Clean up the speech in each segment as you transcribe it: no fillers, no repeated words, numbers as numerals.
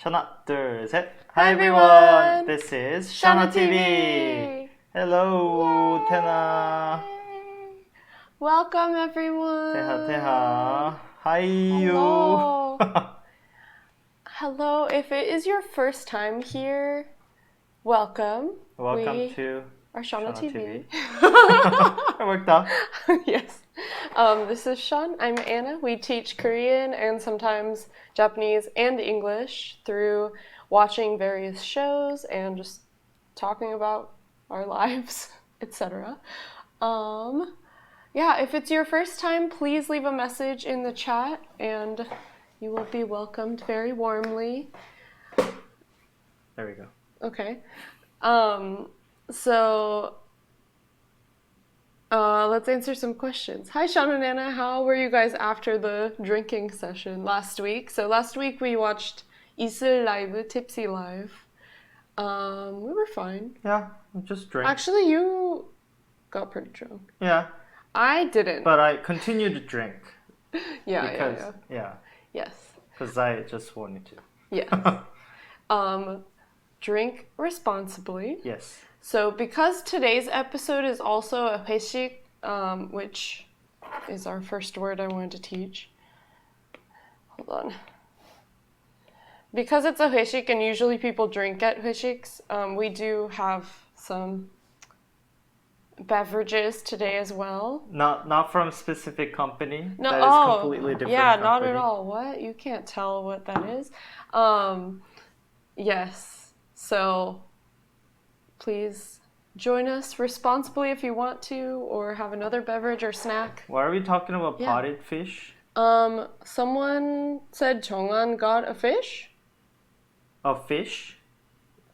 하나, 둘, 셋. Hi everyone. This is Shana Shana TV. Hello, Tena. Welcome everyone. Teha. Hi you. Hello. Hello. If it is your first time here, welcome. Welcome to our Shana TV. It worked out. Yes. This is Sean. I'm Anna. We teach Korean and sometimes Japanese and English through watching various shows and just talking about our lives, etc. Yeah, if it's your first time, please leave a message in the chat and you will be welcomed very warmly. There we go. Okay. Let's answer some questions. Hi, Sean and Anna. How were you guys after the drinking session last week? So last week we watched 이슬 Live, Tipsy Live. We were fine. Yeah, just drink. Actually, you got pretty drunk. Yeah. I didn't. But I continued to drink. Yeah. Yes. Because I just wanted to. Yes. Drink responsibly. Yes. So because today's episode is also a 회식, which is our first word I wanted to teach. Hold on. Because it's a 회식 and usually people drink at 회식s, we do have some beverages today as well. Not from a specific company. No, that is completely different. Yeah, company. not at all. What? You can't tell what that is. Yes. So please join us responsibly if you want to, or have another beverage or snack. Why are we talking about potted fish? Someone said 정한 got a fish? A fish?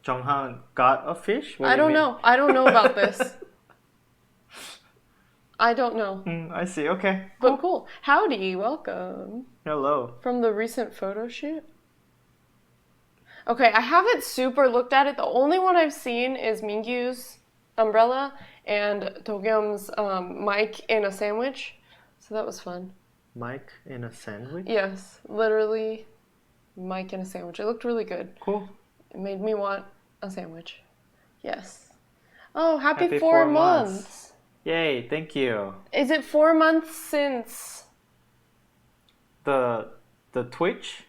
정한 got a fish? I don't know. I don't know about this. I don't know. I see. Okay. But cool. Howdy. Welcome. Hello. From the recent photo shoot? Okay, I haven't super looked at it. The only one I've seen is Mingyu's umbrella and Dogyum's mic in a sandwich. So that was fun. Mike in a sandwich? Yes, literally Mike in a sandwich. It looked really good. Cool. It made me want a sandwich. Yes. Oh, happy 4 months. Yay, thank you. Is it 4 months since? The Twitch?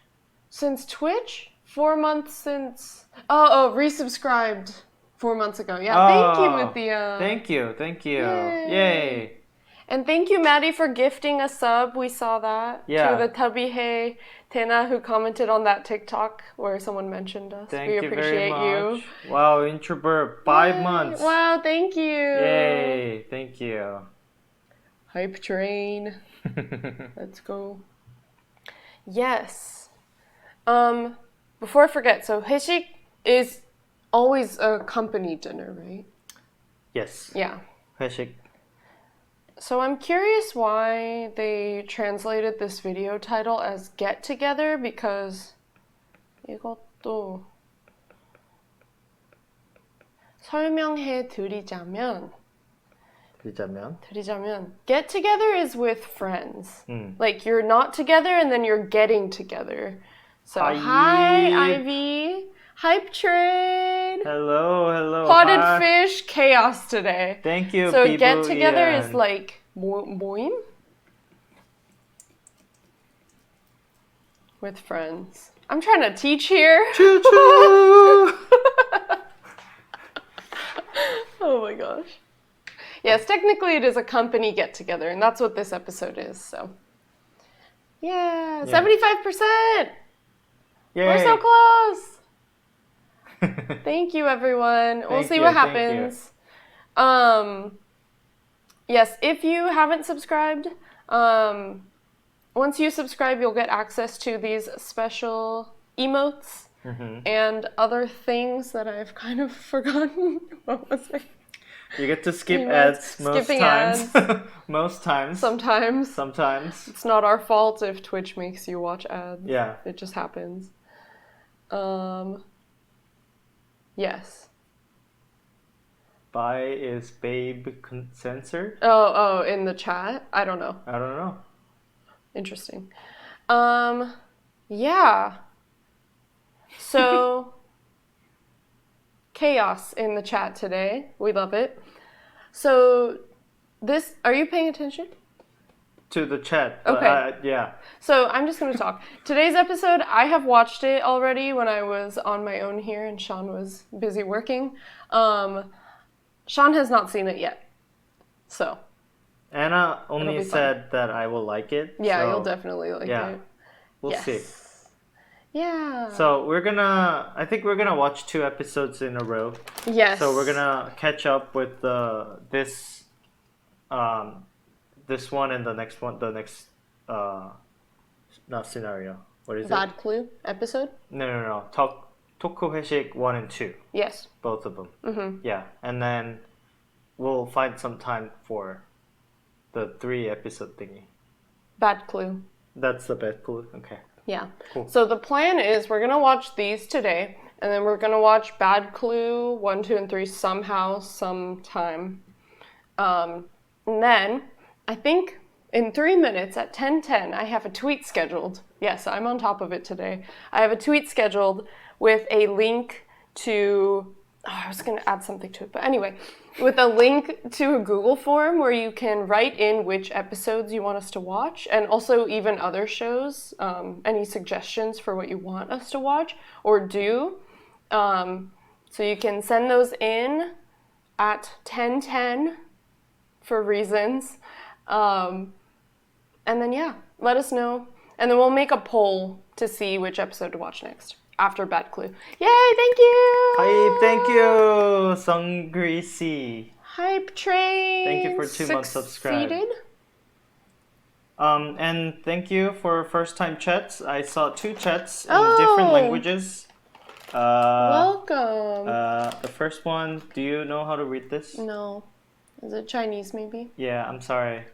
Since Twitch? 4 months since... Oh, resubscribed 4 months ago. Yeah, thank you with the... Thank you. Yay. And thank you, Maddie, for gifting a sub. We saw that. Yeah. To the Tabihe Tena who commented on that TikTok where someone mentioned us. Thank we you appreciate very much. Wow, introvert, 5 months. Wow, thank you. Yay, thank you. Hype train. Let's go. Yes. Before I forget, so 회식 is always a company dinner, right? Yes. Yeah. 회식. So I'm curious why they translated this video title as Get Together, because 이것도 설명해 드리자면 Get Together is with friends. Like you're not together and then you're getting together. So hi Ivy. Hype train. Hello. Potted fish chaos today. Thank you. So people, get together Ian. is like 모임 with friends. I'm trying to teach here. Choo choo. Oh my gosh. Yes, technically it is a company get together, and that's what this episode is. So yeah. 75%. Yay. We're so close. Thank you, everyone. We'll see what happens. Yes, if you haven't subscribed, once you subscribe, you'll get access to these special emotes and other things that I've kind of forgotten. What was it? You get to skip emotes, ads most times. Most times. Sometimes. It's not our fault if Twitch makes you watch ads. Yeah. It just happens. Yes. Bye is babe censored? Oh, in the chat? I don't know. Interesting. Yeah. So, chaos in the chat today. We love it. So, are you paying attention? To the chat. Okay. Yeah. So, I'm just going to talk. Today's episode, I have watched it already when I was on my own here and Sean was busy working. Sean has not seen it yet. So. Anna only be said that I will like it. Yeah, so, you'll definitely like it. We'll Yes. see. Yeah. So I think we're gonna watch 2 episodes in a row. Yes. So we're gonna catch up with this one and the next one, not scenario. What is Bad it? Clue episode? No. 토크회식 1 and 2. Yes. Both of them. Mm-hmm. Yeah, and then we'll find some time for the 3 episode thingy. Bad Clue. That's the bad clue. Okay. Yeah. Cool. So the plan is we're gonna watch these today, and then we're gonna watch Bad Clue 1, 2, and 3 sometime. And then I think in 3 minutes at 10:10 I have a tweet scheduled. Yes, I'm on top of it today. I have a tweet scheduled with a link to. I was gonna add something to it, but anyway, with a link to a Google form where you can write in which episodes you want us to watch, and also even other shows, any suggestions for what you want us to watch or do. So you can send those in at 10:10 for reasons. And then, let us know. And then we'll make a poll to see which episode to watch next after Bad Clue. Yay, thank you! Hype, thank you, Sung Greasy. Hype train. Thank you for 2 months subscribed. Succeeded. And thank you for first time chats. I saw 2 chats in Oh. different languages. Welcome. The first one, do you know how to read this? No. Is it Chinese maybe? Yeah, I'm sorry.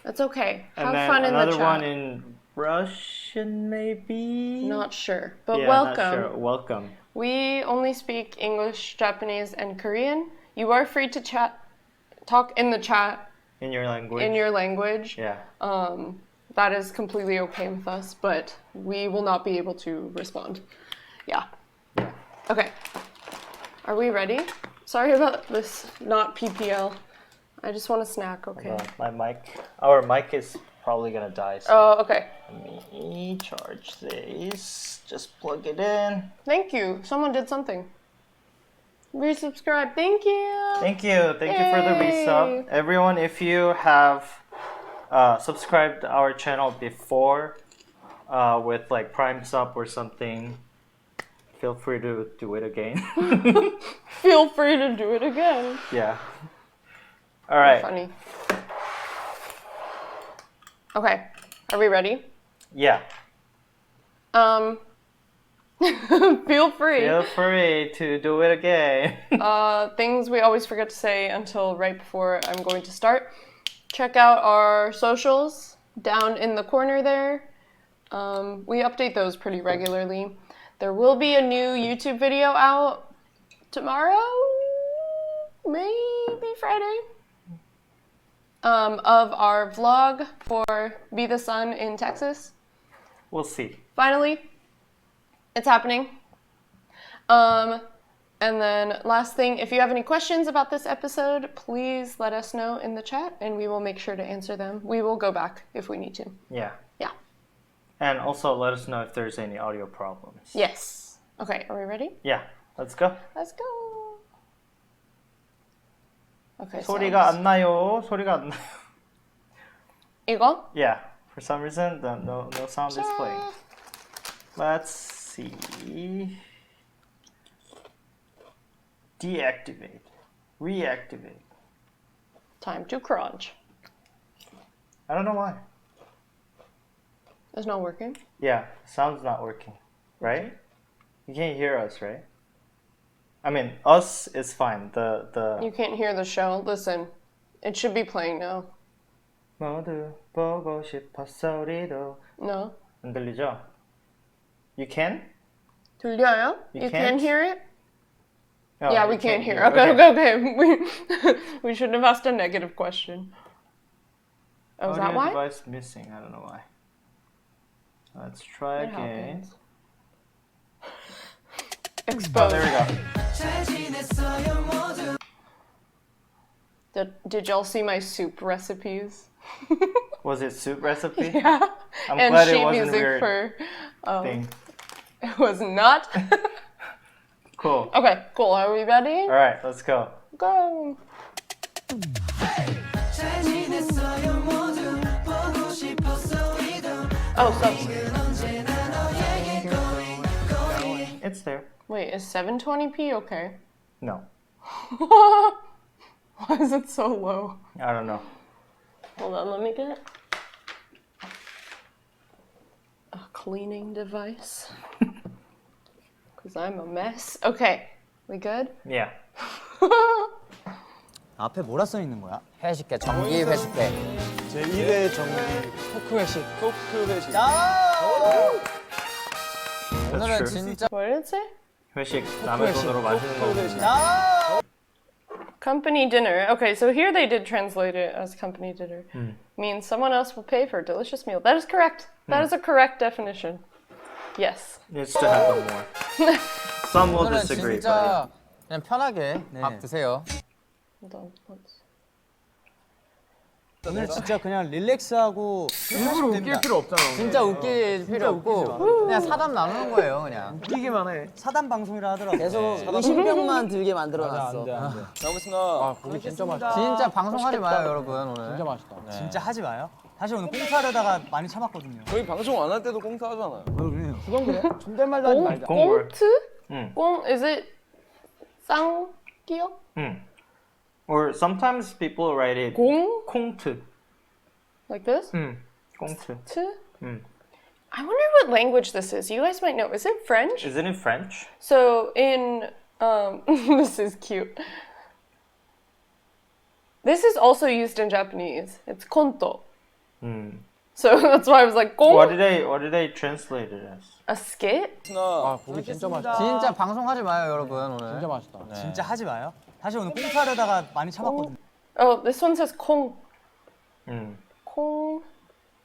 That's okay. And Have then fun in the another chat. one in Russian, maybe? Not sure. But yeah, welcome. Not sure. Welcome. We only speak English, Japanese, and Korean. You are free to talk in the chat In your language. in your language. Yeah. That is completely okay with us, but we will not be able to respond. Yeah. Okay. Are we ready? Sorry about this, not PPL. I just want a snack, okay? Our mic is probably gonna die. So Oh, okay. let me charge this. Just plug it in. Thank you. Someone did something. Resubscribe. Thank you. Thank you for the Yay. resub. Everyone, if you have subscribed to our channel before with like Prime sub or something, feel free to do it again. Feel free to do it again. Yeah. All right. Funny. Okay. Are we ready? Yeah. Feel free. Feel free to do it again. Things we always forget to say until right before I'm going to start. Check out our socials down in the corner there. We update those pretty regularly. There will be a new YouTube video out tomorrow, maybe Friday, of our vlog for Be the Sun in Texas. We'll see. Finally, it's happening. And then last thing, if you have any questions about this episode, please let us know in the chat and we will make sure to answer them. We will go back if we need to. Yeah. Yeah. And also let us know if there's any audio problems. Yes. Okay, are we ready? Yeah. Let's go. Let's go. Okay, 소리가 안 나요. 소리가 안 나요. 이거? Yeah. For some reason, no sound is playing. Let's see. Deactivate. Reactivate. Time to crunch. I don't know why. It's not working? Yeah, sound's not working. Right? You can't hear us, right? I mean, us is fine. The You can't hear the show. Listen, it should be playing now. 모두 보고 싶었어 우리도 No? 안 들리죠? You can? 들려요? You You can't? can hear it? Oh, Yeah, you we can't hear. Okay. Okay. We shouldn't have asked a negative question. Oh, is that Audio why? device missing. I don't know why. Let's try It again. happens. Exposed. there we go. Did y'all see my soup recipes? Was it soup recipe? Yeah. I'm and glad sheet it wasn't music weird for. thing. It was not. Cool. Okay, cool. Are we ready? All right, let's go. Go. Oh, so. It's there. Wait, is 720p okay? No, Why is it so low? I don't know. Hold on, let me get a cleaning device. Because I'm a mess. Okay, we good? Yeah. 앞에 뭐라 써 있는 거야? 회식회, 정기 회식회. 제1회 정기 토크회식. 토크회식. That's 오늘은 true. 진짜 What did it say? 회식 남의 돈으로 맛있는 거 토크회식. 먹는 Company dinner. Okay, so here they did translate it as company dinner. Means someone else will pay for a delicious meal. That is correct. That is a correct definition. Yes. needs to happen more. Some will 오늘은 disagree, but 진짜 그냥 편하게 네. 밥 드세요. Hold on. Let's... 오늘 진짜 그냥 릴렉스하고 일부러 웃길 필요 없잖아. 진짜 웃길 필요 없고 그냥 사담 나누는 거예요, 그냥. 웃기기만 해. 사담 방송이라 하더라고. 계속 의심병만 들게 만들어놨어. 잘 먹겠습니다. 고기 진짜 맛있다. 진짜 방송하지 마요, 여러분, 오늘. 진짜 맛있다. 진짜 하지 마요. 사실 오늘 꽁사하려다가 많이 참았거든요. 저희 방송 안 할 때도 꽁사 하잖아요. 그건 그래? 존댓말도 하지 말자. 꽁트? 응. 꽁? Is it 쌍기역? or sometimes people write it 공? 콩트. Like this? 콩트. T? I wonder what language this is. You guys might know. Is it French? Is it in French? So in this is cute. This is also used in Japanese. It's konto. So that's why I was like, 꽁? What did they translate it as? A skit? 고기 진짜 맛있다. 진짜 방송하지 마요, 여러분, 오늘. 진짜 맛있다. 진짜 하지 마요. 사실 오늘 꽁사하려다가 많이 참았거든요. Oh, this one says 콩. 음. 콩.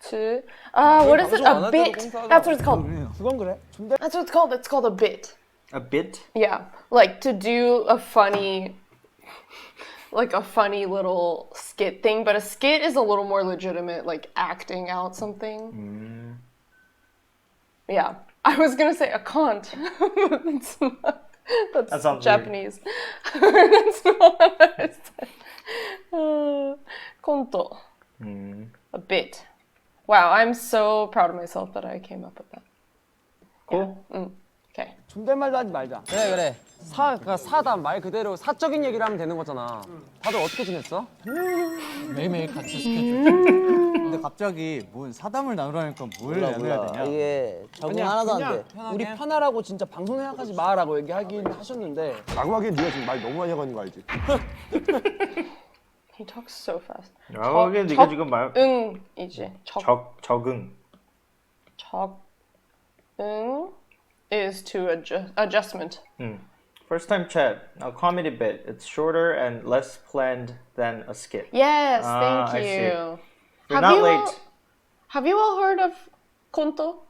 트. What is it? 방송 안 A 할 때도 bit. 꽁사하잖아. That's what it's called. 그건 그래? That's what it's called. It's called a bit. A bit? Yeah, like to do a funny, like a funny little skit thing, but a skit is a little more legitimate, like acting out something. Yeah, I was gonna say a cunt. That's not. That's That sounds Japanese. That's not what I said. Konto. A bit. Wow, I'm so proud of myself that I came up with that. Cool. Okay. 존댓말도 하지 말자. 그래, 그래. 그러니까 사다 말 그대로 사적인 얘기를 하면 되는 거잖아. 다들 어떻게 지냈어? 매일매일 같이 스케줄. 근데 갑자기 뭘 사담을 나누라니까 뭘 나눠야 되냐? 이게 적응 하나도 안 돼. 우리 편하라고 진짜 방송 생각하지 마라고 얘기하긴 하셨는데 라고 하기엔 네가 지금 말 너무 많이 하고 있는 거 알지? He talks so fast. 라고 하기엔 네가 지금 말 적응이지. 적응. 적응 is to adjustment. First time chat, a comedy bit. It's shorter and less planned than a skit. Yes, I thank see. you. You're not late. Have you all heard of conto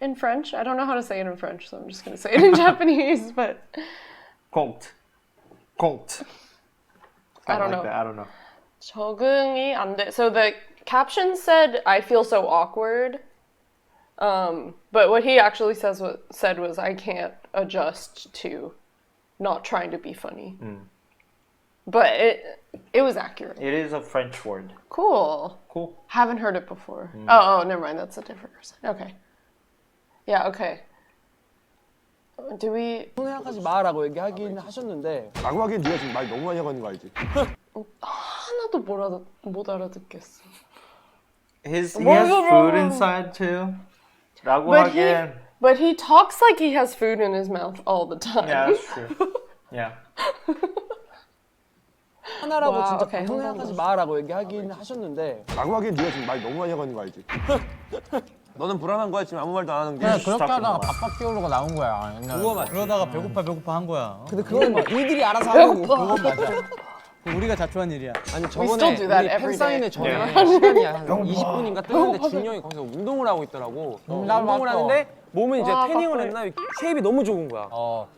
in French? I don't know how to say it in French, so I'm just going to say it in Japanese, but Conte. I don't know. I don't know. 적응이 안 돼. So the caption said, "I feel so awkward." But what he actually said was, "I can't adjust to not trying to be funny." But it was accurate. It is a French word. Cool. Cool. Haven't heard it before. Oh, never mind. That's a different person. Okay. Yeah. Okay. Do we? 생각하지 마라고 얘기하긴 하셨는데 라고 하기엔 네가 지금 말 너무 많이 하고 있는 거 알지? 하나도 못 알아듣겠어. He has food inside too. 라고 하기엔. But he talks like he has food in his mouth all the time. Yeah, that's true. Yeah. 편하라고 와, 진짜 오케이, 방송 생각하지 마라고 얘기하긴 하셨는데 라고 하기엔 네가 지금 말 너무 많이 하고 있는 거 알지? 너는 불안한 거야 지금 아무 말도 안 하는 게. 그냥 그렇게 하다가 밥밥 끼우려고 나온 거야, 옛날에. 그러다가 배고파 한 거야. 근데 그건 뭐 일들이 알아서 하는 거. 그건 맞아. 우리가 자초한 일이야. 아니 still 저번에 do that 우리 every 팬사인회 day. 전에 시간이 한 20분인가 뜨는데 준영이 거기서 운동을 하고 있더라고. 운동을 하는데 몸은 이제 와, 태닝을 바꿔요. 했나 쉐입이 너무 좋은 거야.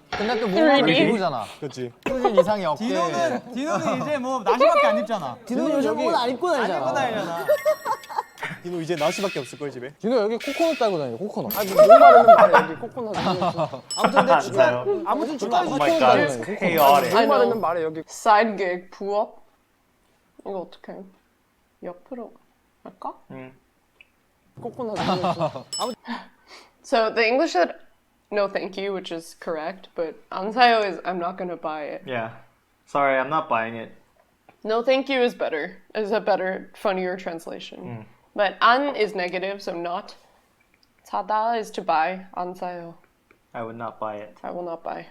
근데 또 몸은 기부잖아. 그렇지. 수준 이상의 어깨. 디노는 이제 뭐 나시밖에 안 입잖아. 디노 요즘 옷 안 입고 다니잖아. 디노 이제 나시밖에 없을 걸 집에. 진호 여기 코코넛 딸고 다녀. 코코넛. 아니 뭐 마르는 말에 여기 코코넛 아무튼 근데 축하 맞아요. 아무튼 축하해 Oh 주셔서 my god, it's chaotic. I 뭐 마르는 know. 말에 여기 Side gig 부업. 이거 어떡해? 옆으로 할까? 코코넛 So the English said no thank you, which is correct, but 안사요 is I'm not gonna buy it. Yeah. Sorry, I'm not buying it. No thank you is better, is a better, funnier translation. But 안 is negative, so not. 사다 is to buy. 안 사요. I would not buy it. I will not buy.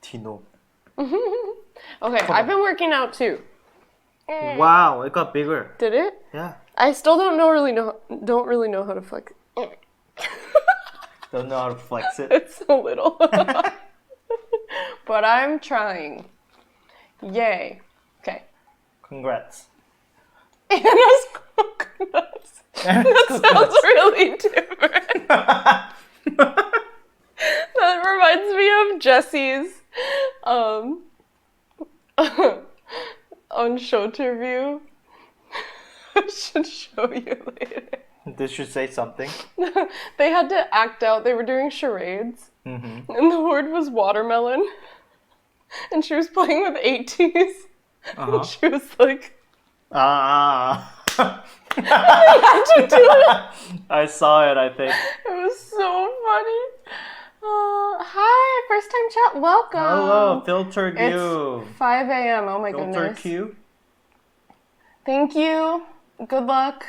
Tino. Okay, I've been working out too. Wow, it got bigger. Did it? Yeah. I still don't really know how to flex. Don't know how to flex it. It's a little. But I'm trying. Yay. Okay. Congrats. Anna's coconuts. That sounds really different. That reminds me of Jesse's on show interview. I should show you later. Did she say something? They had to act out. They were doing charades, and the word was watermelon. And she was playing with 80s. And she was like, Ah. I had to do it. I saw it, I think. It was so funny. Hi, first time chat. Welcome. Hello, Filter Q. It's 5 a.m. Oh my Filter goodness. Q. Thank you. Good luck.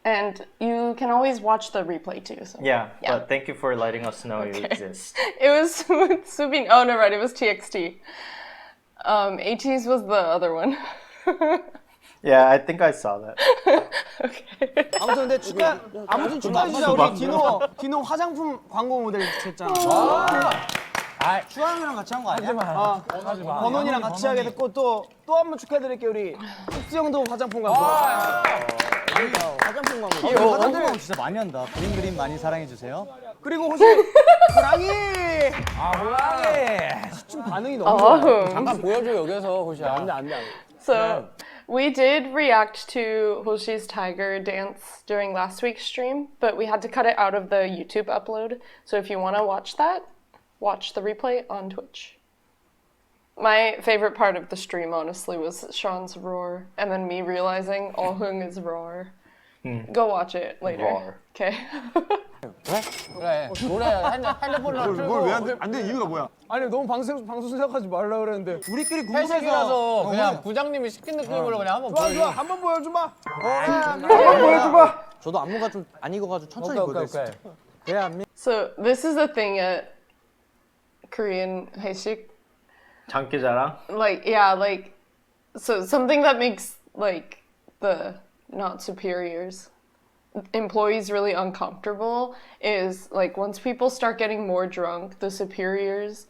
And you can always watch the replay too. So. Yeah, Yeah. but thank you for letting us know you exist. It was Subin. Oh no, right. It was TXT. 80s was the other one. Yeah, I think I saw that. Okay. 아무튼 근데 축하해 주자. 우리 디노 화장품 광고 모델 됐잖아. 슈아형이랑 같이 한 거 아니야? 번원이랑 같이 하게 됐고 또 한 번 축하드릴게요. 우리 흡수 형도 화장품 광고. 화장품 광고. 화장품 광고 진짜 많이 한다. 그림 많이 사랑해 주세요. 그리고 혹시 호랑이. 호랑이. 좀 반응이 너무 좋아. 잠깐 보여줘 여기서 호시야. 안돼. So we did react to Hoshi's tiger dance during last week's stream, but we had to cut it out of the YouTube upload. So if you want to watch that, watch the replay on Twitch. My favorite part of the stream, honestly, was Sean's roar, and then me realizing Oh Hung is roar. Go watch it later. Roar. Okay. 그래. 노래 핸드폰으로 틀고. 뭘왜안 돼? 이유가 뭐야? 아니 너무 방송 생각하지 말라 그랬는데 우리끼리 회식이라서 그냥 부장님이 시킨 느낌으로 그냥 한번 보여줘. 좋아 한번 보여줘봐. 저도 안무가 좀 안 익어가지고 천천히 보여드릴게요. So this is a thing at Korean 회식. 장기자랑? Like, yeah, like, so something that makes, like, the not superiors, employees really uncomfortable is, like, once people start getting more drunk, the superiors,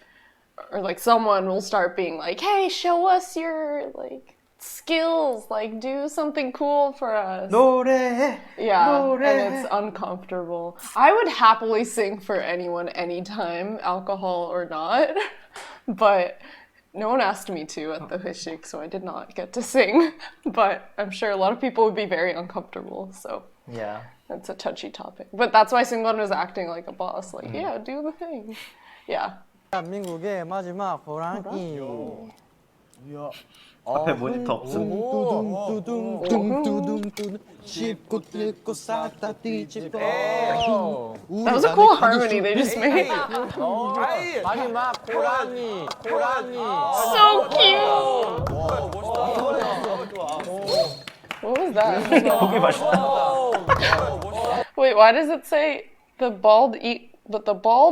or, like, someone will start being like, hey, show us your, like, skills, like, do something cool for us. 노래. Yeah, 노래. and it's uncomfortable. I would happily sing for anyone, anytime, alcohol or not, but no one asked me to at the Hishik, so I did not get to sing. But I'm sure a lot of people would be very uncomfortable, so Yeah. that's a touchy topic. But that's why Singwon was acting like a boss, like, yeah, do the thing. Yeah. 대한민국의 마지막 호랑이. 앞에 모니터 없음. 뚜둥뚜둥 짚고 뜯고 싹다 뒤집어. That was a cool harmony they just made. 마지막 고라니. So cute! What was that? 고기 맛있다. Wait, why does it say the bald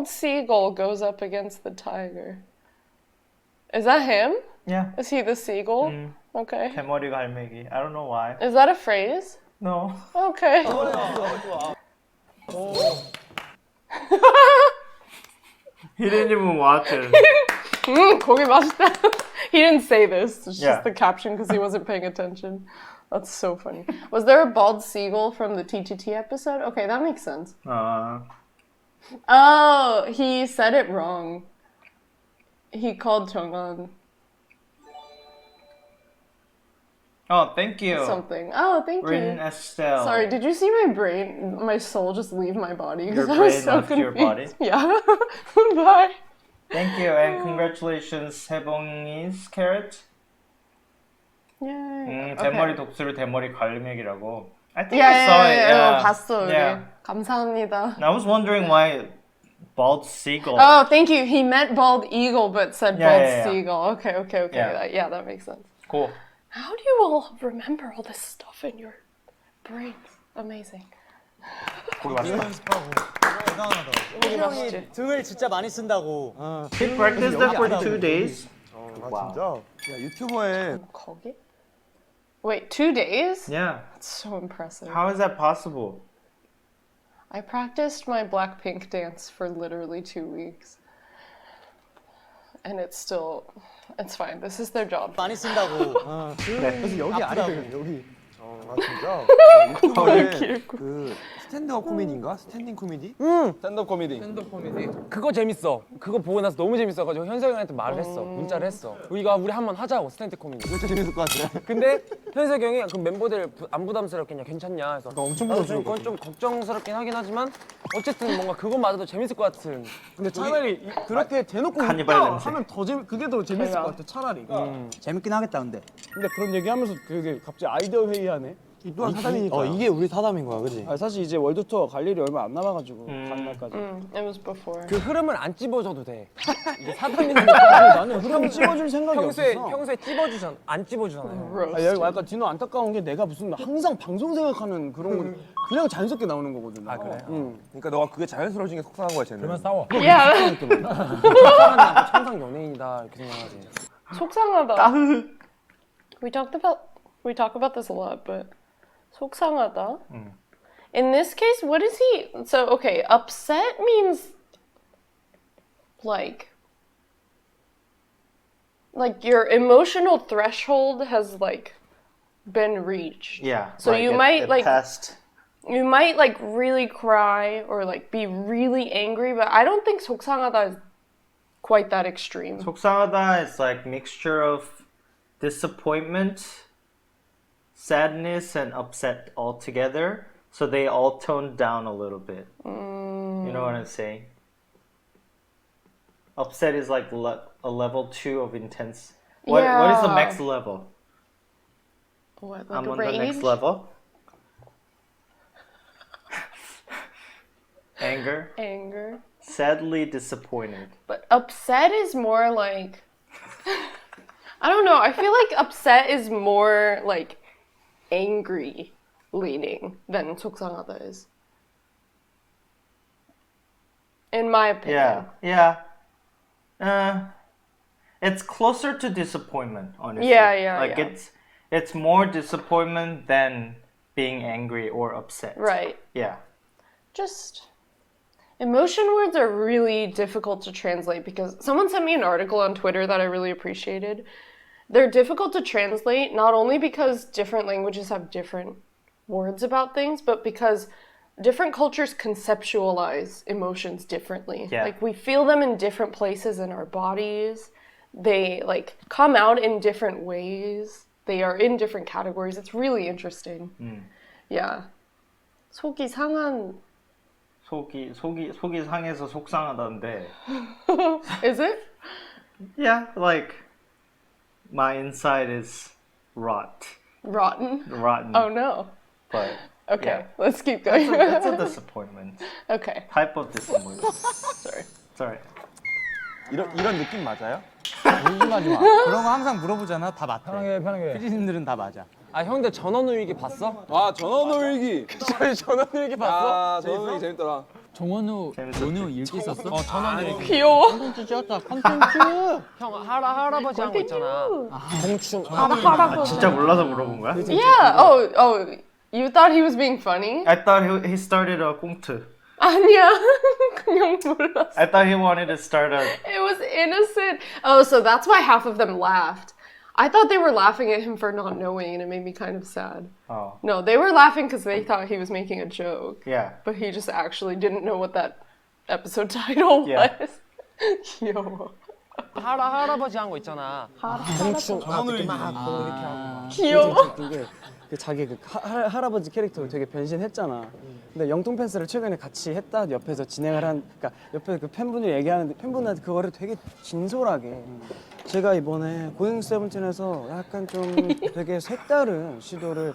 seagull goes up against the tiger? Is that him? Yeah. Is he the seagull? Okay. 대머리 갈매기. I don't know why. Is that a phrase? No. He didn't even watch it. 고기 맛있다. He didn't say this. It's Yeah. just the caption because he wasn't paying attention. That's so funny. Was there a bald seagull from the TTT episode? Okay, that makes sense. Oh, he said it wrong. He called Chong'an Oh, thank you. something. Oh, thank Rin you. Estelle. Sorry, did you see my brain, my soul just leave my body? Your Because I was brain so left your confused. body? Yeah. Bye. Thank you and congratulations, 해봉이's carrot. Yay. 대머리 독수리 대머리 갈매기라고. I think Yeah, I saw it. yeah. 봤어, 우리. Yeah. 감사합니다. And I was wondering why bald seagull. Oh, thank you. He meant bald eagle, but said Yeah, bald yeah, yeah. seagull. Okay. Yeah. Yeah, that makes sense. Cool. How do you all remember all this stuff in your brains? Amazing. 고기 맛있다. 대단하다. 고기 맛있지? 등을 진짜 많이 쓴다고. He practiced that for 2 days. 아 진짜? 야 유튜버에 거기? Wait, 2 days? Yeah. That's so impressive. How is that possible? I practiced my Blackpink dance for literally 2 weeks. And it's fine. This is their job. 많이 쓴다고. 그래서 여기 아프다고. 아니에요 여기. 아 진짜? 유튜버에 그 스탠드업 코미디인가? 스탠딩 코미디? 스탠드업 코미디. 그거 재밌어. 그거 보고 나서 너무 재밌어가지고 현석이 형한테 말을 했어. 문자를 했어. 우리 한번 하자고 스탠드 코미디. 진짜 재밌을 것 같아. 근데 현석이 형이 그 멤버들 안 부담스럽겠냐 괜찮냐 해서 엄청 나도 부담스러울 그건 좀 걱정스럽긴 하긴 하지만 어쨌든 뭔가 그것마저도 재밌을 것 같은. 근데 차라리 그렇게 대놓고 카니발 웃겨 냄새. 하면 그게 더 재밌을 것 같아 차라리. 재밌긴 하겠다 근데. 근데 그런 얘기하면서 그게 갑자기 아이디어 회의하네. 이 또한 사담이니까. 이게 우리 사담인 거야, 그지? 아, 사실 이제 월드 투어 갈 일이 얼마 안 남아가지고 간 날까지. It was before. 그 흐름을 안 찝어줘도 돼. 이게 사담인데 나는 흐름 찍어줄 생각이 없었어. 평소에 안 찝어주잖아요. Roast. 아, 여기 약간 디노 안타까운 게 내가 무슨 항상 방송 생각하는 그런 거 그냥 자연스럽게 나오는 거거든. 아, 그래? 그러니까 너가 그게 자연스러워진 게 속상한 거야 쟤는. 싸워. Yeah. 사람이 천상 연예인이다 이렇게 생각하지. 속상하다. We talk about this a lot, but 속상하다. In this case, what is he? So okay, upset means like your emotional threshold has like been reached. Yeah. So you might, like- passed. You might like really cry or like be really angry, but I don't think 속상하다 is quite that extreme. 속상하다 is like mixture of disappointment, sadness, and upset all together. So they all toned down a little bit. You know what I'm saying? Upset is like a level 2 of intense. What is the Yeah. next level? What, like I'm on rage? the next level. Anger. Sadly disappointed. But upset is more like I don't know. I feel like upset is more like angry leaning than 속상하다 is. In my opinion. Yeah. It's closer to disappointment, honestly. Yeah, Like yeah. it's more disappointment than being angry or upset. Right. Yeah. Just emotion words are really difficult to translate because someone sent me an article on Twitter that I really appreciated. They're difficult to translate not only because different languages have different words about things, but because different cultures conceptualize emotions differently. Yeah. Like we feel them in different places in our bodies. They like come out in different ways. They are in different categories. It's really interesting. Yeah. 속이 상한 속이 상해서 속상하다는데. Is it? Yeah, like my inside is rotten. Oh no. But Okay, yeah. let's keep going. That's a disappointment. Okay, Type of disappointment. sorry. Sorry. 이런 느낌 맞아요? 조심하지 마. 그런 거 항상 물어보잖아. 다 맞대. 편하게. 피디님들은 다 맞아. 아 형들 전원일기 봤어? 아 전원일기. 저희 전원일기 봤어? 아 전원일기 재밌더라. 정원우 재밌었지. 원우 일기 썼어? 전원일기. 귀여워. 콘텐츠 찍었다. 콘텐츠. 형 할아버지 한 거 있잖아. 공충. 진짜 몰라서 물어본 거야? Yeah. Oh. You thought he was being funny? I thought he started a 꽁트. 아니야. 그냥 몰랐어. I thought he wanted to start a. It was innocent. Oh, so that's why half of them laughed. I thought they were laughing at him for not knowing, and it made me kind of sad. Oh. No, they were laughing because they thought he was making a joke. Yeah. But he just actually didn't know what that episode title Yeah. was. 귀여워. 할아버지 한 거 있잖아. 대충 이렇게 막 이렇게 하고. 귀여워. 웃긴 게 자기 그 할아버지 캐릭터로 되게 변신했잖아. 근데 영통 펜스를 최근에 같이 했다 옆에서 진행을 한, 그러니까 옆에 그 팬분들이 얘기하는데 팬분한테 그거를 되게 진솔하게. 제가 이번에 고잉 세븐틴에서 약간 좀 되게 색다른 시도를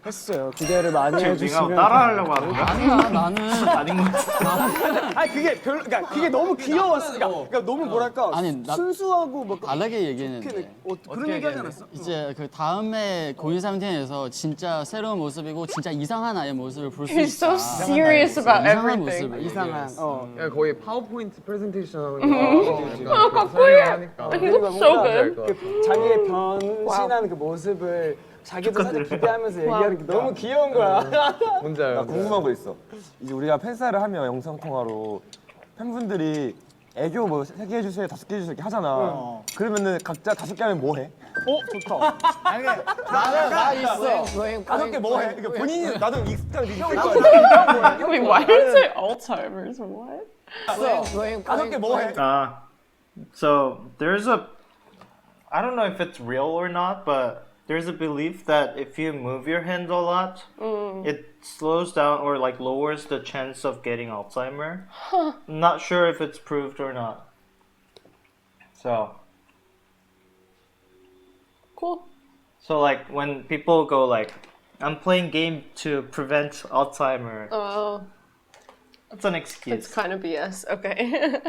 했어요. 기대를 많이 지금 해주시면. 따라하려고 하는 거야? 아니야 나는 아닌 것 같아. 아니 그게 별로, 그러니까 그게 너무 귀여웠어. 그러니까 너무 뭐랄까 아니, 나- 순수하고 뭐 다르게 얘기했는데 그런 얘기 하지 않았어? 이제 그 다음에 고인 상태에서 진짜 새로운 모습이고 진짜 이상한 아이의 모습을 볼 수 있다. He's so serious about 이상한 everything. 모습을 이상한. 거의 파워포인트 프레젠테이션 하는 거. 깍꿍이야. He looks so good. 그 자기의 변신한 그 모습을 자기도 살짝 기대하면서 얘기하는 게 너무 귀여운 거야. 뭔지 나 알아요. 궁금한 거 있어. 이제 우리가 팬사를 하면 영상 통화로 팬분들이 애교 뭐 3개 해주세요, 5개 해주세요 이렇게 하잖아. 그러면은 각자 5개 하면 뭐 해? 좋다. 나 있어. 5개 뭐 해? 그러니까 본인이 나도 익숙한 게 있을 거 아니야. Wait, why did you say Alzheimer's? What? 5개 뭐 해? So there's a. I don't know if it's real or not, but there's a belief that if you move your hands a lot, it slows down or like lowers the chance of getting Alzheimer. I'm not sure if it's proved or not. So. Cool. So like when people go like, I'm playing game to prevent Alzheimer, Oh, that's an it's excuse. kind of BS. Okay.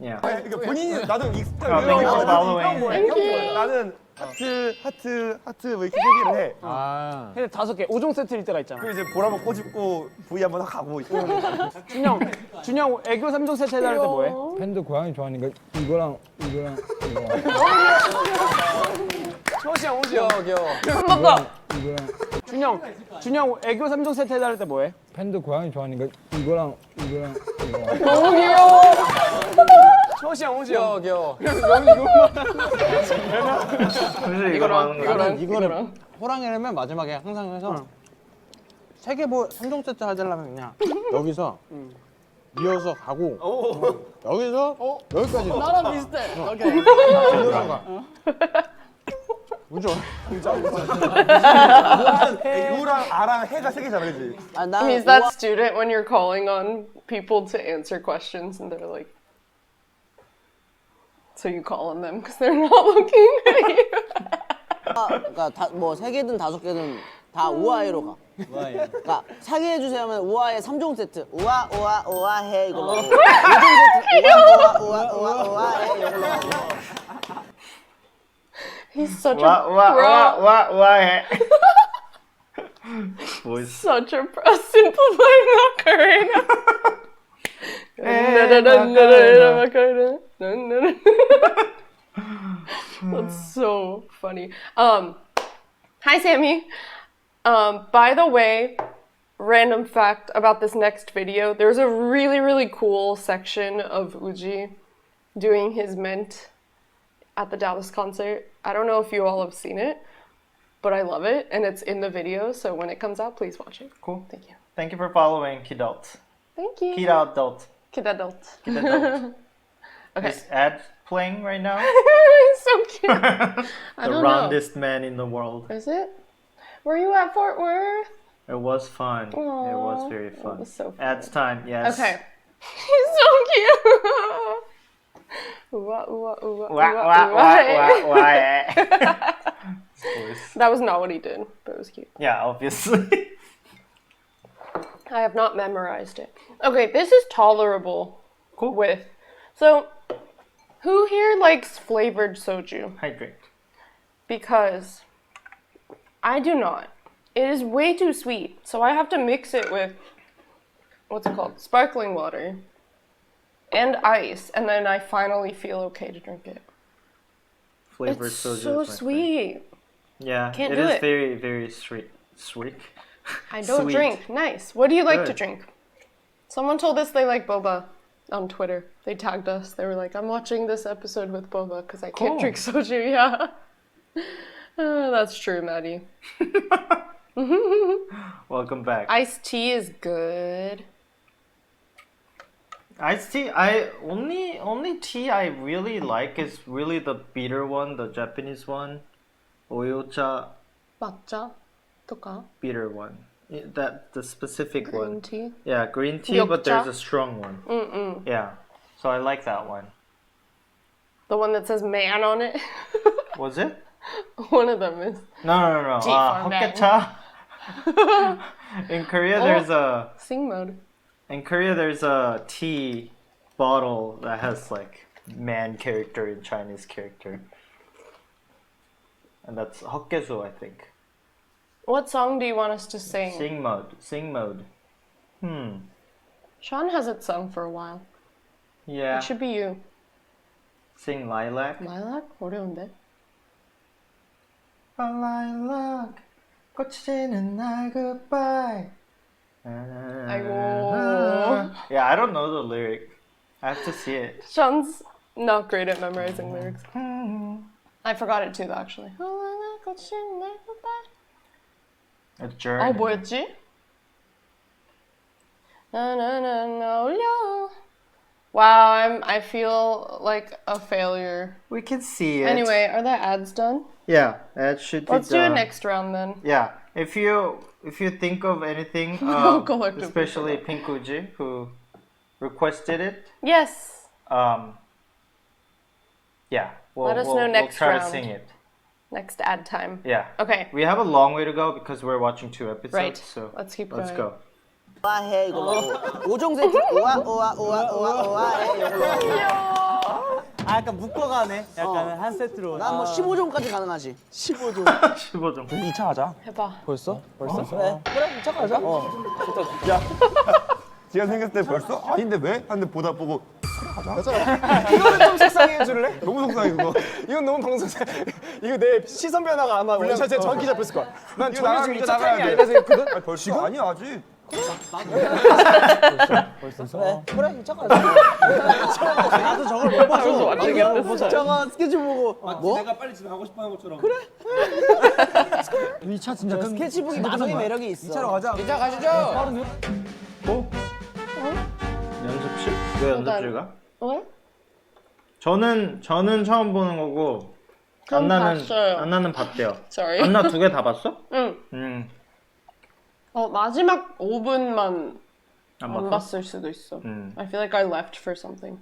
Yeah. 그러니까 본인이 나도 익숙한 Oh, thank you for following. Thank you. 나는 하트 뭐 이렇게 3개를 해. 아. 근데 5개 5종 세트일 때가 있잖아. 그리고 이제 볼 한번 꼬집고 V 한번 가고 있고. 준영 애교 3종 세트 해달할 때 뭐해? 팬도 고양이 좋아하니까 이거랑 이거랑 이거 호시형 귀여워 귀여워. 한 번 더. 이거랑 준영 애교 3종 세트 해달할 때 뭐해? 팬도 고양이 좋아하니까 이거랑 이거랑 이거 너무 귀여워. 호시형 귀여워 귀여워. 사실 이거 하는 거야. 이거랑 호랑이라면 마지막에 항상 해서 3개 뭐 3종 세트 하려면 그냥 여기서 이어서 가고 여기서 여기까지 나랑 비슷해. 뭐죠? U랑 R랑 해가 3개잖아, 그지? He's that student when you're calling on people to answer questions and they're like, so you call on them because they're not looking at you. 그러니까 뭐 3개든 5개든 다 우아해로 가. 그러니까 사기 해주세요 하면 우아해 3종 세트. 우아해 이걸로. 5종 세트. 우아해 이걸로. He's such What, a what, pro. what? Voice. Such a pro. Simplifying Macarena. That's so funny. Hi Sammy. By the way, random fact about this next video, there's a really cool section of Uji doing his ment at the Dallas concert. I don't know if you all have seen it, but I love it and it's in the video, so when it comes out, please watch it. Cool. Thank you. Thank you for following Kidult. Thank you. Kid adult. Kid adult. Kid adult. Okay. Is ad playing right now? He's so cute. I The don't roundest man in the world. know. Is it? Were you at Fort Worth? It was fun. It was Aw, very that fun. was so fun. Ads time, yes. Okay. He's so cute. That was not what he did, but it was cute. Yeah, obviously. I have not memorized it. Okay, this is tolerable. Cool. With. So, who here likes flavored soju? Hydrate. Because I do not. It is way too sweet, so I have to mix it with, what's it called? Sparkling water and ice, and then I finally feel okay to drink it. Flavored It's soju. so is my sweet. favorite. Yeah, Can't it do is it. very, very sweet. Sweet. I don't Sweet. drink. Nice. What do you like to Good. drink? Someone told us they like boba on Twitter. They tagged us. They were like, I'm watching this episode with boba because I can't drink soju. Yeah. That's true, Maddie. Welcome back. Iced tea is good. Iced tea, only tea I really like is really the bitter one, the Japanese one. Oyocha matcha とか bitter one. That the specific one. green tea. Yeah, green tea, but Yokcha. there's a strong one. Yeah. So I like that one. The one that says man on it. Was it? One of them is. No. Tea for men. Hokkacha. In Korea there's a tea bottle that has like man character in Chinese character. And that's Hokkesu, I think. What song do you want us to sing? Sing mode. Sean hasn't sung for a while. Yeah. It should be you. Sing lilac. Lilac? 어려운데? Lilac, 꽃이는 날 goodbye. 아이고. Yeah, I don't know the lyric. I have to see it. Sean's not great at memorizing lyrics. I forgot it too, though, actually. A journey. 뭐였지? Wow, I feel like a failure. We can see it. Anyway, are the ads done? Yeah, that should be Let's do done. it next round then. Yeah, if you think of anything, collective especially Pinkuji who requested it, Yes. yeah, Let us know next we'll try round. to sing it. Next ad time. Yeah. Okay. We have a long way to go because we're watching 2 episodes. Right. So Let's keep let's going. go. 오아해 이걸로 5종 세트 오아해 이걸로 아 약간 묶어가네. 약간 한 세트로. 난 뭐 15종까지 가능하지 15종. 15종. 2차 하자. 해봐. 벌써? 그래 그래, 잠깐 하자. 지가 생겼을 때 벌써? 아닌데 왜? 한데 보다 보고 이거는 좀 속상해 해줄래? 너무 속상해 그거. 이건 너무 방송사. 이거 내 시선 변화가 아마 원샷에 정확히 잡혔을 거야. 난 이거 정말 지금 나가야 2차 타임이 돼. 아니라 생각했거든. 아니, 벌써? 아니야 아직. 그래, 잠깐 하자. 나도 저걸 못 봐서. 저거 스케줄 보고 뭐? 내가 빨리 집에 가고 싶어하는 것처럼. 2차 진짜 끝. 스케치북이 나중에 매력이 있어 2차로 가자. 2차 가시죠. 연습실? 왜 연습실 가? 왜? 저는 처음 보는 거고 전 봤어요. 안나는 봤대요. Sorry. 안나 2개 다 봤어? 응. 마지막 5분만 안 안 봤어? 봤을 수도 있어. I feel like I left for something.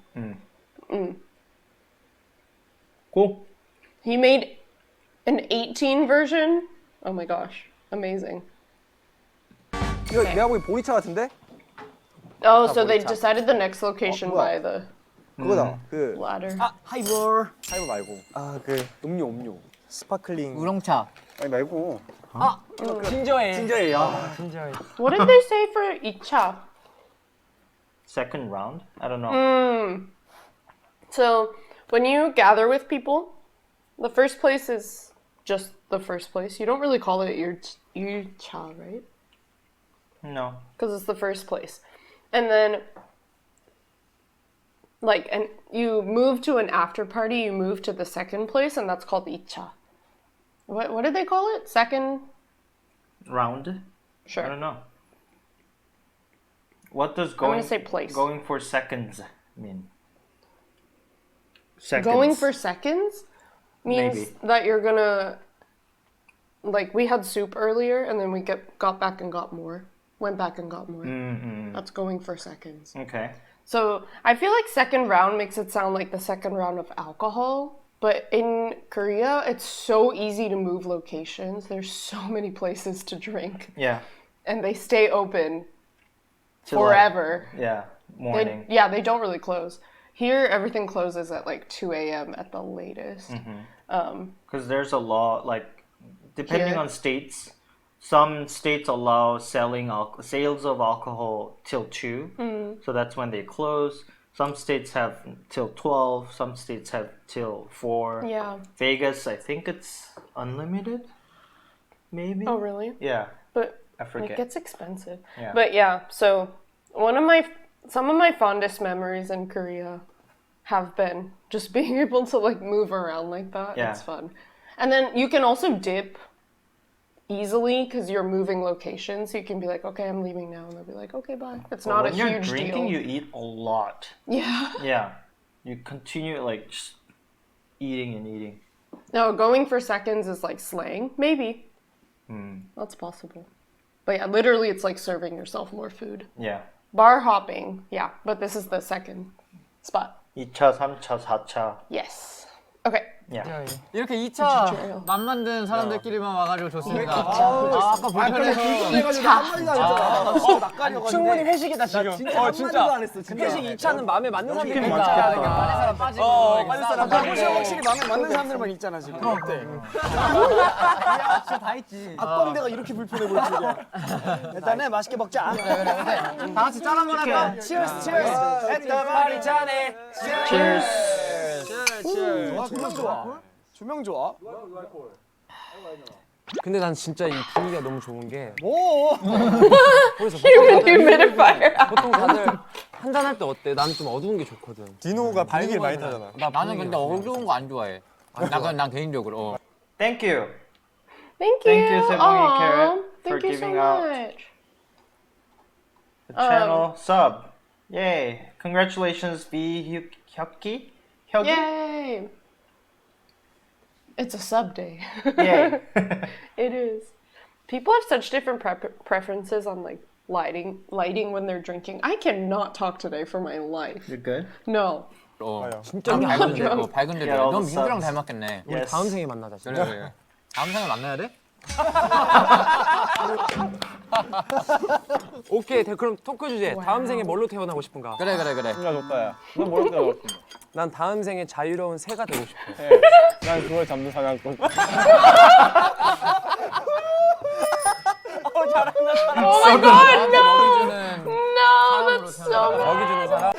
고. He made an 18 version. Oh my gosh. Amazing. 이거 내가 보기 보리차 같은데? Oh, so they decided the next location by the 그거다. 그 ladder. 하이볼. 하이볼 말고. 그 음료. 스파클링. 우롱차. 아니 말고. 진저에. 진저에. What did they say for 2차? Second round? I don't know. So, when you gather with people, the first place is just the first place. You don't really call it your 2차, right? No. Because it's the first place. And then, and you move to an after party, you move to the second place, and that's called 2차. What did they call it? Second? Round? Sure. I don't know. What does gonna say place. going for seconds mean? Seconds. Going for seconds means Maybe. that you're gonna, we had soup earlier, and then we got back and got more. Went back and got more. That's going for seconds. Okay. So I feel like second round makes it sound like the second round of alcohol. But in Korea, it's so easy to move locations. There's so many places to drink. Yeah. And they stay open Till, forever. Yeah. Morning. They don't really close. Here, everything closes at 2 a.m. at the latest. Because there's a law, depending Here. on states, some states allow sales of alcohol till 2. So that's when they close. Some states have till 12. Some states have till 4. Yeah. Vegas, I think it's unlimited. Maybe. Oh, really? Yeah. But I forget. it gets expensive. Yeah. But yeah, so some of my fondest memories in Korea have been just being able to like move around like that. Yeah. It's fun. And then you can also dip easily because you're moving locations. So you can be like, okay, I'm leaving now. And they'll be like, okay, bye. It's not a when you're huge drinking, deal. you eat a lot. Yeah. Yeah. You continue like just eating and eating. No, going for seconds is like slang. Maybe. That's possible. But yeah, literally it's like serving yourself more food. Yeah. Bar hopping. Yeah, but this is the second spot. 2차, 3차, 4차. Yes. Okay. Yeah. 이렇게 2차 맘 만든 사람들끼리만 와가지고 좋습니다. 아까 해가지고 한마디도 안 했잖아. 진짜 낯가려가지고. 충분히 회식이다 지금. 진짜 한마디도 안 했어. 진짜. 회식 2차는 마음에 맞는 사람들이 빨리 있잖아. 사람 빠지고 빨리 사람. 확실히 마음에 맞는 사람들만 있잖아 지금. 어때? 진짜 다 있지. 앞광대가 이렇게 불편해 보일 줄이야. 일단은 맛있게 먹자. 다 같이 짠 한번 할까? Cheers, cheers. everybody 잔해. Cheers. 조명 좋아. 조명 좋아. 근데 난 진짜 이 분위기가 너무 좋은 게 오. Human humidifier. 보통 다들 한잔 할 때 어때? 나는 좀 어두운 게 좋거든. 디노가 분위기를 많이 타잖아. 나는 근데 어두운 거 안 좋아해. 난 개인적으로. Thank you. Thank you. Thank you, Sebong Aw, Carrot, for thank you so giving out much. the channel sub. Yay. Congratulations, V Hyuki. Yay! It's a sub day. Yay. It is. People have such different preferences on like lighting when they're drinking. I cannot talk today for my life. You're good? No. 진짜 우리 밝은데, drunk. 밝은데. Yeah, all 넌 the 민규랑 subs. 닮았겠네. 우리 Yes. 다음 생에 만나자. 진짜. 그래. 다음 생에 만나야 돼? 오케이. 그럼 토크 주제. 다음 생에 뭘로 태어나고 싶은가? 그래. 진짜 좋다 야. 넌 뭘로 태어났어? 난 다음 생에 자유로운 새가 되고 싶어. 난 그걸 잠도 사냥꾼. Oh my god, no! No, that's so 먹이 주는 사람.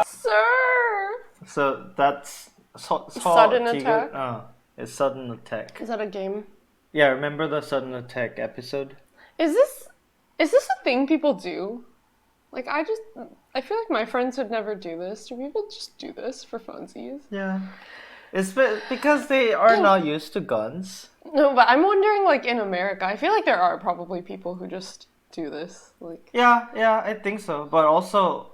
sir. So that's Sudden attack? It's sudden attack. Is that a game? Yeah, remember the sudden attack episode? Is this a thing people do? Like I feel like my friends would never do this. Do people just do this for funsies? Yeah. It's because they are not used to guns. No, but I'm wondering like in America, I feel like there are probably people who just do this. Like Yeah, I think so. But also,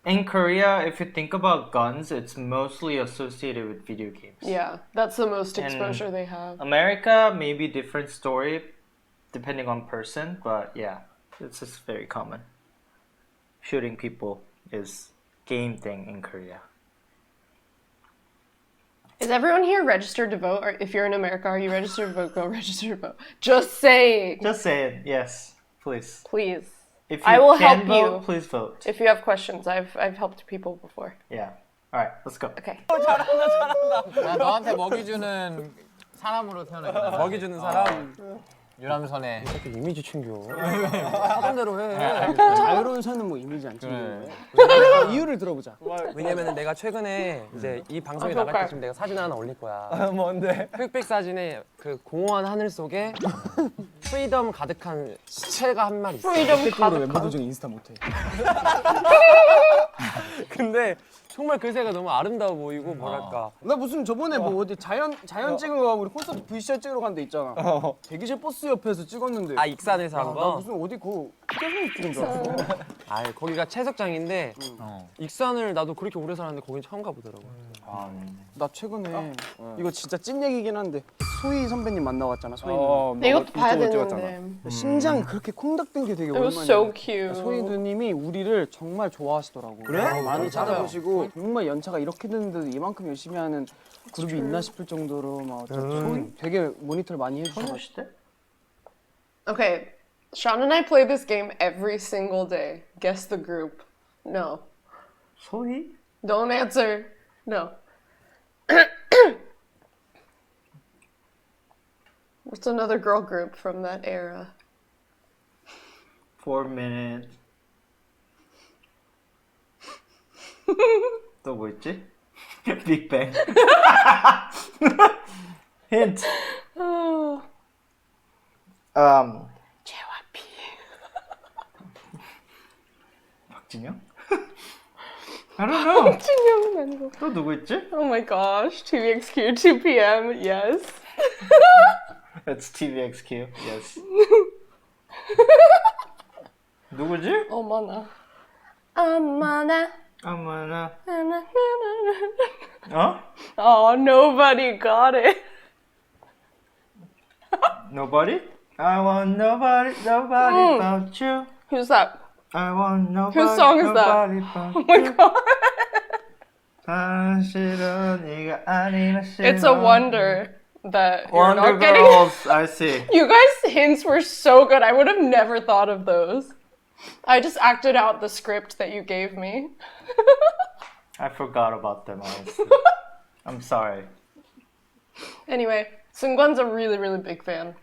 in Korea, if you think about guns, it's mostly associated with video games. yeah, that's the most And- exposure they have. America, maybe different story, depending on person. But yeah, it's just very common. Shooting people is game thing in Korea. Is everyone here registered to vote? Or if you're in America, are you registered to vote? Go register to vote. Just saying. Just say it. Yes, please. Please. If you I will can help vote, you. please vote. If you have questions, I've helped people before. Yeah. All right, let's go. Okay. 나 너한테 먹이 주는 사람으로 태어났다. 먹이 주는 사람. 유람선에. 이렇게 이미지 챙겨. 하던 대로 해. 자유로운 선은 뭐 이미지 안 찍는 거야. 이유를 들어보자. 왜냐면은 내가 최근에 이제 이 방송이 아, 나갈 그럴까요? 때쯤 내가 사진 하나 올릴 거야. 뭔데? 흑백 사진에 그 공허한 하늘 속에 프리덤 가득한 시체가 한 마리 있어. Freedom 댓글로 멤버들 가득한. 중에 인스타 못해. 근데 정말 그 새가 너무 아름다워 보이고 뭐랄까. 나 무슨 저번에 뭐 어디 자연 찍은 거 하고 우리 콘서트 VCR 찍으러 간 데 있잖아. 대기실 버스 옆에서 찍었는데. 아 익산에서 한 나 거? 무슨 어디 그 피겨서 찍은 줄 알았어. 아 거기가 채석장인데 익산을 나도 그렇게 오래 살았는데 거긴 처음 가보더라고. 나 최근에 이거 진짜 찐 얘기긴 한데 소희 선배님 만나왔잖아. 소희 네, 이것도 봐야 되는데. 누나. 심장 그렇게 콩닥된 게 되게 It was 오랜만이야. so cute. 소희 누님이 우리를 정말 좋아하시더라고. 그래? 많이 찾아보시고 정말 연차가 이렇게 됐는데도 이만큼 열심히 하는 그룹이 있나 싶을 정도로 막 소희 되게 모니터를 많이 해주셔서. Okay, Sean and I play this game every single day. Guess the group. No. 소희? Don't answer. No. What's another girl group from that era? 4 minutes. 또 뭐 있지? 빅뱅. Hint. JYP. 박진영? I don't know. 진영은 아니고. 또 누구 있지? Oh my gosh, TVXQ 2 p.m. Yes. That's TVXQ. Yes. 누구지? 어머나. 어머나. 어머나. 어? Oh, nobody got it. Nobody? I want nobody but you. Who's that? I want nobody. Whose song is that? nobody but Oh my god. 싫어 네가 아니라 싫어. It's a wonder that you're Wonder not getting. Girls. I see. You guys' hints were so good. I would have never thought of those. I just acted out the script that you gave me. I forgot about them, honestly. I'm sorry. Anyway, Seungkwan's a really, really big fan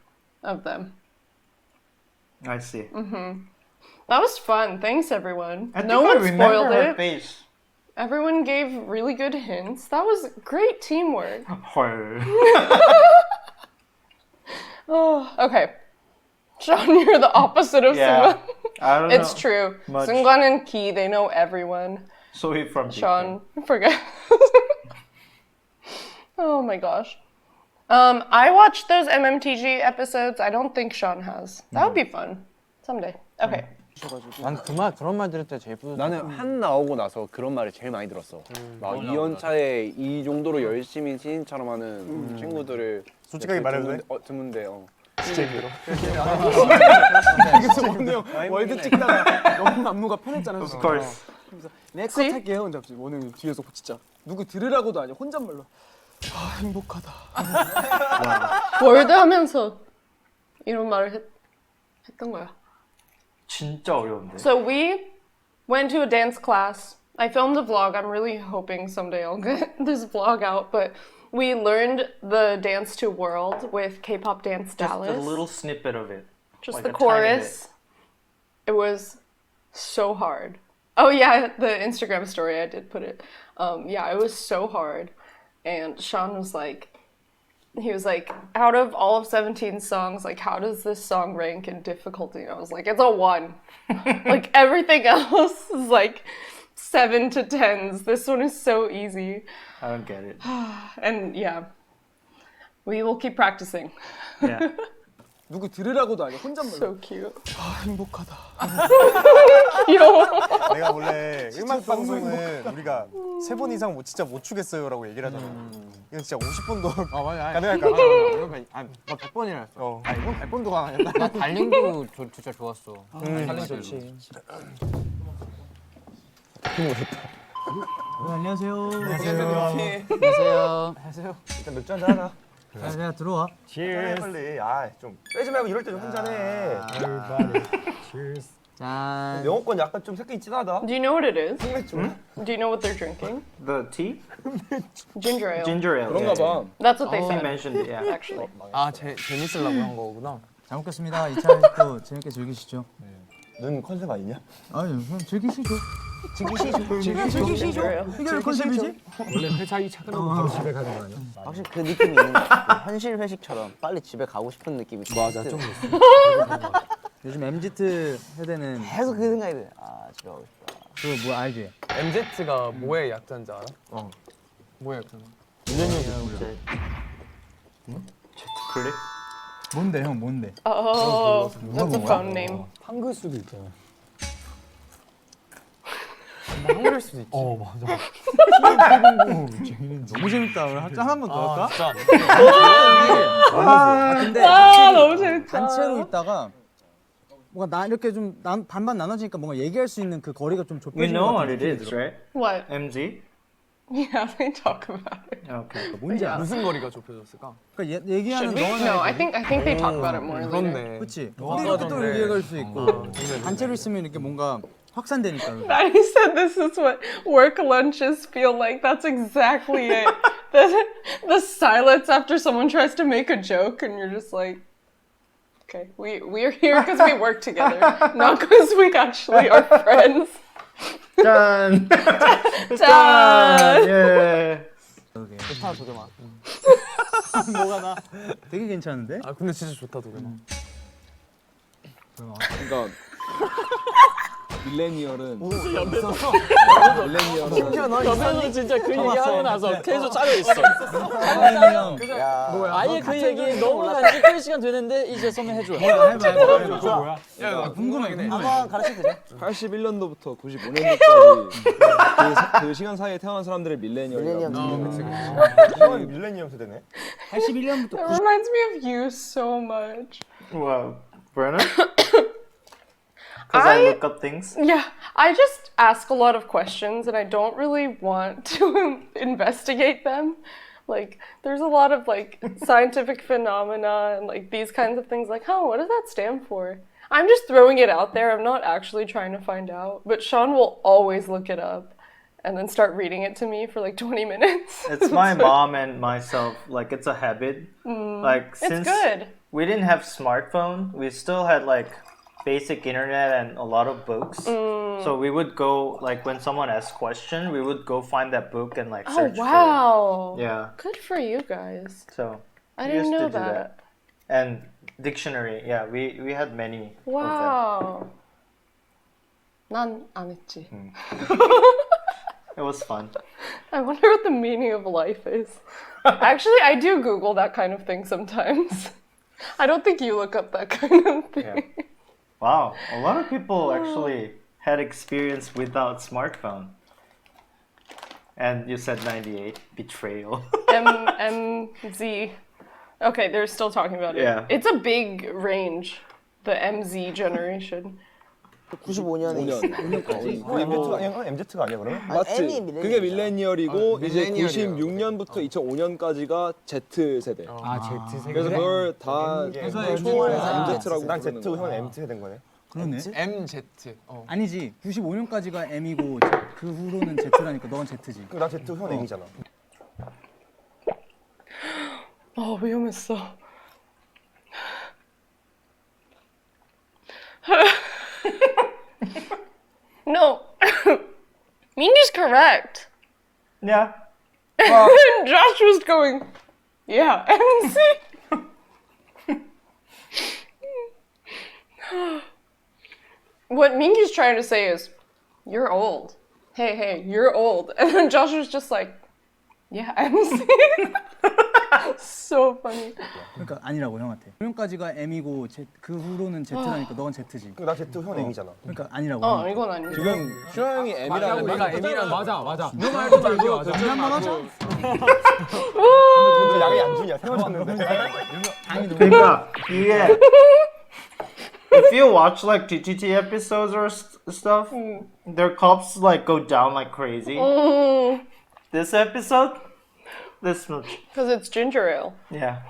of them. I see. That was fun. Thanks, everyone. I think No I one remember spoiled her it. face. Everyone gave really good hints. That was great teamwork. 헐. Oh, okay. Sean, you're the opposite of Yeah. Seungkwan. I don't It's know. true. much. Seungkwan and Ki, they know everyone. Soy from Sean, forget. Oh my gosh. I watched those MMTG episodes. I don't think Sean has. That would be fun. Someday. Okay. 난 그런 말 들을 때 제일 뿌듯해. 나는 한 나오고 나서 그런 말을 제일 많이 들었어. 막 2연차에 이 정도로 열심히 신인처럼 하는 친구들을 솔직하게 말해도 돼? 드문데 진짜 힘들어. 그래서 원우 형 월드 찍다가 너무 안무가 편했잖아. Of course. 그래서 내컷 할게요. 근데 갑자기 원우 형 뒤에서 진짜 누구 들으라고도 아니야. 혼잣말로. 아 행복하다. 월드 하면서 이런 말을 했던 거야. 진짜 어려운데. So we went to a dance class. I filmed a vlog. I'm really hoping someday I'll get this vlog out, but we learned the dance to World with K-pop Dance Just Dallas. a little snippet of it. Just like the a tiny chorus. It was so hard. Oh yeah, the Instagram story I did put it. Yeah, it was so hard. And Sean was like, he was like, out of all of 17 songs, like, how does this song rank in difficulty? And I was like, it's a 1. Like, everything else is like 7 to 10s. This one is so easy. I don't get it. And yeah, we will keep practicing. Yeah. 누구 들으라고도 아니야. 혼잣말로. So cute. 아 행복하다. 귀여워. 내가 원래 음악 방송은 우리가 3번 이상 진짜 못 추겠어요라고 얘기를 하잖아. 이건 진짜 50번도 맞아. 가능할까? 이건 100번이라 했어. 어. 이건 100번도 가능했다. 나 달링도 진짜 좋았어. 달링 좋지. 안녕하세요. 안녕하세요. 일단 맥주 한잔 하자. 야 들어와. Cheers. 빨리. 아, 좀 빼지 말고 이럴 때 좀 한잔해. Cheers. 짠. 영어권 약간 좀 색깔이 진하다. Do you know what it is? 맥주. Do you know what they're drinking? The tea? Ginger ale. Ginger ale. 그런가 봐. That's what they He said, mentioned it, yeah. actually. 아 재밌으려고 한 거구나. 잘 먹겠습니다. 2차 또 재밌게 즐기시죠. 넌 컨셉 아니냐? 아유, 그럼 즐기시죠. Ginger ale. 이게 컨셉이지? 원래 회사 이 차근하고 바로 집에 가는 거 아니야? 확실히 그 느낌이 있는 것 같아. 현실 회식처럼 빨리 집에 가고 싶은 느낌이 맞아, 좀 좀 요즘 MZ 세대는 계속 그 생각이 돼. 아 집에 가고 싶다. 그거 뭐 알지? MZ가 뭐의 약자인지 알아? 뭐의 약자인지? 클릭? 뭔데 형 뭔데? Oh, that's a phone name. 한글 수도 있잖아. 한글일 수도 있지. 맞아. 너무 재밌다. 오늘 한번 더 할까? 진짜. 근데 아, 너무 재밌다. 단체로 있다가 뭔가 나 이렇게 좀 반반 나눠지니까 뭔가 얘기할 수 있는 그 거리가 좀 You 좁혀지는 know 것 what 같은 it 느낌이 is, 들어. right? What? MZ? Yeah, they talk about it. Okay. 뭔지 알아? 무슨 거리가 좁혀졌을까? 그러니까 얘기하는 Should we? 너와 No, 나의 I think they talk about it more later. 그렇네. 그렇지. 너가 근데 이렇게 또 하던데. 얘기할 수 있고 단체로 있으면 이렇게 뭔가 확산되니까. Maddie said this is what work lunches feel like. That's exactly it. The silence after someone tries to make a joke and you're just like, okay, we're here because we work together, not because we actually are friends. 짠! 짠! 예. 좋다 도겸아. 뭐가 나? 되게 괜찮은데? 아 근데 진짜 좋다 도겸아. 그러니까 밀레니얼은 심지어 너 옆에서 진짜 그 얘기하고 나서 계속 짜여 있어. 아예 그 얘기 너무 한 끌 시간 되는데 이제 소매 해줘요. 해봐. 궁금해. 한번 가르쳐 드려. 81년도부터 95년도까지 그 시간 사이에 태어난 사람들을 밀레니얼이라고. 형은 밀레니엄 세대네. 81년부터 It reminds me of you so much. Wow, Brenna? Because I look up things. Yeah, I just ask a lot of questions and I don't really want to investigate them. Like, there's a lot of like scientific phenomena and like these kinds of things. Like, oh, what does that stand for? I'm just throwing it out there. I'm not actually trying to find out. But Sean will always look it up and then start reading it to me for like 20 minutes. It's my mom and myself. Like, it's a habit. Like, since It's good. we didn't have smartphone, we still had like basic internet and a lot of books. So we would go, like, when someone asked question, we would go find that book and like Oh, search wow. for it. Yeah. Good for you guys. So I we didn't used to know do that. And dictionary. Yeah, we had many of them. Wow. 난 안 했지. It was fun. I wonder what the meaning of life is. Actually, I do Google that kind of thing sometimes. I don't think you look up that kind of thing. Yeah. Wow, a lot of people actually had experience without smartphone. And you said 98, betrayal. MZ. Okay, they're still talking about it. Yeah. It's a big range, the MZ generation. 95년에 있어. MZ가 MZ가 아니야 그러면? 맞지? M이 밀레니얼이잖아. 그게 밀레니얼이고 이제 밀레니얼이라고. 96년부터 2005년까지가 Z 세대. Z 세대. 그래서 그걸 다 회사에서 MZ라고 난 부르는 Z, 거야. 형은 MZ가 된 거네. 그러네. MZ. 아니지. 95년까지가 M이고 그 후로는 Z라니까 넌 Z지. 그럼 나 Z, 형은 M이잖아. 어, 위험했어. No. Mingy's correct. Yeah. And Josh was going, yeah, MC. What Mingy's trying to say is, you're old. Hey, you're old. And then Josh was just like, yeah, MC. So funny. 그러니까 아니라고 형한테. 95년까지가 M이고 그 후로는 Z라니까 넌 Z지. 그럼 나 Z, 형은 M이잖아. 그러니까 아니라고. 어, 이건 아니지. 지금 슈아 형이 M이라는 내가 M이랑 맞아. 너 말도 말고 한번 하자. 근데 양이 안 주냐? 세번 쳤는데. 그러니까 이게 if you watch like TTT episodes or stuff, their cups like go down like crazy. This episode, this much. Because it's ginger ale. Yeah.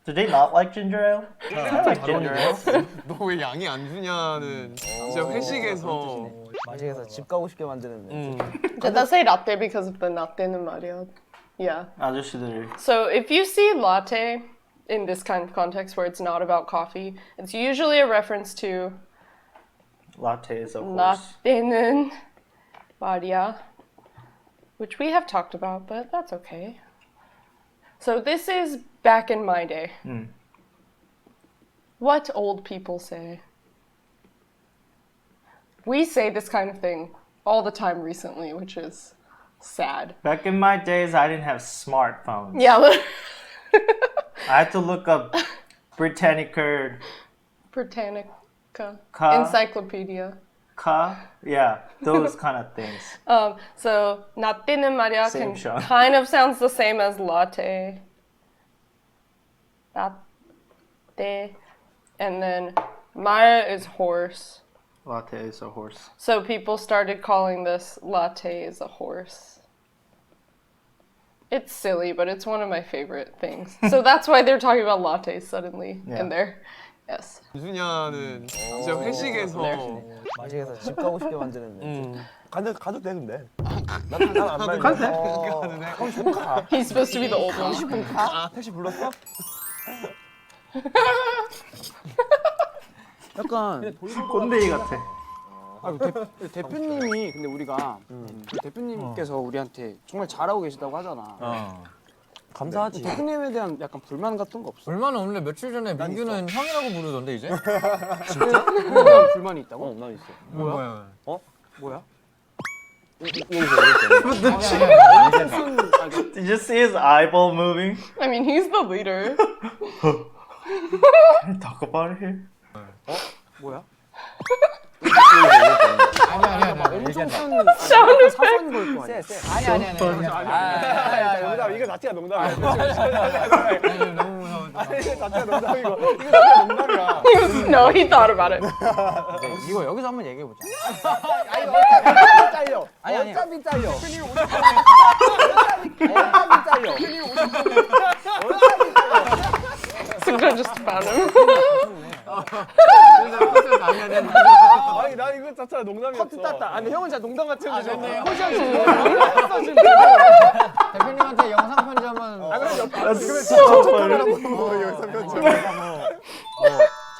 Do they not like ginger ale? I like ginger ale. 너 왜 양이 안 주냐는 진짜 회식에서 마시게서 집 가고 싶게 만드는데. Did that say latte because of the latte는 말이야? Yeah. 아저씨들. So if you see latte in this kind of context where it's not about coffee, it's usually a reference to Latte is a horse. latte는 말이야, which we have talked about, but that's okay. So this is back in my day. What old people say. We say this kind of thing all the time recently, which is sad. Back in my days, I didn't have smartphones. Yeah. I had to look up Britannica. Britannica. Ka. Encyclopedia. Yeah, those kind of things. So latte는 말이야 Same can shot. kind of sounds the same as latte. Latte. And then 말 is horse. Latte is a horse. So people started calling this latte is a horse. It's silly, but it's one of my favorite things. So that's why they're talking about lattes suddenly in there. Yes. 유준야는 진짜 회식에서 마시게서 집 가고 싶게 만드는데. 가도 돼 근데. 난안 말려. 가고 싶으면 가. He's supposed to be the old one. 택시 불렀어? 약간 꼰대이 같아. 대표님이 근데 우리가 대표님께서 우리한테 정말 잘하고 계시다고 하잖아. 감사하지. 대표님에 대한 약간 불만 같은 거 없어? 불만은 없는데 며칠 전에 민규는 형이라고 부르던데 이제? 불만이 있다고? 난 있어. 뭐야? 뭐야? Did you see his eyeball moving? I mean, he's the leader. Can we talk about it here? 뭐야? 아니야. 엄청 큰 Sound 사소한 걸거 아니야? 아니야. 농담 이거 자체가 농담이야. 너무 무서워. 이거 자체가 농담이고 이거 자체가 농담이야. No, he thought about it. 이거 여기서 한번 얘기해 보자. 아니 어차피 잘려. 아니. 어차피 잘려. 어차피 잘려. Suga just found him. 아니 난 이거 자체가 농담이었어. 커트 땄다. 아니 형은 진짜 농담 같은 데 대표님한테 영상 편지 한번. So funny.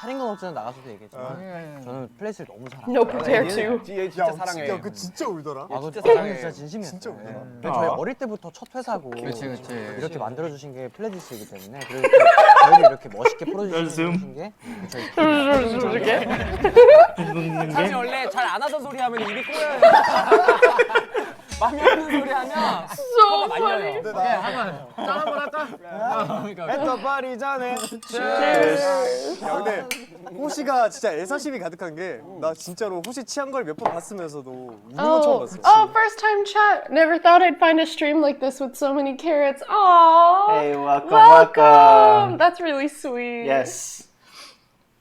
차린 건 없잖아 나가서도 얘기했지만 저는 플레이스를 너무 잘합니다. No, prepare to. 얘 진짜 사랑해. 야, 그 진짜 울더라. 아, 그 진짜 저는 사랑해. 진짜 진심이었어요. 진짜 울더라. 근데 저희 어릴 때부터 첫 회사고 그치. 이렇게 만들어주신 게 플레디스이기 때문에 그리고 또 저희를 이렇게 멋있게 풀어주신 게 저희 사실 원래 잘 안 하던 소리 하면 입이 꼬여요. 마음에 없는 소리 하면 So 말려요. funny. 근데 나 짠 한번 할까? 또 파리 전에 야, 근데 호시가 진짜 애사심이 가득한 게 나 진짜로 호시 취한 걸 몇 번 봤으면서도 우는 거 처음 봤어. first time chat. Never thought I'd find a stream like this with so many carrots. Aww. Hey, welcome. That's really sweet. Yes.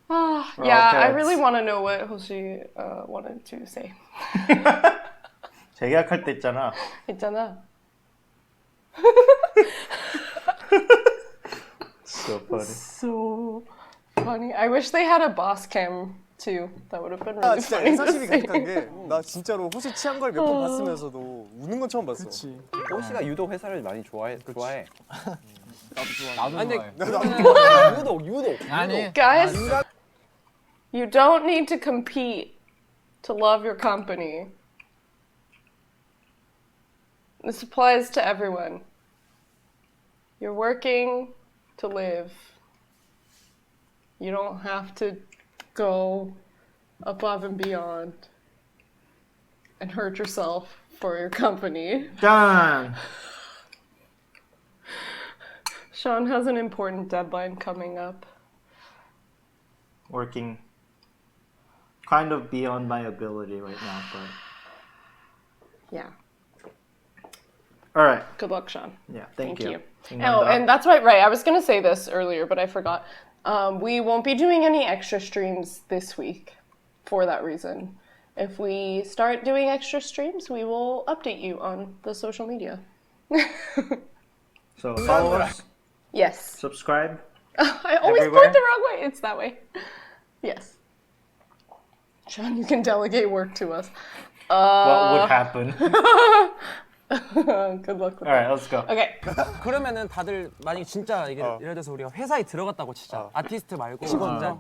Ah, We're all yeah, I carrots. really want to know what Hoshi wanted to say. 재계약할 때 있잖아. 있잖아. So funny. So funny. I wish they had a boss cam too. That would have been 나 really 진짜 funny to 애사심이 see. 가득한 게 나 진짜로 호시 취한 걸 몇 번 봤으면서도 우는 건 처음 봤어. 호시가 유독 회사를 많이 좋아해. 나도 좋아해. 유독. 아니. Guys, you don't need to compete to love your company. This applies to everyone. You're working to live. You don't have to go above and beyond and hurt yourself for your company. 짠. Sean has an important deadline coming up. Working kind of beyond my ability right now, but Yeah. all right. Good luck, Sean. Yeah, thank you. Oh, and that's why, right, I was going to say this earlier, but I forgot. We won't be doing any extra streams this week for that reason. If we start doing extra streams, we will update you on the social media. So follow us, Yes. subscribe. I always Everywhere? point the wrong way. It's that way. Yes. Sean, you can delegate work to us. What would happen? Good luck with All right, let's go. Okay. 그러면은 다들 만약에 진짜 이게 예를 들어서 우리가 회사에 들어갔다고 치자. 아티스트 말고 진짜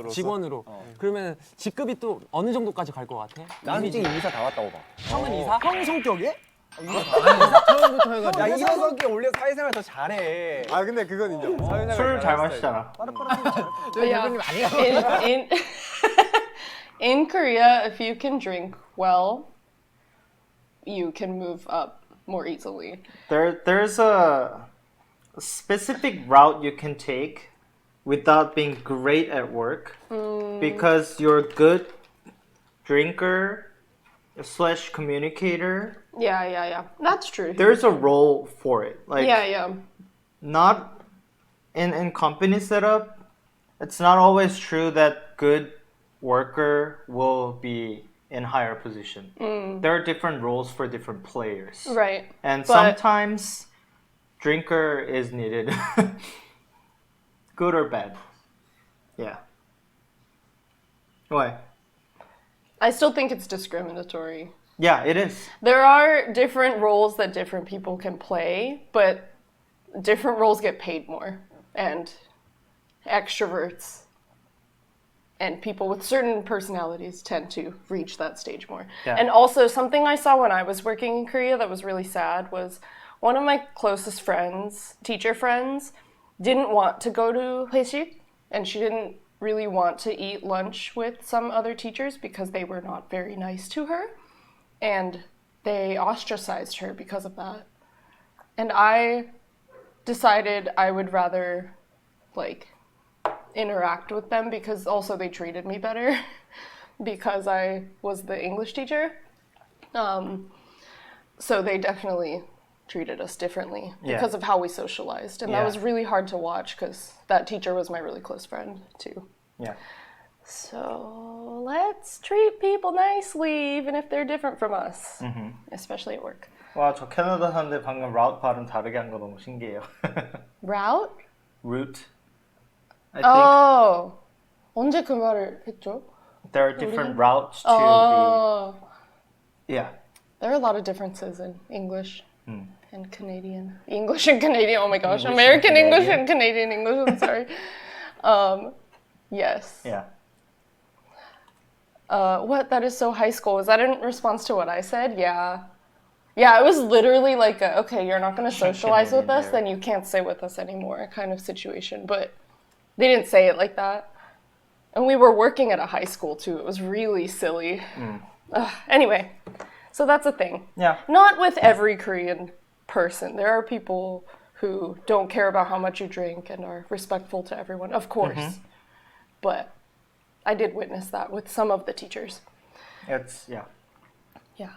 직원으로. 그러면 직급이 또 어느 정도까지 갈 것 같아? 난 솔직히 이사 다 왔다고 봐. 형은 이사? 형 성격이? 처음부터 해가지고. 야 이런 성격 원래 사회생활 더 잘해. 아 근데 그건 인정. 사회생활 술 잘 잘하는 마시잖아. Yeah. In Korea, if you can drink well, you can move up more easily. There's a specific route you can take without being great at work because you're a good drinker / communicator. Yeah. That's true. There's a role for it. Like Yeah. not in company setup, it's not always true that good worker will be in higher position. There are different roles for different players. Right. And But- sometimes drinker is needed. Good or bad. Yeah. Why? I still think it's discriminatory. Yeah, it is. There are different roles that different people can play, but different roles get paid more. And extroverts and people with certain personalities tend to reach that stage more. Yeah. And also, something I saw when I was working in Korea that was really sad was one of my closest friends, teacher friends, didn't want to go to 회식, and she didn't really want to eat lunch with some other teachers because they were not very nice to her, and they ostracized her because of that. And I decided I would rather like interact with them because also they treated me better because I was the English teacher. So they definitely treated us differently because of how we socialized. And that was really hard to watch because that teacher was my really close friend too. Yeah. So let's treat people nicely even if they're different from us, especially at work. 와, 저 캐나다 사는데 방금 route 발음 다르게 한 거 너무 신기해요. Route? Route. I think Oh, 언제 그 말을 했죠? there are different routes to be. Yeah. There are a lot of differences in English and Canadian. English and Canadian, oh my gosh. American English and Canadian English, I'm sorry. Yes. Yeah. What? That is so high school. Was that in response to what I said? Yeah. Yeah, it was literally like, okay, you're not going to socialize with us, then you can't stay with us anymore kind of situation. But they didn't say it like that. And we were working at a high school too. It was really silly. Anyway, so that's a thing. Yeah. Not with every Korean person. There are people who don't care about how much you drink and are respectful to everyone, of course. But I did witness that with some of the teachers. It's, yeah. Yeah.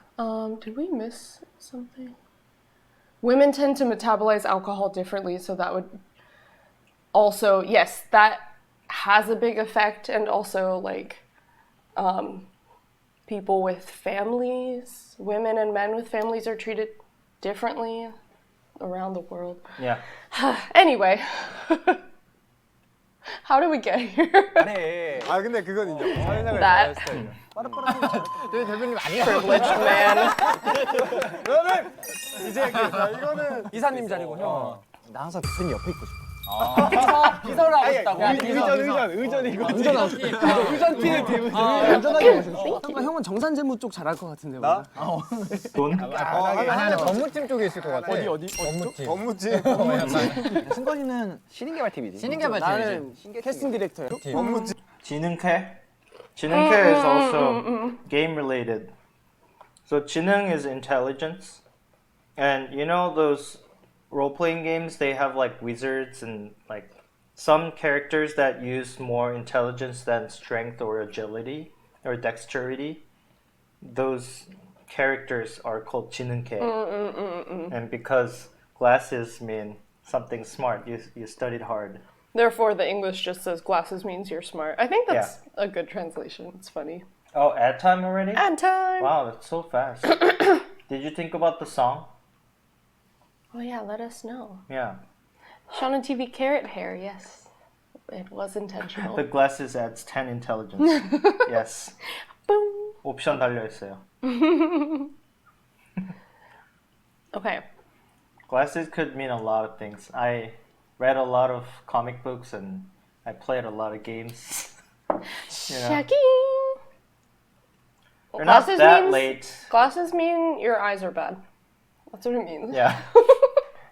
Did we miss something? Women tend to metabolize alcohol differently, so that would also, yes, that has a big effect. And also, like, people with families, women and men with families are treated differently around the world. Yeah. Anyway. How did we get here? 아 근데 그건 인정. 사회생활 That 스타일이야. 저희 대표님 아니에요. privileged man. 그러면 이제 이거는 이사님 자리고 형. 나 항상 대표님 옆에 있고 싶어. 비서를 하고 싶다고. 의전이고. 의전팀 대표. 안전하게 모시고 싶어. 형은 정산재무 쪽 잘할 것 같은데. 나? 돈? 아니 법무팀 쪽에 있을 것 같아. 어디? 법무팀. 승건이는 신인개발팀이지. 신인개발팀이지. 나는 캐스팅 디렉터야. 법무팀. 지능캐? 지능캐 is also game related. So 지능 is intelligence. And you know those role-playing games, they have like wizards and like some characters that use more intelligence than strength or agility or dexterity. Those characters are called 지능캐. And because glasses mean something smart, you studied hard. Therefore, the English just says glasses means you're smart. I think that's a good translation. It's funny. Oh, ad time already? And time! Wow, that's so fast. Did you think about the song? Oh yeah, let us know. Yeah. Sean and TV carrot hair, yes. It was intentional. The glasses adds 10 intelligence. Yes. Boom! 옵션 달려있어요. Okay. Glasses could mean a lot of things. I read a lot of comic books and I played a lot of games. Checking! You're not that late. Glasses mean your eyes are bad. That's what it means. Yeah.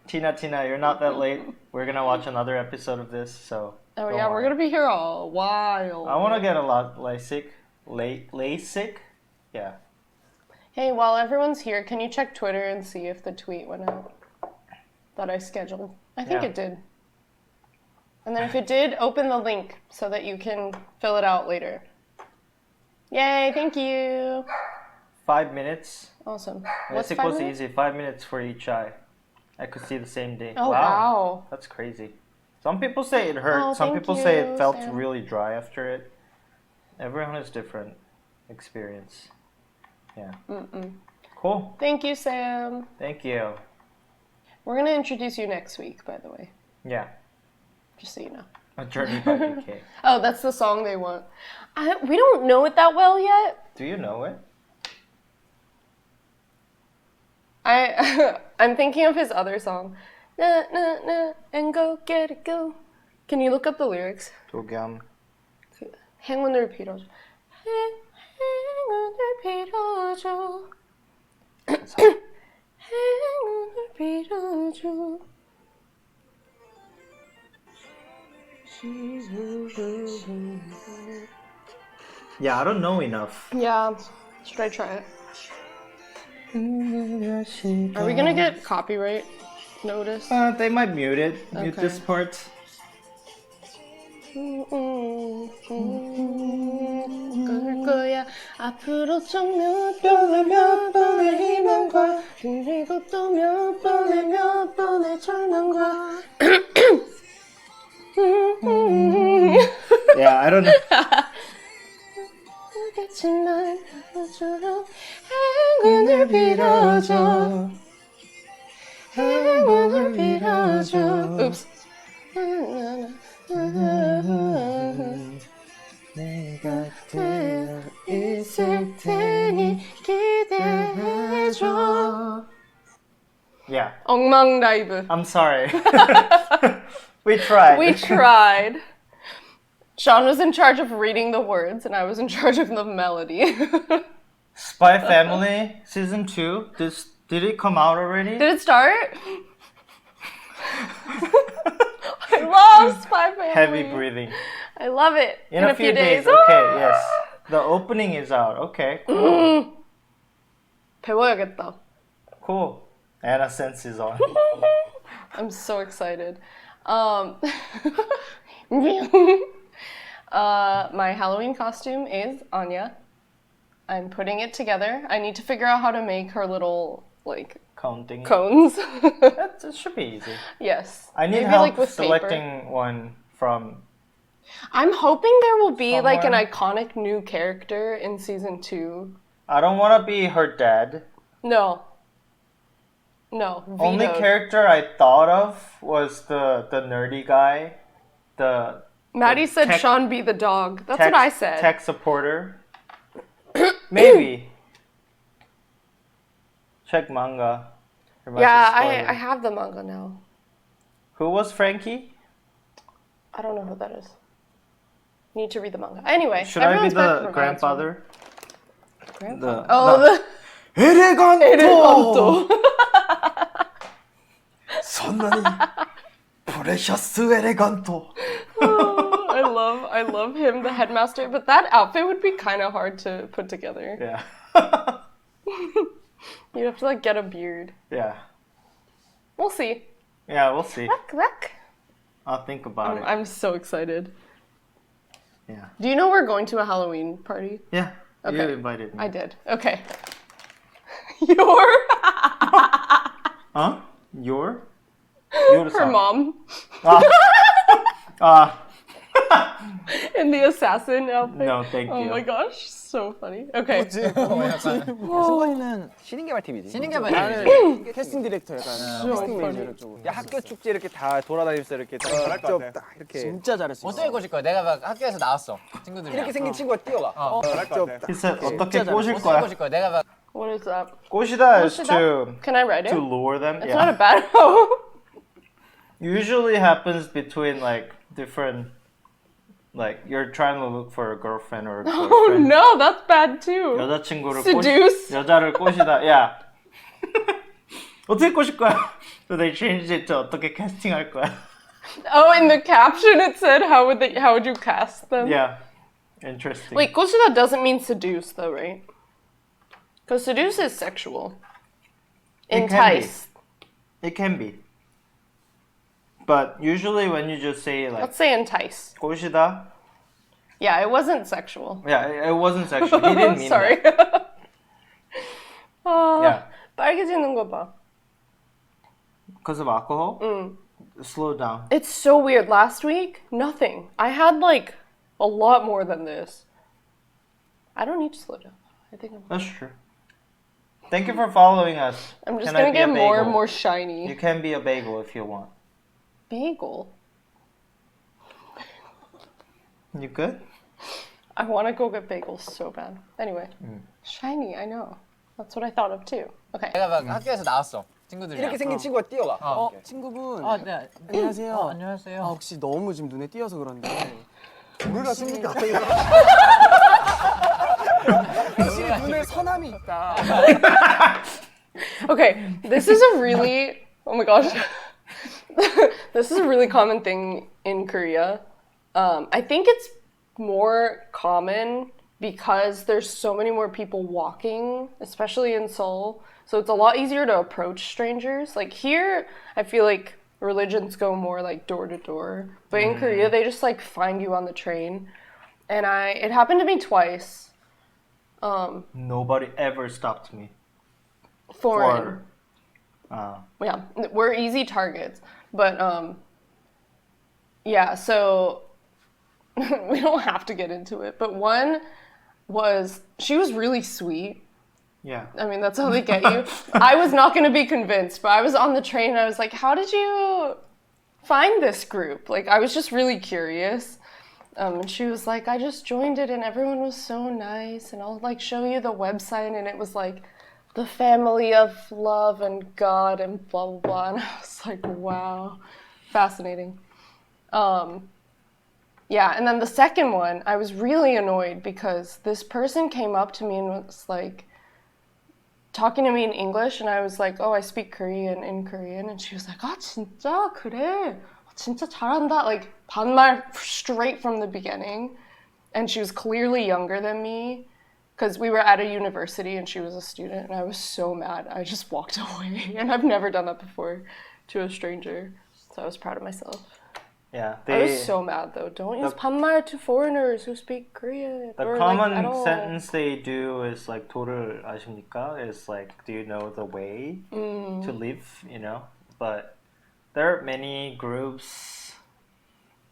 Tina, you're not that late. We're gonna watch another episode of this, so. Oh yeah, we're gonna be here a while. I wanna get a lot LASIK. LASIK? Yeah. Hey, while everyone's here, can you check Twitter and see if the tweet went out that I scheduled? I think it did. And then if it did, open the link so that you can fill it out later. Yay, thank you. 5 minutes. Awesome. LASIK was easy. 5 minutes for each eye. I could see the same day. Oh, wow. That's crazy. Some people say it hurt. Oh, Some thank people say you, it felt Sam. really dry after it. Everyone has different experience. Yeah. Cool. Thank you, Sam. Thank you. We're going to introduce you next week, by the way. Yeah. Just so you know. A Journey by BK. Oh, that's the song they want. We don't know it that well yet. Do you know it? I'm thinking of his other song. Na na na and go get it go. Can you look up the lyrics? 도겸. 행운을 빌어줘. 행운을 빌어줘. 행운을 빌어줘. Yeah, I don't know enough. Yeah, should I try it? Are we gonna get copyright notice? They might mute it. Mute this part. 그럴 거야. 앞으로 좀 몇 번의 희망과 그리고 또 몇 번의 절망과. Yeah, I don't know. 알겠지만 너처럼 행운을 빌어줘. 행운을 빌어줘. Oops. 내가 되어 있을 테니 기대해줘. Yeah. 엉망 라이브. I'm sorry. We tried. We tried. Sean was in charge of reading the words, and I was in charge of the melody. Spy Family season 2. Did it come out already? Did it start? I love Spy Family. Heavy breathing. I love it. In a few days. Okay, yes. The opening is out. Okay, cool. 배워야겠다. Cool. Anna sense is on. I'm so excited. My Halloween costume is Anya. I'm putting it together. I need to figure out how to make her little like Counting. cones. That should be easy. Yes. I need Maybe, help like, with selecting paper. one from. I'm hoping there will be like an Somewhere. iconic new character in season 2. I don't want to be her dad. No. Only vetoed. character I thought of was the nerdy guy, the Maddie said tech- Sean be the dog. That's tech, what I said. tech supporter. Maybe. Check manga. There might be Yeah, spoilers. I have the manga now. Who was Frankie? I don't know who that is. Need to read the manga. Anyway, Should I be everyone's back the from grandfather? Grandfather? The- Oh, the 에레간토! 선언이 프레셔스 에레간토. I love him, the headmaster. But that outfit would be kind of hard to put together. Yeah. You'd have to like get a beard. Yeah. We'll see. Yeah, we'll see. Look. I'll think about it. I'm so excited. Yeah. Do you know we're going to a Halloween party? Yeah. You Okay. invited me. I did. Okay. Your Huh? Your her mom in the assassin outfit. No, thank Oh you. my gosh, so funny. Okay. 승관이는 신인개발팀이지. 신인개발. 캐스팅 디렉터 약간 So 캐스팅 funny. 매니저 쪽으로. 야, 학교 축제 이렇게 다 돌아다니면서 이렇게 잘할 것 같아. 딱 이렇게 진짜 잘했어. 어떻게 꼬실 거야? 내가 막 학교에서 나왔어. 친구들이랑. 이렇게 생긴 친구가 뛰어가. 잘할 것 같아. He said 어떻게 진짜 꼬실 어떻게 거야? 꼬실 거야? 내가 막 What is that? 꼬시다 is What's that? to Can I write it? to lure them. It's Yeah. not a bad. Usually happens between like different, like you're trying to look for a girlfriend or a Oh boyfriend. no, that's bad too. 여자친구를 Seduce. 여자를 꼬시다. Yeah. 어떻게 꼬실 거야? So they changed it to 어떻게 캐스팅할 거야? Oh, in the caption it said how would you cast them? Yeah. Interesting. Wait, 꼬시다 doesn't mean seduce though, right? Because seduce is sexual. It can be. Entice. It can be. But usually when you just say like Let's say entice. 꼬시다, Yeah, it wasn't sexual. yeah, it wasn't sexual. He didn't mean Sorry. that. Yeah. 빨개지는 거 봐. Because of alcohol? Slow down. It's so weird. Last week, nothing. I had like a lot more than this. I don't need to slow down. I think That's true. Thank you for following us. I'm just Can I gonna be get a more and bagel? more shiny. You can be a bagel if you want. Bagel. You good? I want to go get bagels so bad. Anyway, shiny. I know. That's what I thought of too. Okay. 내가 막 학교에서 나왔어. 친구들이랑. 이렇게 생긴 친구가 뛰어가. 친구분. 네. 안녕하세요. 안녕하세요. 혹시 너무 지금 눈에 띄어서 그런데 우리가 생긴 게 확실히 눈에 선함이 있다. Okay, this is a really, oh my gosh. This is a really common thing in Korea. I think it's more common because there's so many more people walking, especially in Seoul. So it's a lot easier to approach strangers. Like here, I feel like religions go more like door to door. But in Korea, they just like find you on the train. And it happened to me twice. Nobody ever stopped me. Foreign. Uh, Yeah, we're easy targets. But yeah, so we don't have to get into it. But one was, she was really sweet. yeah. I mean, that's how they get you. I was not going to be convinced, but I was on the train and I was like, how did you find this group? Like, I was just really curious. And she was like, I just joined it and everyone was so nice. And I'll like show you the website. And it was like, the family of love and God and blah, blah, blah. And I was like, wow, fascinating. Yeah, and then the second one, I was really annoyed because this person came up to me and was like, talking to me in English, and I was like, oh, I speak Korean in Korean. And she was like, 아, 진짜? 그래? 진짜 잘한다. Like, 반말 straight from the beginning. And she was clearly younger than me because we were at a university and she was a student, and I was so mad. I just walked away, and I've never done that before to a stranger. So I was proud of myself. Yeah, I was so mad though. Don't use 반말 to foreigners who speak Korean. The or, common like, at all. sentence they do is like 도를 아십니까? Is like, do you know the way to live? You know, but there are many groups.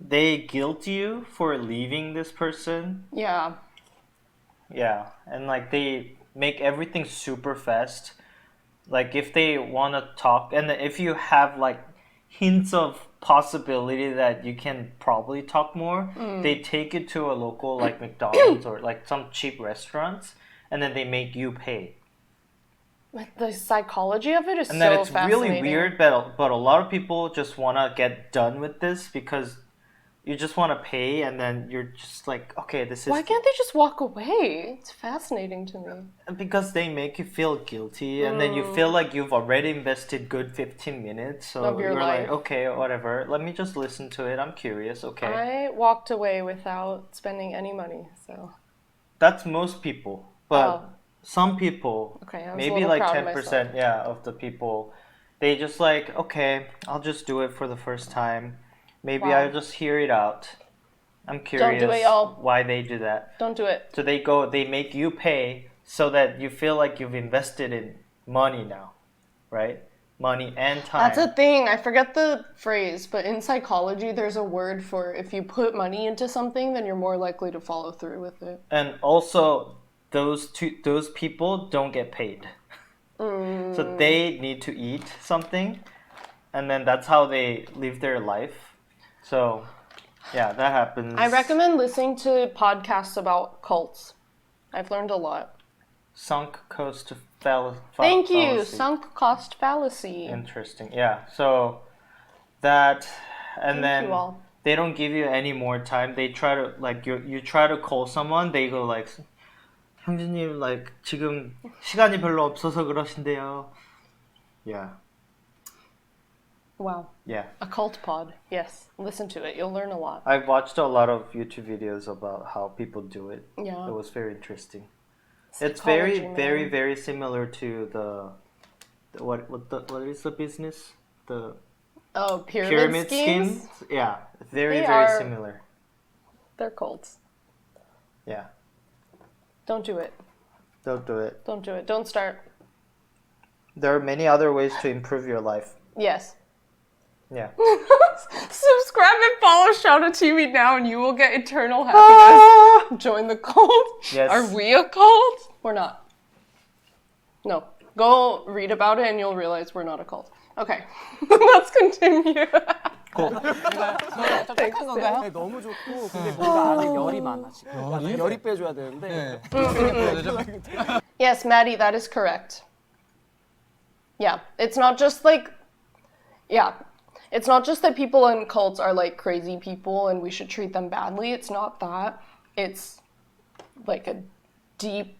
They guilt you for leaving this person. Yeah. Yeah, and like they make everything super fast. Like if they want to talk, and if you have like hints of possibility that you can probably talk more, they take you to a local like McDonald's or like some cheap restaurants, and then they make you pay. Like the psychology of it is And so then it's fascinating. really weird, but a lot of people just want to get done with this because you just want to pay, and then you're just like, okay, this is... Why can't they just walk away? It's fascinating to me. Because they make you feel guilty, and then you feel like you've already invested good 15 minutes, so Of your you're life. like, okay, whatever, let me just listen to it, I'm curious, okay. I walked away without spending any money, so... That's most people, but Oh. some people, Okay, I was a maybe little like proud of 10%, myself. yeah, of the people, they just like, okay, I'll just do it for the first time. Maybe Wow. I'll just hear it out. I'm curious it, y'all. why they do that. Don't do it. So they make you pay so that you feel like you've invested in money now, right? Money and time. That's a thing. I forget the phrase, but in psychology, there's a word for if you put money into something, then you're more likely to follow through with it. And also, those people don't get paid. So they need to eat something, and then that's how they live their life. So, yeah, that happens. I recommend listening to podcasts about cults. I've learned a lot. Sunk cost Thank you. fallacy. Sunk cost fallacy. Interesting. Yeah. So that, and Thank then you all. they don't give you any more time. They try to like you try to call someone. They go like, 형제님, like 지금 시간이 별로 없어서 그러신데요. Yeah. Wow. Yeah. A cult pod. Yes. Listen to it. You'll learn a lot. I've watched a lot of YouTube videos about how people do it. Yeah. It was very interesting. It's very, Psychology, very, man. very similar to what is the business? The Oh, pyramid schemes? Yeah, very, They very are- similar. They're cults. Yeah, Don't do it. don't do it. Don't do it. Don't start. There are many other ways to improve your life. Yes. Yeah. Subscribe and follow Shout Out TV now and you will get eternal happiness. Join the cult. Yes. Are we a cult? We're not. No. Go read about it and you'll realize we're not a cult. Okay. Let's continue. 착한 건가요? 네, 너무 좋고 근데 뭔가 안에 열이 많아 지금. 약간 열이 빼줘야 되는데. Yes, Maddie, that is correct. Yeah. It's not just like, yeah. It's not just that people in cults are like crazy people and we should treat them badly. It's not that. It's like a deep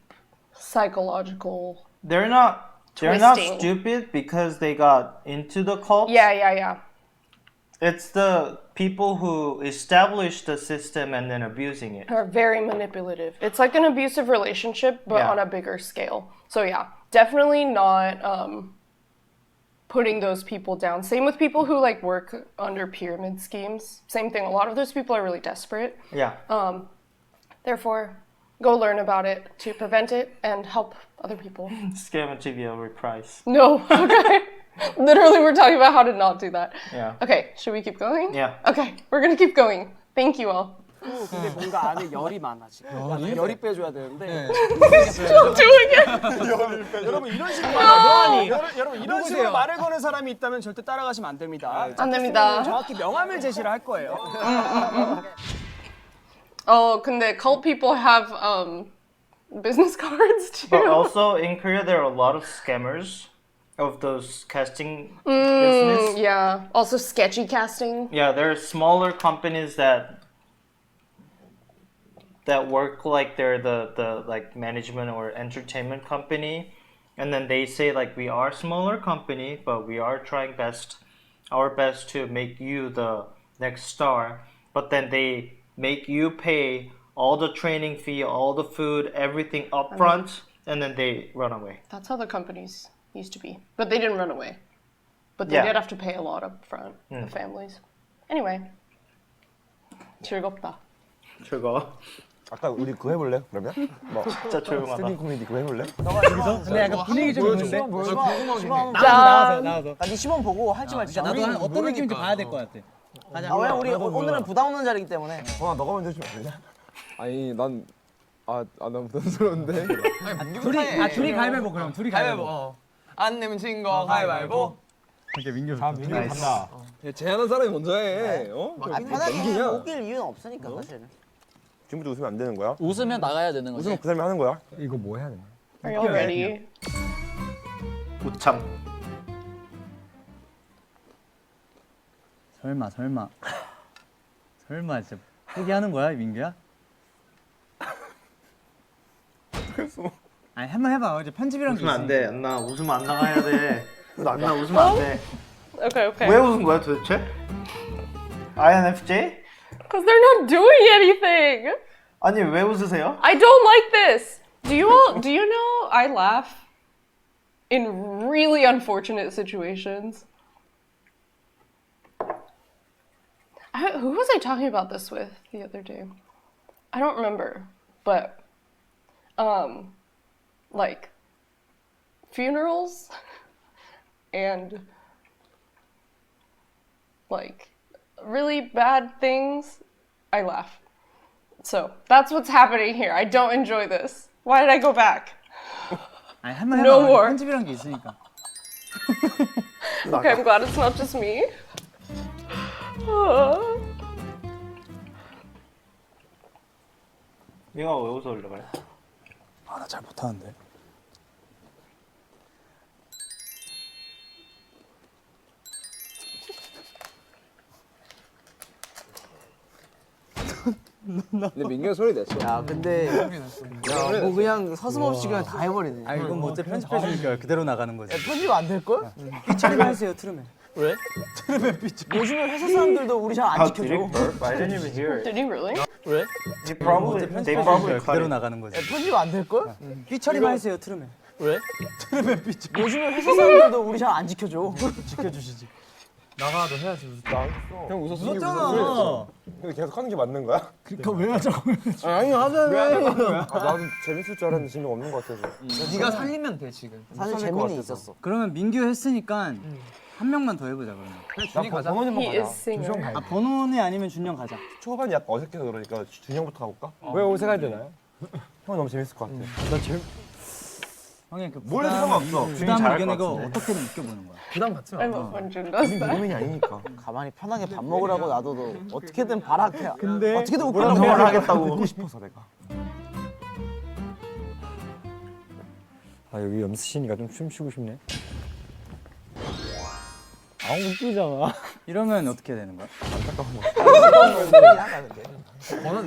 psychological. They're not They're not twisting. stupid because they got into the cult. Yeah. It's the people who established the system and then abusing it. Are very manipulative. It's like an abusive relationship, but Yeah. on a bigger scale. So yeah, definitely not putting those people down. Same with people who like work under pyramid schemes. Same thing. A lot of those people are really desperate. Yeah. Therefore, go learn about it to prevent it and help other people. Scam and TV reprise. No, okay. Literally, we're talking about how to not do that. Yeah. Okay, should we keep going? Yeah. Okay, we're gonna keep going. Thank you all. 근데 뭔가 안에 열이 많아 지금. 약간 열이 빼줘야 되는데. Still doing it. 여러분 이런 식으로 뭐하니? 여러분 이런 식으로 말을 거는 사람이 있다면 절대 따라가시면 안 됩니다. 안 됩니다. 정확히 명함을 제시를 할 거예요. 근데 cult people have business cards too. But also in Korea, there are a lot of scammers of those casting business. Yeah. Also sketchy casting. Yeah, there are smaller companies that work like they're the like management or entertainment company, and then they say like we are a smaller company, but we are trying our best to make you the next star. But then they make you pay all the training fee, all the food, everything upfront, and then they run away. That's how the companies used to be. But they didn't run away. But they Yeah. did have to pay a lot up front, the families. Anyway. 즐겁다. 저거 아까 우리 그거 해볼래? 그러면? 뭐 진짜 조용하다. 스탠딩 코미디 그거 해볼래? 근데 약간 분위기 좀 있는데. 나와서. 네 시범 보고 할지 말지. 나도 한 어떤 느낌인지 봐야 될 것 같아. 아, 왜냐면 우리 오늘은 부담 없는 자리이기 때문에. 너가 먼저 해주면 안 되냐? 아니 난 부담스러운데. 둘이 가위바위보 그럼. 둘이 가위바위보. 안 내면 진 거 가위바위보. 이렇게 민규. 민규 간다. 제안한 사람이 먼저 해. 어? 편하게 웃길 이유는 없으니까 사실은. 지금부터 웃으면 안 되는 거야? 웃으면 나가야 되는 거지. 웃으면 그 사람이 하는 거야? 이거 뭐 해야 되나? Are y'all ready? 우참. 설마 진짜 포기하는 거야 민규야? 아니 한번 해봐. 이제 편집이란 게 웃으면 안 돼. 안나 웃으면 안 나가야 돼. 안나 웃으면 안 돼. Okay. 왜 웃은 거야 도대체? INFJ? Because they're not doing anything. 아니 왜 웃으세요? I don't like this. Do you know I laugh in really unfortunate situations? Who was I talking about this with the other day? I don't remember, but like funerals and like really bad things, I laugh. So that's what's happening here. I don't enjoy this. Why did I go back? 아니 한번 해봐. No more. 편집이란 게 있으니까. Okay, I'm glad it's not just me. 민가 왜 웃어 올라가요? 나 잘 못하는데. 근데 민규가 소리 냈어. 야 근데 뭐 그냥 서슴없이 그냥 다 해버리네. 아 이건 뭐 어차피 편집해 주니까 그대로 나가는 거지. 편집 안 될 걸? 삐처리만 하세요 트루맨. 왜? 요즘에 회사 사람들도 우리 잘 안 지켜줘. I didn't even hear it. Did he really? 왜? They probably cut 그대로 it. 나가는 거지. 편집 안 될 걸? 삐처리만 하세요 트루맨. 왜? 요즘에 회사 사람들도 우리 잘 안 지켜줘. 지켜주시지. 나가도 해야지. 형 웃었어. 웃었잖아. 근데 계속 하는 게 맞는 거야? 그러니까 왜 하자고? 아니 하자며. 나도 재밌을 줄 알았는데 재미가 없는 것 같아서. 네가 살리면 돼 지금. 사실 재미는 있었어. 그러면 민규 했으니까 한 명만 더 해보자 그러면. 준이 가자. 번호님만 He 가자. is singer. 아 번호네 아니면 준영 가자. 초반이 약간 어색해서 그러니까 준영부터 가볼까? 왜 어색해야 되나요? 형 너무 재밌을 것 같아. 형이 그 뭘 해도 상관없어. 부담 잘할 것 의견내고 같은데. 어떻게는 느껴보는 거야. 부담 갖지 마. I'm a fun June does that. 고민이 아니니까. 가만히 편하게 밥 먹으라고 놔둬도 어떻게든 발악해. 근데 어떻게든 뭐라도 웃기려고 뭘 해. 하겠다고. 듣고 싶어서 내가. 아 여기 염수신이가 좀 춤추고 싶네. 아 웃기잖아. 이러면 어떻게 되는 거야?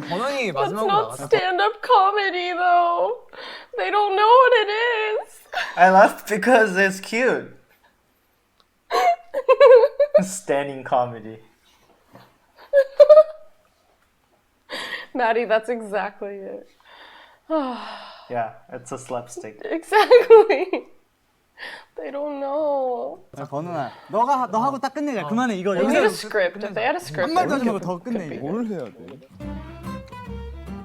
번원이 That's 마지막으로 not 나갔어. stand-up comedy though. They don't know what it is. I laughed because it's cute. Standing comedy. Maddie, that's exactly it. Yeah, it's a slapstick. Exactly. They don't know. 건우야, 너 하고 딱 끝내자. 그만해 이거. They need a script. If they had a script, 한마디 they 하지 말고 would 더 끝내. 이거. 뭘 해야 돼?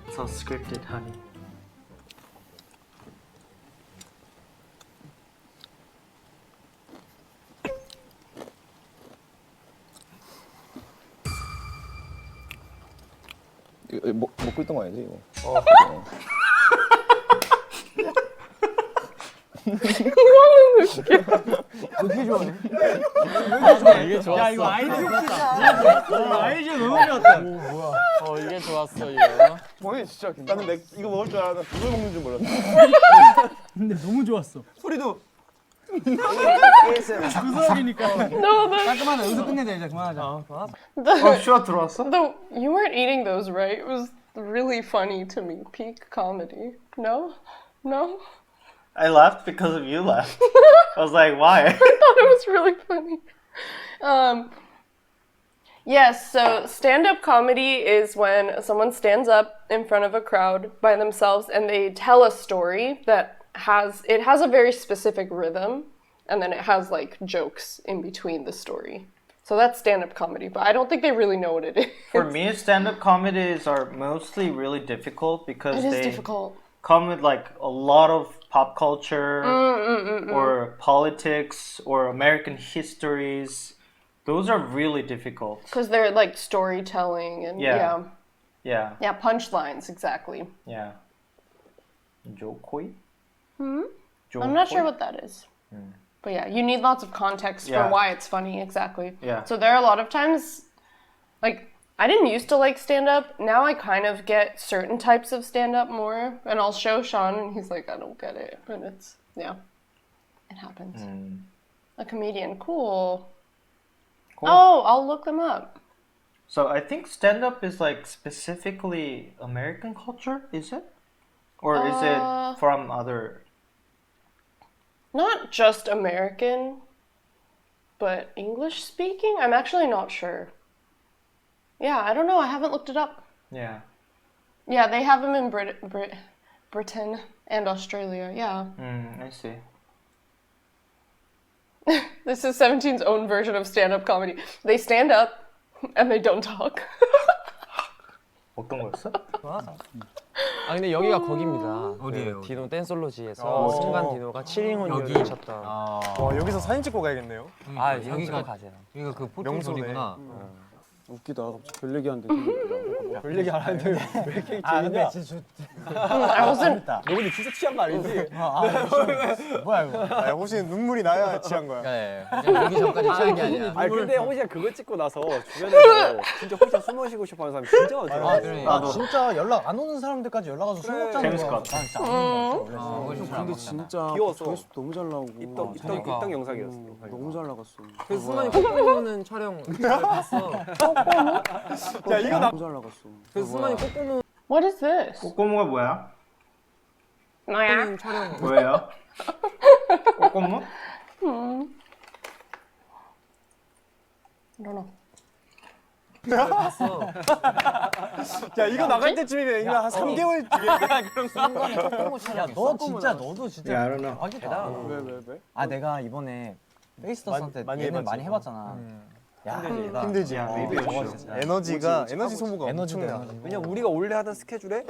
It's all scripted, honey. 이거 먹고 있던 거 아니지 이거? 되게 좋아해. 이게 좋았어. 야 이거 아이디어 좋았다. 아이디어 너무 좋았다. 이게 좋았어 이거. 본인 진짜 나는 이거 먹을 줄 알았는데 그걸 먹는 줄 몰랐어. 근데 너무 좋았어. 소리도 구석이니까. No, 깔끔하다. 여기서 끝내자 이제 그만하자. 슈아 들어왔어? you weren't eating those, right? It was really funny to me. Peak comedy. No? No? I laughed because of you laughed. I was like, why? I thought it was really funny. Yes, so stand-up comedy is when someone stands up in front of a crowd by themselves and they tell a story that has a very specific rhythm, and then it has like jokes in between the story. So that's stand-up comedy, but I don't think they really know what it is. For me, stand-up comedies are mostly really difficult because It is they difficult. come with like a lot of pop culture or politics or American histories. Those are really difficult. Because they're like storytelling and Yeah. yeah, punchlines, exactly. Yeah. Jokoi? I'm not sure what that is. But yeah, you need lots of context Yeah. for why it's funny, exactly. Yeah. So there are a lot of times, like, I didn't used to like stand-up. Now I kind of get certain types of stand-up more. And I'll show Sean and he's like, I don't get it. And it's, yeah, it happens. A comedian, cool. Oh, I'll look them up. So I think stand-up is like specifically American culture, is it? Or is it from other... Not just American, but English speaking? I'm actually not sure. Yeah, I don't know. I haven't looked it up. Yeah. Yeah, they have them in Britain and Australia. Yeah. I see. This is 17's own version of stand-up comedy. They stand up and they don't talk. 어떤 거였어? 아 근데 여기가 거기입니다. 어디예요? 디노 댄솔로지에서 순간 디노가 7인 혼율을 쳤던. 와 여기서 사진 찍고 가야겠네요. 아 여기가 가세요. 여기가 그 명소네. 포토존이구나. 웃기다. 갑자기 별 얘기하는데 되게 웃기다. 별 얘기 안 하는데 왜 이렇게 재밌냐? 진짜 I wasn't. 너 근데 진짜 취한 거 아니지? 뭐야 이거? 아, 호시는 눈물이 나야 취한 거야. 네. 그냥 여기 전까지 취한 게 아니야. 아니 근데 호시가 그거 찍고 나서 주변에서 진짜 호시가 술 마시고 싶어하는 사람이 진짜 많더라고. 아 그래. 나 진짜 연락 안 오는 사람들까지 연락 와서 술 먹자는 재밌을 거야. 것 같아. 난 진짜 안 먹는 거야. 근데 진짜 귀여웠어. 조회수 너무 잘 나오고. 입덕 영상이었어. 너무 잘 나갔어. 그 수만이 꼬꼬무는 촬영 봤어. 야 이거 나 너무 잘 나갔어. 그 수만이 꼬꼬무 What is this? 꼬꼬무가 뭐야? 뭐야? 촬영. 뭐예요? 꼬꼬무? I don't know. 봤어. 야 이거 나갈 때쯤이면 이거 한 3개월 뒤에 야너 진짜 너도 진짜 Yeah, I don't know. 대박이다. 왜? 아 내가 이번에 페이스터스 때 많이 얘는 해봤지. 많이 해봤잖아. 야 얘가 힘들지. 야, maybe 저거 it's 진짜 에너지 소모가 에너지도 엄청나. 에너지고. 왜냐면 우리가 원래 하던 스케줄에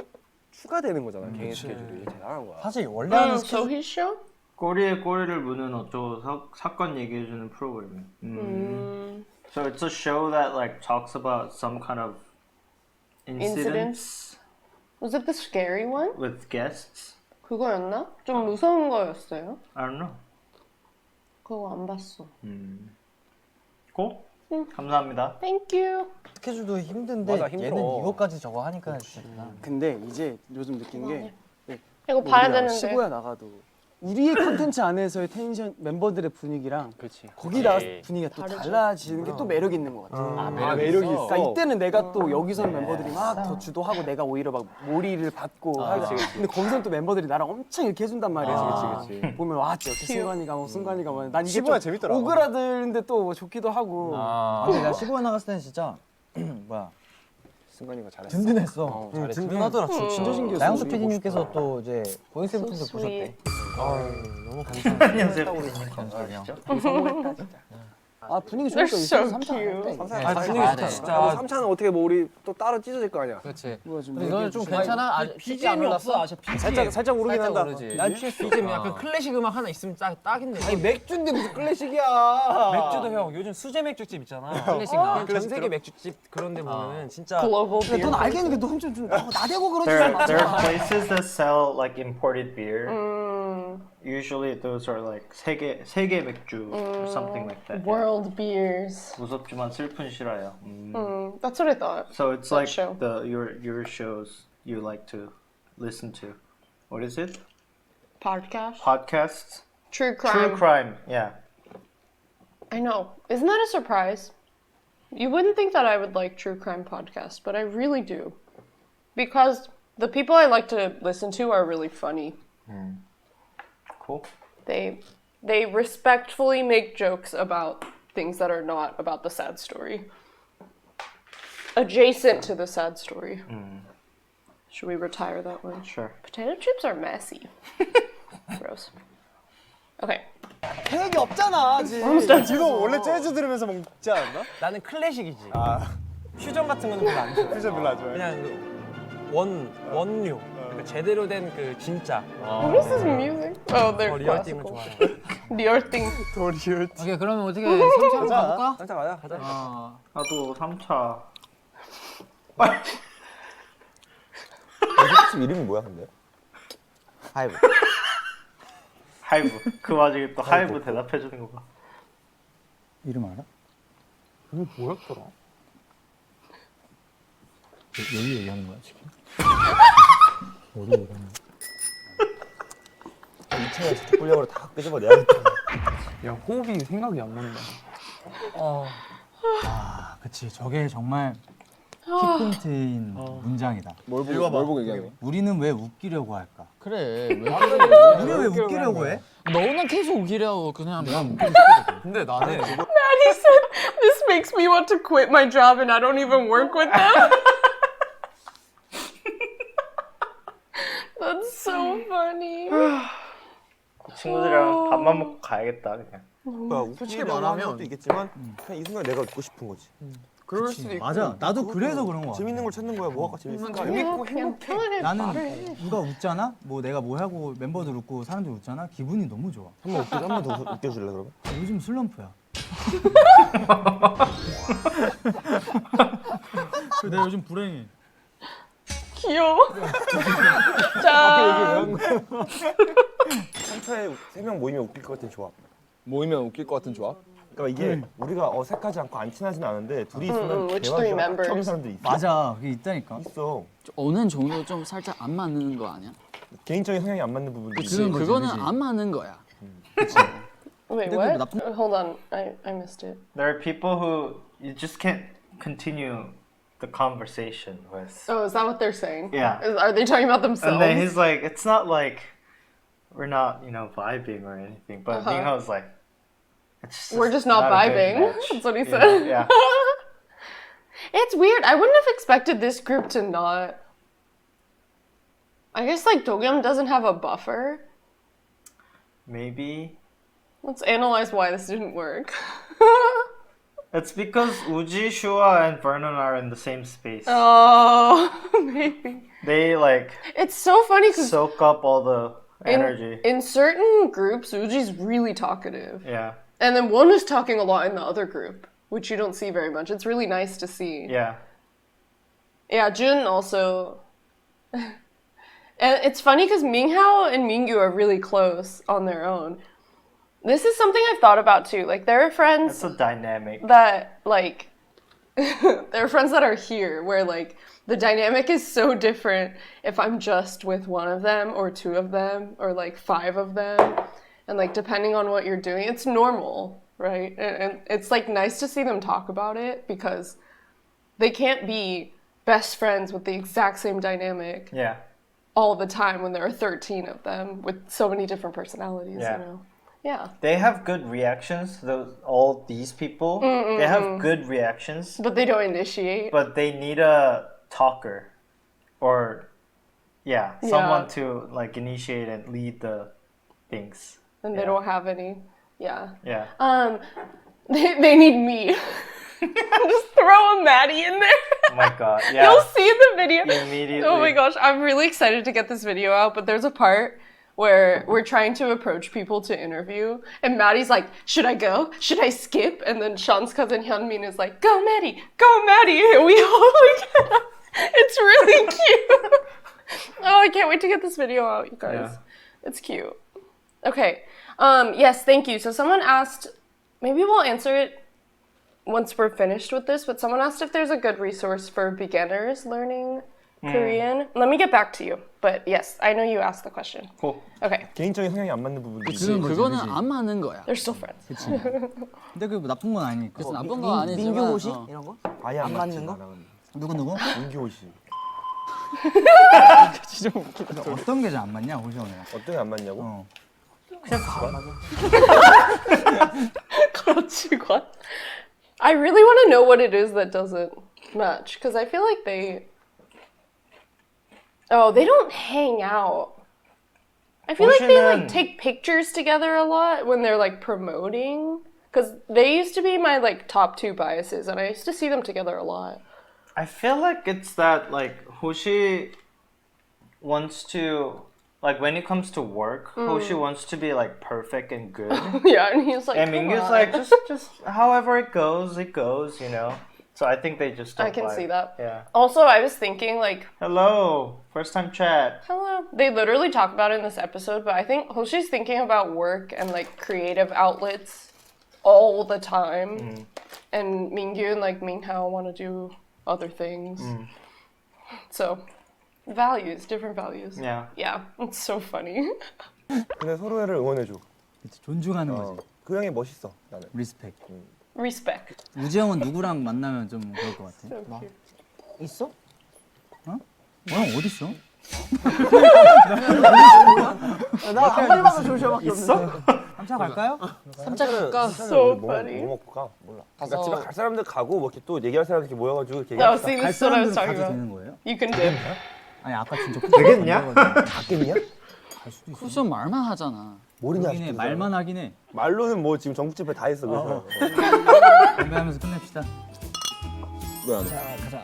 추가되는 거잖아. 개인 스케줄이 대단한 거야. 사실 원래 하는 So 스케줄 his show? 꼬리에 꼬리를 무는 어쩌고 사건 얘기해주는 프로그램이에요. So it's a show that like talks about some kind of incidents Was it the scary one? with guests. 그거였나? 좀 무서운 거였어요. I don't know. 그거 안 봤어. Cool. 감사합니다. Thank you. 스케줄도 힘든데 맞아, 힘들어. 얘는 이거까지 저거 하니까 진짜. 근데 이제 요즘 느낀 게 이거 봐야 우리가 되는데. 시부야 나가도 우리의 콘텐츠 안에서의 텐션 멤버들의 분위기랑 거기 나가서 분위기가 또 달라지는 게 또 매력 있는 것 같아. 매력이 있어. 그러니까 이때는 내가 또 여기서 멤버들이 막 더 주도하고 내가 오히려 막 몰이를 받고 하니까. 근데 거기서는 또 멤버들이 나랑 엄청 이렇게 해준단 말이야. 보면 와 진짜 승관이가 뭐 승관이가 뭐 난 이게 좀 재밌더라. 오그라드는데 또 좋기도 하고. 근데 내가 15회 나갔을 때는 진짜 뭐야 승관이가 잘했어. 든든했어. 든든하더라. 진짜 신기했어. 나영수 PD님께서 또 이제 보잉세븐틴도 So 보셨대. 너무 감사합니다. 성공했다 진짜. 아 분위기 They're 좋으니까 so 있어서 3차 cute. 분위기 좋다 진짜. 3차는 어떻게 뭐 우리 또 따로 찢어질 거 아니야. 그렇지. 뭐야, 좀 근데 너는 좀 괜찮아? 아직 BGM이 없어. 살짝 오르긴 한다. 난 BGM 약간 클래식 음악 하나 있으면 딱인데. 아니 맥주인데 무슨 클래식이야. 맥주도 형 요즘 수제 맥주집 있잖아. 클래식 나. 전 세계 맥주집 그런데 보면은 진짜. Global 근데 beer. 넌 알겠는데 너 좀 나대고 그러지 There 마. are places that sell like imported beer. Usually those are like 세계 맥주 or something like that. World beers. 무섭지만 슬픈 실화야. That's what I thought. So it's That like show. your shows you like to listen to. What is it? Podcast. Podcasts? True crime. True crime. Yeah. I know. Isn't that a surprise? You wouldn't think that I would like true crime podcasts, but I really do. Because the people I like to listen to are really funny. Cool. They respectfully make jokes about things that are not about the sad story. Adjacent to the sad story. Should we retire that one? Sure. Potato chips are messy. Gross. Okay. 계획이 없잖아 아직. 지금 원래 재즈 들으면서 먹지 않았나? 나는 클래식이지. 퓨전 같은 거는 별로 안 좋아해. 퓨전 별로 안 좋아해. 그냥 그 원류. 그러니까 제대로 된 그 진짜. What is this music? Oh, they're 리얼띵을 classical. 좋아해. 리얼띵. 오케이 그러면 어떻게 3차로 가볼까? 살짝 가자. 나도 3차. 집 이름이 뭐야 근데? 하이브. 하이브. 그 와중에 또 하이브 대답해 주는 거 봐. 이름 알아? 이게 뭐였더라? 여기 얘기하는 거야 지금? 어디 얘기하는 거야? 이 차에 진짜 꿀려고 다 끄집어 내야겠다. 야 호흡이 생각이 안 난다. 아, 그치. 저게 정말 키포인트인 문장이다. 뭘 보고 얘기하는 거야? 우리는 왜 웃기려고 할까? 그래. 왜 우리 왜 웃기려고 해? 너는 계속 우기려고 그냥 내가 근데 나는 Maddie said, this makes me want to quit my job and I don't even work with them. That's so funny. 친구들이랑 밥만 먹고 가야겠다 그냥. 솔직히 말하면 것도 있겠지만 그냥 이 순간 내가 웃고 싶은 거지. 그럴 수도 있고. 맞아. 나도 그래서 그런 거야. 재밌는 걸 찾는 거야. 뭐가 재밌을까? 재밌고 행복해. 나는 누가 웃잖아? 뭐 내가 뭐 하고 멤버들 웃고 사람들 웃잖아? 기분이 너무 좋아. 한번 더 웃겨줄래 그러면? 요즘 슬럼프야. 내가 요즘 불행해. 귀여워. 자. 3차에 3명 모이면 웃길 것 같은 조합. 모이면 웃길 것 같은 조합? 그러니까 이게 우리가 어색하지 않고 안 친하진 않은데 둘이 있으면 which three 대화가 members? 처음 사람들이 있어. 맞아. 그게 있다니까. 있어. 어느 정도 좀 살짝 안 맞는 거 아니야? 개인적인 성향이 안 맞는 부분도 그치, 있어. 그거는 안 맞는 거야. Wait, what? Hold on, I missed it. There are people who you just can't continue the conversation with. Oh, is that what they're saying? Yeah. Are they talking about themselves? And then he's like, it's not like we're not, vibing or anything. But Ningho's like, it's We're just not a good vibing. match. That's what he You said. know? Yeah. It's weird. I wouldn't have expected this group to not. I guess like Dogyam doesn't have a buffer. Maybe. Let's analyze why this didn't work. It's because Uji, Shua, and Vernon are in the same space. Oh, maybe. They like It's so funny because soak up all the energy. in certain groups, Uji's really talkative. Yeah. And then one is talking a lot in the other group, which you don't see very much. It's really nice to see. Yeah. Yeah, Jun also. And it's funny because Minghao and Mingyu are really close on their own. This is something I've thought about too. Like, there are friends It's a dynamic. that, like, there are friends that are here where like the dynamic is so different if I'm just with one of them or two of them or like five of them. And like depending on what you're doing, it's normal, right? And it's like nice to see them talk about it because they can't be best friends with the exact same dynamic all the time when there are 13 of them with so many different personalities, you know? Yeah. They have good reactions, all these people. They have good reactions. But they don't initiate. But they need a talker or someone to like initiate and lead the things. And they don't have any. Yeah. Yeah. They need me. Just throw a Maddie in there. Oh my god. Yeah. You'll see the video. Immediately. Oh my gosh, I'm really excited to get this video out, but there's a part where we're trying to approach people to interview, and Maddie's like, should I go? Should I skip? And then Sean's cousin Hyunmin is like, go Maddie! Go Maddie! And we all like, it's really cute. Oh, I can't wait to get this video out, you guys. Yeah. It's cute. Okay. Yes, thank you. So someone asked, maybe we'll answer it once we're finished with this, but someone asked if there's a good resource for beginners learning Korean. Let me get back to you. But yes, I know you asked the question. Cool. Okay. 개인적인 성향이 안 맞는 부분도 그치, 그거는 안 맞는 거야. They're still friends. 그치. 근데 그게 뭐 나쁜 건 아니니까. 그래서 나쁜 건 아니지만 민규 호시 이런 거? 아예 안 맞는 거? 누구? 민규 씨. 진짜 웃기다. 어떤 게 잘 안 맞냐, 호시형이랑? 어떤 게 안 맞냐고? 가치관. I really want to know what it is that doesn't match because I feel like they don't hang out. I feel like they like take pictures together a lot when they're like promoting because they used to be my like top two biases and I used to see them together a lot. I feel like it's that like Hoshi wants to like when it comes to work, Hoshi wants to be like perfect and good. Yeah, and he's like, and Mingyu's like just however it goes, you know. So I think they just don't I can see that. Yeah. Also, I was thinking like, hello, first time chat. hello. They literally talk about it in this episode, but I think Hoshi's thinking about work and like creative outlets all the time. And Mingyu and like Minghao want to do other things. So, values, different values. Yeah. Yeah, it's so funny. 근데 서로를 응원해줘. 그치, 존중하는 거지. 그 형이 멋있어 나는. 리스펙. Respect. 우지형은 누구랑 만나면 좀 그럴 것 같아? So cute. 있어? 형 어딨어? 나 아무리 봐도 조슈아밖에 없는데. 3차 갈까요? 3차 갈까? So funny. 뭐 먹고 가? 몰라. 그러니까 집에 갈 사람들 가고 뭐 이렇게 또 얘기할 사람들 이렇게 모여가지고 이렇게 No, 얘기합시다. see, 갈 this is what I was 사람들은 talking 가도 about. 되는 거예요? You can dip. 아니 아까 진짜 되겠냐? 닿겠냐? 갈 수도 있어. 쿠션 말만 하잖아. 모르냐? 그러긴 해, 말만 하긴 해. 말로는 뭐 지금 전국 집회 다 했어. 그래서. 건배하면서 끝냅시다. 뭐야? 자 가자.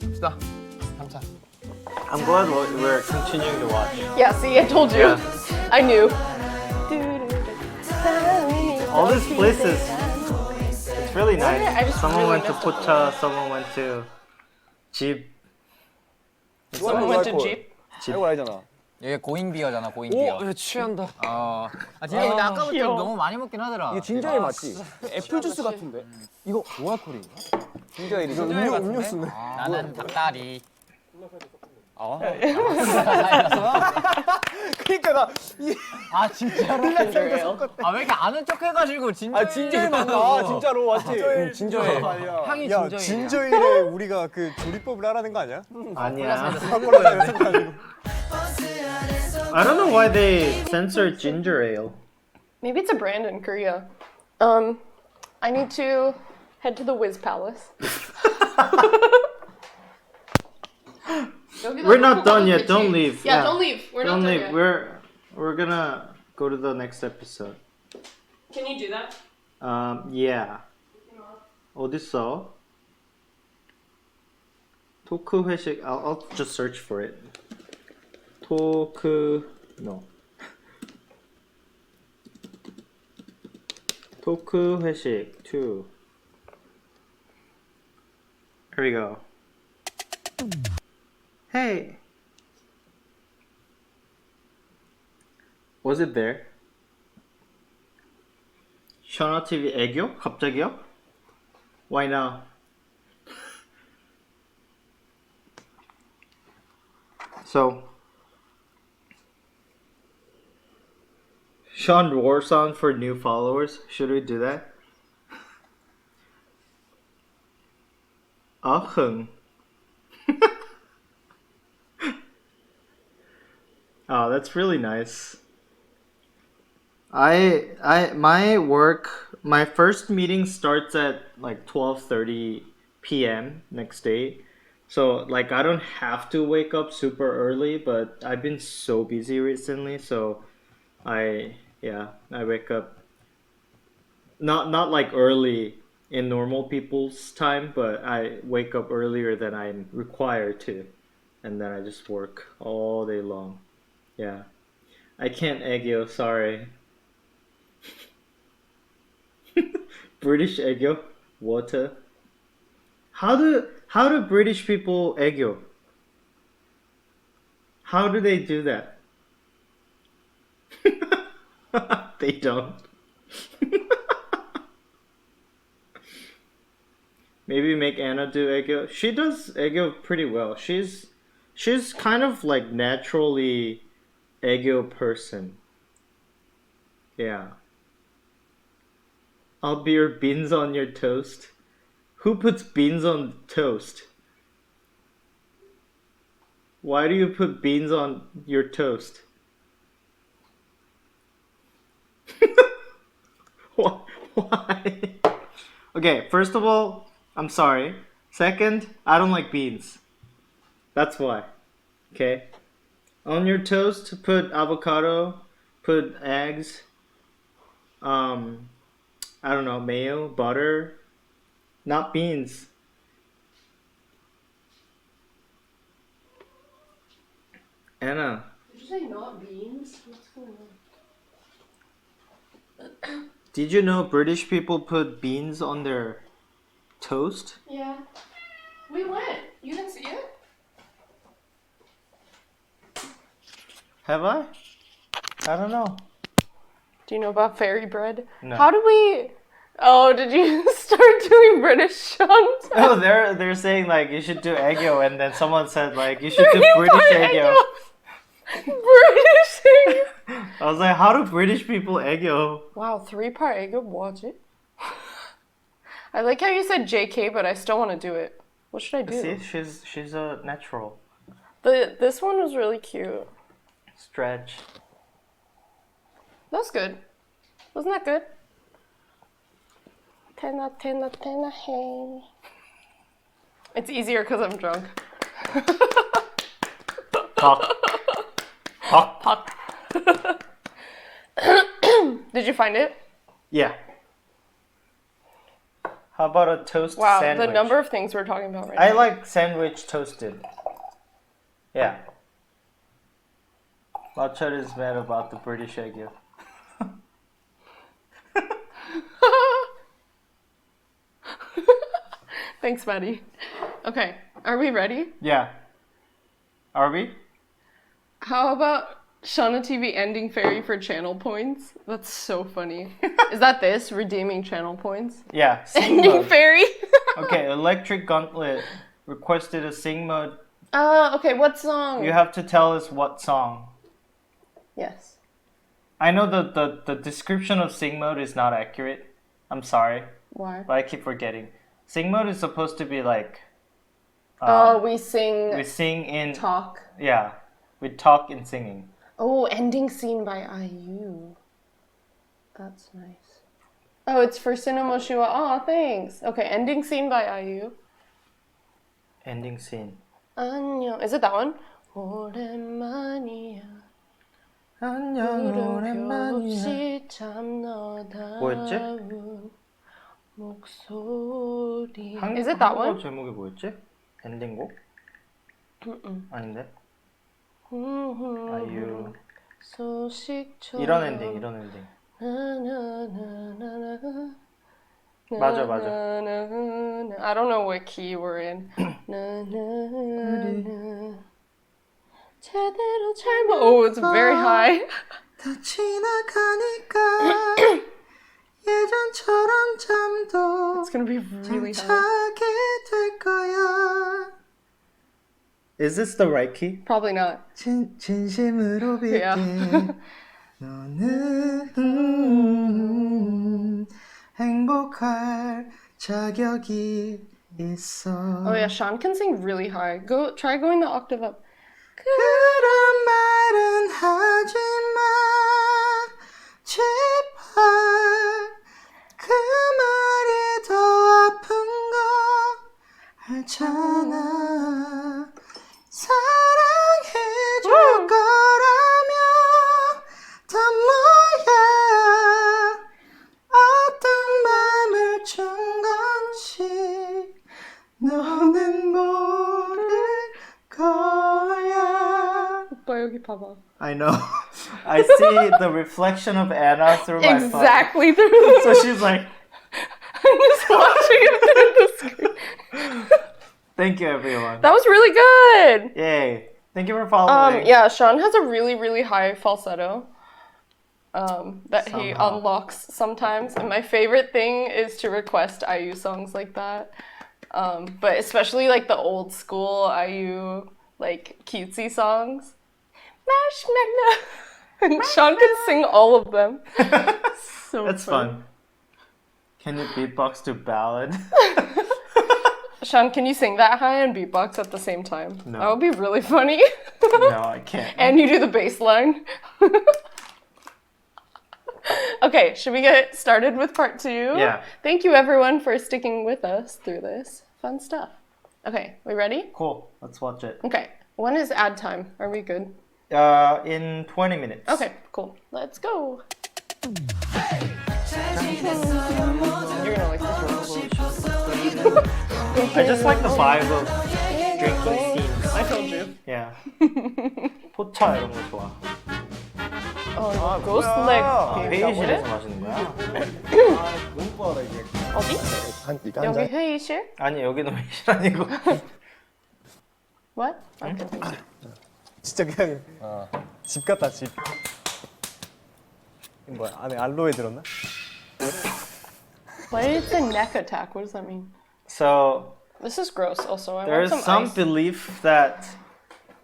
갑시다. 3차. I'm glad we're continuing to watch. Yeah, see, I told you. I knew. All these places, it's really nice. I just Someone really went to missed Pocha, someone went to Jeep. Someone went to Jeep. 알고 알잖아. 이게 고잉비어잖아, 고잉비어. 오, 취한다. 아, 진짜 근데 아까부터 귀여워. 너무 많이 먹긴 하더라. 이게 진저일 맞지? 애플 주스 같은데. 이거 오아콜인가? 진저일이죠. 음료수네. 나는 닭다리. 그러니까 나 아 진짜로? 아 왜 이렇게 아는 척 해가지고 진짜. 진저일 맞나? 진짜로 맞지? 진저일. 향이 야, 진저일이야. 진저일에 우리가 그 조리법을 하라는 거 아니야? 아니야. 한 I don't know why they censored ginger ale. Maybe it's a brand in Korea. I need to head to the Wiz Palace. We're not done yet. Don't leave. Yeah, don't leave. We're Don't not done leave. yet. We're gonna go to the next episode. Can you do that? Yeah. 어딨어? 토크회식. I'll just search for it. 토크회식 2. Here we go. Hey. Was it there? 셔나 TV 애교? 갑자기요? Why now? So Sean war song for new followers. Should we do that? Ahung. Oh, that's really nice. My first meeting starts at like 12:30 p.m. next day. So like I don't have to wake up super early, but I've been so busy recently, so I wake up not like early in normal people's time, but I wake up earlier than I'm required to, and then I just work all day long. Yeah. I can't egg you, sorry. British egg you? Water. How do British people egg you? How do they do that? They don't. Maybe make Anna do eggo. She does eggo pretty well. She's kind of like naturally eggo person. Yeah. I'll be your beans on your toast. Who puts beans on toast? Why do you put beans on your toast? Why? Okay, first of all, I'm sorry. Second, I don't like beans. That's why. Okay? On your toast, put avocado, put eggs, I don't know, mayo, butter, not beans. Anna. Did you say not beans? What's going on? Did you know British people put beans on their toast? Yeah. We went. You didn't see it? Have I? I don't know. Do you know about fairy bread? No. How do we... Oh, did you start doing British Sean's? Oh, they're saying like you should do eggo, and then someone said like you should do British eggo. British eggo. I was like, how do British people eggo? Wow, 3-part eggo? Watch it. I like how you said JK, but I still want to do it. What should I do? See, she's a natural. This one was really cute. Stretch. That's good. Wasn't that good? Tena, tena, tena, hey. It's easier because I'm drunk. Talk. Talk. Talk. Did you find it? Yeah. How about a toast Wow, sandwich? the number of things we're talking about right now. I like sandwich toasted. Yeah. Lachar is mad about the British egg. Thanks, Maddie. Okay, are we ready? Yeah. Are we? How about Shauna TV ending fairy for channel points? That's so funny. Is that this? Redeeming channel points? Yeah. Sing Ending mode. fairy? Okay, Electric Gauntlet requested a sing mode. Okay, what song? You have to tell us what song. Yes. I know the description of sing mode is not accurate. I'm sorry. Why? But I keep forgetting. Sing mode is supposed to be like... we sing... We sing in... Talk. Yeah. We talk in singing. Oh, ending scene by IU. That's nice. Oh, it's for Cinema Shua. Oh, thanks. Okay, ending scene by IU. Ending scene. 안녕. Is it that one? 오랜만이야. 안녕 오랜만이야. 뭐였지? 목소리. Is it that one? 제목이 뭐였지? 엔딩곡? 아닌데? 아유. 이런 엔딩, 이런 엔딩. 맞아, 맞아. I don't know what key we're in. 제대로 잘못. Oh, it's very high. 다 지나가니까 예전처럼 잠도 It's gonna be really high. 잠자게 될 거야. Is this the right key? Probably not. 진심으로 빌게. Yeah. 너는 행복할 자격이 있어. Oh yeah, Sean can sing really high. Try going the octave up. 그런 말은 하지 마 제발 그 말이 더 아픈 거 알잖아 사랑해줄 거라면 다 뭐야 어떤 맘을 준 건지 너는 모를 거야. 오빠 여기 봐봐. I know. I see the reflection of Anna through my phone. Exactly through. So she's like, I'm just watching it through the screen. thank you everyone. That was really good. Yay. Thank you for following. Yeah, Sean has a really, really high falsetto that he Somehow. unlocks sometimes. And my favorite thing is to request IU songs like that. But especially like the old school IU like cutesy songs. Marshmallow. And Sean can sing all of them. So That's fun. Can you beatbox to ballad? Sean, can you sing that high and beatbox at the same time? No. That would be really funny. No, I can't. And you do the bass line. Okay, should we get started with part 2? Yeah. Thank you everyone for sticking with us through this fun stuff. Okay, we ready? Cool. Let's watch it. Okay, when is ad time? Are we good? In 20 minutes. Okay, cool. Let's go. You're gonna like this one. I just like the vibe of drinking scenes. I told you. Yeah. 포차 이런 거 좋아. Ghost leg. 회의실에서 마시는 거야? 너무 빠르다 이게. 어디? 이거 여기 회의실? 아니 여기는 회의실 아니고. What? Okay. 진짜 그냥 집 같다 집. 이거 뭐야 안에 알로에 들었나? Why is a neck attack? What does that mean? So This is gross also. I there's want some ice. belief that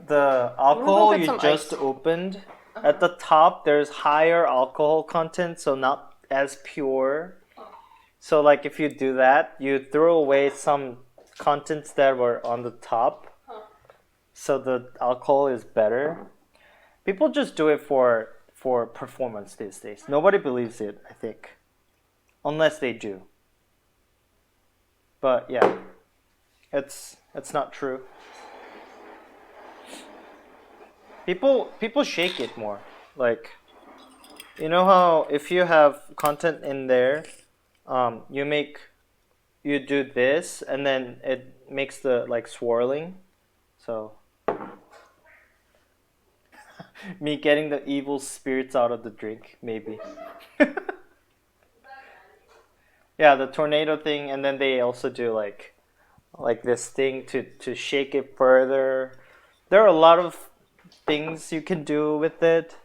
the alcohol get you some just ice? opened, at the top there's higher alcohol content, so not as pure. So like if you do that, you throw away some contents that were on the top. So the alcohol is better. People just do it for performance these days. Nobody believes it, I think. Unless they do. But yeah. It's not true. People shake it more. Like, you know how if you have content in there, you do this and then it makes the like swirling. So me getting the evil spirits out of the drink, maybe. Yeah, the tornado thing, and then they also do like this thing to shake it further. There are a lot of things you can do with it.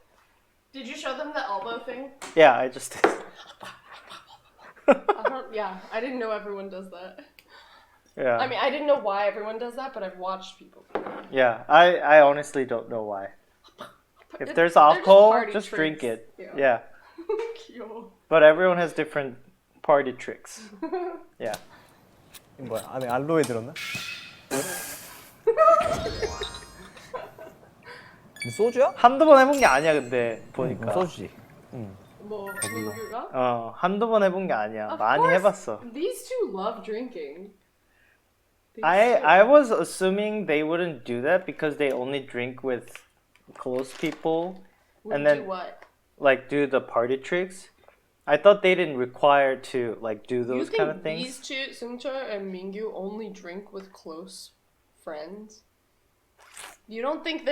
Did you show them the elbow thing? Yeah, I just did. I didn't know everyone does that. Yeah. I mean, I didn't know why everyone does that, but I've watched people do that. Yeah, I honestly don't know why. If there's They're alcohol, party just drink tricks. it. Yeah. Cute. But everyone has different party tricks. Yeah. 이거 뭐야 안에 알로에 들었나? 소주야? 한두 번 해본 게 아니야, 근데 보니까. 소주지. 뭐, 민규가? 한두 번 해본 게 아니야. Of 많이 course, 해봤어. These two love drinking. I was assuming they wouldn't do that because they only drink with close people and then do what? like do the party tricks. I thought they didn't require to like do You those think kind of things. these two, Seungcheol and Mingyu, only drink with close friends? You don't think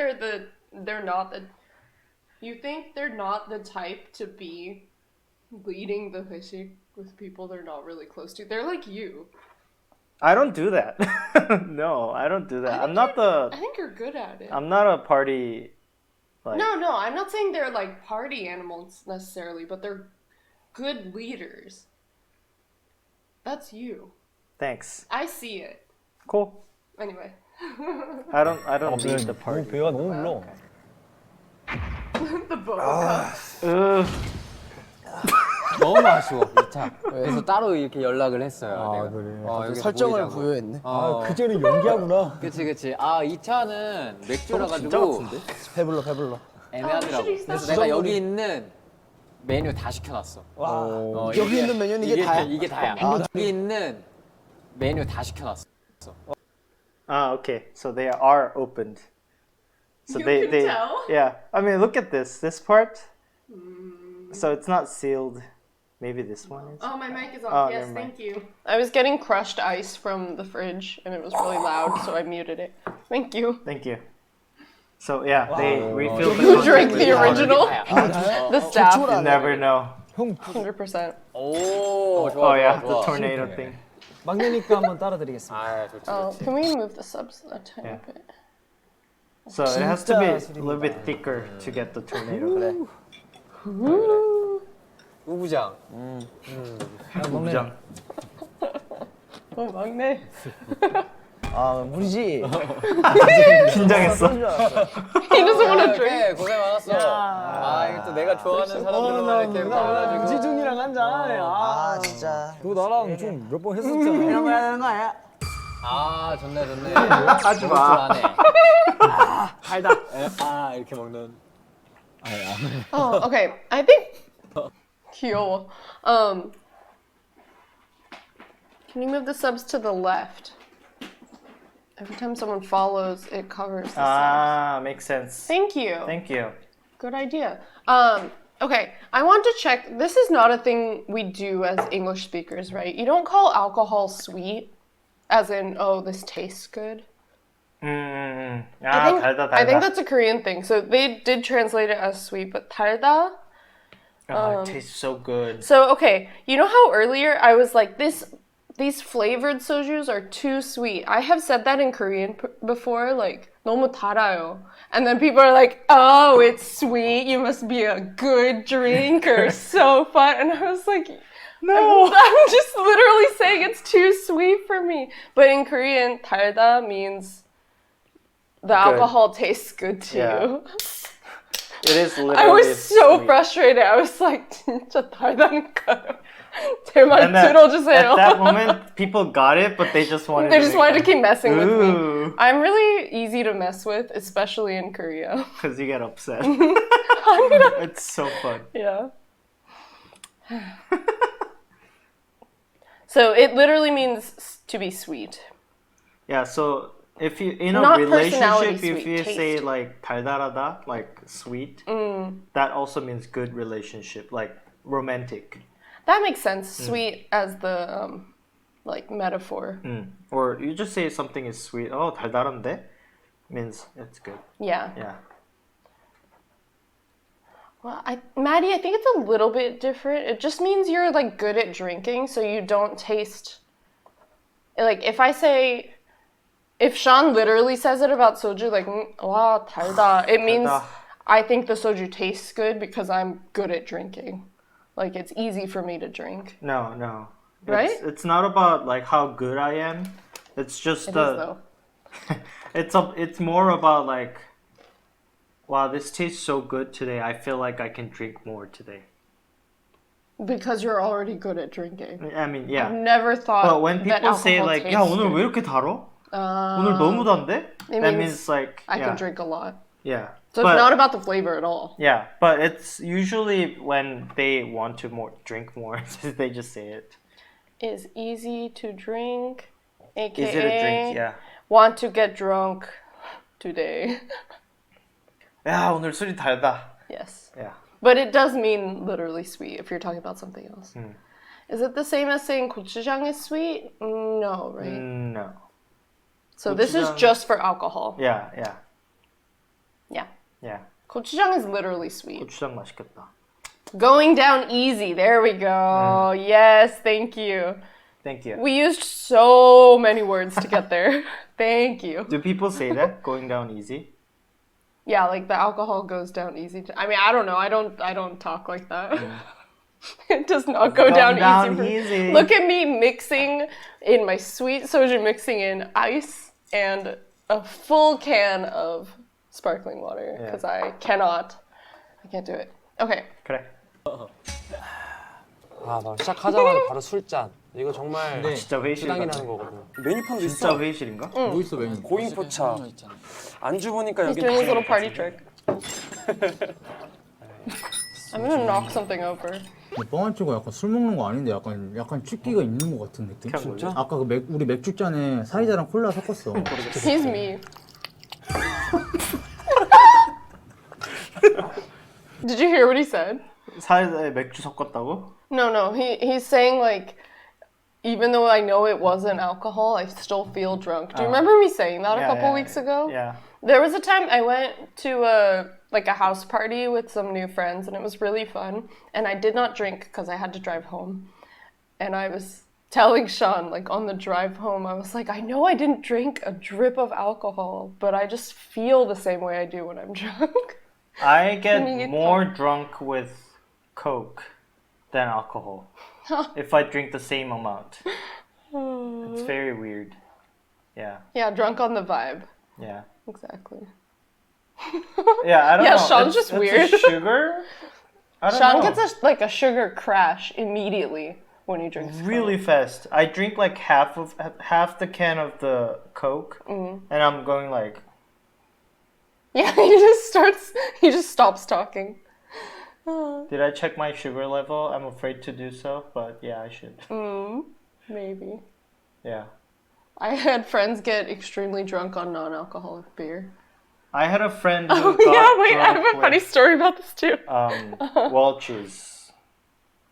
you think they're not the type to be leading the 회식 with people they're not really close to? They're like you. I don't do that. No, I don't do that. I think you're good at it. I'm not a party. Like, No, I'm not saying they're like party animals necessarily, but they're good leaders. That's you. Thanks. I see it. Cool. Anyway. I don't lead the party. 배가 너무 불러. The boca. 너무 아쉬워 2차. 그래서 따로 이렇게 연락을 했어요. 내가. 그래. 여기 설정을 모이자고. 부여했네. 그 전에 연기하구나. 그치. 아 2차는 맥주라 가지고 배불러. 애매하더라고. 그래서 내가 여기 있는 메뉴 다 시켜놨어. 여기 있는 메뉴는 이게 다야? 이게 다야. 여기 있는 메뉴 다 시켜놨어. Okay. So they are opened. So You they can tell? yeah. I mean, look at this part. So it's not sealed. Maybe this one is. Oh, my mic is Oh, off. Yes, never mind. thank you. I was getting crushed ice from the fridge and it was really loud, so I muted it. Thank you. Thank you. So yeah, they refill the Who drank the water. original? The staff. You never know. 100%. 오 Oh yeah, the tornado thing. 막내니까 한번 따라드리겠습니다. 아 좋지. Oh, can we move the subs a tiny Yeah. bit? So it has to be a little bit thicker to get the tornado. 우부장. 부장. Oh, 막내. 아 무리지. 긴장했어. He doesn't want to drink. 오케이 고생 많았어. 아 이게 또 내가 좋아하는 사람들만 이렇게 모여가지고. 지준이랑 한잔. 아 진짜. 너 나랑 좀 몇 번 했었잖아. 이런 거 해야 되는 거 아니야? 아 좋네. 하지 마. 달다. 아 이렇게 먹는. Oh, okay. I think. 귀여워. Can you move the subs to the left? Every time someone follows, it covers the subs. Ah, makes sense. Thank you. Thank you. Good idea. Okay, I want to check. This is not a thing we do as English speakers, right? You don't call alcohol sweet, as in, oh, this tastes good. 아, I 달다. think that's a Korean thing. So they did translate it as sweet, but 달다. Oh, it tastes so good. So okay, you know how earlier I was like, these flavored sojus are too sweet. I have said that in Korean before, like 너무 달아요. And then people are like, oh, it's sweet. You must be a good drinker. So fun. And I was like, no, I'm just literally saying it's too sweet for me. But in Korean, 달다 means the alcohol tastes good to Yeah. you. It is literally I was so sweet. frustrated. I was like, 진짜 달다니까요. 제 말 And at 들어주세요. that moment, people got it, but they just wanted. They just wanted to keep messing with me. Ooh, I'm really easy to mess with, especially in Korea. because you get upset. It's so fun. Yeah. So it literally means to be sweet. Yeah. So if you in a Not relationship, personality if sweet, you say taste. like 달달하다, like sweet, that also means good relationship, like romantic. That makes sense. Sweet as the like metaphor. Or you just say something is sweet. Oh, 달달한데 means it's good. Yeah. Yeah. Well, Maddie, I think it's a little bit different. It just means you're like good at drinking, so you don't taste. Like if Sean literally says it about soju, like 와 달다, it means 달다. I think the soju tastes good because I'm good at drinking. Like it's easy for me to drink. No. Right? It's not about like how good I am. It's just It is though. it's more about like, wow, this tastes so good today. I feel like I can drink more today. Because you're already good at drinking. I mean, yeah. I've never thought But when that people say alcohol like, tastes 야 오늘 good. 왜 이렇게 달어? 오늘 너무 단데? It That means means like, I yeah, can drink a lot. yeah. So But- it's not about the flavor at all. Yeah, but it's usually when they want to drink more, they just say it. Is easy to drink, aka Easy to drink, yeah. want to get drunk today. 야 오늘 술이 달다. Yes. Yeah. But it does mean literally sweet if you're talking about something else. Is it the same as saying gochujang is sweet? No, right? No. So this is gochujang- just for alcohol. Yeah. Yeah. Gochujang is literally sweet. 고추장 맛있겠다. Going down easy. There we go. Yes, thank you. Thank you. We used so many words to get there. Thank you. Do people say that? Going down easy? Yeah, like the alcohol goes down easy. I mean, I don't know. I don't talk like that. It does not go down easy. easy. Look at me mixing in my sweet soju, mixing in ice and a full can of sparkling water because I can't do it. Okay. 그래. 아, 나 시작하자마자 바로 술잔. 이거 정말 진짜 회의실 부당이라는 같아. 거거든. 메뉴판도 진짜 있어. 회의실인가? 뭐 있어 메뉴? 고인포차. 안주 보니까 He's 여기 doing his little party trick. I'm gonna knock something over. 뻥안 치고 약간 술 먹는 거 아닌데 약간 취기가 있는 것 같은 느낌? 진짜? 아까 그 우리 맥주잔에 사이다랑 콜라 섞었어. He's me. Did you hear what he said? 사이다에 맥주 섞었다고? No. He's saying like, even though I know it wasn't alcohol, I still feel drunk. Do you remember me saying that a couple weeks ago? Yeah. There was a time I went to a house party with some new friends, and it was really fun. And I did not drink because I had to drive home. And I was telling Sean, like on the drive home, I was like, I know I didn't drink a drip of alcohol, but I just feel the same way I do when I'm drunk. I get more drunk with Coke than alcohol if I drink the same amount. It's very weird. Yeah. Yeah, drunk on the vibe. Yeah. Exactly. Yeah, I don't know. Sean's just it's weird. Sugar? I don't Sean know. gets a sugar crash immediately when he drinks really Coke. fast. I drink like half the can of the Coke, and I'm going like. Yeah, he just stops talking. Did I check my sugar level? I'm afraid to do so, but yeah, I should. Maybe. Yeah. I had friends get extremely drunk on non-alcoholic beer. I had a friend who Oh got yeah, wait, I drunk have a funny with, story about this too. Welch's,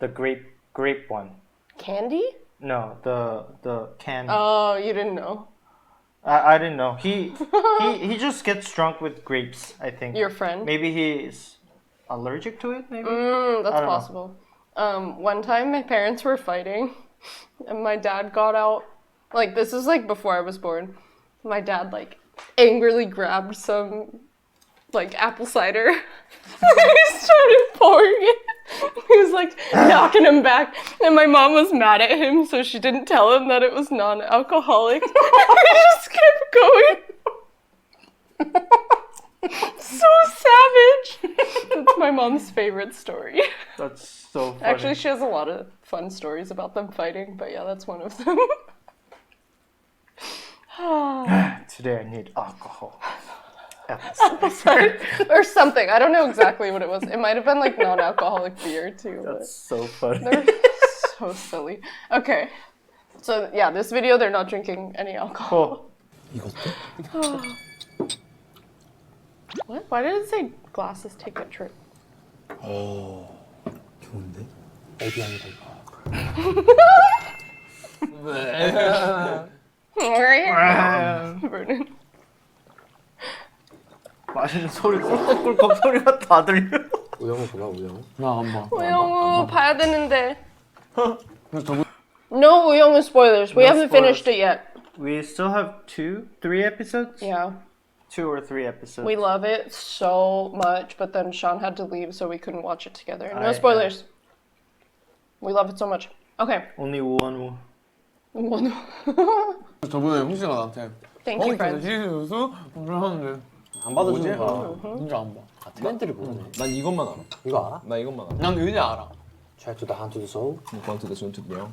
the grape one. Candy? No, the can. Oh, you didn't know. I didn't know. He just gets drunk with grapes, I think. Your friend? Maybe he's allergic to it, maybe? That's I don't know. possible. One time my parents were fighting and my dad got out, like this is like before I was born. My dad like angrily grabbed some like apple cider. He started pouring it. He was like knocking him back, and my mom was mad at him, so she didn't tell him that it was non-alcoholic. He just kept going. So savage. That's my mom's favorite story. That's so funny. Actually, she has a lot of fun stories about them fighting, but yeah, that's one of them. Today I need alcohol. Apple cider. Or something. I don't know exactly what it was. It might have been like non-alcoholic beer too. That's so funny. They're so silly. Okay. So yeah, this video they're not drinking any alcohol. 이것도? What? Why did it say glasses take a trip? 좋은데? 애비아니다 이거. Vernon. 마시는 소리 꿀꺽꿀꺽 소리가 다 들려. 우영우 보나 우영우? 나안 봐. 우영우 봐야 되는데. No 우영우 spoilers. We No haven't spoilers. finished it yet. We still have 3 episodes? Yeah. 2 or 3 episodes. We love it so much, but then Sean had to leave, so we couldn't watch it together. No I- spoilers. We love it so much. Okay. Only one. 저번에 홍 씨가 나한테 Thank you, friends. 지수 하는데 안 받아주는 거야. 진짜 안 봐. 아, 트렌드를 모르네. 난 이것만 알아. 이거 알아? 나 이것만 알아. 난 의지 알아. Try to the hand to the soul. One to the soon to the young.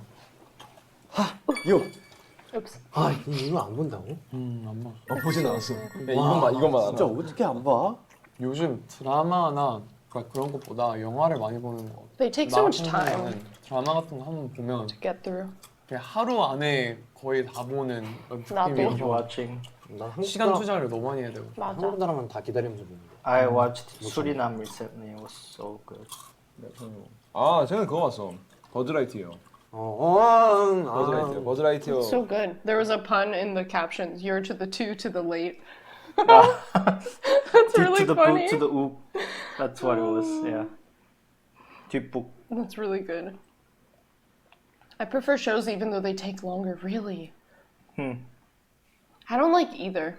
Oops. 아, 이거 안 본다고? 안 봐. 보진 않았어. 이것만 알아. 진짜 어떻게 안 봐? 요즘 드라마나 그런 것보다 영화를 많이 보는 거. They take so much time 드라마 같은 거 한번 보면 to get through. 그냥 하루 안에 거의 다 보는 나도. Binge 느낌이어서 watching. 난 한국 시간 드라마, 투자를 너무 많이 해야 되고. 맞아. 한국 드라마는 다 기다리면서 보는 거. I watched Suriname recently. It was so good. 아, 쟤는 그거 봤어. 버즈라이트요. 아, 버즈라이트요. So good. There was a pun in the captions. You're to the 2 to the late. That's really to the funny. boot, to the oop. That's what it was. Yeah. 뒷북. That's really good. I prefer shows even though they take longer, really. I don't like either,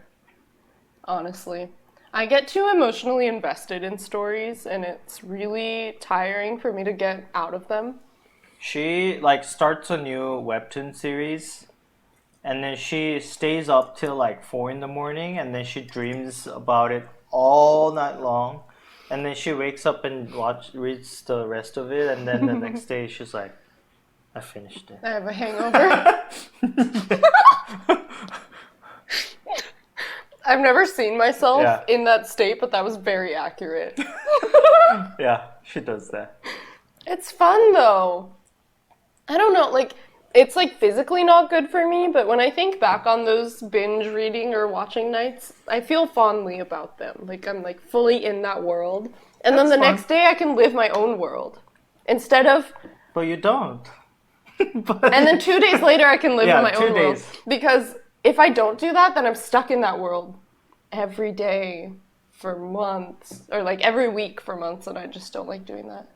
honestly. I get too emotionally invested in stories, and it's really tiring for me to get out of them. She like starts a new webtoon series, and then she stays up till like 4 in the morning, and then she dreams about it all night long, and then she wakes up and reads the rest of it, and then the next day she's like, I finished it. I have a hangover. I've never seen myself in that state, but that was very accurate. Yeah, she does that. It's fun though. I don't know, like it's like physically not good for me, but when I think back on those binge reading or watching nights, I feel fondly about them. Like I'm like fully in that world. And then the next day I can live my own world. Instead of But you don't. And then 2 days later I can live in my own world. Because if I don't do that, then I'm stuck in that world every day for months, or like every week for months, and I just don't like doing that.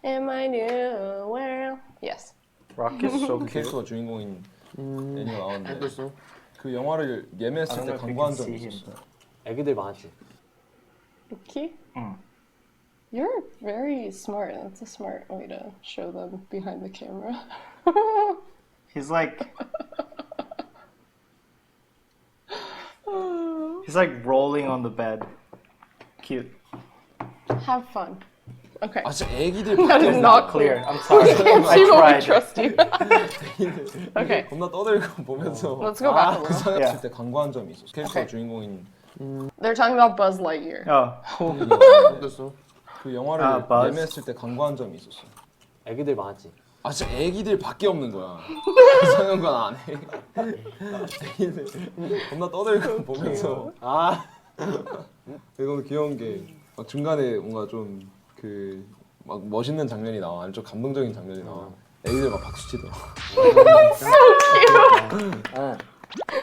In my new world. Yes. Rock is so cute. 캐릭터가 주인공인 애니가 나왔는데 그 영화를 예매했을 때 광고한 적이 있었어. 애기들 많았지. Mickey? You're very smart. That's a smart way to show them behind the camera. He's like he's like rolling on the bed. Cute. Have fun. Okay. 아 진짜 애기들 That is not clear. I'm sorry. I tried. trust you. Okay. 겁나 떠들고 보면서 Let's go back a 그 little. 상했을 때 광고한 점이 있었어. 캐릭터가 주인공인 They're talking about Buzz Lightyear. 됐어. 그 영화를 Buzz. 예매했을 때 광고한 점이 있었어. 애기들 많았지. 아 진짜 애기들밖에 없는 거야. 이상한 건 안 해. 애기들 겁나 떠들고 보면서 이거 귀여운 게 막 중간에 뭔가 좀 그 막 멋있는 장면이 나와, 아니면 좀 감동적인 장면이 나와. 애기들 막 박수 치더라.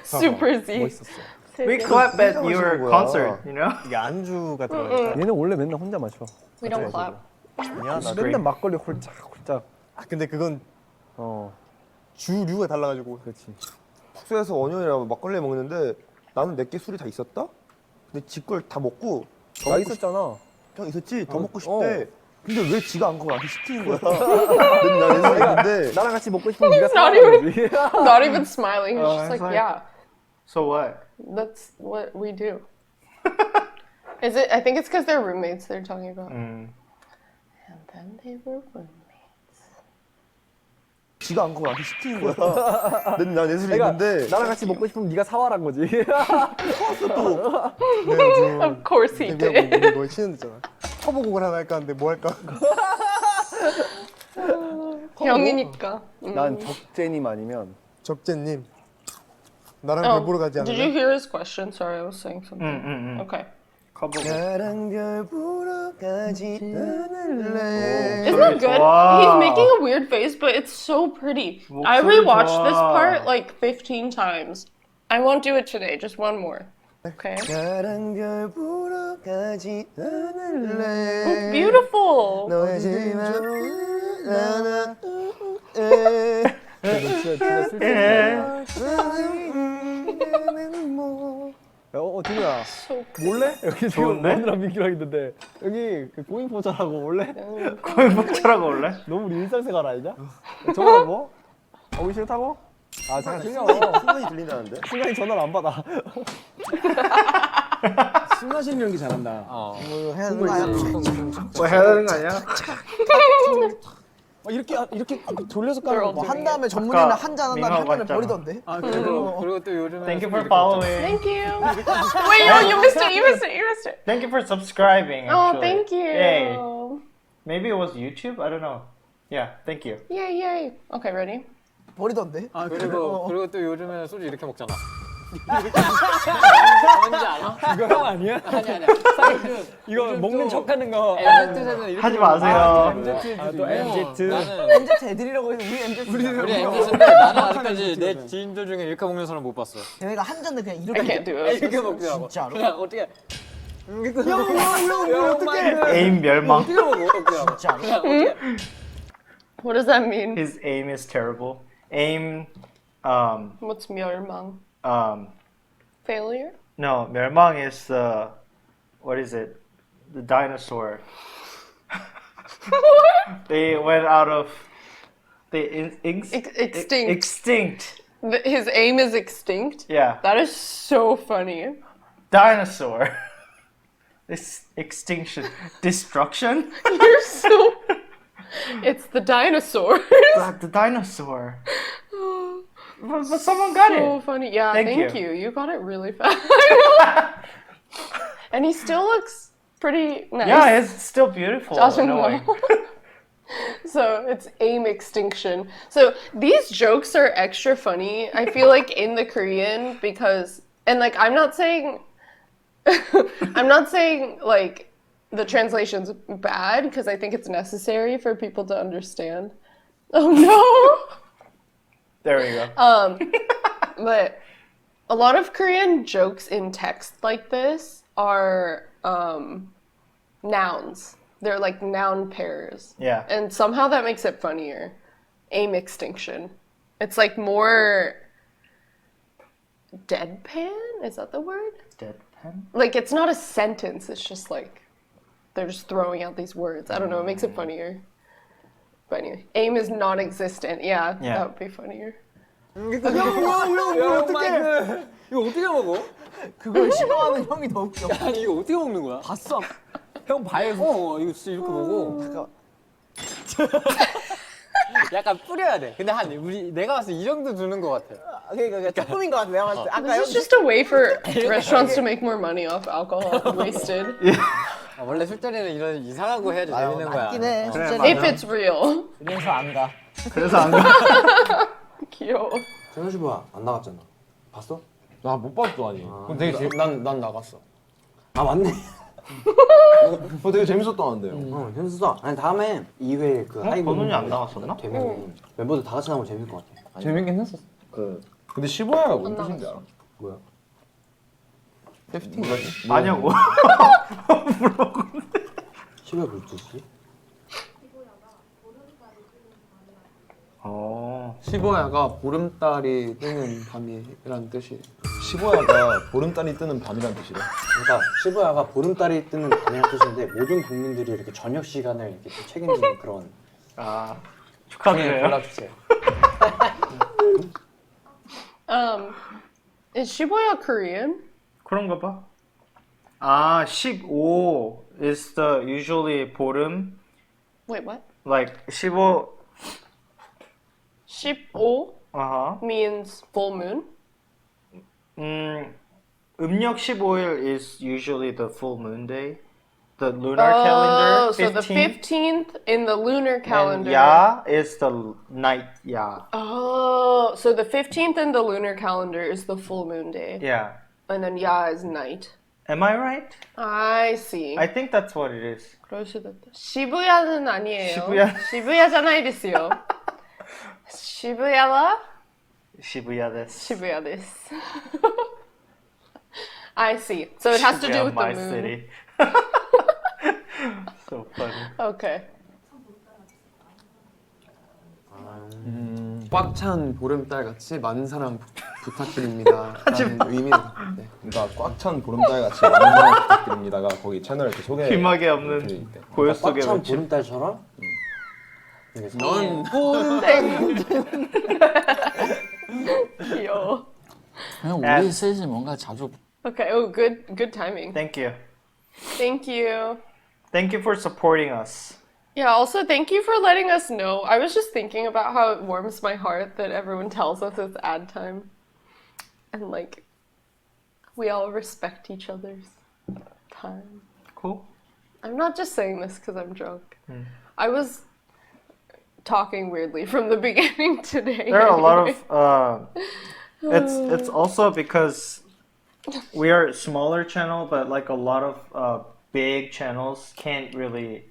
Super Z. We clap at your concert, you know? 이게 안주가 들어가니까. 얘는 원래 맨날 혼자 마셔. We don't clap. 아니야, 나 맨날 막걸리 홀짝홀짝. 아 근데 그건 주류가 달라가지고. 그렇지. 숙소에서 원효이랑 막걸리 먹는데 나는 내게 술이 다 있었다? 근데 지 걸 다 먹고 나 있었잖아. 형 있었지? 더 먹고 싶대. 근데 왜 지가 안 가고 나한테 시키는 거야? 맨날 했는데 나랑 같이 먹고 싶으면 네가 Not 사라는 even, 거지. not even smiling. He's just it's like, like- yeah, So what? that's what we do. Is it? I think it's because they're roommates they're talking about. And then they were roommates. 지가 안 가고 나한테 시키는 거야. 맨날 내 술이 있는데 나랑 같이 먹고 싶으면 네가 사와란 거지. Of course he 내가 did. 우리 뭐 치는 데잖아. 커버곡을 하나 할까 하는데 뭐 할까? 형이니까. 난 적재님 아니면 적재님. 나랑 Oh, 별 보러 가지 did you 않을래? hear his question? Sorry, I was saying something. Okay. 나랑 별 보러 가지 않을래. Isn't that good? Wow. He's making a weird face, but it's so pretty. I rewatched this part like 15 times. I won't do it today, just one more. Okay. 나랑 별 보러 가지 It's 않을래. beautiful. 너의 집에 나나 진우야. 몰래? 여기 지금 너랑 민기랑 있는데 여기 그 고잉포차라고 올래? 고행복차라고 올래? 너무 우리 일상생활 아니냐? 저거 뭐? 오기 싫다고? 아 잠깐 들려. 순간이 들린다는데? 순간이 전화를 안 받아. 술 마시는 연기 잘한다. 뭐 해야 되는 거 아니야? 뭐 해야 되는 거 아니야? 이렇게 돌려서 They're all 까는 거. doing 한 다음에 it. 전문의는 한 잔 한 다음에 한 민하고 잔을 왔잖아. 버리던데. 아 그리고 또 요즘에 Thank you for following. Thank you. Wait, no, you missed it. You missed it. You missed it. Thank you for subscribing. Oh, actually. thank you. Yay. Maybe it was YouTube? I don't know. Yeah, thank you. Yay, yay. Okay, ready? 버리던데. 그리고 또 요즘에는 소주 이렇게 먹잖아. 이거 형 아니야? 아니야. 이거 먹는 척하는 거. MZ세대는 이렇게 하지 마세요. 또 MZ. 나는 MZ 애들이라고 해서 우리 MZ. 우리 MZ인데 나는 아직까지 내 지인들 중에 이렇게 먹는 사람 못 봤어. 걔네가 한 잔을 그냥 I 이렇게. can't do it. 이렇게 먹더라고. 진짜로? 그냥 어떻게? 형 어떡해. Aim 멸망. 어떻게 먹더라고. 진짜로? 그냥 어떻게? What does that mean? His aim is terrible. Aim, What's 멸망? um, Failure? no, 멸망 is what is it? The dinosaur. They went out of. They Extinct. Extinct. His aim is extinct? Yeah. That is so funny. Dinosaur. This extinction. Destruction? You're so... It's the dinosaur. The dinosaur. But someone got it. So funny. Yeah, thank you. You got it really fast. And he still looks pretty nice. Yeah, it's still beautiful. Annoying. So it's aim extinction. So these jokes are extra funny, I feel like, in the Korean because, and like, I'm not saying like the translation's bad because I think it's necessary for people to understand. Oh no! There we go. But a lot of Korean jokes in text like this are nouns. They're like noun pairs. Yeah. And somehow that makes it funnier. Aim extinction. It's like more deadpan? Is that the word? Deadpan? Like it's not a sentence. It's just like they're just throwing out these words. I don't know. It makes it funnier. But anyway, aim is non-existent. Yeah. That would be funnier. 야, 어떡해. 이거 어떻게 먹어? 그걸 싫어하는 형이 더 웃겨. 아니, 이거 어떻게 먹는 거야? 봤어. 형 봐요. 이거 진짜 이렇게 먹어. 약간 뿌려야 돼. 근데 내가 봤을 때 이 정도 주는 것 같아. 그러니까 조금인 것 같아. 내가 봤을 때. 아까 This is just a way for restaurants to make more money off alcohol wasted. 원래 술자리는 이런 이상한 거 해야지 재밌는 거야. 맞긴 해. If it's real. 그래서 안 가. 그래서 안 가. 귀여워. 재현씨 뭐야? 안 나갔잖아. 봤어? 나 못 봤어 아니. 그럼 되게 난 나갔어. 아 맞네. 되게 재밌었다는데요. 재밌었어. 아니 다음에 2회 그 하이브 번훈이 안 나갔었나? 되면 멤버들 다 같이 나오면 재밌을 것 같아. 재밌긴 했었어. 근데 15야가 뭔 뜻인지 알아? 뭐야? 15? 아냐고. 15야 무슨 뜻이지? 15야가 보름달이 뜨는 밤이라는 뜻이. 15야가 보름달이 뜨는 밤이라는 뜻이래. 그러니까 15야가 보름달이 뜨는 밤이라는 뜻인데 모든 국민들이 이렇게 저녁 시간을 이렇게 책임지는 그런. 아 축하드려요. 골라주세요. Is Shibuya Korean? 그런가 봐. 아 15 is the usually 보름. Wait, what? Like 15. 15 means full moon. 음력 15일 is usually the full moon day. The lunar calendar. 15th. So the 15th in the lunar calendar. And Ya is the night Ya. Oh, so the 15th in the lunar calendar is the full moon day. Yeah. And then Ya is night. Am I right? I see. I think that's what it is. 그럴 수도 있다. 시부야는 아니에요. 시부야.じゃないですよ. 시부야와? Shibuya desu. Shibuya desu. I see. So it has to do with the my moon. city. So funny. Okay. 꽉 찬 보름달 같이 많은 사랑 부탁드립니다. 라는 의미가 네. 그러니까 꽉 찬 보름달 같이 많은 사랑 부탁드립니다가 거기 채널 이렇게 소개. 귀막에 없는 고요 속에 꽉 찬 보름달처럼? 넌 보름달. 귀여워. 그냥 우리 셋이 뭔가 자주. Okay. Oh, good timing. Thank you. Thank you. Thank you for supporting us. Yeah, also thank you for letting us know. I was just thinking about how it warms my heart that everyone tells us it's ad time. And like, we all respect each other's time. Cool. I'm not just saying this because I'm drunk. I was talking weirdly from the beginning today. There are a lot of, it's also because we are a smaller channel, but like a lot of big channels can't really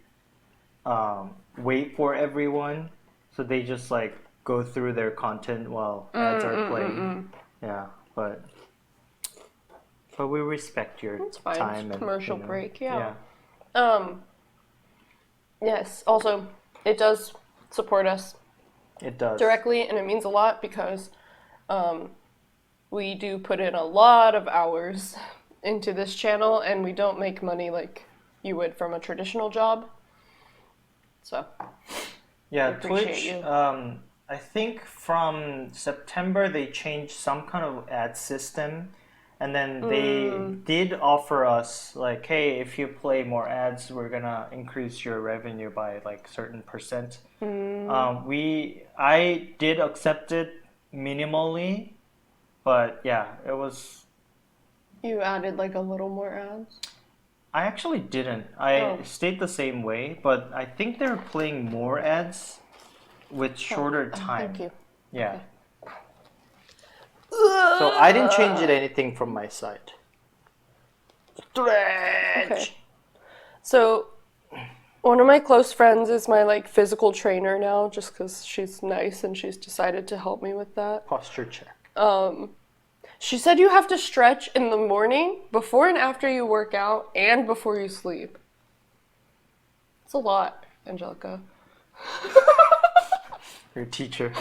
wait for everyone, so they just like go through their content while ads are playing. Yeah, but we respect your time and commercial you know, break. Yeah. Yes. Also, it does support us. It does directly, and it means a lot because we do put in a lot of hours into this channel, and we don't make money like you would from a traditional job. So Yeah, I appreciate Twitch. you. I think from September they changed some kind of ad system, and then they did offer us like, hey, if you play more ads, we're gonna increase your revenue by like certain percent. I did accept it minimally, but yeah, it was. You added like a little more ads? I actually didn't. I stayed the same way, but I think they're playing more ads with shorter time. Thank you. Yeah. So I didn't change anything from my side. Okay. So one of my close friends is my like physical trainer now, just because she's nice and she's decided to help me with that. Posture check. She said you have to stretch in the morning, before and after you work out, and before you sleep. It's a lot, Angelica. Your teacher.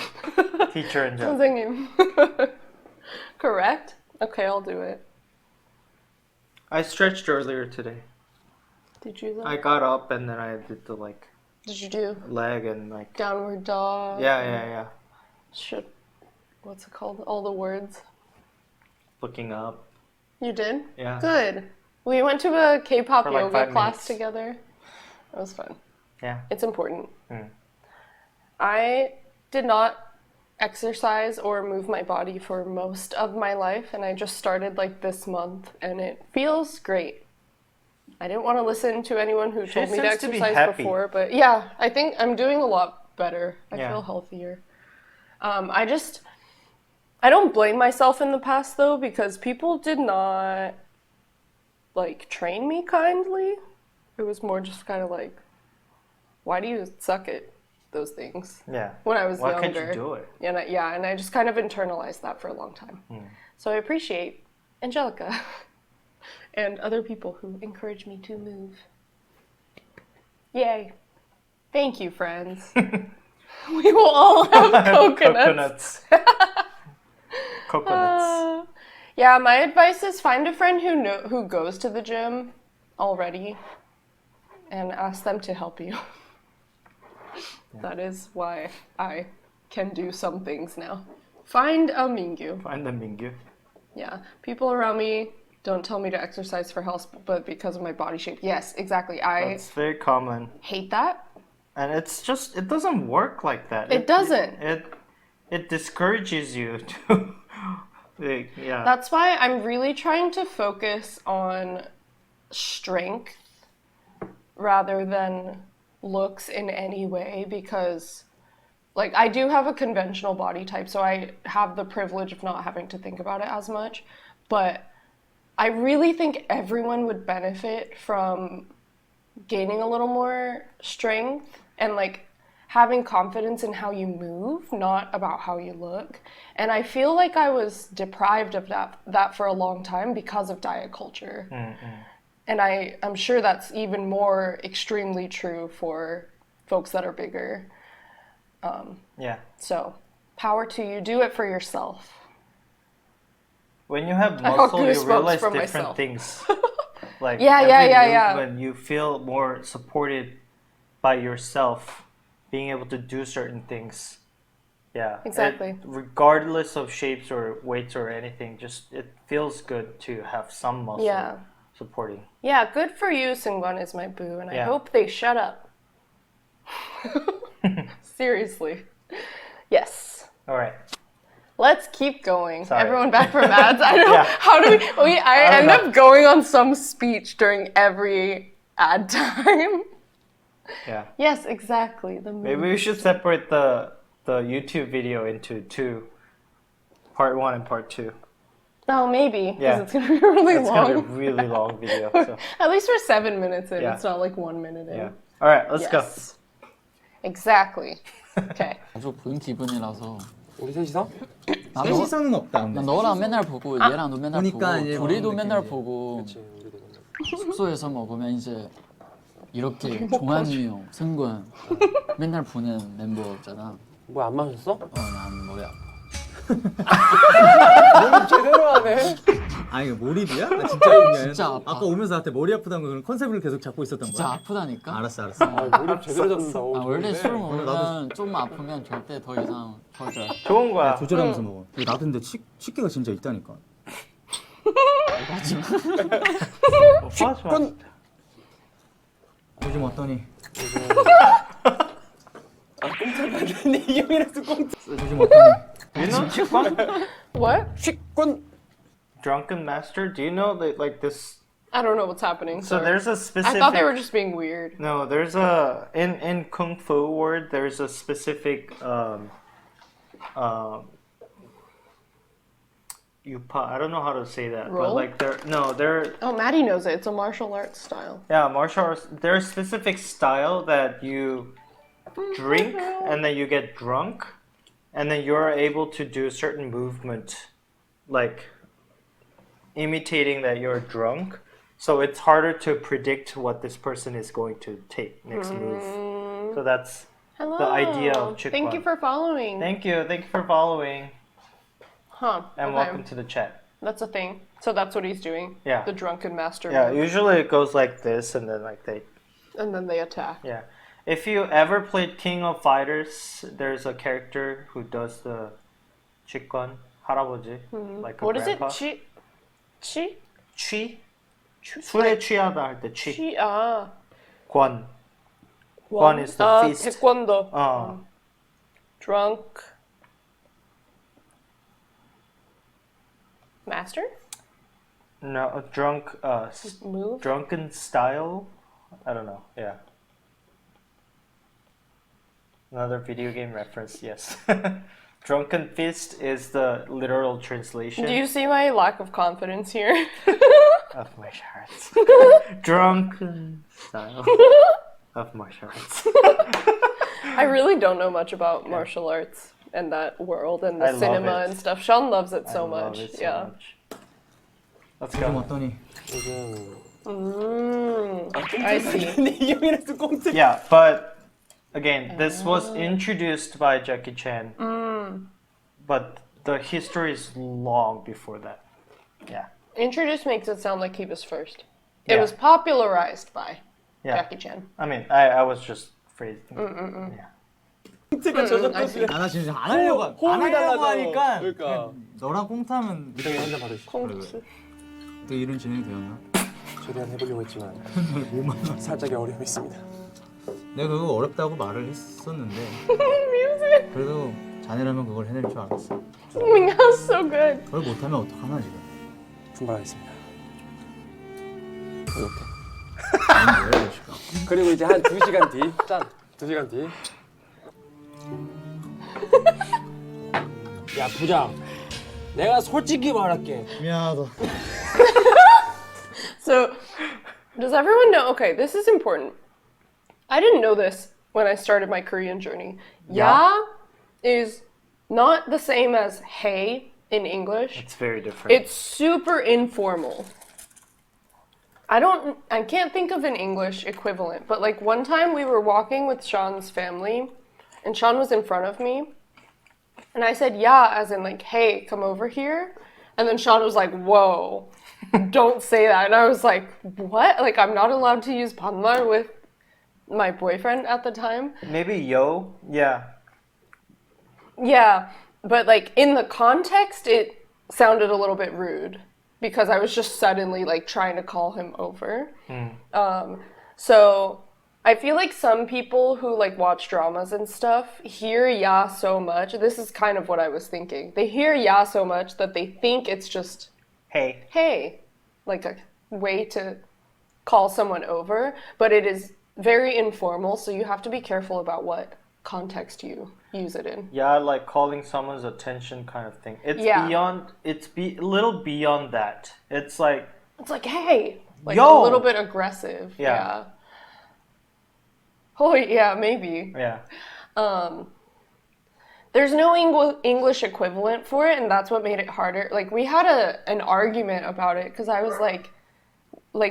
Teacher and Jeff. 선생님. Correct? Okay, I'll do it. I stretched earlier today. Did you though? I got up and then I did the like Did you do leg and like downward dog? yeah. Shit. What's it called? All the words. Looking up. You did? Yeah. Good. We went to a K-pop For like yoga 5 class minutes. together. It was fun. Yeah. It's important. Mm. I did not exercise or move my body for most of my life, and I just started like this month, and it feels great. I didn't want to listen to anyone who told me to seems to be exercise happy. before, but yeah, I think I'm doing a lot better. I Yeah. feel healthier. I don't blame myself in the past though, because people did not like train me kindly. It was more just kind of like, why do you suck at those things? Yeah. When I was Why younger. can't you do it? And I just kind of internalized that for a long time. So I appreciate Angelica and other people who encourage me to move. Yay. Thank you, friends. We will all have coconuts. Coconuts. Yeah, my advice is find a friend who goes to the gym already and ask them to help you. That is why I can do some things now. Find a Mingyu. Find the Mingyu. Yeah, people around me don't tell me to exercise for health, but because of my body shape. Yes, exactly. I That's very common. hate that. And it's just, it doesn't work like that. It doesn't. It discourages you to, like, yeah. That's why I'm really trying to focus on strength rather than looks in any way, because like I do have a conventional body type, so I have the privilege of not having to think about it as much, but I really think everyone would benefit from gaining a little more strength and like having confidence in how you move, not about how you look. And I feel like I was deprived of that for a long time because of diet culture. And I'm sure that's even more extremely true for folks that are bigger. Yeah. So, power to you. Do it for yourself. When you have I got muscle, you goosebumps realize from different myself. things. Like Yeah, yeah. When you feel more supported by yourself, being able to do certain things. Yeah. Exactly. Regardless of shapes or weights or anything, just it feels good to have some muscle Yeah. supporting. Yeah, good for you, Seungwon is my boo, and I Yeah. hope they shut up. Seriously. Yes. All right. Let's keep going. Sorry. Everyone back from ads. I don't Yeah. how do I don't end know. up going on some speech during every ad time. Yeah. Yes, exactly. Maybe we should separate the YouTube video into two, part 1 and part 2. Oh, maybe, because Yeah. it's gonna be really It's long. gonna be a really long video. So. At least we're 7 minutes in. Yeah. It's not like 1 minute in. Yeah. All right, let's go. Yes. Exactly. Okay. 자주 본 기분이라서. 우리 셋이서? 셋이서는 없다. 난 너랑 맨날 보고 얘랑도 맨날 보니까 보고 이제 둘이도 그런 맨날 느낌이지. 보고 숙소에서 먹으면 이제 이렇게 종환이 형, 승관 맨날 보는 멤버잖아. 뭐 안 마셨어? 난 머리 아파. 뭘 제대로 하네. 아니 몰입이야? 나 진짜 아픈 게 진짜 아니라 아파. 아까 오면서 나한테 머리 아프다는 그런 컨셉을 계속 잡고 있었던 진짜 거야? 아프다니까. 알았어. 몰입 제대로 잡는다고. 원래 술 먹으면 좀 아프면 절대 더 이상 조절. 좋은 거야. 조절하면서 먹어. 나도 근데 식기가 진짜 있다니까. 식권. 요즘 어떠니? 이 형이라서 꽁트. 요즘 어떠니? You know 식권? What? 식권. Drunken master. Do you know that like this? I don't know what's happening. So sorry. there's a specific. I thought they were just being weird. No, there's a in kung fu word. There's a specific yupa. I don't know how to say that, Roll? but like they're Oh, Maddie knows it. It's a martial arts style. yeah, martial arts. There's a specific style that you drink and then you get drunk, and then you're able to do certain movement, like imitating that you're drunk. So it's harder to predict what this person is going to take next move. So that's Hello. the idea of Chikwan. Thank you for following. Thank you for following, Huh. and okay. welcome to the chat. That's a thing. So that's what he's doing. Yeah. The drunken master. Yeah, move. usually it goes like this, and then like they. And then they attack. Yeah. If you ever played King of Fighters, there's a character who does the Chikwan 할아버지, like a What is grandpa. it? Chi? 취? 술에 취하다 할 때 취. Chi. Ah. 권. 권 is the feast. Taekwondo. 어. Drunk. Master? No, drunk. Move? Drunken style. I don't know. Yeah. Another video game reference. Yes. Drunken fist is the literal translation. Do you see my lack of confidence here? Of martial arts. Drunken style of martial arts. I really don't know much about martial arts and that world and the I love cinema it. and stuff. Sean loves it so I love much. it so yeah. much. Let's 요즘 go. 어떠니? I see. 이 형이라서 꽁트. Yeah, but again, this was introduced by Jackie Chan. But the history is long before that. Yeah. Introduce makes it sound like he was first. It Yeah. was popularized by Yeah. Jackie Chan. I mean, I was just phrasing. Yeah. 꽁트가 I see. 나 지금 안 하려고 호흡이 달라져. 하니까 그러니까. 너랑 꽁트하면 미정이 한잔 받으시죠. 콩스. 또 이런 진행이 되었나? 최대한 해보려고 했지만 뭐만 살짝의 어려움이 있습니다. 내가 그거 어렵다고 말을 했었는데 그래도 자네라면 그걸 해낼 줄 알았어. That's so good. 그걸 못하면 어떡하나 지금. 분발하겠습니다. 아니 뭐야 이거. 그리고 이제 한 2시간 뒤, 짠! 2시간 뒤. 야, 부장. 내가 솔직히 말할게. 미안하다. So, does everyone know? Okay, this is important. I didn't know this when I started my Korean journey. Ya is not the same as hey in English. It's very different. It's super informal. I can't think of an English equivalent, but like one time we were walking with Sean's family and Sean was in front of me and I said yeah as in like hey, come over here. And then Sean was like, whoa, don't say that. And I was like, what? Like I'm not allowed to use 반말 with my boyfriend at the time. Maybe yo. Yeah. Yeah, but like in the context, it sounded a little bit rude because I was just suddenly like trying to call him over. So I feel like some people who like watch dramas and stuff hear ya so much. This is kind of what I was thinking. They hear ya so much that they think it's just hey, like a way to call someone over, but it is very informal, so you have to be careful about what context you use it in. Yeah, like calling someone's attention kind of thing. It's Yeah. beyond. It's a little beyond that. It's like hey, like Yo! a little bit aggressive. Yeah. Oh yeah, maybe. yeah. There's no English equivalent for it, and that's what made it harder. Like we had an argument about it because I was like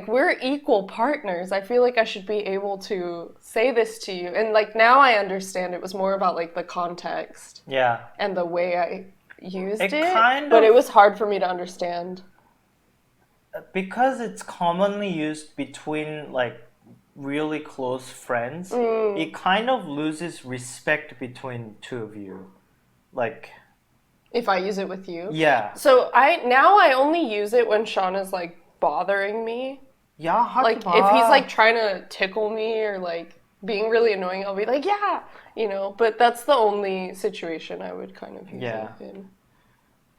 we're equal partners. I feel like I should be able to say this to you. And like now I understand it was more about like the context Yeah. and the way I used It it. kind But of- it was hard for me to understand. because it's commonly used between like really close friends, it kind of loses respect between two of you. Like if I use it with you. Yeah. So I only use it when Sean is like bothering me. Yeah, like if he's like trying to tickle me or like being really annoying, I'll be like, yeah, you know, but that's the only situation I would kind of use it in.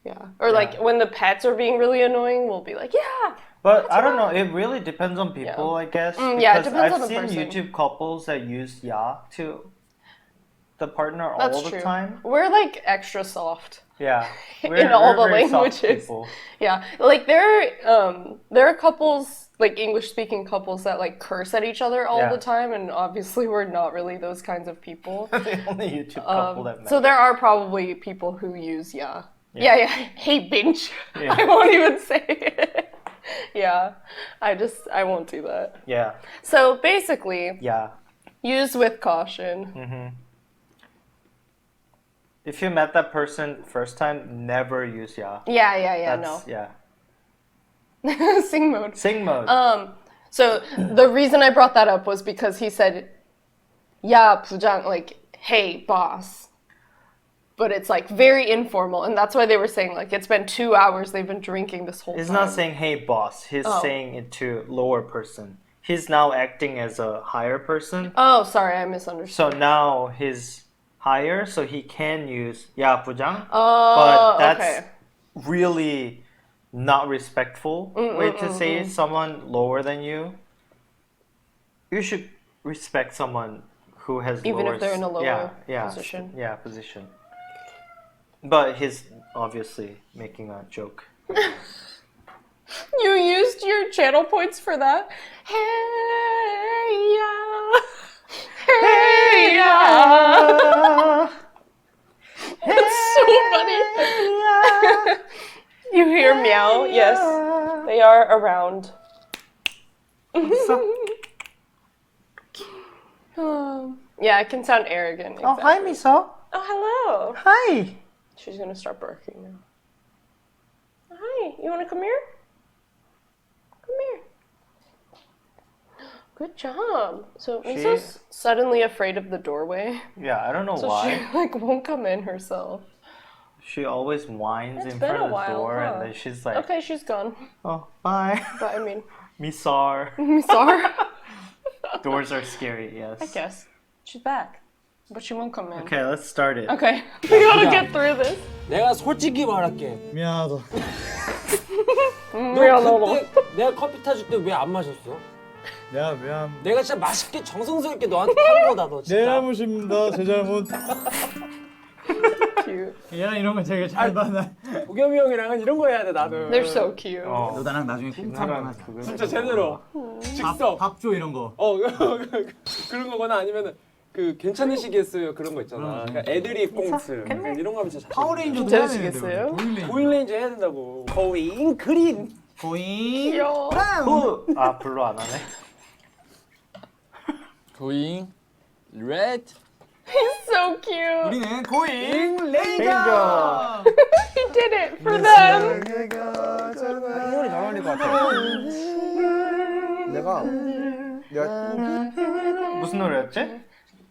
Yeah. Or like when the pets are being really annoying, we'll be like, yeah. But I don't know, it really depends on people, I guess. Yeah, it depends on the I've seen person. YouTube couples that use ya to the partner That's all the true. time. We're like extra soft. Yeah. In all the very soft languages. people. Yeah. Like there are couples, like English speaking couples that like curse at each other all the time, and obviously we're not really those kinds of people. The only YouTube couple that So there are probably people who use yeah. Hey binge. I won't even say it. Yeah. I won't do that. Yeah. So basically, Yeah. use with caution. Mm-hmm. If you met that person first time, never use ya. Yeah, That's, no. Yeah. Sing mode. Sing mode. So the reason I brought that up was because he said, "Ya 부장," like, "Hey, boss." But it's like very informal, and that's why they were saying like it's been 2 hours they've been drinking this whole He's time. not saying "Hey, boss." He's saying it to lower person. He's now acting as a higher person. Oh, sorry, I misunderstood. So now he's higher, so he can use "야 부장." Oh, but that's okay. really not respectful way to say someone lower than you. You should respect someone who has Even lower, if they're in a lower position. position. Yeah, position. But he's obviously making a joke. You used your channel points for that? Hey, yeah. Hey, yeah. It's so funny. You hear meow? Yes. They are around. Yeah, it can sound arrogant. Oh, hi, Miso. Oh, hello. Hi. She's gonna start barking now. Hi, you wanna come here? Come here. Good job. So Miso's suddenly afraid of the doorway. Yeah, I don't know So why. she like won't come in herself. She always whines It's in been front a of the while, door, huh? and then she's like, Okay, she's gone. "Oh, bye." But I mean, Misar. sorry. Doors are scary. Yes. I guess she's back, but she won't come in. Okay, let's start it. Okay, we gotta get through this. 내가 솔직히 말할게. 미안하다. 너 그때 내가 커피 타줄 때 왜 안 마셨어? 미안. 내가 진짜 맛있게 정성스럽게 너한테 탄 거다 너 진짜. 내 잘못입니다. 제 잘못. Cute. 얘랑 이런 거 되게 잘 받아. 도겸이 형이랑은 이런 거 해야 돼 나도. They're so cute. 너 나랑 나중에 film 한번 하자. 진짜 제대로. 직접. 밥줘 이런 거. 그런 거거나 아니면은 그 괜찮으시겠어요 그런 거 있잖아. 그러니까 애들이 꽁트 이런 거 하면 진짜 파워레인저도 괜찮으시겠어요? 고잉레인저 해야 된다고. 고잉 그린. 고잉. 귀여워. 아, 블루 안 하네. Going red. He's so cute. 우리는 고잉 레인저. He did it for them. 이 노래 잘 어울릴 것 같아. 내가 무슨 노래였지?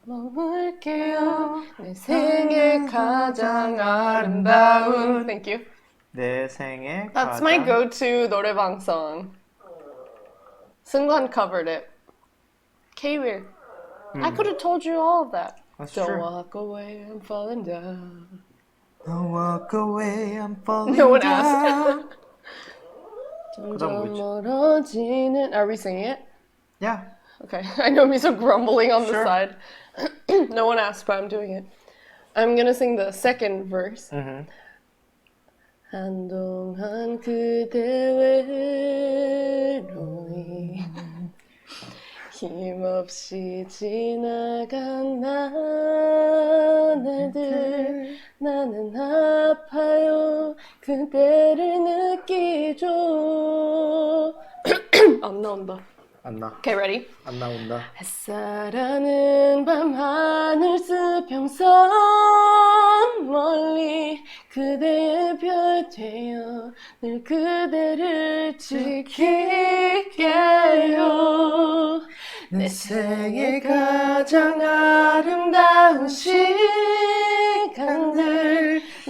머물게요. 내 생애 가장 아름다운. Thank you. 내 생애 That's 가장... my go-to 노래방 song. 승관 covered it. K-Will. I could have told you all of that. That's Don't true. walk away, I'm falling down. Don't walk away, I'm falling No one down. asked. 그다음 뭐지? 멀어지는. Are we singing it? Yeah. Okay. I know Miso grumbling on the Sure. side. No one asked, but I'm doing it. I'm gonna sing the second verse. 한동안 그대 외로이 힘없이 지나간 나날들 나는 아파요 그대를 느끼죠 안 나온다. 안 나. Okay, ready? 안 나온다. 햇살하는 밤 하늘 수평선 멀리 그대의 별 되어 늘 그대를 지킬게요. 내 생애 가장 아름다운 시간들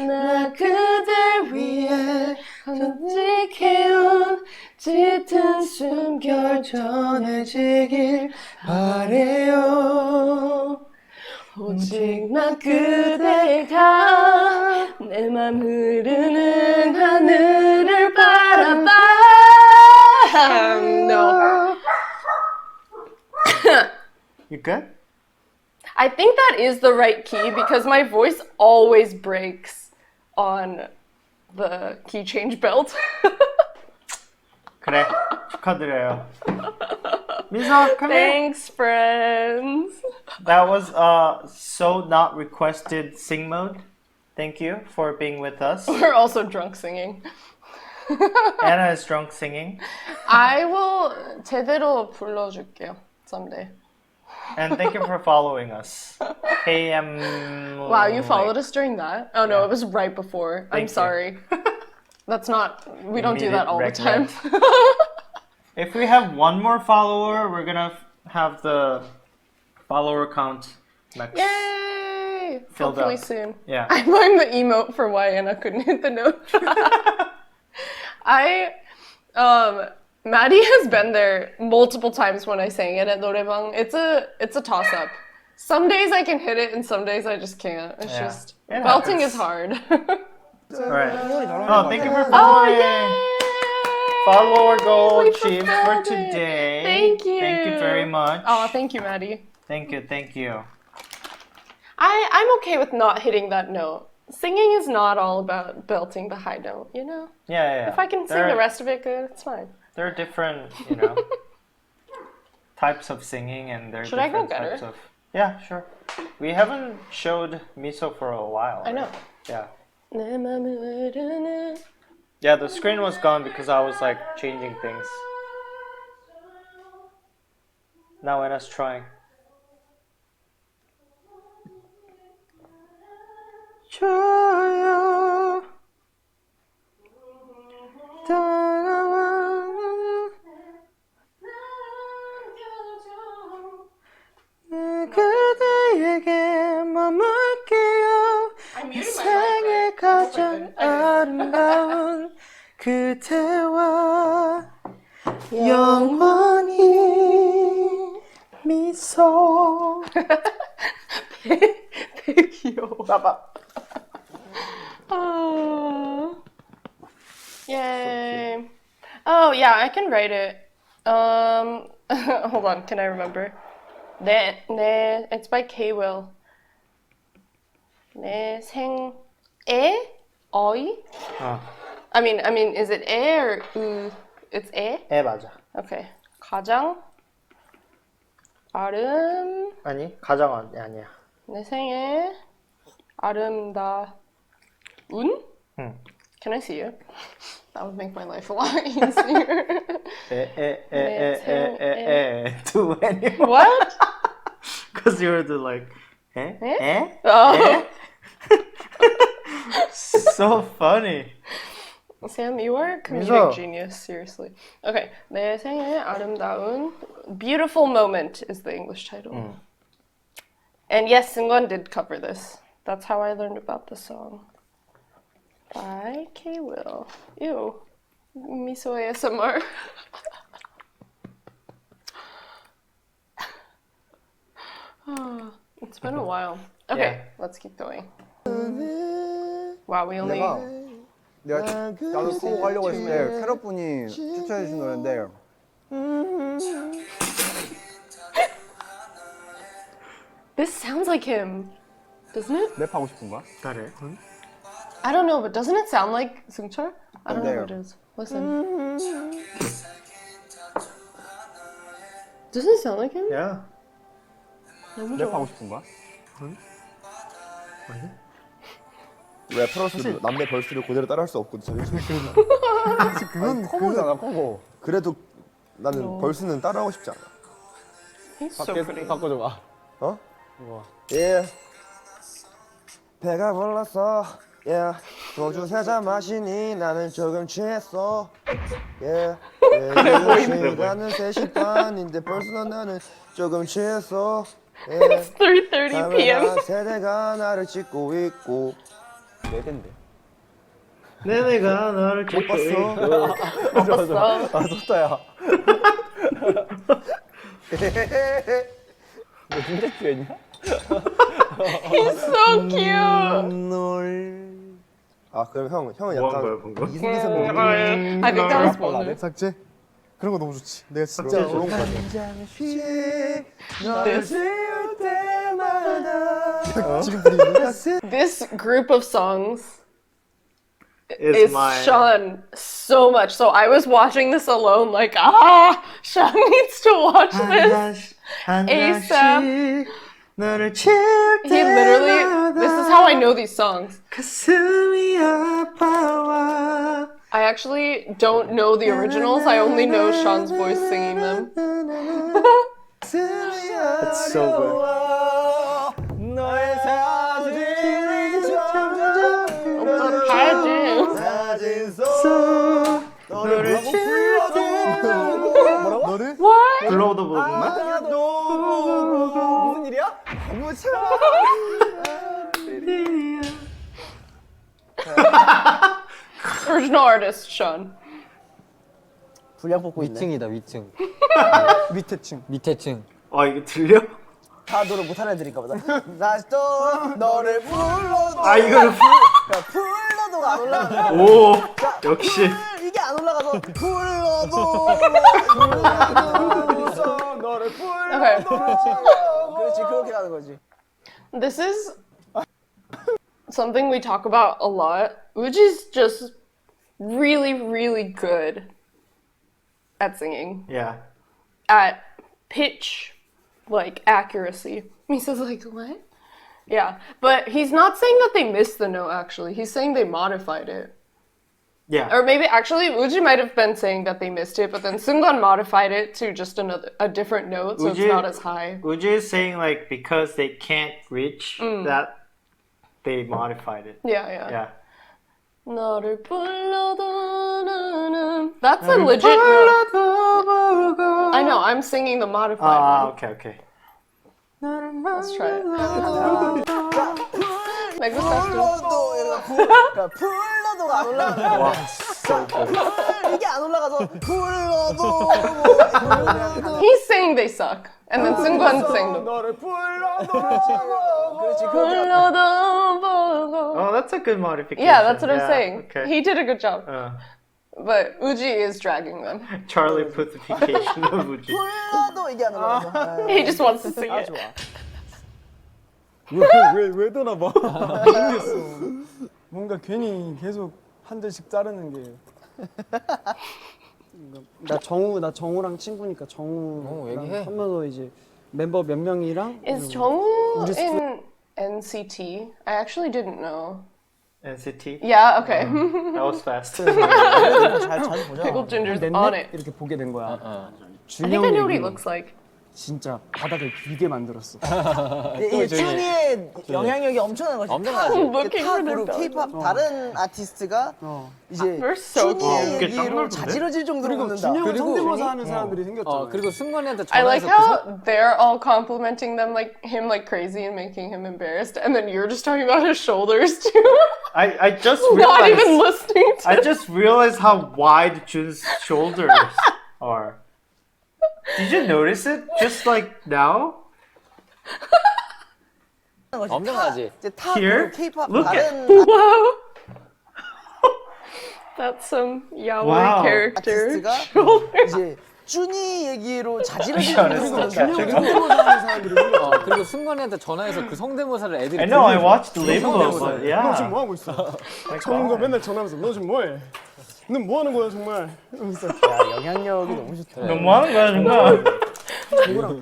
나 그댈 위해 간직해온 짙은 숨결 전해지길 바래요. 오직 나 그대가 내 맘 흐르는 하늘을 바라봐. No. You good? I think that is the right key because my voice always breaks on the key change belt. 그래, 축하드려요. 미소, come here. Thanks, friends. That was so not requested sing mode. Thank you for being with us. We're also drunk singing. Anna is drunk singing. I will 제대로 불러줄게요 someday. And thank you for following us. KM. Wow, you followed us during that? Oh no, it was right before. I'm you. sorry. That's not, we don't do made that it all the regular. time. If we have one more follower, we're gonna have the follower count max. Yay! Filled Hopefully up. soon. Yeah. I'm doing the emote for why Anna couldn't hit the note. Maddie has been there multiple times when I sang it at 노래방. It's a toss-up. Some days I can hit it and some days I just can't. It's Yeah. just, It belting happens. is hard. Alright. Oh, thank you for following. Follower goal achieved for today. Thank you. Thank you very much. Oh, thank you, Maddie. Thank you, thank you. I'm okay with not hitting that note. Singing is not all about belting the high note, you know? Yeah. If I can sing the rest of it good, it's fine. There are different, types of singing, and there are Should I go different get types her? of. Yeah, sure. We haven't showed Miso for a while. I know. Yeah. 내 맘을 흐르는 Yeah, the screen was gone because I was like changing things. Now Anna's trying. 좋아요. 그대에게 머물게요. 이 생의 가장 아름다운 그대와 영원히 미소. 되게 귀여워. 봐봐. Oh. Yay. Oh, yeah, I can write it. Hold on, can I remember? It's by K-Will. 내 생애 어이? I mean, is it 에 or 우? It's 에? 에 맞아. Okay. 가장 아니, 가장 아니야. 내 생애 아름다운? 응. Can I see it? That would make my life a lot easier. To anyone. What? Because you were the like, eh? Oh. So funny. Sam, you are a comedic 미소. genius, seriously. Okay, 내 생애 아름다운 Beautiful Moment is the English title. And yes, Sungwon did cover this. That's how I learned about the song. By K-Will. Ew. Miso ASMR. It's been a while. Okay, let's keep going. Wow, we only... 내가 나도 꼭 하려고 했을 때 캐럿 분이 추천해 주신 노래인데 This sounds like him, doesn't it? 랩하고 싶은 거야? 잘해. I don't know, but doesn't it sound like Seungchul? I don't know what it is. Listen. Doesn't it sound like him? Yeah. 랩하고 싶은 거야? 래퍼로서 남의 벌스를 그대로 따라할 수 없거든. 그건 커버잖아, 커버. 그래도 나는 벌스는 따라하고 싶지 않아. He's so pretty. 바꿔줘봐. 어? 이거. 예. 배가 불러서 Yeah. 소주 세 잔 마시니 나는 조금 취했어. Yeah. 시간은 3시 반인데 벌써 나는 조금 취했어. Yeah. It's 3:30 p.m. 세대가 나를 찍고 있고. 네대인데. 내가 너를 못 봤어. 못 봤어. 아 좋다 야. 너 진짜 취했냐? He's so cute. 아 그럼 형은 뭐 약간 한 거야 방금? 이승기 선배님. I think that was one. 삭제? 그런 거 너무 좋지. 내가 진짜 어려운 거 같아. 지금 부르는 This group of songs Is is my Sean so much. So I was watching this alone, like, Sean needs to watch this ASAP. 너를 채울 He literally, this is how I know these songs. 가슴이 아파와. I actually don't know the originals. I only know Sean's voice singing them. That's so good. 너의 사진이 점점 가야지. 사진 속 너를 너를? What? 불러도 보구나? 무슨 일이야? Original artist, Sean. 불량 뽑고 있네. 위층이다 위층. 밑에 층. 밑에 층. 아 이거 들려? 다 노래 못하는 애들인가 보다. 다시 또 너를 불러도. 아 이거를 불러도가 안 올라가. 오 역시 이게 안 올라가서 불러도 너를 Okay. 그렇지 그렇게 가는 거지. This is something we talk about a lot. Uji's just really, really good at singing. yeah. At pitch, like accuracy. Misa's like, what? Yeah, but he's not saying that they missed the note actually. He's saying they modified it. Yeah. Or maybe actually Uji might have been saying that they missed it, but then Sungan modified it to just a different note, so it's not as high. Uji is saying like because they can't reach that they modified it. Yeah, yeah. Yeah. 너를 불러도 나는. That's a legit note. I know, I'm singing the modified Ah, one. okay, okay. Let's try it. Make this 그러니까 불러도가 안 올라가. Wow, so good. 이게 안 올라가서 불러도. He's saying they suck, and then Sungan sang them. 너를 불러도. 그렇지 불러도 보고. Oh, that's a good modification. Yeah, that's what I'm Yeah, saying. Okay. He did a good job. Uh, But Uji is dragging them. Charlie putification of Uji. 불러도 이게 안 올라가서. He just wants to sing it. 왜 떠나 봐. 모르겠어. 뭔가 괜히 계속 한 대씩 자르는 게. 나 정우랑 친구니까 정우 얘기해. 하면서 이제 멤버 몇 명이랑 Is Jongwoo in NCT? I actually didn't know. NCT? Yeah, okay. That was fast. 잘 보자. Pickled Ginger's on it. 이렇게 보게 된 거야. I think I know what he looks like. 진짜 바닥을 비게 만들었어. 이 쭈니의 영향력이 엄청난 거지. 엄청나지. 타 그룹 K-pop 다른 아티스트가 이제 쭈니의 얘기로 자지러질 정도로 그리고 웃는다. 준영 성대모사 하는 사람들이 생겼잖아. 그리고 승관이한테 I like 전화해서 how they're all complimenting them like him like crazy and making him embarrassed, and then you're just talking about his shoulders too. I just Not even realized. listening to I just realized how wide Jun's shoulders are. Did you notice it just like now? 엄청나지. 타 Here? 그룹 K-pop Look at- 다른 Wow. That's some yaoi Wow. character. 아티스트가 shoulders. 이제 쭈니 얘기로 자지러질 honest, 정도로 that's 웃는다. catching 성대모사 하는 사람들이 생겼잖아. 그리고 승관이한테 전화해서 그 성대모사를 애들이 I know, I 들려줘. watched the label, but 너 지금 yeah. 뭐 하고 있어? 정우가 맨날 전화하면서 너 지금 뭐해? 너 뭐 하는 거야 정말? 이러면서 야 영향력이 너무 좋다. 너 뭐 하는 거야, 정말?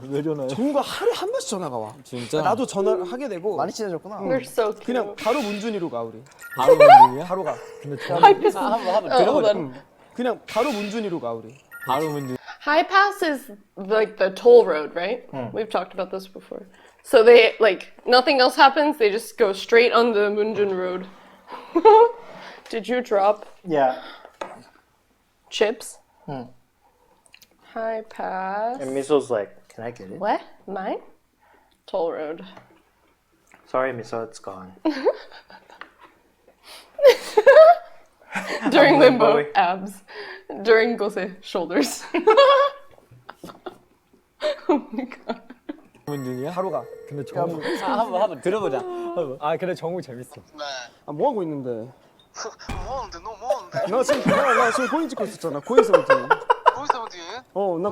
왜 전화해? 정우가 하루에 한 번씩 전화가 와. 진짜? 나도 전화를 하게 되고 많이 친해졌구나. They're so cute. 그냥 바로 문준이로 가 우리. 바로 문중이야? 바로 가. High pass. 한번 hold on. 그냥 바로 문준이로 가 우리. 바로 문중. High pass is like the toll road, right? We've talked about this before. So they like nothing else happens. They just go straight on the Munjun road. Did you drop Yeah. chips? High pass. And Miso's like, can I get it? What? Mine? Toll Road. Sorry, Miso, it's gone. During I'm limbo, limboing. abs. During gose, shoulders. Oh my god. 문준이야? 하루가. 근데 정우. 한번 들어보자. 아 근데 정우 재밌어. 네. 뭐 하고 있는데? 뭐하는데 너 뭐하는데? 나 지금 코인 찍고 있었잖아. 코인 세븐틴. 거기 세븐틴? 나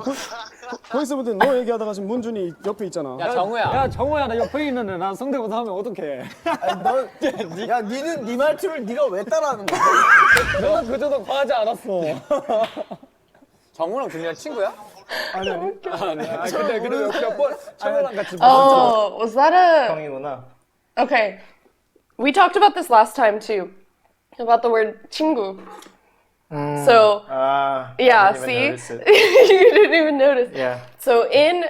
코인 세븐틴 너 얘기하다가 지금 문준이 옆에 있잖아. 야 정우야. 정우야 나 옆에 있는데 난 성대모사 하면 어떡해? 야 니는 네 말투를 네가 왜 따라하는 거야? 너 그저도 과하지 않았어. 정우랑 준이랑 친구야? 아니. 근데 몇번 정우랑 같이. Oh, was that a... 형이구나. Okay. We talked about this last time too. About the word 친구. So, yeah, I didn't see? even notice it. You didn't even notice. Yeah. So in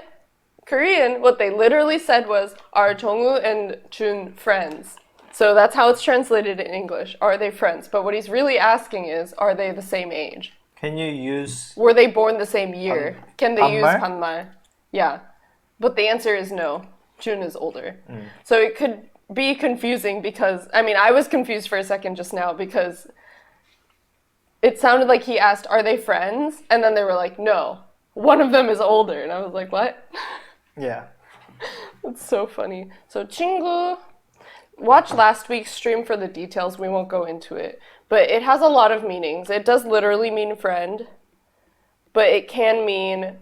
Korean, what they literally said was, are Jongwoo and Jun friends? So that's how it's translated in English. Are they friends? But what he's really asking is, are they the same age? Can you use Were they born the same year? Can they use 반말? 반말? Yeah. But the answer is no. Jun is older. So it could be confusing because, I mean, I was confused for a second just now because it sounded like he asked, are they friends? And then they were like, no. One of them is older. And I was like, what? Yeah. It's so funny. So 친구, watch last week's stream for the details. We won't go into it. But it has a lot of meanings. It does literally mean friend, but it can mean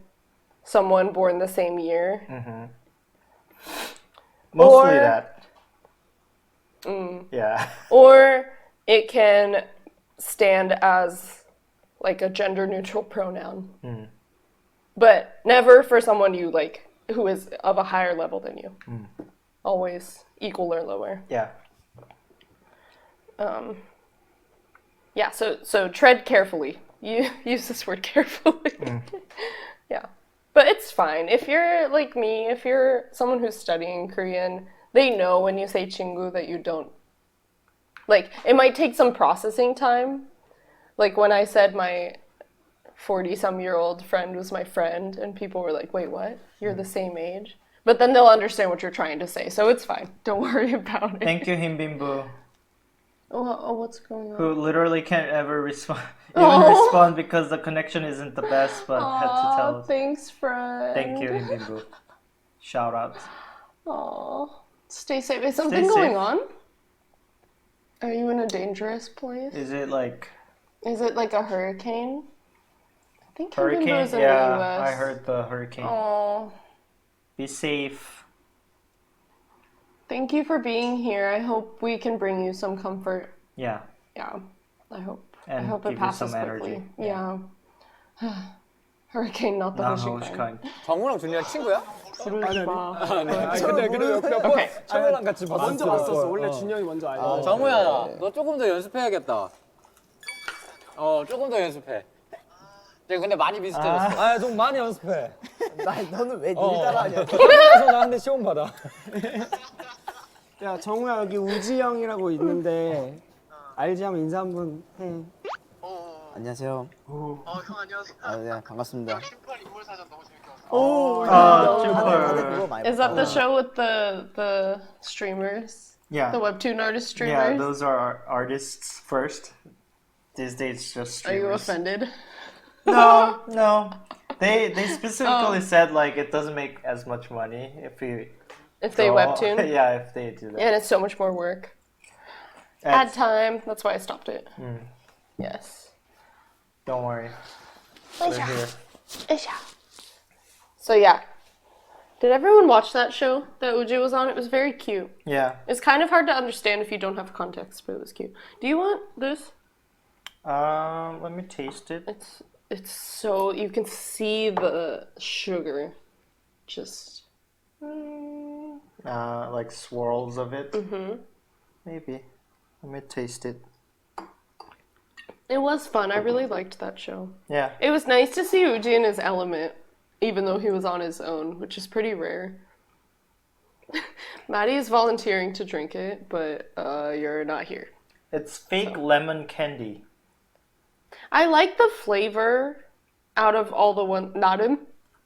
someone born the same year. Mostly Or- that. Yeah. Or it can stand as like a gender neutral pronoun. But never for someone you like who is of a higher level than you. Always equal or lower. Yeah. Yeah, so tread carefully. You use this word carefully. Yeah. But it's fine. If you're like me, if you're someone who's studying Korean, they know when you say 친구 that you don't like it might take some processing time. Like when I said my 40-some-year-old friend was my friend and people were like, "Wait, what? You're the same age?" But then they'll understand what you're trying to say. So it's fine. Don't worry about it. Thank you, Himbimbu, Oh, what's going on? who literally can't ever respond because the connection isn't the best, but had to tell us. Thanks, friend. Thank you, Himbimbu. Shout out. Aw. Stay safe. Is something safe. going on? Are you in a dangerous place? Is it like Is it like a hurricane? I think hurricane? Himbo's in Yeah, the US. I heard the hurricane. Oh, Be safe. thank you for being here. I hope we can bring you some comfort. Yeah. Yeah, I hope. And I hope give it you passes some quickly. energy. Yeah. Hurricane, not the Not Hoshi Hoshi kind. kind. 정우랑 준이랑 친구야? 근데 Okay. 정우랑 같이 봤어. 먼저 왔었어. 원래 준영이 먼저 알고. 정우야, 너 조금 더 연습해야겠다. 조금 더 연습해. 근데 많이 비슷해졌어. 좀 많이 연습해. 너는 왜 니를 따라하냐? 그래서 나한테 시험 받아. 야 정우야 여기 우지 형이라고 있는데 알지 하면 인사 한번 해. 안녕하세요. 형 안녕하세요. 네 반갑습니다. 슈퍼 인물 사전 너무 재밌게 봤어요. 오. 다들 그거 많이 Is that the 봤어. show with the streamers? Yeah. The webtoon artist Yeah, streamers? those are artists first. These days, just Are you streamers. offended? No. They specifically said like it doesn't make as much money if you If they draw. webtoon? Yeah, if they do that. Yeah, and it's so much more work. Ad time. That's why I stopped it. Yes. Don't worry. We're here. So yeah. Did everyone watch that show that Uji was on? It was very cute. Yeah. It's kind of hard to understand if you don't have context, but it was cute. Do you want this? Let me taste it. It's so you can see the sugar, just. Like swirls of it. Maybe. Let me taste it. It was fun. I really liked that show. Yeah. It was nice to see Uji in his element, even though he was on his own, which is pretty rare. Maddie is volunteering to drink it, but you're not here. It's fake lemon candy. I like the flavor out of all the one na름.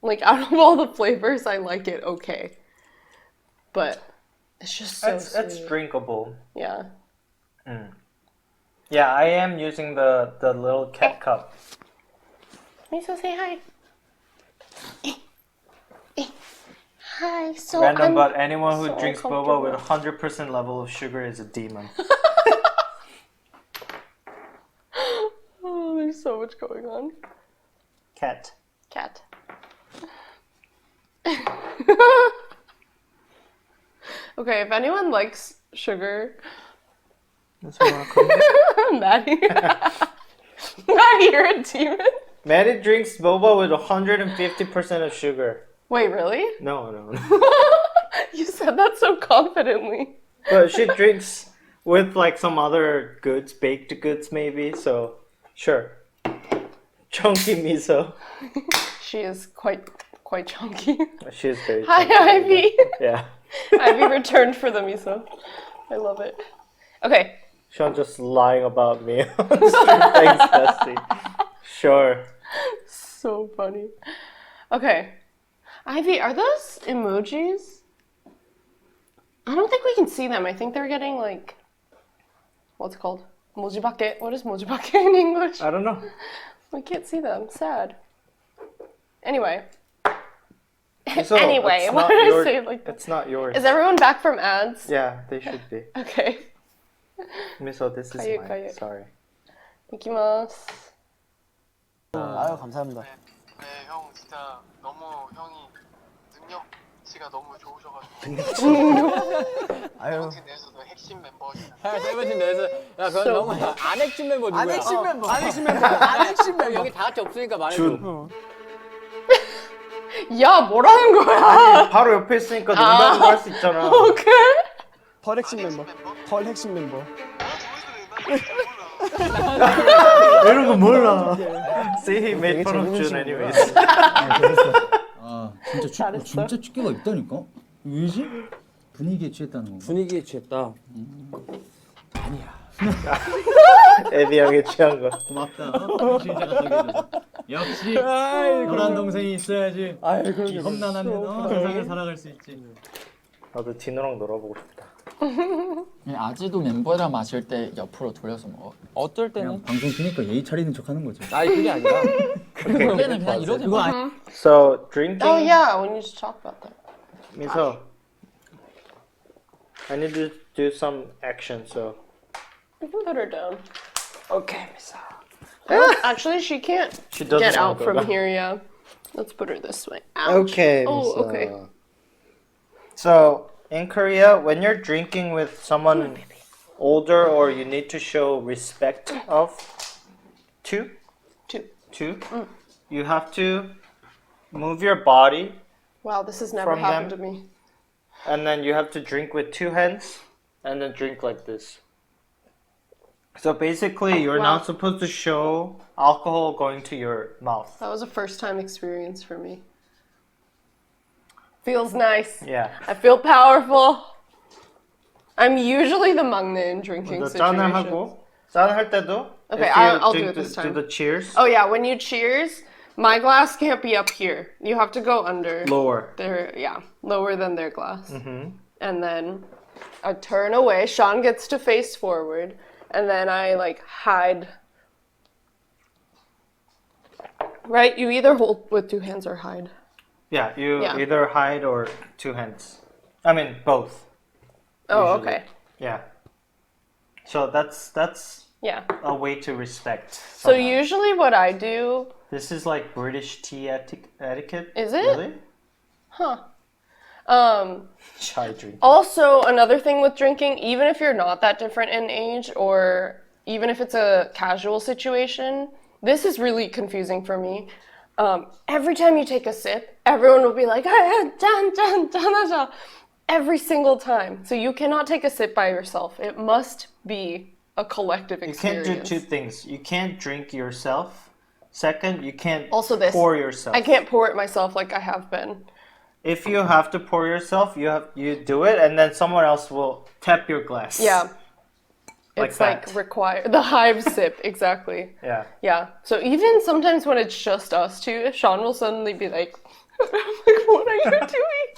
Like out of all the flavors, I like it okay. But it's just so It's drinkable. Yeah. Yeah, I am using the little cat cup. Miso, say hi. Hi. So Random, but anyone who so drinks boba with 100% level of sugar is a demon. Oh, there's so much going on. Cat. Cat. Okay, if anyone likes sugar, Maddie. Maddie, you're a demon. Maddie drinks boba with 150% of sugar. Wait, really? No. You said that so confidently. But she drinks with like some other goods, baked goods maybe, so sure. Chunky miso. She is quite chunky. She is very Hi, chunky. Ivy. Yeah. Ivy returned for the miso. I love it. Okay. Sean just lying about me on the street. Thanks, Bessie. Sure. So funny. Okay. Ivy, are those emojis? I don't think we can see them. I think they're getting like, what's it called? Mojibake. What is mojibake in English? I don't know. We can't see them. Sad. Anyway. So, Anyway, it's why not did I your- say it like that? It's not yours. Is everyone back from ads? Yeah, they should be. Okay. Miso, this is 가요, mine. 가요. Sorry. 이기마스. 아유 감사합니다. 네, 형 진짜 너무 형이 능력치가 너무 좋으셔가지고 아유. 세븐틴 내에서도 핵심 멤버시다. 세븐틴 내에서 야 그건 너무 안 핵심 멤버 누구야? 안 핵심 멤버. 안 핵심 멤버. 여기 다 같이 없으니까 말해줘. 야, 뭐라는 거야? 아니, 바로 옆에 있으니까 농담도 할 수 있잖아. 오케이. 펄 핵심 멤버. 펄 핵심 멤버. 이런 거 몰라. See, he made fun of Jun anyways. 아 진짜 축기가 있다니까? 왜지? 분위기에 취했다는 거. 분위기에 취했다. 에디 형이 취한 거. 고맙다. 진짜가 덕이죠. 역시 너란 동생이 있어야지. 험난한 세상을 살아갈 수 있지. 나도 디노랑 놀아보고 싶다. 아직도 멤버랑 마실 때 옆으로 돌려서 먹어. 어떨 때는 방송 키니까 예의 차리는 척하는 거지. 아니 그게 아니라 그때는 그냥 이렇게 먹어. So drinking. Oh yeah, we need to talk about that. Miso, I need to do some action. So. We can put her down. Okay, Miso. Actually, she can't She doesn't get out wanna go from down. here. Yeah. Let's put her this way. Ouch. Okay. Oh, Miso. okay. So in Korea, when you're drinking with someone older, or you need to show respect of two, you have to move your body, Wow, this has never From happened them? to me. and then you have to drink with two hands, and then drink like this. So basically, you're Wow. not supposed to show alcohol going to your mouth. That was a first-time experience for me. Feels nice. Yeah. I feel powerful. I'm usually the maknae in drinking 먼저 짠을 situations. 하고 짠할 때도 Okay, if you I'll do drink it this do time. the cheers. Oh yeah, when you cheers, my glass can't be up here. You have to go under. Lower. Lower than their glass. Mm-hmm. And then I turn away. Sean gets to face forward, and then I like hide. Right? You either hold with two hands or hide. Yeah, you Yeah. either hide or two hands. I mean both. Oh, usually. okay. Yeah. So that's Yeah. a way to respect. So someone. usually what I do, This is like British tea etiquette. Is it? Really? huh? Chai drink. Also, another thing with drinking, even if you're not that different in age, or even if it's a casual situation, this is really confusing for me. Every time you take a sip, everyone will be like, "짠." Every single time. So you cannot take a sip by yourself. It must be a collective You can't experience. do two things. You can't drink yourself. Second, you can't Also this. pour yourself. I can't pour it myself like I have been. If you have to pour yourself, you do it, and then someone else will tap your glass. Yeah. It's that. like required. The hive sip, exactly. Yeah. Yeah. So even sometimes when it's just us two, Sean will suddenly be like, I'm like, what are you doing?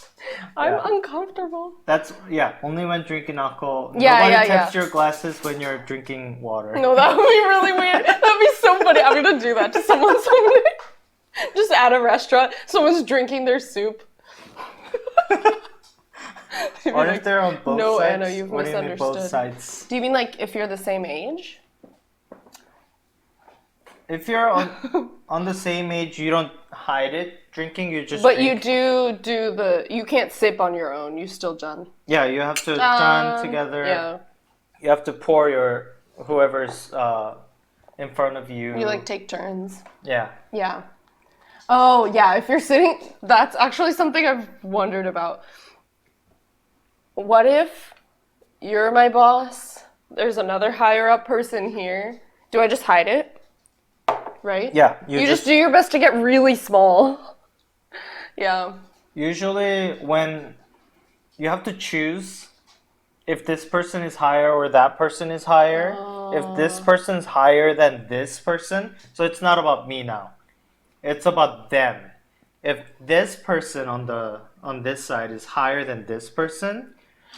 I'm uncomfortable. That's only when drinking alcohol. Yeah, Nobody yeah, taps your glasses when you're drinking water. No, that would be really weird. That'd be so funny. I'm gonna do that to someone someday. Just at a restaurant, someone's drinking their soup. Or if they're on both no, sides. Anna, you've what misunderstood. Do you mean both sides? Do you mean like if you're the same age? If you're on the same age, you don't hide it drinking. You just. But drink. you do the. You can't sip on your own. You still done. Yeah, you have to done together. Yeah. You have to pour your whoever's in front of you. You like take turns. Yeah. Yeah. Oh yeah. If you're sitting, that's actually something I've wondered about. What if you're my boss? There's another higher up person here. Do I just hide it? Right? Yeah. You just do your best to get really small. Yeah. Usually when you have to choose if this person is higher or that person is higher. If this person's higher than this person, so it's not about me now. It's about them. If this person on this side is higher than this person,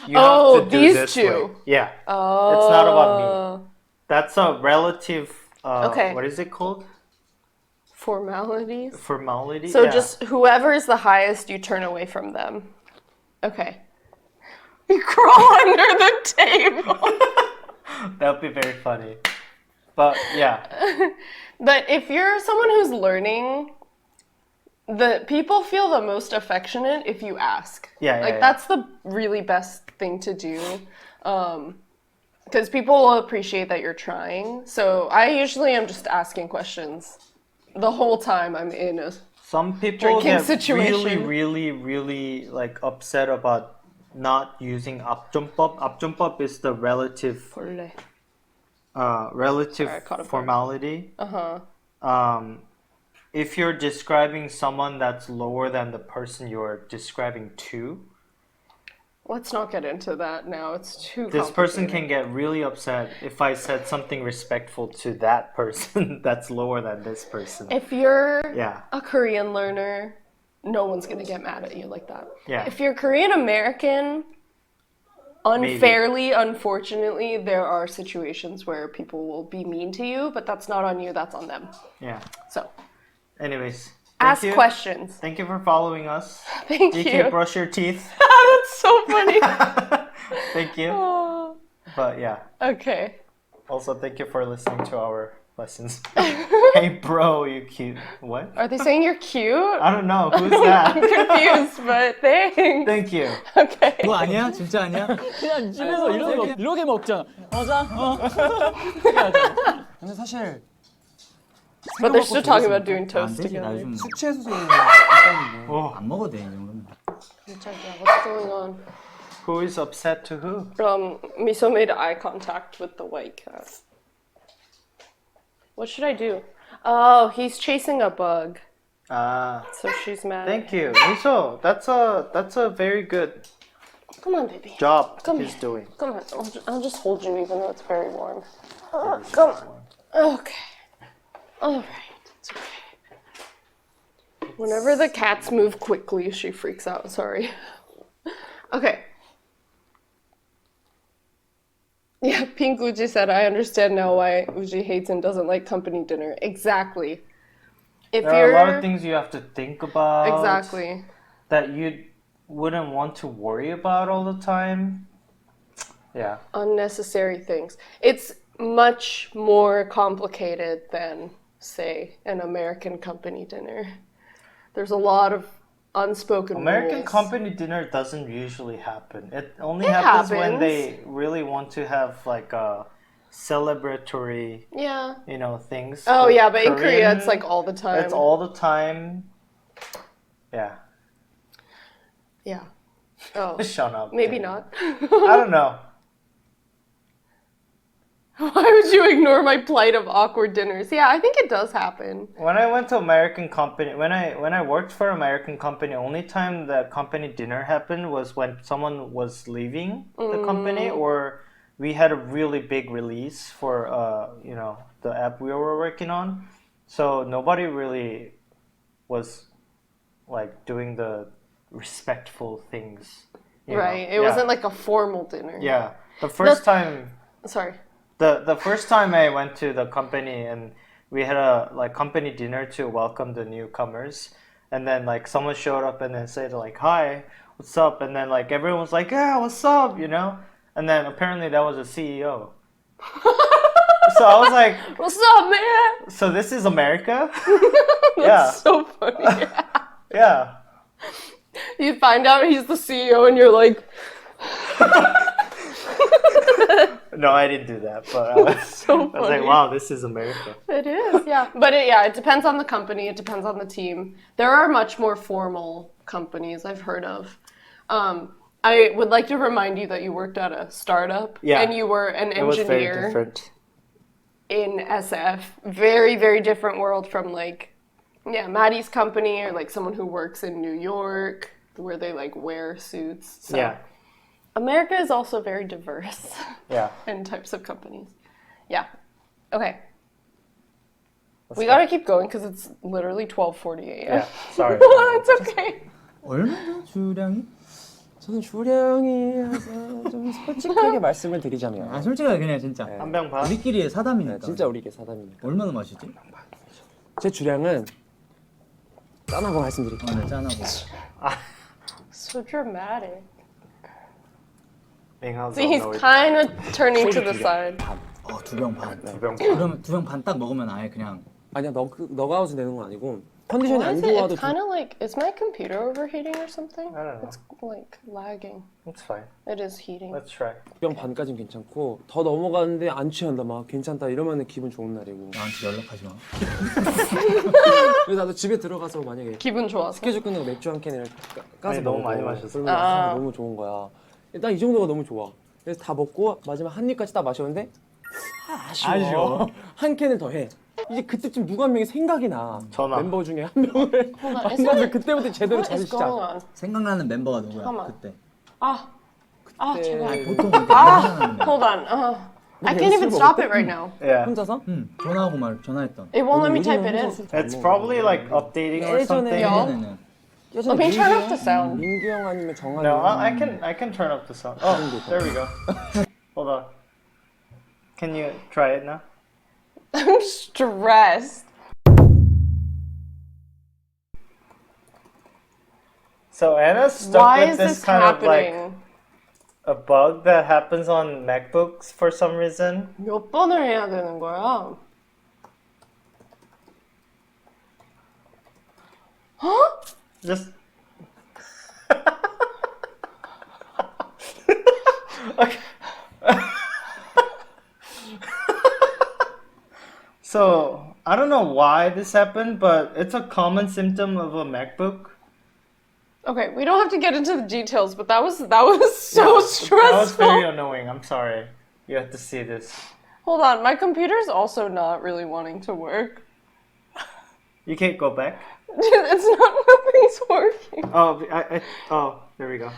you have to do these this two. way. Yeah. Oh. It's not about me. That's a relative Okay. What is it called? Formalities? Formality. So yeah. just whoever is the highest, you turn away from them. Okay. You crawl under the table. That would be very funny. But yeah. But if you're someone who's learning, the people feel the most affectionate if you ask. Yeah, that's the really best thing to do. Because people will appreciate that you're trying. So I usually am just asking questions the whole time I'm in a Some people drinking get situation. really like upset about not using 앞좀법. 앞좀법 is the relative formality. If you're describing someone that's lower than the person you're describing to, Let's not get into that now. It's too this person complicated. can get really upset if I said something respectful to that person that's lower than this person. If you're Yeah. a Korean learner, no one's gonna get mad at you like that. Yeah. If you're Korean American, unfairly, unfortunately, there are situations where people will be mean to you, but that's not on you, that's on them. Yeah. So, anyways, ask thank you. questions. Thank you for following us. Thank DK, you. brush your teeth. That's so funny. Thank you. Oh, But yeah. okay. Also, thank you for listening to our lessons. Hey, bro, you cute. What? Are they saying you're cute? I don't know. Who's that? I'm confused, but thanks. Thank you. Okay. 그거 아니야? 진짜 아니야? 그냥 집에서 이렇게 먹잖아. 맞아? 근데 사실 But they're still talking about doing toast 안 되지, together. 나중에. 수치 해소제 있다는데 안 먹어도 돼, 이 정도면. What's going on? Who is upset to who? Miso made eye contact with the white cat. What should I do? Oh, he's chasing a bug. So she's mad. Thank you. Miso, that's a very good Come on, baby. job Come he's here. doing. Come on. I'll just hold you even though it's very warm. Come on. Okay. All right. It's okay. Whenever the cats move quickly, she freaks out. Sorry. Okay. Yeah, Pink Uji said, I understand now why Uji hates and doesn't like company dinner. Exactly. If There you're are a lot of things you have to think about. Exactly. That you wouldn't want to worry about all the time. Yeah. Unnecessary things. It's much more complicated than, say, an American company dinner. There's a lot of unspoken American rules. company dinner doesn't usually happen. It only happens when they really want to have like a celebratory, Yeah. things. Oh, yeah, but in Korean, Korea, it's like all the time. It's all the time. Yeah. Yeah. Oh. Shut up. Maybe not. I don't know. Why would you ignore my plight of awkward dinners? Yeah, I think it does happen. When I went to American company, when I worked for American company, only time the company dinner happened was when someone was leaving the company or we had a really big release for you know, the app we were working on. So nobody really was like doing the respectful things. Right. It wasn't like a formal dinner. Yeah. The first time Sorry. the first time I went to the company and we had a like company dinner to welcome the newcomers, and then like someone showed up and then said like, "Hi, what's up?" And then like everyone was like, "Yeah, what's up?" You know. And then apparently that was a CEO. So I was like, "What's up, man?" So this is America? That's so funny. Yeah. You find out he's the CEO and you're like, no, I didn't do that, but I was like, wow, this is America. It is, yeah. But it depends on the company. It depends on the team. There are much more formal companies I've heard of. I would like to remind you that you worked at a startup and you were an engineer. It was very different. In SF. Very, very different world from like, Maddie's company or like someone who works in New York where they like wear suits. So America is also very diverse. In types of companies. Yeah. Okay. We gotta keep going because it's literally 12:40 a.m. Yeah, sorry. It's okay. 얼마나 주량이? 저는 주량이 좀 솔직하게 말씀을 드리자면 아 솔직하게 그냥 진짜 한 병 반? 우리끼리의 사담이니까. 진짜 우리끼리 사담이니까. 얼마나 마시지? 제 주량은 짠하고 말씀드릴게요. 네, 짠하고. So dramatic. So See, he's kind of turning to the side. 두 병 반. 그러면 두 병 반 딱 먹으면 아예 그냥. 아니야, 너가 아웃이 되는 건 아니고 컨디션이 안 It's 좋아도. kind of like, is my computer overheating or something? I don't know. It's like lagging. It's fine. It is heating. Let's try. 병 반까지는 괜찮고 더 넘어가는데 안 취한다 막 괜찮다 이러면 기분 좋은 날이고. 나한테 연락하지 마. 그래서 나도 집에 들어가서 만약에 기분 좋아서 스케줄 끝나고 맥주 한 캔을 까서 너무 많이 마셔서. 너무 좋은 거야. 일단 이 정도가 너무 좋아. 그래서 다 먹고 마지막 한 입까지 딱 마셨는데 아쉬워. 한 캔을 더 해. 이제 그때쯤 누가 한 명이 생각이 나. 멤버 중에 한 명을 만나서 그때부터 제대로 자주 시작. 생각나는 멤버가 누구야? 잠깐만. 그때. 제발. 보통 Hold on. I can't even stop it right now. Yeah. 혼자서? 응. 전화하고 전화했던. It won't let me type it in. It's probably like updating or something. 네네네. Let me turn off the sound. 민규 형 아니면 정한이 No, I can turn up the sound. Oh, there we go. Hold on. Can you try it now? I'm stressed. So Anna's stuck Why with is this this kind of like happening? a bug that happens on MacBooks for some reason. 몇 번을 해야 되는 거야? Just okay. So I don't know why this happened, but it's a common symptom of a MacBook. Okay, we don't have to get into the details, but that was so stressful. That was very annoying. I'm sorry. You have to see this. Hold on, my computer's also not really wanting to work. You can't go back. It's not, nothing's working. Oh, there we go.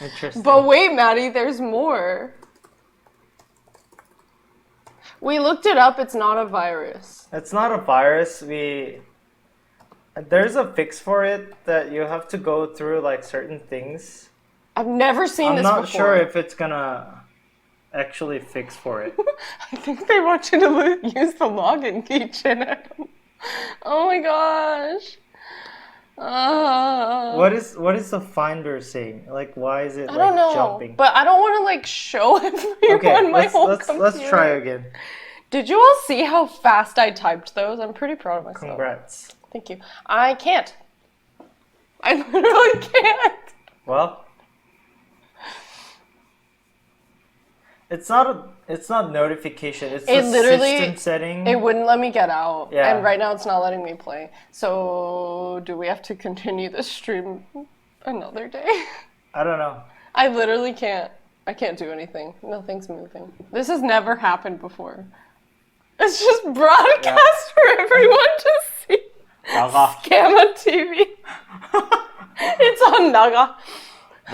Interesting. But wait, Maddie, there's more. We looked it up, it's not a virus. It's not a virus. There's a fix for it that you have to go through like certain things. I've never seen this before. I'm not sure if it's gonna actually fix for it. I think they want you to use the login key, Jenna. Oh my gosh. What is the Finder saying? Like, why is it I don't know, jumping? but I don't want to like show everyone my whole computer. Let's try again. Did you all see how fast I typed those? I'm pretty proud of myself. Congrats. Thank you. I can't. I literally can't. Well, it's not notification. It's It the literally, system setting. It wouldn't let me get out. Yeah. And right now it's not letting me play. So do we have to continue this stream another day? I don't know. I literally can't. I can't do anything. Nothing's moving. This has never happened before. It's just broadcast for everyone to see. 나가. Scam on TV. It's on 나가.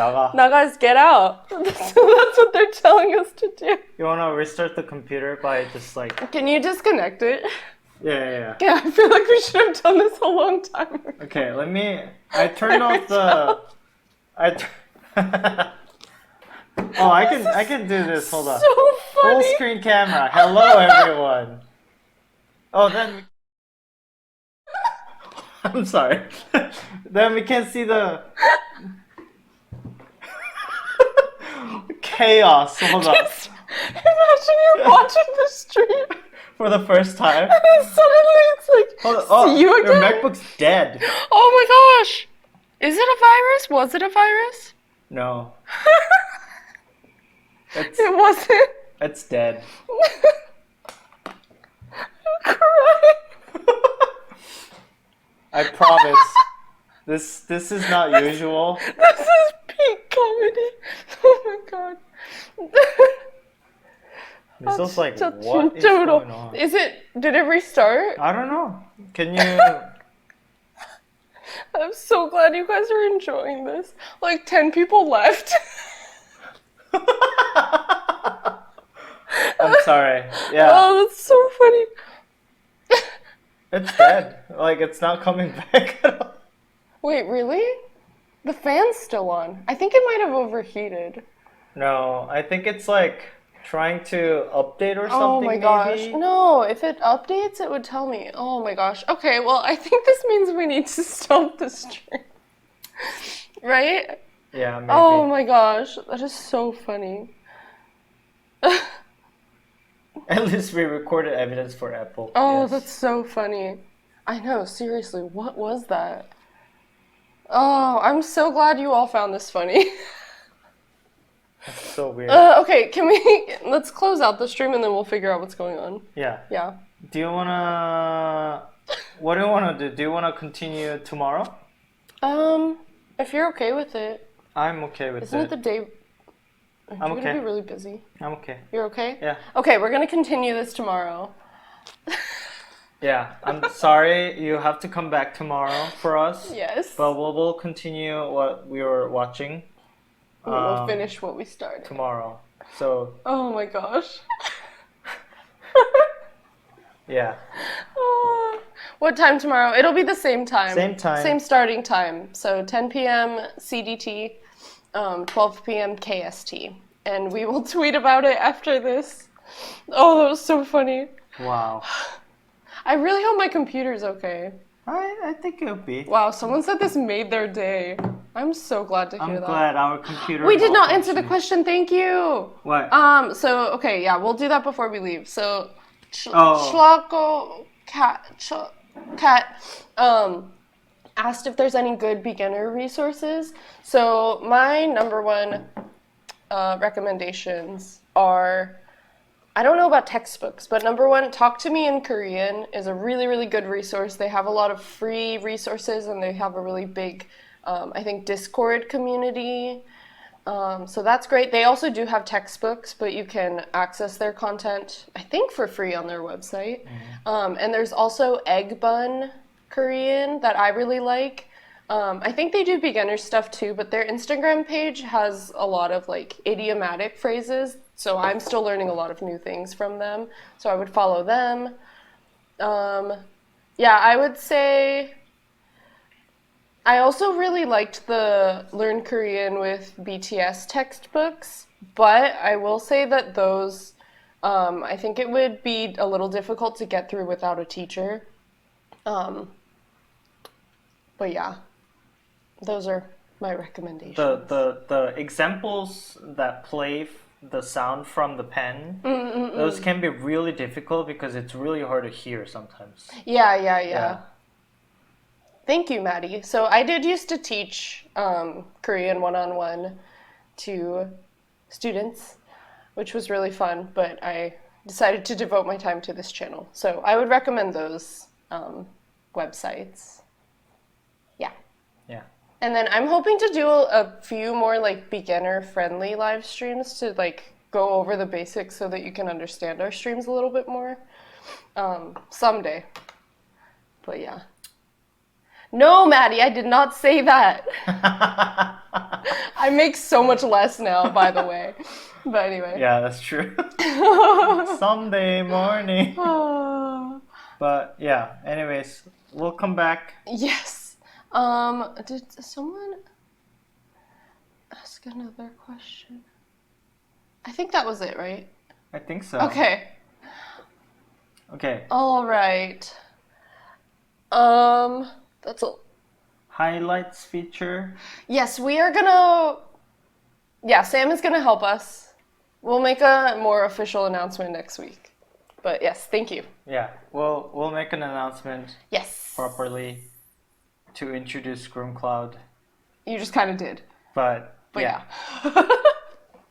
나가. 나가 is get out. So that's what they're telling us to do. You wanna restart the computer by just like... Can you disconnect it? Yeah. Yeah, I feel like we should have done this a long time ago. Okay, let me... I turned off the... Oh, I can do this. Hold on. So funny. Full screen camera. Hello, everyone. Oh, then... I'm sorry. Then we can see the... Chaos. Hold on. Imagine you're watching the stream. For the first time. And then suddenly it's like, see you again? Your MacBook's dead. Oh my gosh. Is it a virus? Was it a virus? No. It wasn't. It's dead. I'm crying. I promise. This is not usual. This is peak comedy. Oh my god. It's just like, what is going on? Did it restart? I don't know. Can you... I'm so glad you guys are enjoying this. Like 10 people left. I'm sorry. Yeah. Oh, that's so funny. It's dead. Like, it's not coming back at all. Wait, really? The fan's still on. I think it might have overheated. No, I think it's like trying to update or something. Oh my gosh. maybe? No, if it updates, it would tell me. Oh my gosh. Okay, well, I think this means we need to stop the stream. Right? Yeah, maybe. Oh my gosh. That is so funny. At least we recorded evidence for Apple. Oh, Yes. that's so funny. I know, seriously, what was that? Oh, I'm so glad you all found this funny. That's so weird. Okay, let's close out the stream and then we'll figure out what's going on. Yeah. Yeah. Do you wanna... What do you wanna do? Do you wanna continue tomorrow? If you're okay with it. I'm okay with Isn't it the day... I'm You're okay. gonna be really busy. I'm okay. You're okay? Yeah. Okay, we're gonna continue this tomorrow. Yeah, I'm sorry you have to come back tomorrow for us. Yes. But we'll continue what we were watching. We'll finish what we started. Tomorrow. So, Oh my gosh. yeah. What time tomorrow? It'll be the same time. Same time. Same starting time. So 10 p.m. CDT, 12 p.m. KST. And we will tweet about it after this. Oh, that was so funny. Wow. I really hope my computer's okay. I think it'll be. Wow, someone said this made their day. I'm so glad to hear that. I'm glad our computer... We did not answer the question, thank you. What? So, okay, yeah, we'll do that before we leave. So, Oh. Schlago Cat asked if there's any good beginner resources. So, my number one recommendations are, I don't know about textbooks, but number one, Talk to Me in Korean is a really, really good resource. They have a lot of free resources and they have a really big, I think, Discord community. So that's great. They also do have textbooks, but you can access their content, I think, for free on their website. And there's also Egg Bun Korean that I really like. I think they do beginner stuff too, but their Instagram page has a lot of like idiomatic phrases. So I'm still learning a lot of new things from them. So I would follow them. Yeah, I would say I also really liked the Learn Korean with BTS textbooks, but I will say that those, I think it would be a little difficult to get through without a teacher. But yeah, those are my recommendations. The examples that play the sound from the pen, those can be really difficult because it's really hard to hear sometimes. Yeah. Thank you, Maddie. So I did used to teach Korean one-on-one to students, which was really fun, but I decided to devote my time to this channel. So I would recommend those websites. Yeah. And then I'm hoping to do a few more like beginner-friendly live streams to like go over the basics so that you can understand our streams a little bit more someday. But yeah. No, Maddie, I did not say that. I make so much less now, by the way. But anyway. Yeah, that's true. Someday morning. But yeah, anyways, we'll come back. Yes. Did someone ask another question? I think that was it, right? I think so. Okay. Okay. All right. That's all. Highlights feature. Yes, we are gonna. Yeah, Sam is gonna help us. We'll make a more official announcement next week. But yes, thank you. Yeah, we'll make an announcement. Yes. Properly to introduce Groom Cloud. You just kind of did. But yeah.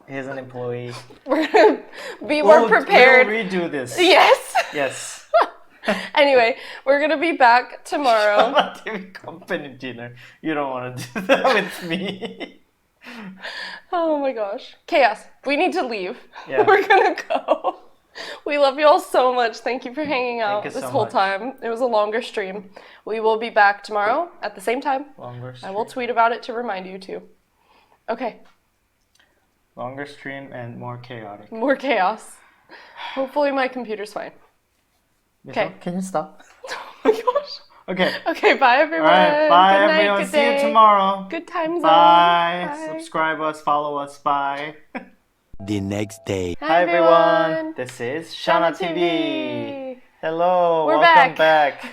He's an employee. We're gonna be more prepared. We'll redo this. Yes. Yes. Anyway, we're gonna be back tomorrow. TV company dinner. You don't want to do that with me. Oh my gosh. Chaos. We need to leave. Yeah. We're gonna go. We love you all so much. Thank you for hanging out you this so whole much. time. It was a longer stream. We will be back tomorrow at the same time. Longer stream. I will tweet about it to remind you too. Okay. Longer stream and more chaotic. More chaos. Hopefully my computer's fine. Okay. Can you stop? Oh my gosh. Okay. Okay, bye everyone. All right, bye good night, everyone. good See day. you tomorrow. Good times. Bye. Bye. Subscribe us, follow us. Bye. The next day. Hi, everyone. This is Shana TV. TV. Hello. We're welcome back.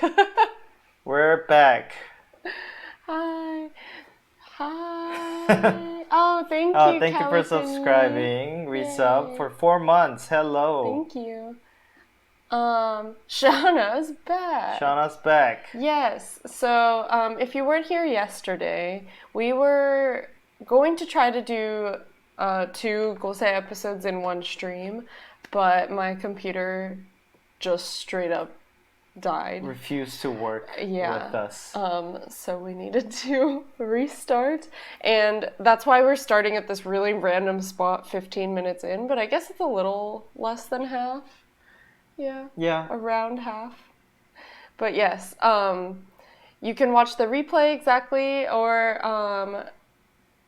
We're back. Hi. Hi. Oh, thank you. Thank you for subscribing. Resub for 4 months. Hello. Thank you. Shauna's back. Shauna's back. Yes. So, if you weren't here yesterday, we were going to try to do 2 Gosei episodes in one stream, but my computer just straight up died. Refused to work with us. So we needed to restart, and that's why we're starting at this really random spot 15 minutes in, but I guess it's a little less than half. Yeah. Around half. But yes, you can watch the replay exactly, or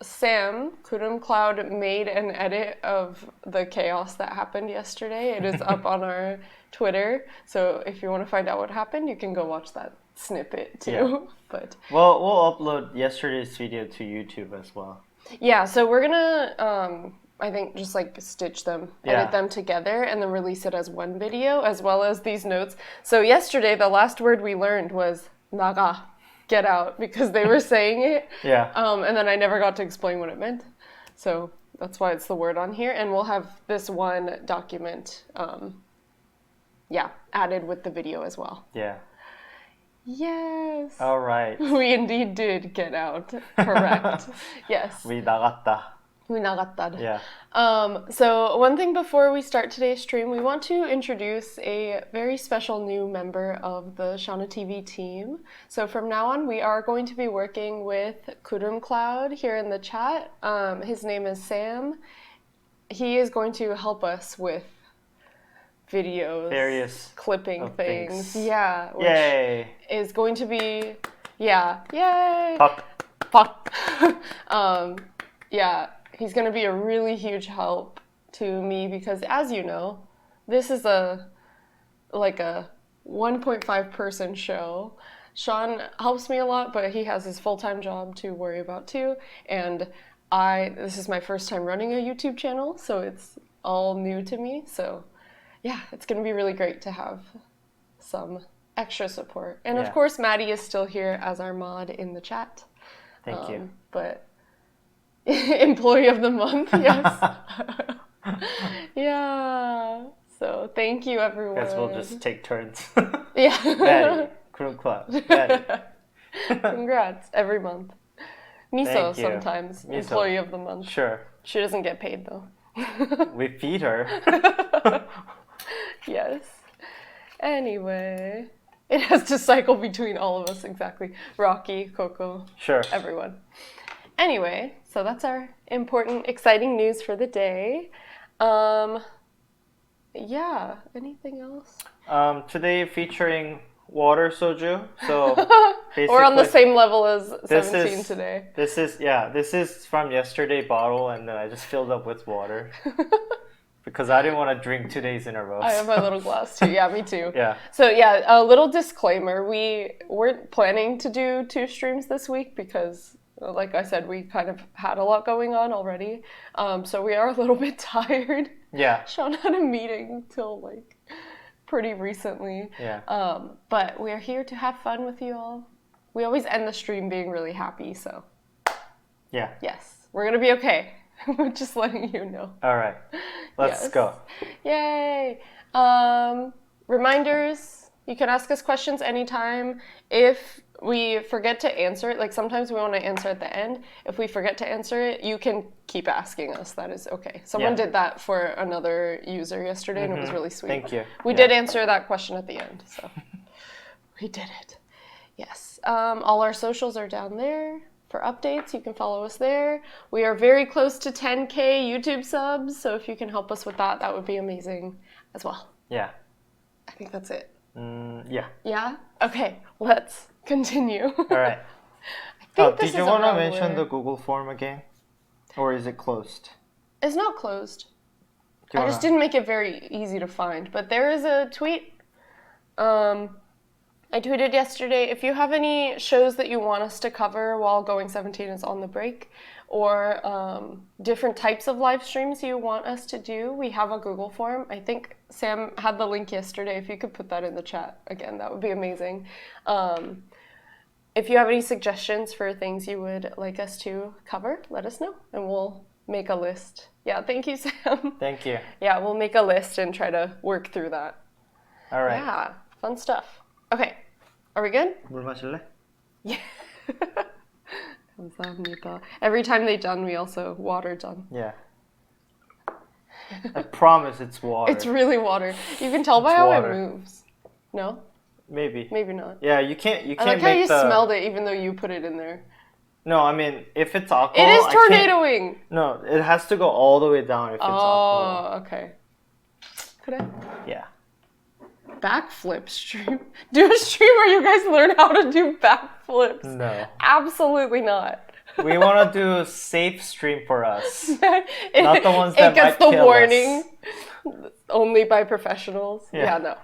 Sam, Kurum Cloud, made an edit of the chaos that happened yesterday. It is up on our Twitter, so if you want to find out what happened, you can go watch that snippet too. Yeah. But well, we'll upload yesterday's video to YouTube as well. Yeah, so we're gonna I think just like stitch them, edit them together, and then release it as one video, as well as these notes. So yesterday, the last word we learned was naga, get out, because they were saying it. Yeah. And then I never got to explain what it meant. So that's why it's the word on here. And we'll have this one document, added with the video as well. Yeah. Yes. All right. We indeed did get out. Correct. Yes. We 나갔다. We 나갔다. Yeah. So one thing before we start today's stream, we want to introduce a very special new member of the Shauna TV team. So from now on, we are going to be working with Kurum Cloud here in the chat. His name is Sam. He is going to help us with videos, various clipping things. Yeah. Which Yay. is going to be, yay. Fuck. He's going to be a really huge help to me because, as you know, this is a 1.5 person show. Sean helps me a lot, but he has his full-time job to worry about too. And this is my first time running a YouTube channel, so it's all new to me. So yeah, it's going to be really great to have some extra support. And of course, Maddie is still here as our mod in the chat. Thank you. But Employee of the month, yes. Yeah. So thank you, everyone. Guess we'll just take turns. Yeah. Maddie, Kurum Cloud. Maddie. Congrats every month. Miso sometimes, Miso. employee of the month. Sure. She doesn't get paid though. We feed her. Yes. Anyway, it has to cycle between all of us exactly. Rocky, Coco, sure, everyone. Anyway, so that's our important, exciting news for the day. Yeah, anything else? Today featuring water soju. So We're on the same level as This 17 is- today. This is from yesterday bottle, and then I just filled up with water because I didn't want to drink 2 days in a row. I have my little glass too. Yeah, me too. Yeah. So yeah, a little disclaimer: we weren't planning to do 2 streams this week because, like I said, we kind of had a lot going on already. So we are a little bit tired. Yeah. Sean had a meeting till like pretty recently. Yeah. But we're here to have fun with you all. We always end the stream being really happy, so Yeah. yes, we're gonna be okay. We're just letting you know. All right. Let's Yes. go. Yay! Reminders, you can ask us questions anytime. If we forget to answer it, like sometimes we want to answer at the end. If we forget to answer it, you can keep asking us. That is okay. Someone Yeah. did that for another user yesterday and it was Mhm. really sweet. Thank you. We Yeah. did answer that question at the end, so we did it. Yes. All our socials are down there for updates. You can follow us there. We are very close to 10K YouTube subs, so if you can help us with that, that would be amazing as well. Yeah. I think that's it. Yeah. Yeah? Okay, let's continue. All right. think this Did you is want to around mention where- the Google form again, or is it closed? It's not closed. Do you I just wanna- didn't make it very easy to find, but there is a tweet. I tweeted yesterday, if you have any shows that you want us to cover while Going 17 is on the break, or different types of live streams you want us to do, we have a Google form. I think Sam had the link yesterday. If you could put that in the chat again, that would be amazing. If you have any suggestions for things you would like us to cover, let us know, and we'll make a list. Yeah, thank you, Sam. Thank you. Yeah, we'll make a list and try to work through that. All right. Yeah, fun stuff. Okay, are we good? 물 마실래? 감사합니다. Every time they done, we also water done. Yeah. I promise it's water. It's really water. You can tell by It's how water. it moves. No? Maybe. Maybe not. Yeah, you can't. You I can't like how make you the. smelled it even though you put it in there. No, I mean if it's alcohol. It is I can't- tornadoing! No, it has to go all the way down if it's alcohol. Oh, okay. Could I? Yeah. Backflip stream? Do a stream where you guys learn how to do backflips. No. Absolutely not. We want to do a safe stream for us. It, Not the ones that it gets might the kill warning us. only by professionals. Yeah. No.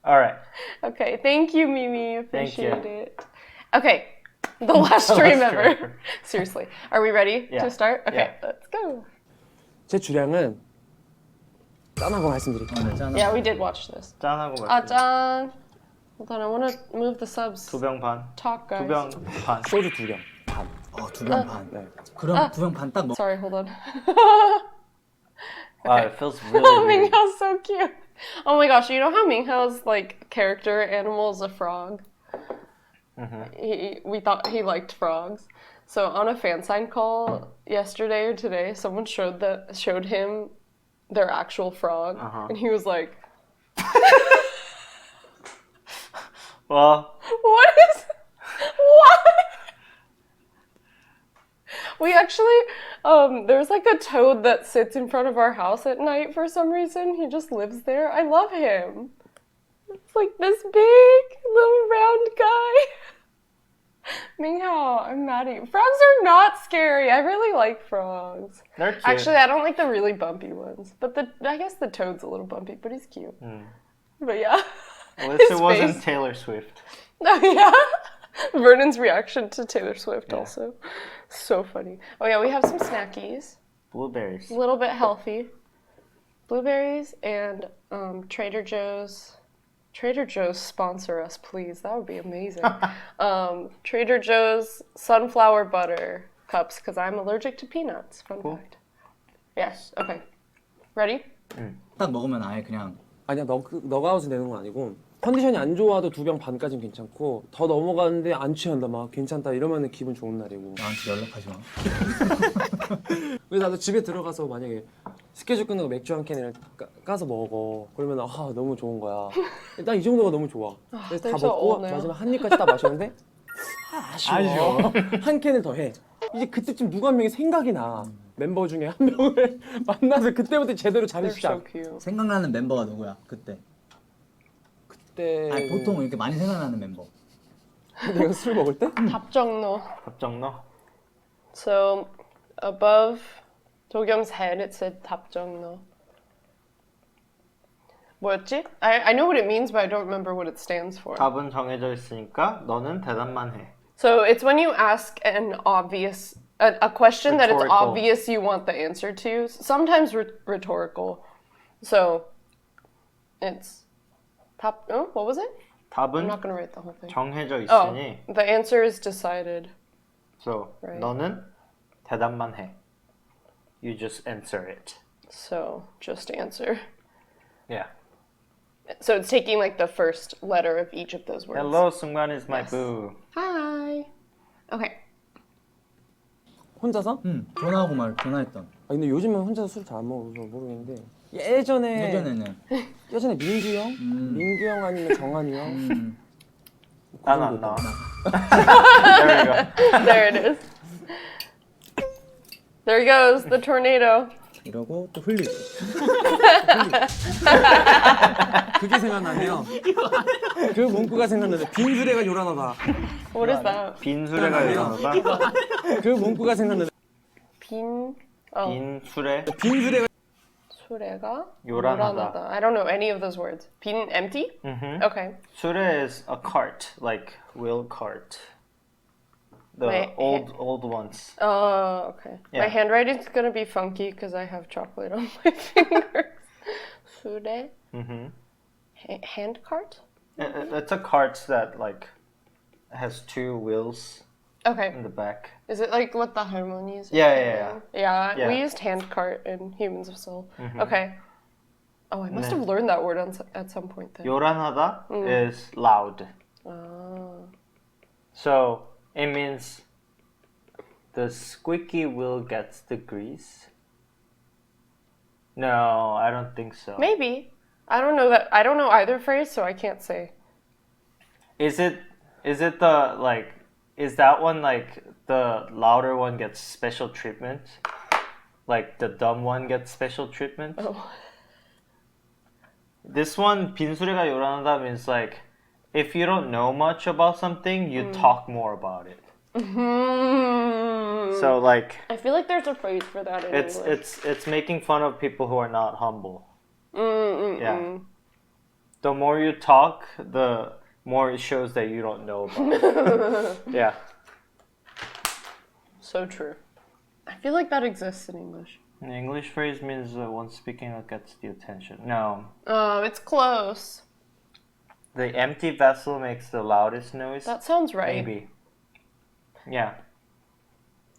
All right. Okay, thank you, Mimi. Thank you. Appreciate it. Okay, the last The stream last ever. stream. Seriously. Are we ready Yeah. to start? Okay, Yeah. let's go. 제 주량은 짠하고 말씀드릴게요. Yeah, we did watch this. 짠하고 아, 짠. Hold on, I want to move the subs. 2병 반. Talk, guys. 2병 반. 소주 2병 반. 두 병 반. 네. 그럼 두 병 반 딱 먹. Sorry, hold on. Wow, it feels really Oh, weird. Minghao's so cute. Oh my gosh, you know how Minghao's like character animal is a frog? We thought he liked frogs. So on a fan sign call yesterday or today, someone showed him their actual frog, and he was like, Well, "What is? What?" We actually, there's like a toad that sits in front of our house at night for some reason. He just lives there. I love him. It's like this big little round guy. Minghao, I'm mad at you. Frogs are not scary. I really like frogs. They're cute. Actually, I don't like the really bumpy ones. But I guess the toad's a little bumpy, but he's cute. But yeah. At least His it wasn't face. Taylor Swift. Oh yeah. Vernon's reaction to Taylor Swift also. So funny. Oh yeah, we have some snackies. Blueberries. A little bit healthy. Blueberries and Trader Joe's. Trader Joe's sponsor us, please. That would be amazing. Trader Joe's sunflower butter cups, because I'm allergic to peanuts. Fun fact. Yes. Okay. Ready? 딱 먹으면 아예 그냥 아니야, 너가웃이 되는 건 아니고 컨디션이 안 좋아도 2병 반까지는 괜찮고 더 넘어가는데 안 취한다 막 괜찮다 이러면 기분 좋은 날이고. 나한테 연락하지 마. 그래서 나도 집에 들어가서 만약에 스케줄 끝나고 맥주 한 캔을 까서 먹어. 그러면 너무 좋은 거야. 난 이 정도가 너무 좋아. 그래서 다 they're so 먹고 old now. 마지막 한 입까지 딱 마셨는데 아쉬워. 한 캔을 더 해. 이제 그때쯤 누가 한 명이 생각이 나. 멤버 중에 한 명을 만나서 그때부터 제대로 자리 시작. 생각나는 멤버가 누구야 그때? 때 아니 보통 이렇게 많이 생각나는 멤버. 내가 술 먹을 때? 답정너. 답정너. So above 도겸's head it said 답정너. 뭐였지? I know what it means, but I don't remember what it stands for. 답은 정해져 있으니까 너는 대답만 해. So it's when you ask an obvious, a question that it's Rhetorical. obvious you want the answer to. Sometimes rhetorical. So it's what was it? I'm 답은 not gonna write the whole thing. 정해져 Oh, 있으니 the answer is decided. so Right. 너는 대답만 해. You just answer it. So just answer. Yeah. So it's taking like the first letter of each of those words. Hello, Sungwan is my Yes. boo. Hi. Okay. 혼자서? 전화하고 전화했던. 아 근데 요즘은 혼자서 술 잘 안 먹어서 모르겠는데 예전에는 민규 형? 민규 형 아니면 정한이 형? 난 안 나와. There we go. There it is. There goes the tornado. 이러고 또 흘리고. 그게 생각나네요. 그 문구가 생각나네. 빈수레가 요란하다. What is that? 빈수레가 요란하다. 그 문구가 생각나네. 빈수레. 빈수레가 수레가 요란하다. I don't know any of those words. 빈 empty? Mm-hmm. Okay. 수레 is a cart, like wheel cart. The Wait, old ones. Oh, okay. Yeah. My handwriting's gonna be funky because I have chocolate on my fingers. 수레? Mm-hmm. Hand cart? It's a cart that like has two wheels. Okay. In the back. Is it like what the harmonies? Yeah. Yeah, we used hand cart in Humans of Soul. Mhm. Okay. Oh, I must have learned that word at some point then. 요란하다 is loud. Oh. So it means the squeaky wheel gets the grease. No, I don't think so. Maybe. I don't know that. I don't know either phrase, so I can't say. Is it the like? Is that one like the louder one gets special treatment? Like the dumb one gets special treatment? Oh. This one, 빈수레가 요란하다 means like if you don't know much about something, you talk more about it. So like I feel like there's a phrase for that in English. it's making fun of people who are not humble. Yeah. The more you talk, the more it shows that you don't know about it. Yeah. So true. I feel like that exists in English. An English phrase means one speaking that gets the attention. No. Oh, it's close. The empty vessel makes the loudest noise. That sounds right. Maybe. Yeah.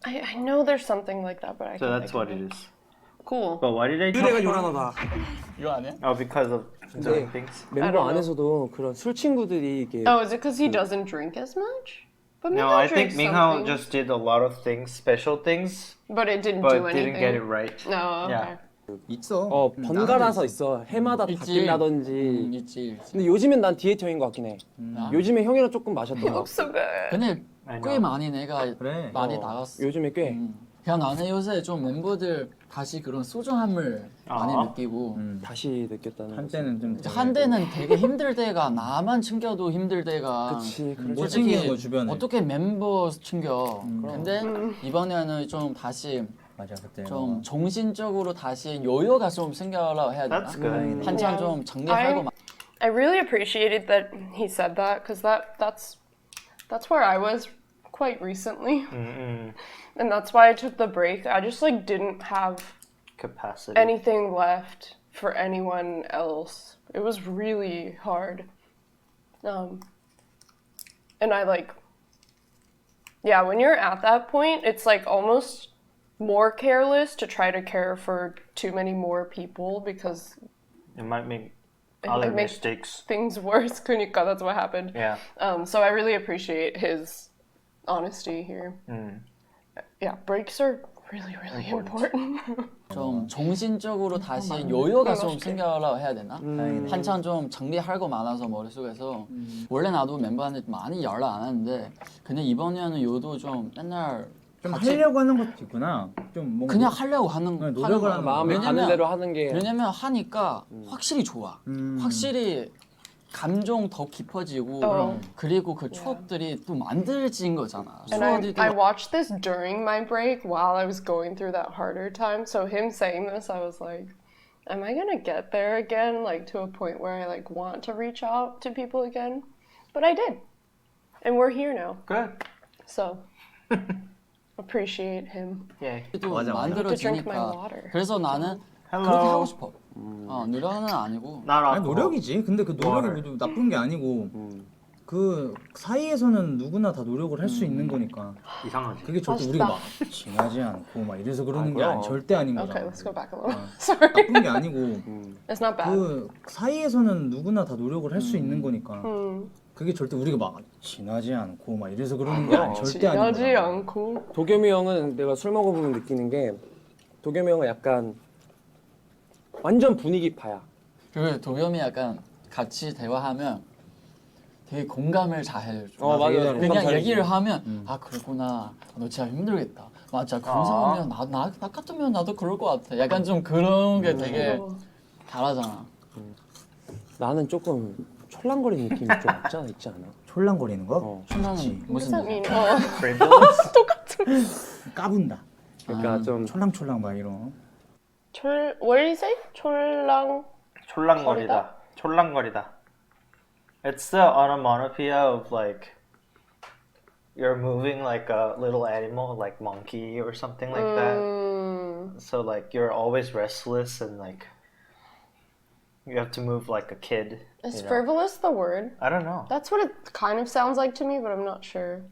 I know there's something like that, but I So can't that's think what of it is. Cool. But why did I 빈수레가 talk 요란하다. 이거 아니야? Oh, because of 근데 certain things. 멤버 안에서도 그런 술 친구들이 이게 Oh, is it because he doesn't drink as much? But No, I think Minghao just did a lot of things, special things, But it didn't but do anything. didn't get it right. No, okay. Yeah. 있어. 번갈아서 있어. 해마다 바뀐다든지. 있지. 근데 요즘엔 난 디에트 형인 것 같긴 해. 요즘에 형이랑 조금 마셨던 것 같아. So good. 근데 꽤 많이 내가 그래. 많이 나갔어. 요즘에 꽤. 그냥 나는 요새 좀 멤버들 다시 그런 소중함을 많이 느끼고 다시 느꼈다는. 한때는 좀 한때는 되게 힘들 때가 나만 챙겨도 힘들 때가 그치, 못 챙기는 거 주변에. 어떻게 멤버 챙겨. 근데 이번에는 좀 다시 맞아 그때 좀 정신적으로 다시 여유가 좀 생겨라고 해야 되나? That's good. 한참 좀 장기하고 I really appreciated that he said that because that's where I was quite recently. And that's why I took the break. I just like didn't have Capacity. anything left for anyone else. It was really hard. And I like, yeah, when you're at that point, it's like almost more careless to try to care for too many more people because It might make it other might make mistakes. things worse. 그러니까 that's what happened. Yeah. So I really appreciate his honesty here. Yeah, breaks are really, really important. 좀 정신적으로 다시 여유가 좀 생겨라고 해야 되나? 한참 좀 정리할 거 많아서 머릿속에서 원래 나도 멤버한테 많이 연락 안 하는데 근데 이번에는 요도 좀 맨날 좀 하려고 하는 것도 있구나. 좀 뭔가 그냥 하려고 하는 노력을 하는 마음에 가는 대로 하는 게. 왜냐면 하니까 확실히 좋아. 확실히 감정 더 깊어지고 그리고 그 추억들이 또 만들어진 거잖아. And I watched this during my break while I was going through that harder time. So him saying this, I was like, am I gonna get there again? Like to a point where I like want to reach out to people again? But I did. And we're here now. Good. So appreciate him. 또 To drink my 만들어지니까. water. 그래서 나는 그렇게 하고 싶어. 노력은 아니고. 아니, 노력이지. 근데 그 노력이 모두 나쁜 게 아니고 그 사이에서는 누구나 다 노력을 할 수 있는 거니까. 이상하지. 그게 절대 우리가 막 지나지 않고 막 이래서 그러는 게 절대 아닌 거잖아. Okay, let's go back a little. Sorry. 나쁜 게 아니고 It's not bad. 그 사이에서는 누구나 다 노력을 할 수 있는 거니까. 그게 절대 우리가 막 지나지 않고 막 이래서 그러는 게 절대 아닌 지나지 거잖아. 않고. 도겸이 형은 내가 술 먹어보면 느끼는 게 도겸이 형은 약간 완전 분위기 파야. 그 도겸이 약간 같이 대화하면 되게 공감을 잘 해줘. 맞아. 그냥 얘기를 하면 아 그렇구나. 너 진짜 힘들겠다. 맞아. 그런 상황이면 나 같으면 나도 그럴 것 같아. 약간 좀 그런 게 되게 잘하잖아. 나는 조금 촐랑거리는 느낌이 좀 있지 않아? 촐랑거리는 거? 촐랑은 무슨 mean? 뜻이야? 까분다. 그러니까 좀 촐랑촐랑 막 이런. What did you say? 촐랑거리다. 촐랑거리다. It's the onomatopoeia of like you're moving like a little animal, like monkey or something like that. So like you're always restless and like you have to move like a kid. Is frivolous the word? I don't know. That's what it kind of sounds like to me, but I'm not sure.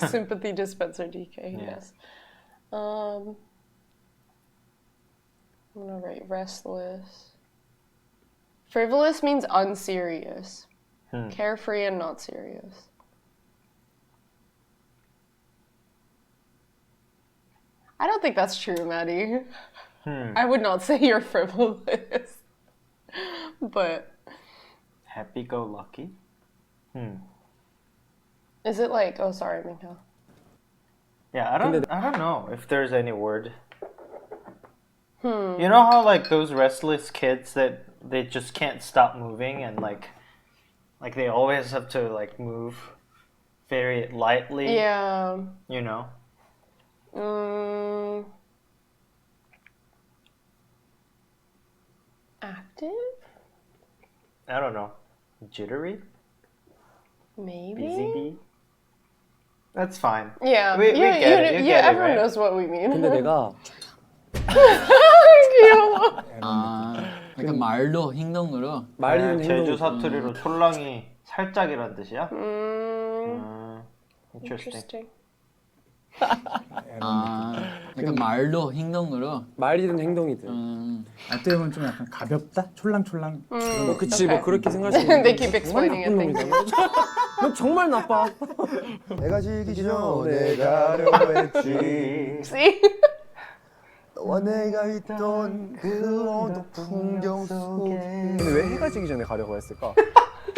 Sympathy dispenser DK, yes. I'm gonna write restless. Frivolous means unserious. Carefree and not serious. I don't think that's true, Maddie. I would not say you're frivolous. But happy-go-lucky. Is it like? Oh, sorry, Minka. Yeah, I don't know if there's any word. You know how like those restless kids that they just can't stop moving and like they always have to like move very lightly. Yeah. You know. Active? I don't know. Jittery? Maybe. Busy bee? That's fine. Yeah. We get it. You get it, everyone right? knows what we mean. 근데 내가 귀여워. 그러니까 말로 행동으로. 제주 사투리로 촐랑이 살짝이란 뜻이야? Interesting. 그러니까 말로 행동으로. 말이든 행동이든. 어떻게 보면 좀 약간 가볍다? 촐랑촐랑. 그치, 뭐 그렇게 생각할 수 있는데. They keep explaining it. Thank you. 너 정말 나빠. 내가 지기 전에 가려 했지. See? 너와 내가 있던 그 언덕 풍경 속에. 근데 왜 해가 지기 전에 가려고 했을까?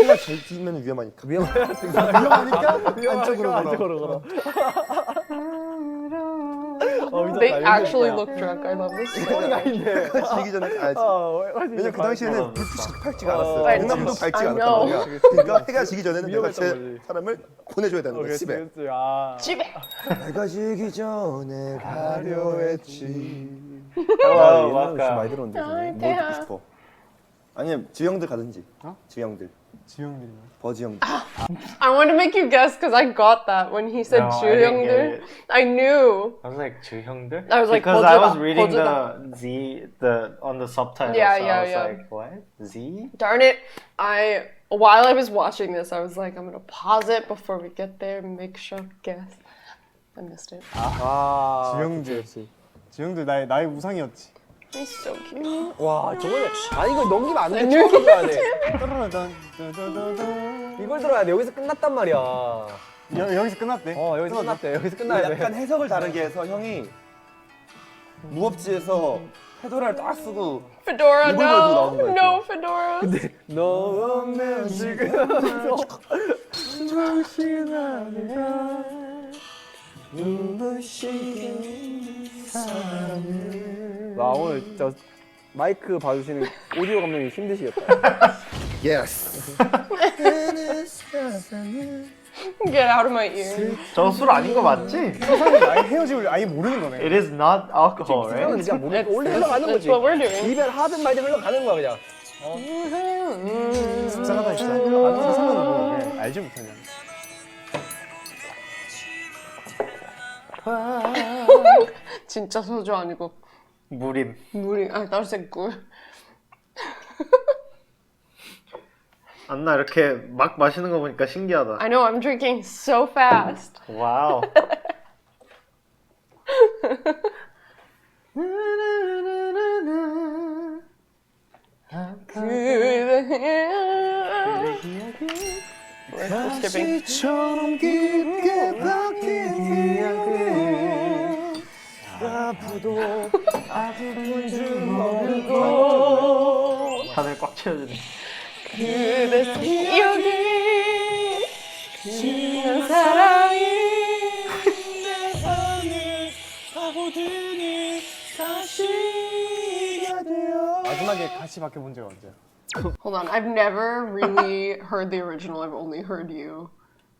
해가 지면 위험하니까. 안쪽으로 걸어. They actually look drunk. I love this. 해가 지기 전에 가야지. 왜냐면 그 당시에는 불빛이 밝지가 않았어요. I 강남도 밝지가 I 않았단 know. 말이야. 그러니까 해가 지기 전에는 내가 제 사람을 보내줘야 되는 거야, 집에. 집에. 해가 지기 전에 가려 했지. Hello, 많이 welcome. 들었는데 뭘 듣고 싶어? 아니면 지형들 가든지. 지형들. 지형들이요? 버지형들. I want to make you guess because I got that when he said No, I didn't get 주형들. it. I knew. I was like 주형들? I was like, because I was 버즈다, reading 버즈다. the on the subtitles. Yeah, so yeah, I was yeah. like, what? Z? Darn it. While I was watching this, I was like, I'm gonna pause it before we get there and make sure guess. I missed it. 지형들. 지형들 나의 우상이었지. He's so cute. 와, 저거는 이걸 넘기면 안 돼. knew 처음 들어야 돼. 딴딴딴딴딴. 이걸 들어야 돼. 여기서 끝났단 말이야. 여기서 끝났대. 여기서 끝났대. 여기서 끝나야 돼. 약간 해석을 다르게 해서 형이 무법지에서 페도라를 딱 쓰고 Fedora, 이걸 가지고 나오는 no. 거야, No, Fedora. 근데 너 없는 지금 나 오늘 진짜 마이크 봐주시는 오디오 감독님 힘드시겠다. Yes. Get out of my ear. 저 술 아닌 거 맞지? 세상에 나의 헤어짐을 아예 모르는 거네. It is not alcohol, 그냥 right? 그냥 모르니까 원래 흘러가는 That's 거지. what we're doing. 이별 하든 말든 흘러가는 거야 그냥. 속상하다 진짜. 흘러가는 세상은 뭐 알지 못하냐. 진짜 소주 아니고 물임. 물이. I thought it said 꿀. 안나 이렇게 막 마시는 거 보니까 신기하다. I know, I'm drinking so fast. 와우. We're skipping. 가시처럼 깊게 박힌 기억에 아프도 아픈 줄 모르고 하늘 꽉 채워주네. 그대 기억이 지는 사랑이 내 안을 파고드니 다시가 되어 마지막에 같이 밖에 본 적 언제야? Hold on, I've never really heard the original. I've only heard you.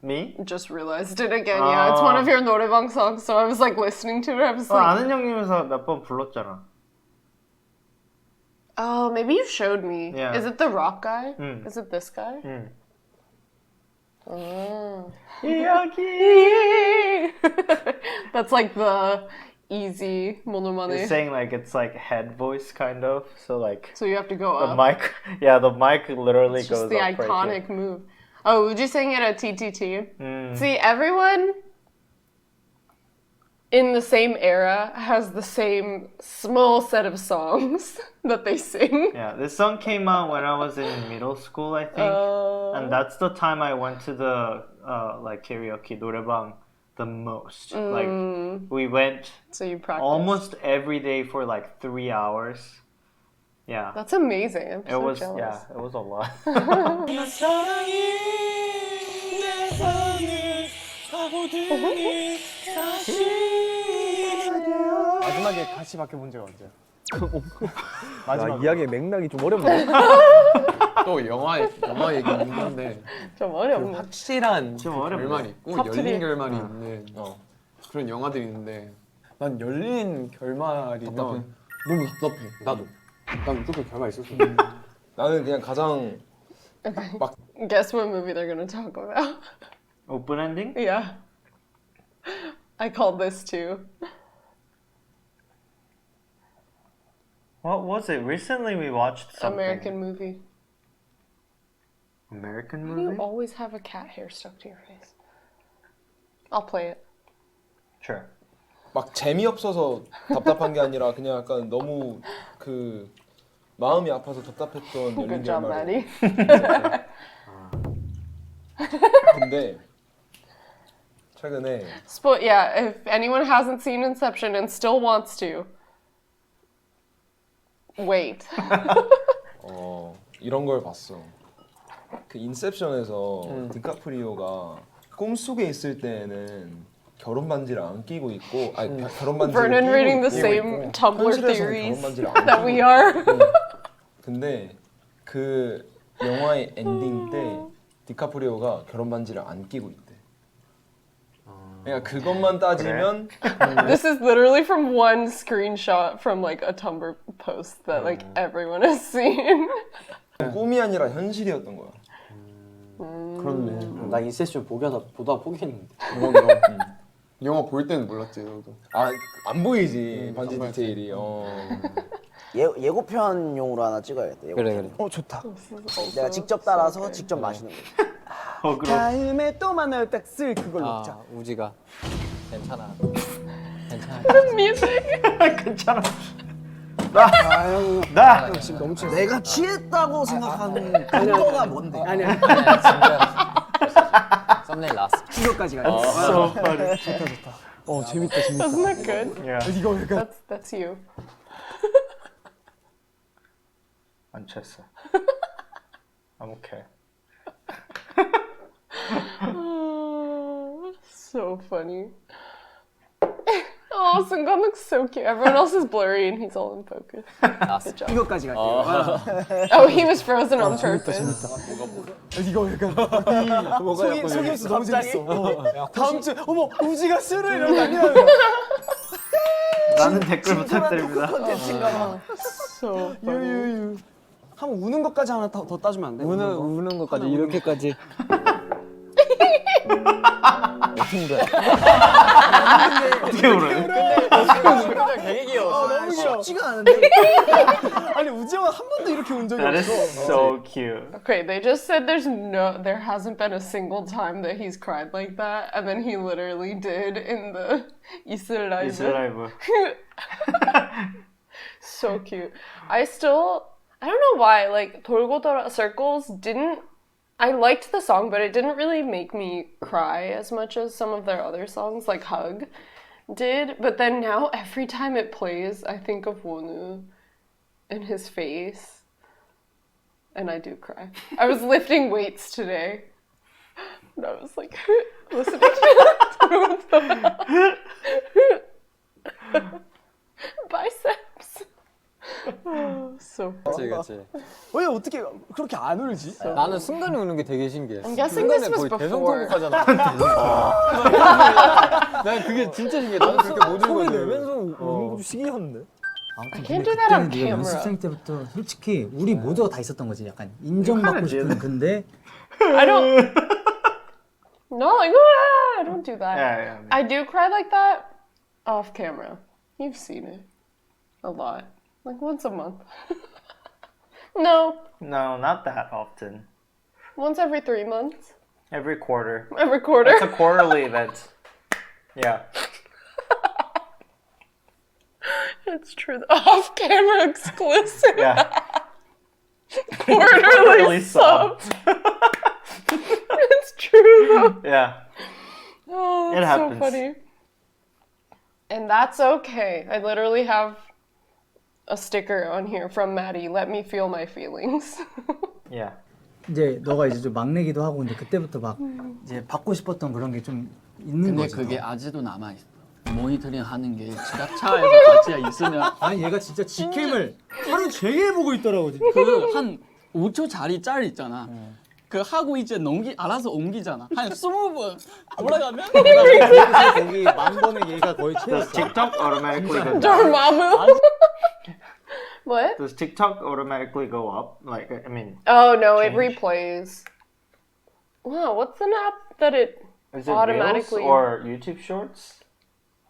Me? Just realized it again. Yeah, it's one of your 노래방 songs. So I was like listening to it. I was like, 아는 형님에서 몇 번 불렀잖아. oh, maybe you showed me. Yeah. Is it the rock guy? Mm. Is it this guy? Oh. 여기. That's like the easy monomane. It's saying like it's like head voice kind of. So like So you have to go the up. mic. Yeah, the mic literally It's goes just the up right iconic move. Oh, would you sing it at TTT? Mm. See, everyone in the same era has the same small set of songs that they sing. Yeah, this song came out when I was in middle school, I think, and that's the time I went to the like karaoke 노래방 the most. Like we went So you practiced. almost every day for like 3 hours. Yeah, That's amazing. I'm it so was jealous. yeah, it was a lot. 내 사랑이 내 안을 파고드니 다시가 되어 마지막에 같이 밖에 본 적 언제야? 야, 이야기의 맥락이 좀 어렵네. 또 영화 얘기긴 한데 좀 어렵네. 그 확실한 어렵네. 결말이 있고 탑 열린 트리. 결말이 있는 그런 영화들이 있는데 난 열린 결말이면 너무 답답해. 나도. 난 무조건 결말 있었어. 나는 그냥 가장 Okay. Guess what movie they're gonna talk about? Open ending? Yeah. I called this too. What was it? Recently we watched something. American movie. American Why do you movie? always have a cat hair stuck to your face? I'll play it. Sure. 막 재미없어서 답답한 게 아니라 그냥 약간 너무 그 마음이 아파서 답답했던 열린 Good job, 결말. Maddie. 근데 최근에 Yeah, if anyone hasn't seen Inception and still wants to, wait. 이런 걸 봤어. 그 인셉션에서 디카프리오가 꿈속에 있을 때에는 결혼 반지를 안 끼고 있고, 아니 결혼 반지를 Vernon 끼고 reading the 있고, same Tumblr 현실에서는 theories 결혼 반지를 안 that 끼고 we 있고. are. 근데 그 영화의 엔딩 때 디카프리오가 결혼 반지를 안 끼고 있대. 그러니까 그것만 따지면 This is literally from one screenshot from like a Tumblr post that like everyone has seen. 꿈이 아니라 현실이었던 거야. 그렇네. 나 인셉션 보다 포기했는데. 영화 볼 때는 몰랐지 너도. 안 보이지 반지 디테일이. 예고편용으로 하나 찍어야겠다. 예고편. 그래. 좋다. 내가 직접 따라서 직접 마시는 거. 다음에 또 만나요. 딱 쓸 그걸 먹자. 우지가 괜찮아. Music. 괜찮아. 나 지금 너무 취했어. 내가 취했다고 생각하는 근거가 뭔데? 아니야. 썸네일 나왔어. 이거까지 가. So funny. 좋다. 재밌다. Isn't that good? Yeah. 이거 약간 That's you. 안 취했어. I'm okay. So funny. Oh, Sungam looks so cute. Everyone else is blurry and he's all in focus. Good job. 이거까지 갈게요. Oh, he was frozen on purpose. 이거 약간 속임수 너무 재밌어. 다음 주 어머 우지가 술을 이러다니요. 많은 댓글 부탁드립니다. So 유유유. 한번 우는 것까지 하나 더 따주면 안 돼? 우는 것까지 이렇게까지. 어떻게 울어요? 되게 귀여워. 너무 귀여워. 쉽지가 않은데. 아니 우지 형은 한 번도 이렇게 운 적이 That is 없어. so cute. Okay, they just said there hasn't been a single time that he's cried like that, and then he literally did in the 이슬 라이브. 이슬 라이브. So cute. I don't know why, like 돌고 돌아 circles didn't. I liked the song, but it didn't really make me cry as much as some of their other songs, like Hug, did. But then now, every time it plays, I think of Wonu and his face, and I do cry. I was lifting weights today, and I was like listening to the biceps. Oh, so funny. 그치. 왜 어떻게 그렇게 안 울지? 나는 순간에 우는 게 되게 신기해. I'm guessing this was before. 대성통곡하잖아. 난 그게 진짜 신기해. 나는 그렇게 못 울거든. 내면서 우는 것도 신기한데. I can't do that on camera. 연습생 때부터 솔직히 우리 모두가 다 있었던 거지. 약간 인정받고 싶은 근데 I don't. No, like I don't do that. Yeah. I do cry like that off camera. You've seen it a lot, like once a month. No, not that often. once every 3 months. Every quarter. Every quarter. It's a quarterly event. Yeah. It's true. Off camera exclusive. Yeah. Quarterly sub. It's true though. Yeah. Oh, It that's so happens. funny. And that's okay. I literally have a sticker on here from Maddie. Let me feel my feelings. Yeah. 이제 너가 이제 좀 막내기도 하고 근데 그때부터 막 이제 받고 싶었던 그런 게 좀 있는 근데 거지. 그게 아직도 남아 있어. 모니터링 하는 게 지하차에서 같이 있으면 아니 얘가 진짜 직캠을 하루 종일 보고 있더라고. 그 한 5초짜리 짤 있잖아. 그 하고 이제 알아서 옮기잖아. 한 20번 올라가면 거기 만 번의 얘가 거의 Does TikTok automatically go down? Dormammu. What? Does TikTok automatically go up? Like, I mean, Oh no, it change? replays. Wow, what's an app that it is it automatically? Reels or YouTube Shorts?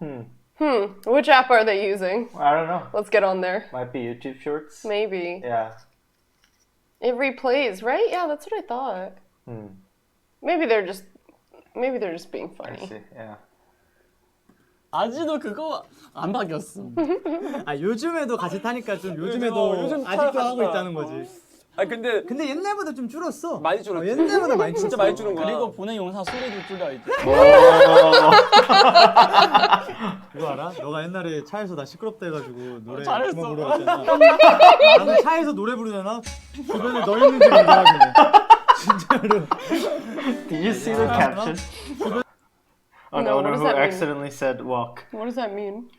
Which app are they using? I don't know. Let's get on there. Might be YouTube Shorts. Maybe. Yeah. It replays, right? Yeah, that's what I thought. Maybe they're just being I funny. see. Yeah. 아직도 그거 안 바뀌었어. 아 요즘에도 같이 타니까 좀 요즘에도 요즘 아직도 타러 하고 갔다. 있다는 거지. 아 근데 옛날보다 좀 줄었어. 많이 줄었지. 옛날보다 많이 진짜 줄었어. 많이 줄은 거야. 그리고 보낸 영상 소리도 줄여 이제. 그거 알아? 너가 옛날에 차에서 나 시끄럽다 해가지고 노래 잘했어. 그만 부르라 했잖아. 나는 차에서 노래 부르잖아. 주변에 너 있는지 모르겠네. 진짜로. Did you see the caption? An No, what owner does who that mean? accidentally said walk. What does that mean?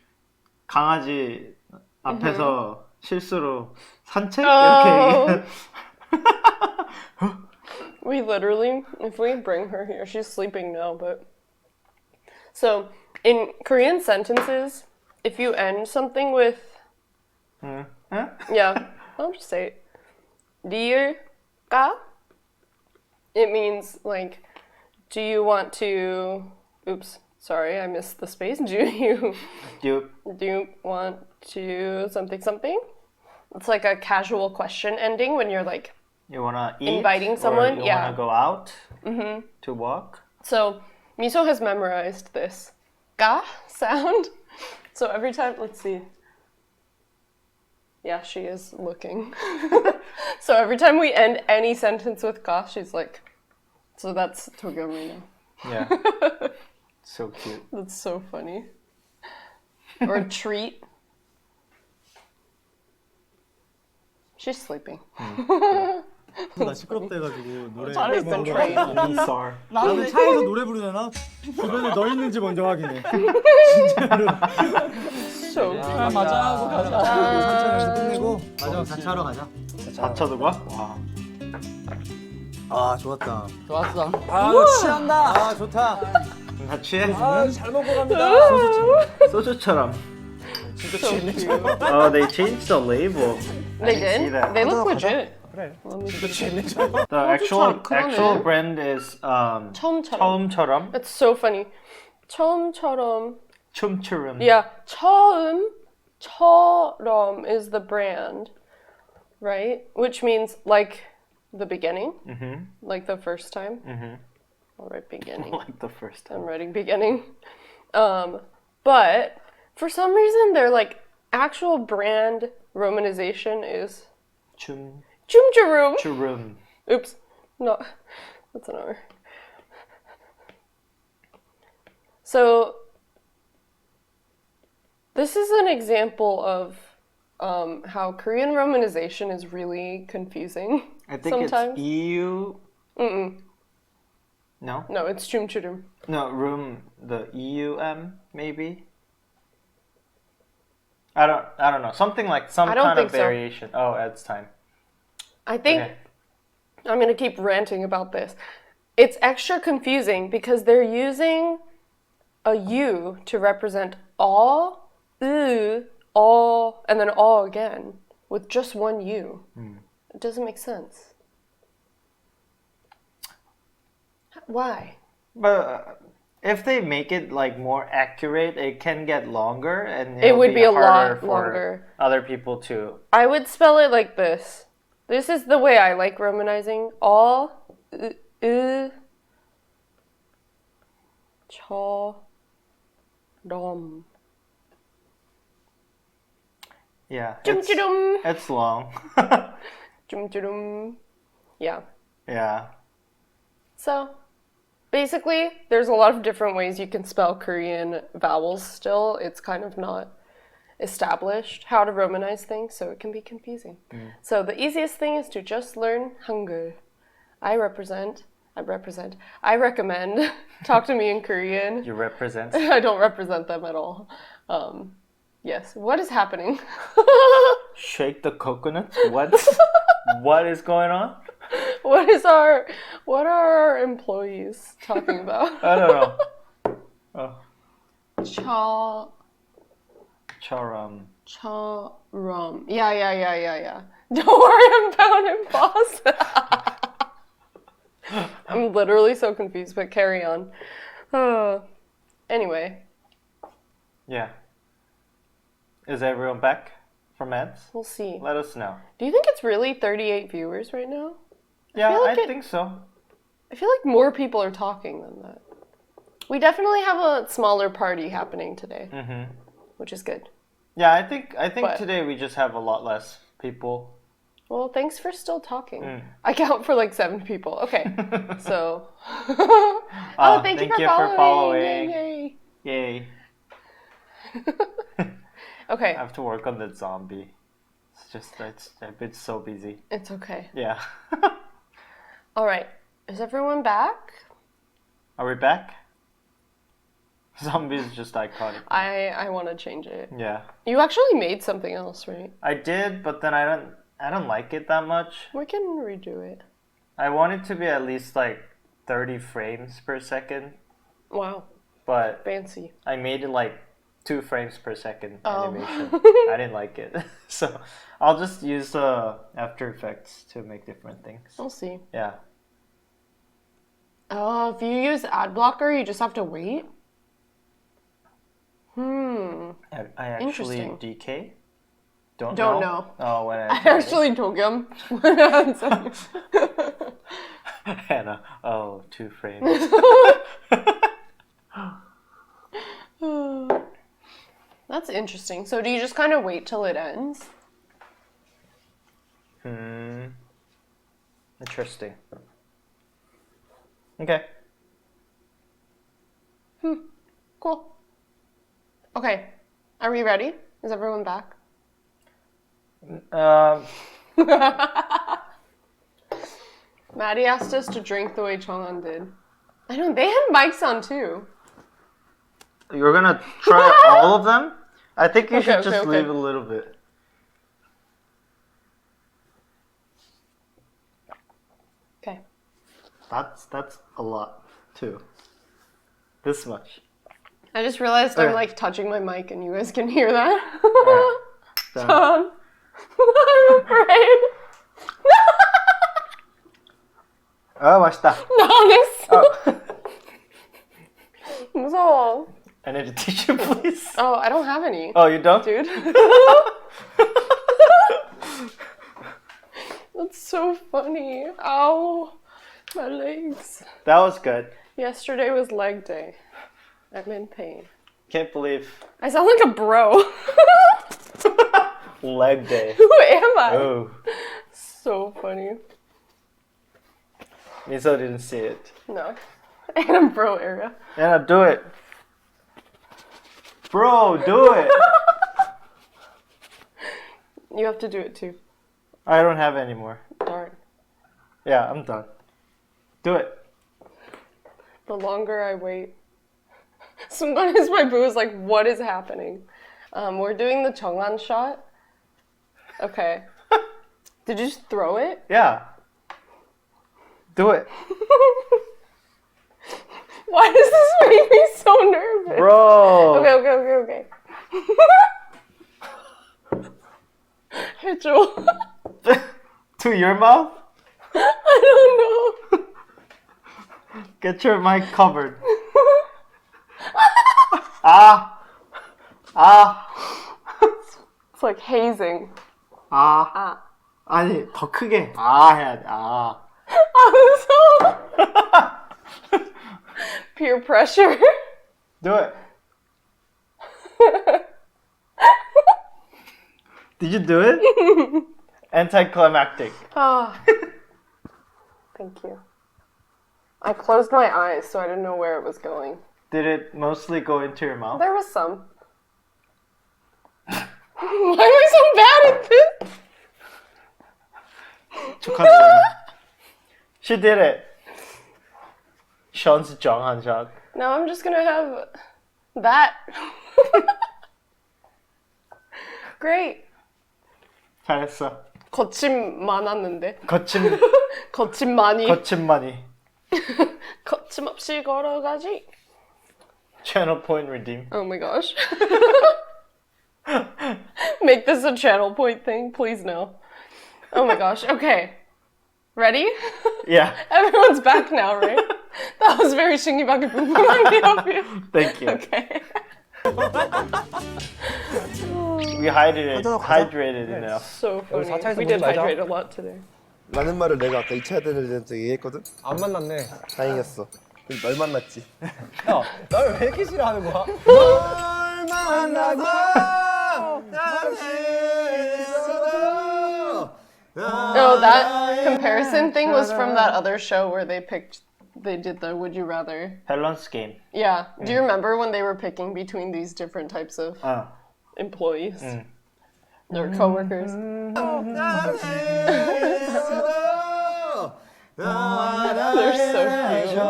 강아지 앞에서 실수로 산책 Oh. 이렇게. We literally, if we bring her here, she's sleeping now, but. So, in Korean sentences, if you end something with. Yeah, I'll just say it. 리을까? It means, like, do you want to. Oops, sorry, I missed the space. Do you want to something? It's like a casual question ending when you're like. You wanna eat? Inviting someone? Or you Yeah. wanna go out to walk? So, Miso has memorized this ga sound. So every time, let's see. Yeah, she is looking. So every time we end any sentence with ga, she's like, so that's Togamina. Yeah. So cute. That's so funny. Or treat. She's sleeping. 나 시끄럽다 해가지고 노래 They've been trained. 나는 차에서 노래 부르잖아. 주변에 너 있는지 먼저 확인해. So 맞아 하고 가자. 천천히 끝내고 마지막 자차하러 가자. 자차도 가? 와. 아 좋았다. 좋았어. 아 취한다. 아 좋다. 나 취해? 잘 먹고 갑니다. 소주처럼. 진짜 취했네. Oh, they changed the label. They I didn't see did? that. They look legit. 그래. The actual brand is 처음처럼. That's so funny. 처음처럼. 춤추름. Yeah, 처럼 is the brand, right? Which means like the beginning, like the first time. I'll write beginning. Like the first time. I'm writing beginning. But for some reason, their like actual brand romanization is Chumcharoom. Churum. Oops, no, that's an R. So this is an example of how Korean romanization is really confusing. I think sometimes. it's EU. Mm-mm. No? No, it's Chumcharoom. No, room, the EUM, maybe? I don't know. Something like some I don't kind of think so. variation. Oh, it's time. I think Okay. I'm gonna keep ranting about this. It's extra confusing because they're using a U to represent all, all, and then all again with just one U. It doesn't make sense. Why? But if they make it like more accurate, it can get longer and It would be a harder lot for longer. other people to. I would spell it like this. This is the way I like romanizing. All, rom. Yeah. Chum-chum. It's long. Chum-chum. Yeah. Yeah. So, basically, there's a lot of different ways you can spell Korean vowels still. It's kind of not established how to romanize things, so it can be confusing. So the easiest thing is to just learn Hangul. I recommend talk to me in Korean. You represent. I don't represent them at all. Yes. What is happening? Shake the coconut? What? What is going on? What are our employees talking about? I don't know. Oh. Charam. Charam. Yeah. Don't worry, I'm bound and boss. I'm literally so confused, but carry on. Anyway. Yeah. Is everyone back from ads? We'll see. Let us know. Do you think it's really 38 viewers right now? Yeah, I think so. I feel like more people are talking than that. We definitely have a smaller party happening today, which is good. Yeah, I think But- today we just have a lot less people. Well, thanks for still talking. I count for like 7 people. Okay, so. Thank you for following. Yay. Yay. Okay. I have to work on the zombie. I've been so busy. It's okay. Yeah. All right. Is everyone back? Are we back? Zombie is just iconic. I want to change it. Yeah. You actually made something else, right? I did, but then I don't like it that much. We can redo it. I want it to be at least like 30 frames per second. Wow. But fancy. I made it like 2 frames per second animation. I didn't like it. So I'll just use After Effects to make different things. We'll see. Yeah. If you use ad blocker, you just have to wait? I actually Interesting. DK? Don't know. Oh, when I actually told him. Hannah. Oh, 2 frames. That's interesting. So do you just kind of wait till it ends? Interesting. Okay. Cool. Okay. Are we ready? Is everyone back? Maddie asked us to drink the way Chong'an did. I know, they had mics on too. You're gonna try all of them? I think you should just leave a little bit. Okay. That's a lot too. This much. I just realized I'm like touching my mic and you guys can hear that. Right. John, I'm afraid. 맛있다. 나안했어. 무서워. I need a tissue, please. Oh, I don't have any. Oh, you don't? Dude. That's so funny. Ow. My legs. That was good. Yesterday was leg day. I'm in pain. Can't believe. I sound like a bro. Leg day. Who am I? Oh. So funny. Miso didn't see it. No. And a bro area. Anna, do it. Bro, do it. You have to do it too. I don't have any more. Darn. Yeah, I'm done. Do it. The longer I wait. Sometimes my boo is like, what is happening? We're doing the Chong'an shot. Okay. Did you just throw it? Yeah. Do it. Why does this make me so nervous? Bro. Okay. 해줘. To your mouth? I don't know. Get your mic covered. Ah. It's like hazing. 아. 아니, 더 크게. 아 해야 돼. 아. 무서워. Peer pressure. Do it. Did you do it? Anticlimactic. Ah. Thank you. I closed my eyes so I didn't know where it was going. Did it mostly go into your mouth? There was some. Why am I so bad at this? 축하드려요. She did it. Sean's 정한 shot. Now I'm just gonna have that. Great. 잘했어. 거침 많았는데. 거침만이. 거침없이 걸어가지. Channel point redeem. Oh my gosh. Make this a channel point thing, please no. Oh my gosh. Okay. Ready? Yeah. Everyone's back now, right? That was very 신기하게 궁금한데요. Thank you. Okay. We hydrated enough. So funny. We did hydrate a lot today. 라는 말을 내가 아까 2차 대전에서 얘기했거든? 안 만났네. 다행이었어. 널 만났지. 야, 날 왜 이렇게 싫어하는 거야? 널 만나고 No, that comparison thing was from that other show where they did the Would You Rather. 밸런스 게임. Yeah. Do you remember when they were picking between these different types of employees? Their coworkers. They're so cute.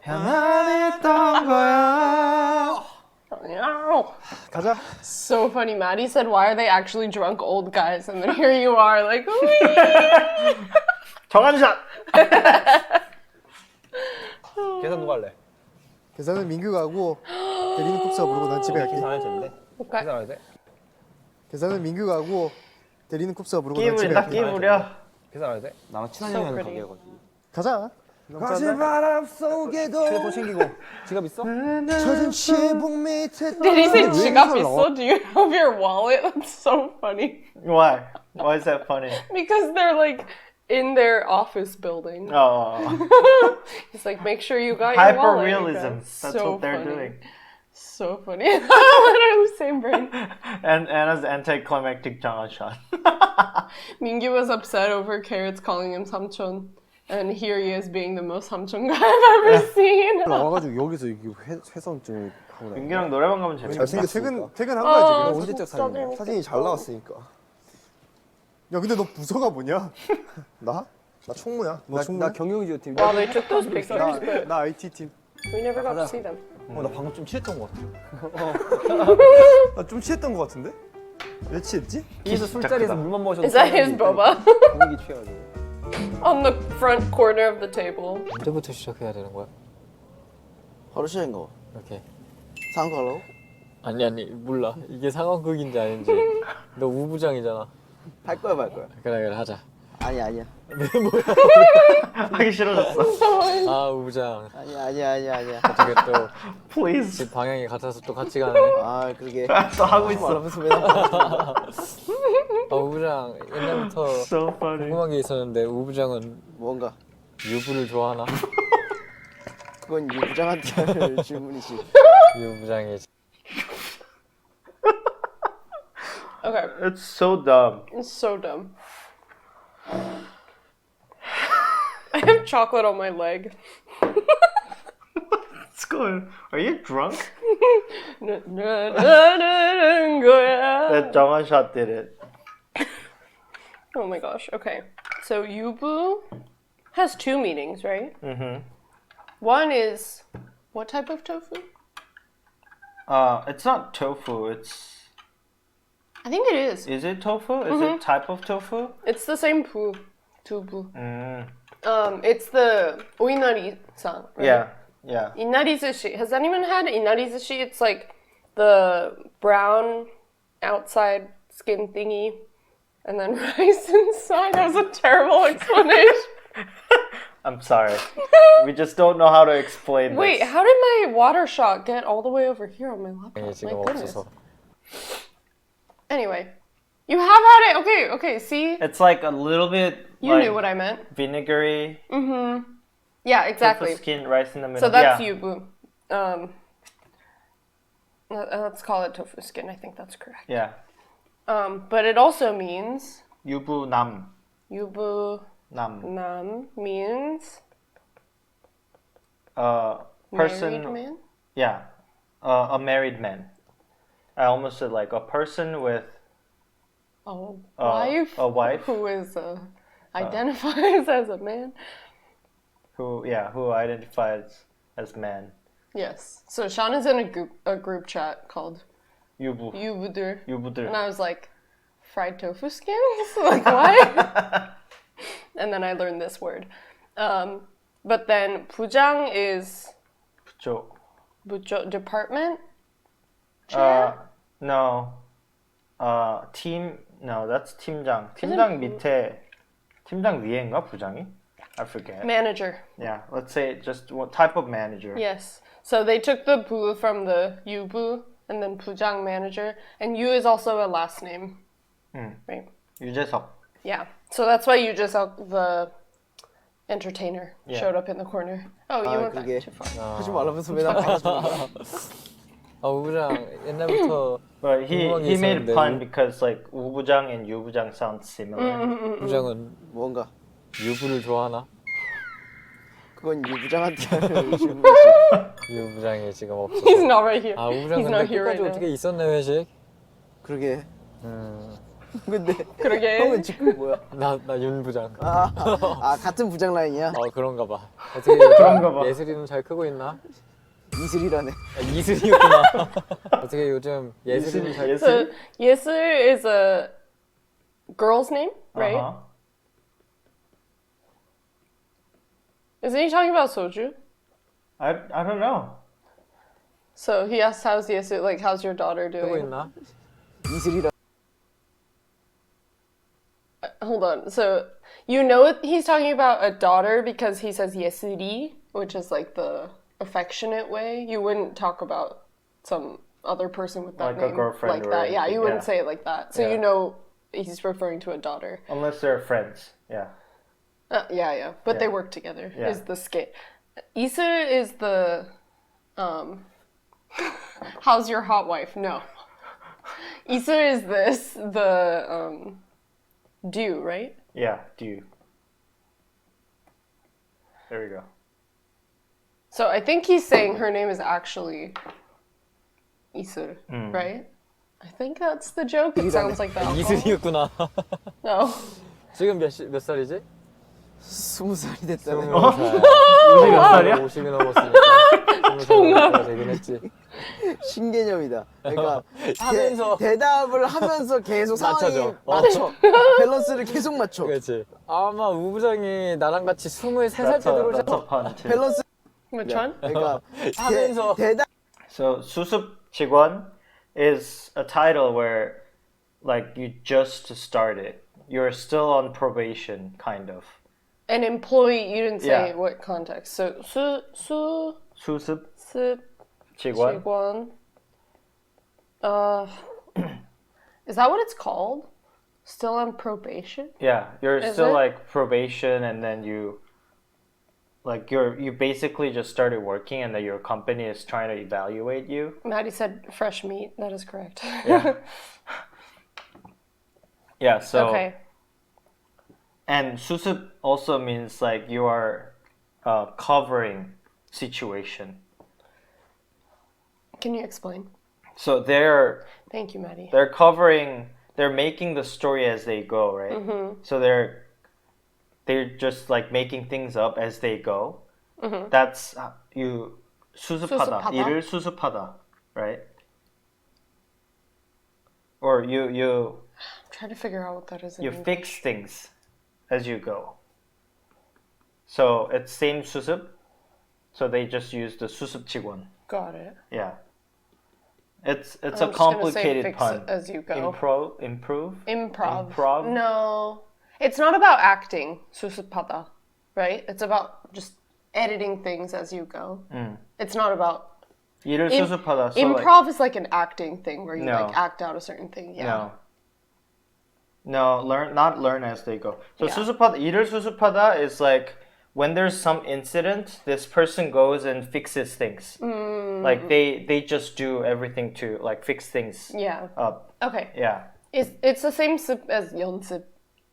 편안했던 거야. 가자. So funny. Maddie said, "Why are they actually drunk old guys?" And then here you are, like, 정한샷. 계산 누가 할래? 계산은 민규가 하고 대리는 쿱스가 부르고 난 집에 갈게. 계산할 텐데. Okay. 계산할 때? 계산은 민규가 하고 대리는 쿱스가 부르고 난 끼 집에 부린다. 갈게. 끼 부려. 계산할 때? 나랑 친한 형이랑 가게 해가지고. 가자. 거친 바람 속에도 휴대폰 챙기고 지갑 있어? 젖은 지붕 밑에 Did he say 지갑 있어? Do you have your wallet? That's so funny. Why? Why is that funny? Because they're like in their office building. Oh. He's like, make sure you got your wallet. Hyper-realism. That's So what they're funny. doing. So funny. Literally same brain. And Anna's anticlimactic 정한 shot. Mingi was upset over Carrots calling him 삼촌. And here he is being the most 삼촌 guy I've ever seen. 나와가지고 여기서 이게 회선증을 하고 민규랑 노래방 가면 재밌겠다. 잘생겼으니까. 퇴근한 거야 지금. 언제적 사진이야? 사진이 잘 나왔으니까. 야 근데 너 부서가 뭐냐? 나? 나 총무야. 나 경영지원 팀. Well, they took those pictures, but 나 IT 팀. we never got to see them. 나 방금 좀 취했던 것 같아. 나 좀 취했던 것 같은데? 왜 취했지? 그래서 술자리에서 물만 마셔도 Is that his boba? 분위기 취해가지고. On the front corner of the table. 언제부터 시작해야 되는 거야? 바로 시작인가 봐. 오케이. 상관로? 아니 몰라. 이게 상황극인지 아닌지. 너 우부장이잖아. 할 거야 말 거야. 그래 하자. 아니야. 하기 싫어졌어. 아 우부장. 아니야. 어떻게 또 Please. 집 방향이 같아서 또 같이 가네. 아 그러게. 또 하고 있어. 아 우부장 옛날부터 So funny. 궁금한 게 있었는데 우부장은 뭔가? 유부를 좋아하나? 그건 유부장한테 할 질문이지. 유부장이 Okay, It's so dumb. it's so dumb. I have chocolate on my leg. What's going? Are you drunk? That Jonghan shot did it. Oh my gosh. Okay. So yubu has two meanings, right? Mm-hmm. One is what type of tofu? It's not tofu. It's. I think it is. Is it tofu? Is it type of tofu? It's the same pu, tubu. Mm. It's the oinari-san, right? Yeah. Inari-zushi. Has anyone had inari-zushi? It's like the brown outside skin thingy and then rice inside. That was a terrible explanation. I'm sorry. We just don't know how to explain Wait, this. how did my water shot get all the way over here on my laptop? 지금 My goodness. 없어서. Anyway, you have had it. Okay, see? It's like a little bit. You like knew what I meant. Vinegary. Mm-hmm. Yeah, exactly. Tofu skin, rice in the middle. So that's yeah. yubu. Let's call it tofu skin. I think that's correct. Yeah. But it also means Yubu nam. yubu Nam. nam means Person. married man. Yeah. A married man. I almost said like a person with Wife. a wife who is identifies as a man. who identifies as man. Yes. So Sean is in a group chat called Yubu. Yubudur. Yubudur. And I was like, fried tofu skins? Like what? And then I learned this word. But then bujang is 부조. department chair. No. Team. No, that's 팀장. 팀장 밑에 팀장 위에인가 부장이? I forget. Manager. Yeah, let's say just what type of manager. Yes. So they took the bu from the yubu and then bujang manager, and yu is also a last name. Right. 유재석. Yeah. So that's why you just the entertainer Yeah. showed up in the corner. Oh, you went back 그게 too far. 하지 말라면서 왜 나 받아줘. 아 우부장 옛날부터 But he 궁금한 게 made a 있었는데 pun because like 우부장 and 유부장 sound similar. 우부장은 뭔가? 유부를 좋아하나? 그건 유부장한테 할 질문이지. 유부장이 지금 없어서. He's not right here. 아 우부장 He's 근데 not here right 끝까지 now. 어떻게 있었네 회식? 그러게. 근데 그러게. 형은 지금 뭐야? 나 윤부장. 아 같은 부장 라인이야? 그런가 봐. 어떻게 요즘 예슬이는 잘 크고 있나? 이슬이라네. 이슬이였구나. 어떻게 요즘 예슬이는 잘 So Yeser is a girl's name, right? Uh-huh. Isn't he talking about soju? I don't know. So he asked, "How's Yeser? Like, how's your daughter 크고 doing?" 있나? 이슬이라. Hold on. So you know he's talking about a daughter because he says Yesuri, which is like the affectionate way. You wouldn't talk about some other person with that Like a name girlfriend like or that. Yeah, you wouldn't yeah. say it like that. So Yeah. you know he's referring to a daughter. Unless they're friends. Yeah. Yeah. But Yeah. they work together. Yeah. Is the skit. Iser is the how's your hot wife? No. Iser is the do, right? Yeah, do. There we go. So I think he's saying her name is actually Iser, right? I think that's the joke. It sounds like that. 이슬이였구나. No. 지금 몇 살이지? 20살이 됐다네. 50 몇 살이야? 50이 넘었으니까 20살 되긴 했지. 신개념이다. 그러니까 하면서 대답을 하면서 계속 상황이 맞춰져. 맞춰. 밸런스를 계속 맞춰. 그렇지. 아마 우 부장이 나랑 같이 23살 때 들어오셨. 밸런스. Which one? 그러니까 하면서 대답. So 수습 직원 is a title where like you just started. You're still on probation, kind of. An employee, you didn't say Yeah. what context. So 수습 습 직원. 직원. Is that what it's called? Still on probation? Yeah, you're Is still it? like probation, and then you basically just started working, and then your company is trying to evaluate you. Maddie said fresh meat. That is correct. Yeah. Yeah. So. Okay. And 수습 also means like you are covering situation. Can you explain? So they're Thank you, Maddie. they're making the story as they go, right? So they're just like making things up as they go. That's you 수습하다. 수습하다. 일을 수습하다, right? Or you I'm trying to figure out what that is in you English. fix things as you go. So it's same 수습. So they just use the 수습 직원. Got it. Yeah. It's I'm a just gonna say complicated fix pun. it as you go. Improve. Improv. No. It's not about acting, 수습하다, right? It's about just editing things as you go. It's not about 일을 Im- 수습하다. So improv is like an acting thing where you No. like act out a certain thing. Yeah. No, not learn as they go. So Yeah. 수습하다, 일을 수습하다 is like when there's some incident, this person goes and fixes things. Like they just do everything to like fix things Yeah. up. Okay. Yeah, It's the same sip as 연습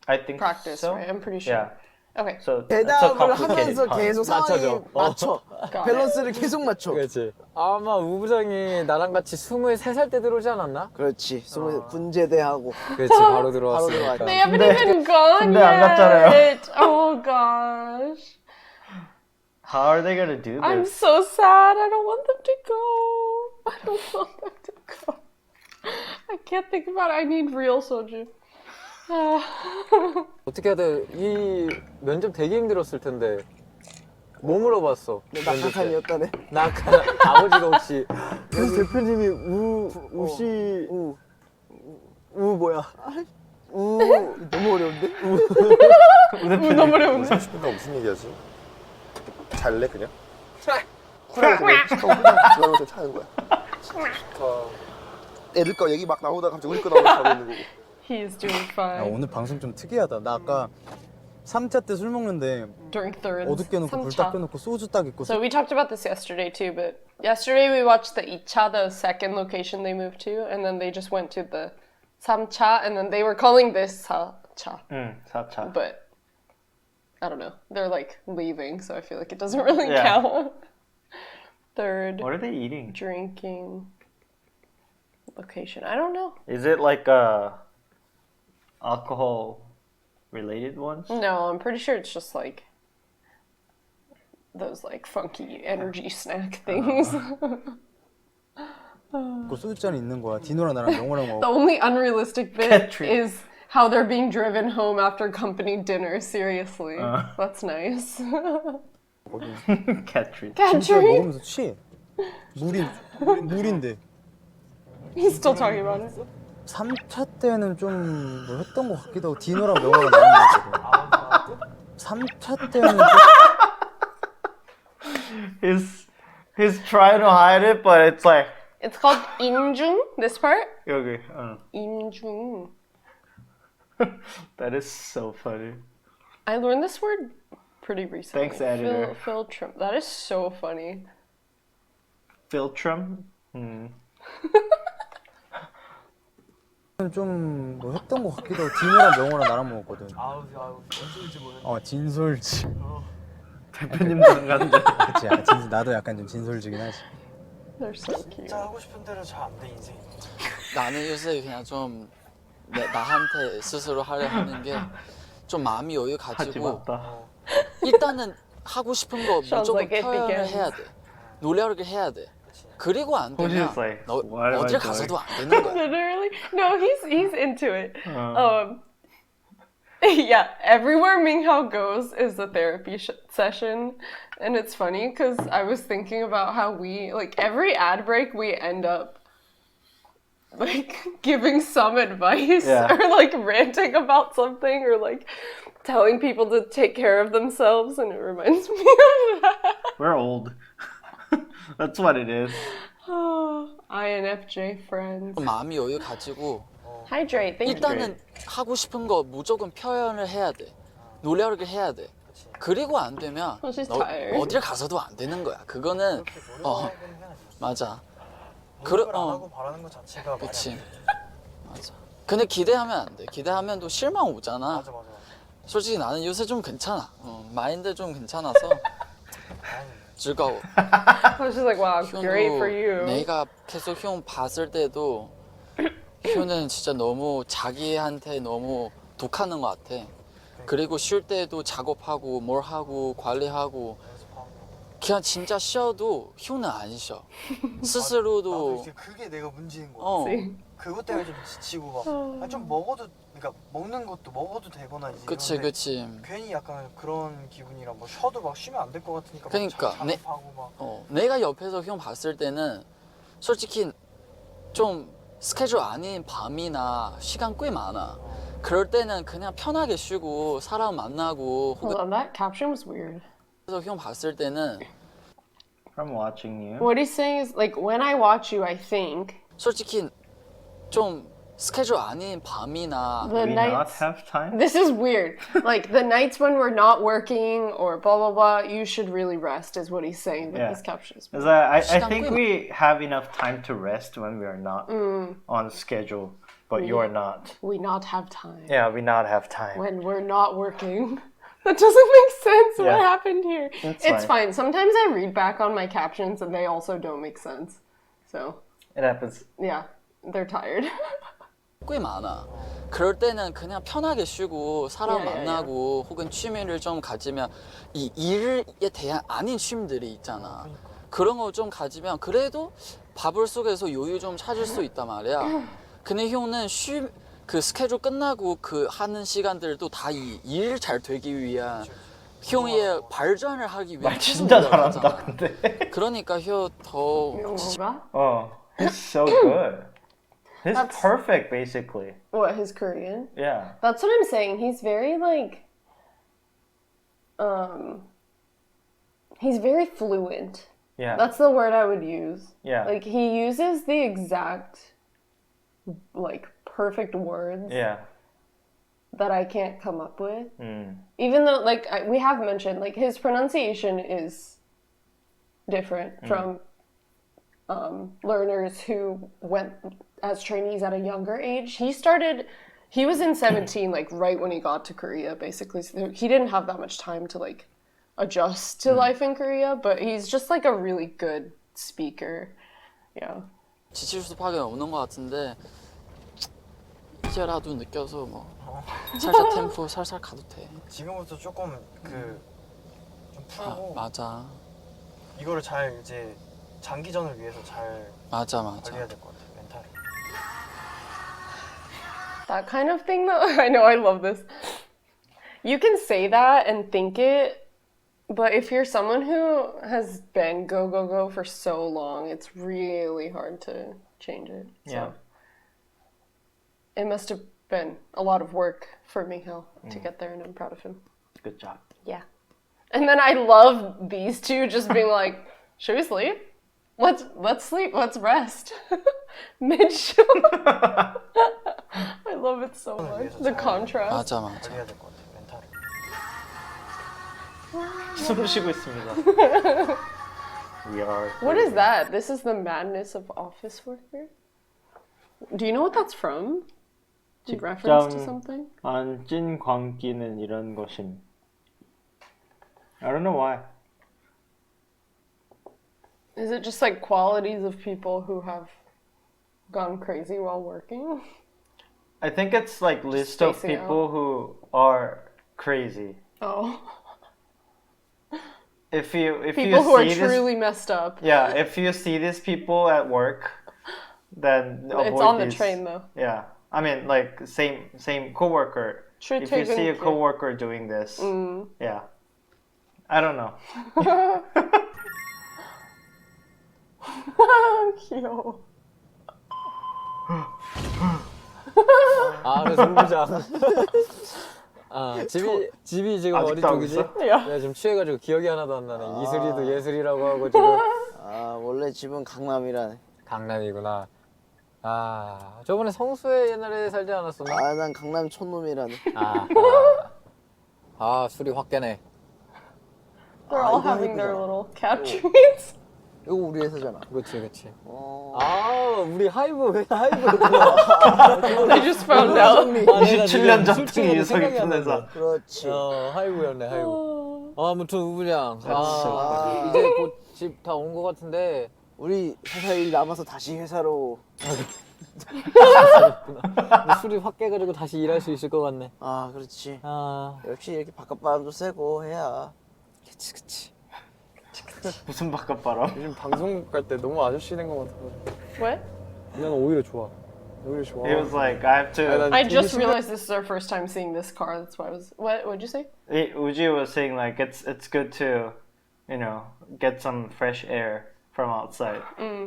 I think practice, so. right? I'm pretty sure. Yeah. Okay. So it's a 대답을 complicated 하면서 pun. 계속 상황이 맞춰. Got it. 밸런스를 계속 맞춰. 그렇지. 아마 우 부장이 나랑 같이 23살 때 들어오지 않았나? 그렇지. 군제대하고. 그렇지. 바로 바로 들어왔으니까. 들어왔다. They haven't even gone 근데 안 yet. 갔잖아요. Oh gosh. How are they gonna do this? I'm so sad. I don't want them to go. I don't want them to go. I can't think about it. I need real soju. 어떻게 해야 돼? 이 면접 되게 힘들었을 텐데. 뭐 물어봤어? 낙하산이었다네. 낙하 아버지가 혹시 그래서 대표님이 우씨 우 뭐야? 우 너무 어려운데? 너무 어려운데? 30분간 무슨 얘기하지? 잘래 그냥? 그러면서 차는 거야. 애들 거 얘기 막 나오다가 갑자기 우리 거 나오고 자고 있는 거고. He is doing 야, fine. 오늘 방송 좀 특이하다. 나 아까 3차 때 술 먹는데 During thirds. 어둡게 놓고 불 딱 켜놓고 소주 딱 있고 So we talked about this yesterday too, but yesterday we watched the 2차, the second location they moved to, and then they just went to the 3차, and then they were calling this 4차. 4차. But I don't know. They're like leaving, so I feel like it doesn't really Yeah. count. Third, What are they eating? drinking location. I don't know. Is it like alcohol related ones? No, I'm pretty sure it's just like those like funky energy snack things. 그 소주잔이 있는 거야. 디노랑 나랑 영호랑 The 먹어. only unrealistic bit Catherine. is how they're being driven home after company dinner. Seriously, that's nice. Cat treat. 진짜 Catherine, 먹으면서 취해. 물인데. he's still talking about it. 3차 때는 좀 뭐 했던 것 같기도 하고 디노랑 영호랑 나랑 먹거든. 3차 때는 He's trying to hide it, but it's like It's called 인중. This part. 여기. 인중. That is so funny. I learned this word pretty recently. Thanks, editor. Filtrum. That is so funny. Filtrum. 좀 뭐 했던 것 같기도 하고 디노랑 영호랑 나랑 먹었거든. 진솔지 뭐야. 진솔지. 대표님도 안 갔는데. 그치, 약간 나도 약간 좀 진솔지긴 하지. They're so cute. 진짜 하고 싶은 대로 잘 안 돼 인생. 나는 요새 그냥 좀 나한테 스스로 하려 하는 게 좀 마음이 여유 하지 가지고 마다. 일단은 하고 싶은 거 Sounds 무조건 like it 표현을 begins. 해야 돼. 노력을 해야 돼. 그리고 안 Who's 되면 just like, 너 what am I 어딜 doing? 가서도 안 되는 거야. Literally, no, he's into it. Yeah, everywhere Minghao goes is a therapy session, and it's funny because I was thinking about how we like every ad break we end up like giving some advice or like ranting about something or like telling people to take care of themselves, and it reminds me of that. We're old. That's what it is. INFJ friends. 마음이 여유 가지고 Hydrate. Thank you. 일단은 하고 싶은 거 무조건 표현을 해야 돼. 노력을 해야 돼. 그리고 안 되면 Oh, she's 너 tired. 어딜 가서도 안 되는 거야. 그거는 맞아. 하고 바라는 것 자체가 그치. 맞아. 근데 기대하면 안 돼. 기대하면 또 실망 오잖아. 맞아. 솔직히 나는 요새 좀 괜찮아. 마인드 좀 괜찮아서 즐거워. I was just like, wow, great for 효도 you. 내가 계속 형 봤을 때도 효는 진짜 너무 자기한테 너무 독하는 것 같아. 그리고 쉴 때도 작업하고 뭘 하고 관리하고 그냥 진짜 쉬어도 효는 안 쉬어. 스스로도 나도 그게 내가 문제인 거 같아. See? 그것 때문에 좀 지치고 막 좀 먹어도 그러니까 먹는 것도 먹어도 되거나 이제 그치 이런데 그치. 괜히 약간 그런 기분이라 뭐 쉬어도 막 쉬면 안 될 것 같으니까 그러니까 막 작업하고 막 내가 옆에서 형 봤을 때는 솔직히 좀 스케줄 아닌 밤이나 시간 꽤 많아. 그럴 때는 그냥 편하게 쉬고 사람 만나고 Hold on, that caption was weird. 그래서 형 봤을 때는 From watching you. What he's saying is like when I watch you, I think 솔직히 좀 스케줄 아닌 밤이나 the We not nights. have time? This is weird. Like the nights when we're not working or blah blah blah, you should really rest, is what he's saying. But Yeah. this caption is. Is I think we have enough time to rest when we are not on schedule, but you're not. We not have time Yeah, we not have time. when we're not working. That doesn't make sense. What Yeah. happened here? It's fine. Sometimes I read back on my captions and they also don't make sense. So It happens. yeah, they're tired. 꽤 많아. 그럴 때는 그냥 편하게 쉬고 사람 만나고 혹은 취미를 좀 가지면 이 일에 대한 아닌 취미들이 있잖아. 그런 거 좀 가지면 그래도 바불 속에서 여유 좀 찾을 수 있단 말이야. 근데 형은 그 스케줄 끝나고 그 하는 시간들도 다 이 일 잘 되기 위한 형의 발전을 하기 위한 말 진짜 잘한다 근데. 그러니까 형 더 Oh, he's so good. He's perfect basically. What, his Korean? Yeah. That's what I'm saying. He's very like he's very fluent. Yeah. That's the word I would use. Yeah. Like he uses the exact like perfect words Yeah. that I can't come up with. Even though like we have mentioned like his pronunciation is different from learners who went as trainees at a younger age. He was in 17 like right when he got to Korea basically. So he didn't have that much time to like adjust to life in Korea, but he's just like a really good speaker. Yeah. 지칠 수밖에 없는 것 같은데 이제라도 느껴서 뭐 살살 템포 살살 가도 돼. 지금부터 조금 좀 풀고 맞아. 이거를 잘 이제 장기전을 위해서 잘 맞아. 관리해야 될 것 같아 멘탈을. That kind of thing though, I know, I love this. You can say that and think it, but if you're someone who has been go, go, go for so long, it's really hard to change it. So Yeah. it must have been a lot of work for Michal to get there, and I'm proud of him. Good job. Yeah. And then I love these two just being like, should we sleep? Let's sleep. Let's rest. Mid-show. I love it so much. The contrast. 맞아. 관리해야 될 것 같아 멘탈을. 숨 쉬고 있습니다. We are. What is that? This is the madness of office worker? Do you know what that's from? In reference to something? 안 찐 광기는 이런 것임. I don't know why. Is it just like qualities of people who have gone crazy while working? I think it's like list of spacing people out. who are crazy. Oh. if you People who are see this, truly messed up. yeah, if you see these people at work, then avoid It's on the these. train though. Yeah, I mean like same coworker. If you see a coworker doing this, yeah, I don't know. 귀여워. 아, 그래서 후보자. 아, 집이 지금 어디 쪽이지? 내가 지금 취해가지고 기억이 하나도 안 나네. 이슬이도 예슬이라고 하고 지금. 아, 원래 집은 강남이라네. 강남이구나. 아, 저번에 성수에 옛날에 살지 않았었나? 아, 난 강남 촌놈이라네. 아, 술이 확 깨네. They're all having their little cat treats. 이거 우리 회사잖아. 그렇지. 아, 우리 하이브였구나. I just found out. 27년 전통이 이석이 편해서. 그렇지. 하이브였네, 하이브. 아무튼 우부장. 이제 곧 집 다 온 거 같은데. 우리 회사 일 남아서 다시 회사로. 술이 확 깨가지고 다시 일할 수 있을 것 같네. 아, 그렇지. 역시 이렇게 바깥 바람도 쐬고 해야. 그치. 무슨 바깥바람? 요즘 방송 갈 때 너무 아저씨 된 것 같아. What? 난 오히려 좋아. 오히려 좋아. He was like, I have to. I just realized this is our first time seeing this car. That's why I was. What'd you say? Uji was saying like it's good to, you know, get some fresh air from outside,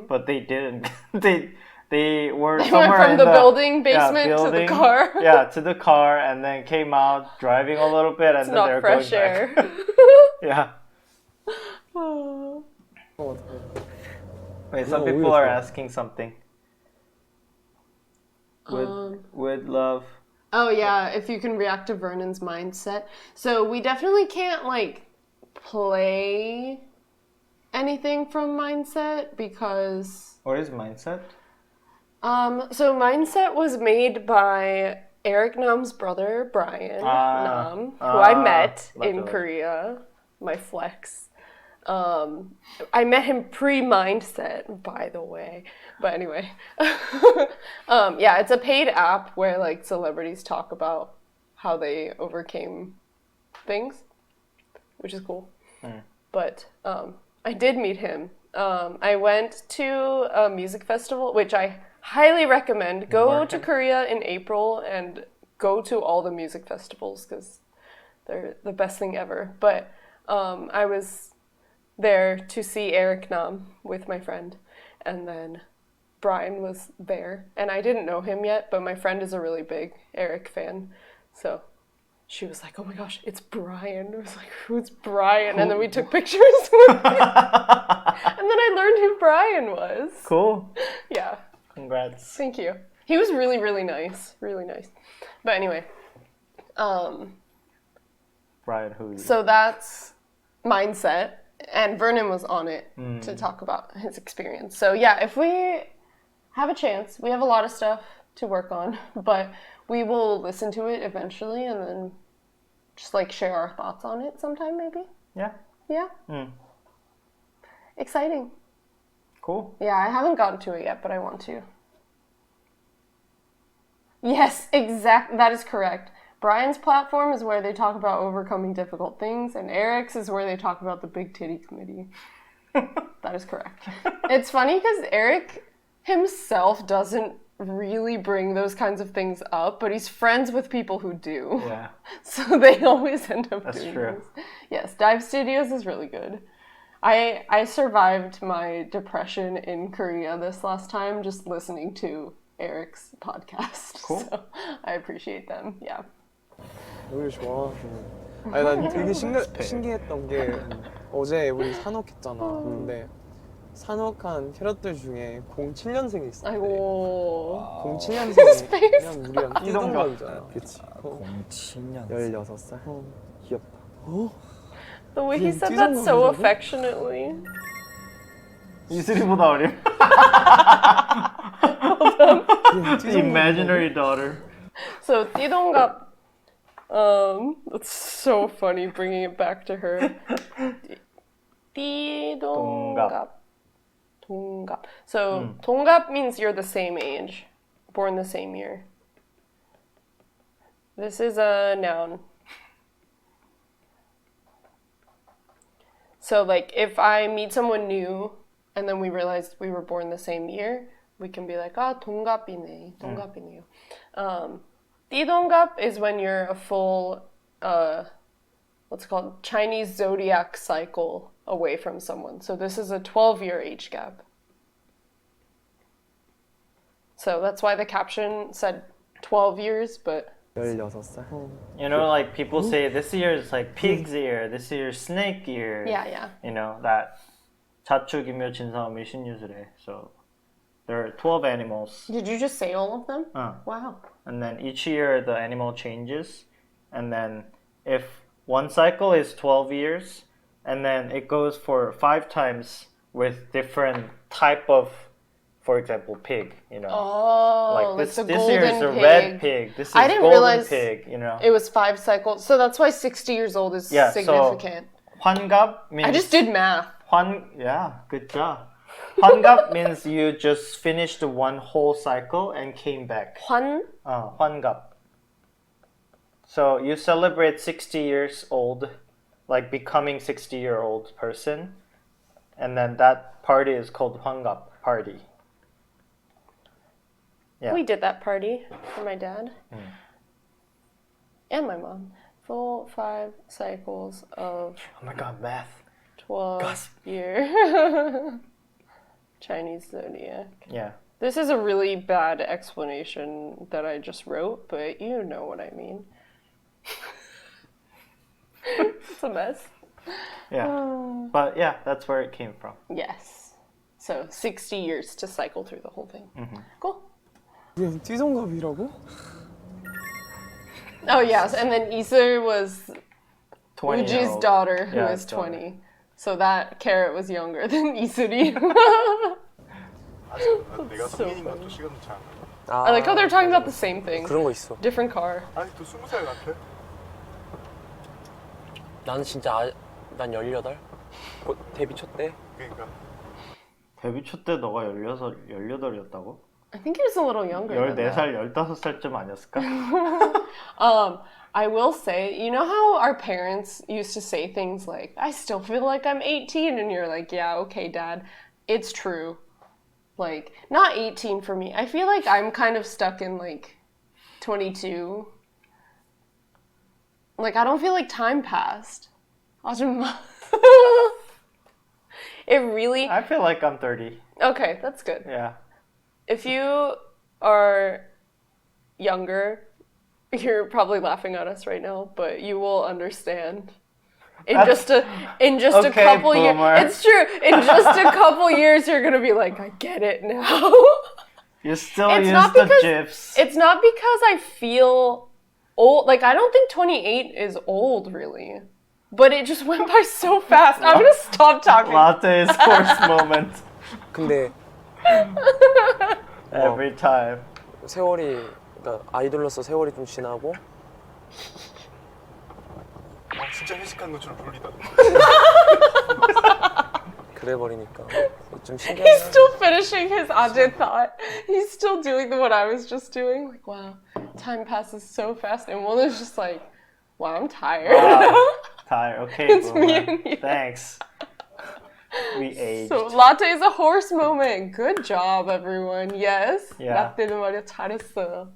but they didn't. They were They somewhere went from in the building basement to the building, car. Yeah, to the car, and then came out driving a little bit, and It's then not they're fresh going air. back. Yeah. Wait, some people are asking something. With love. Oh yeah, if you can react to Vernon's mindset. So we definitely can't like play anything from mindset because What is mindset? so mindset was made by Eric Nam's brother Brian Nam, who I met in Korea. My flex. I met him pre-mindset, by the way. But anyway, yeah, it's a paid app where like celebrities talk about how they overcame things, which is cool. But I did meet him. I went to a music festival, which I highly recommend. Go to Korea in April and go to all the music festivals because they're the best thing ever. But I was there to see Eric Nam with my friend, and then Brian was there, and I didn't know him yet, but my friend is a really big Eric fan, so she was like, oh my gosh, it's Brian. I was like, who's Brian? And then we took pictures with him. And then I learned who Brian was. Cool. Yeah. Congrats. Thank you. He was really, really nice. Really nice. But anyway. Brian who? So that's mindset. And Vernon was on it to talk about his experience. So yeah, if we have a chance, we have a lot of stuff to work on, but we will listen to it eventually and then just like share our thoughts on it sometime maybe. Yeah. Yeah. Exciting. Cool. Yeah, I haven't gotten to it yet, but I want to. Yes, that is correct. Brian's platform is where they talk about overcoming difficult things, and Eric's is where they talk about the Big Titty Committee. That is correct. It's funny because Eric himself doesn't really bring those kinds of things up, but he's friends with people who do. Yeah. So they always end up That's doing true. this. Yes, Dive Studios is really good. I survived my depression in Korea this last time just listening to Eric's podcast. Cool. So I appreciate them. Yeah. 오히려 좋아. 아니 난 되게 신기했던 게 어제 우리 산옥했잖아. 근데 산옥한 캐럿들 중에 07년생이 있어. 아이고. 07년생이랑 우리랑 띠동갑이잖아. 그치. 07년. 16살. 귀엽다. The way he said that so affectionately. 이슬이보다 어려. The imaginary daughter. So 띠동갑. That's so funny bringing it back to her. 띠동갑. 동갑. So 동갑 means you're the same age, born the same year. This is a noun. So like if I meet someone new and then we realized we were born the same year, we can be like, 동갑이네, 동갑이네요. 띠동갑 is when you're a full, what's it called, Chinese zodiac cycle away from someone. So this is a 12-year age gap. So that's why the caption said 12 years, but 16살. You know, like people say this year is like pig's year, this year is snake year. Yeah. You know, that 자축이며 진사오며 신유술에. So there are 12 animals. Did you just say all of them? Wow. And then each year the animal changes. And then if one cycle is 12 years, and then it goes for 5 times with different type of, for example, pig, you know. Oh, like the this year is golden a pig. red pig. This is I didn't golden realize pig, you know. It was 5 cycles. So that's why 60 years old is significant. So 환갑 means I just did math. Yeah, good job. 환갑 means you just finished one whole cycle and came back. 환갑. So you celebrate 60 years old, like becoming 60-year-old person, and then that party is called 환갑 party. Yeah. We did that party for my dad and my mom. Full 5 cycles of Oh my god, math. 12-year Chinese zodiac. Yeah. This is a really bad explanation that I just wrote, but you know what I mean. It's a mess. Yeah. But yeah, that's where it came from. Yes. So 60 years to cycle through the whole thing. Cool. 띠동갑이라고? Oh yes, and then Iser was 20 Uji's daughter, who is 20. So that carrot was younger than Isuri. 내가 성인인 것도 시간도 잘. I like how they're talking about the same thing. 그런 거 있어. Different car. 아니 또 20살 같아. 나는 진짜 난 18. 곧 데뷔 초 때. 그러니까. 데뷔 초 때 너가 18이었다고? I think he was a little younger. 14살, 15살쯤 아니었을까? I will say, you know how our parents used to say things like, I still feel like I'm 18, and you're like, yeah, okay, Dad, it's true. Like, not 18 for me. I feel like I'm kind of stuck in like 22. Like, I don't feel like time passed. It really... I feel like I'm 30. Okay, that's good. Yeah. If you are younger, you're probably laughing at us right now, but you will understand. In just a couple years, it's true. In just a couple years, you're gonna be like, I get it now. You still use the GIFs. It's not because I feel old. Like, I don't think 28 is old, really. But it just went by so fast. I'm gonna stop talking. Latte's horse moment. 근데 Every time. 세월이 그러니까 아이돌로서 세월이 좀 지나고 진짜 회식한 것처럼 졸리다. 그래 버리니까 좀 신기하네. He's still finishing his Ajay thought. He's still doing what I was just doing. Like, wow, time passes so fast. And one is just like, wow, I'm tired. Tired. Okay, It's Boomer. me and you. Thanks. We aged. So latte is a horse moment. Good job, everyone. Yes. Yeah. 라떼는 말이야 잘했어요.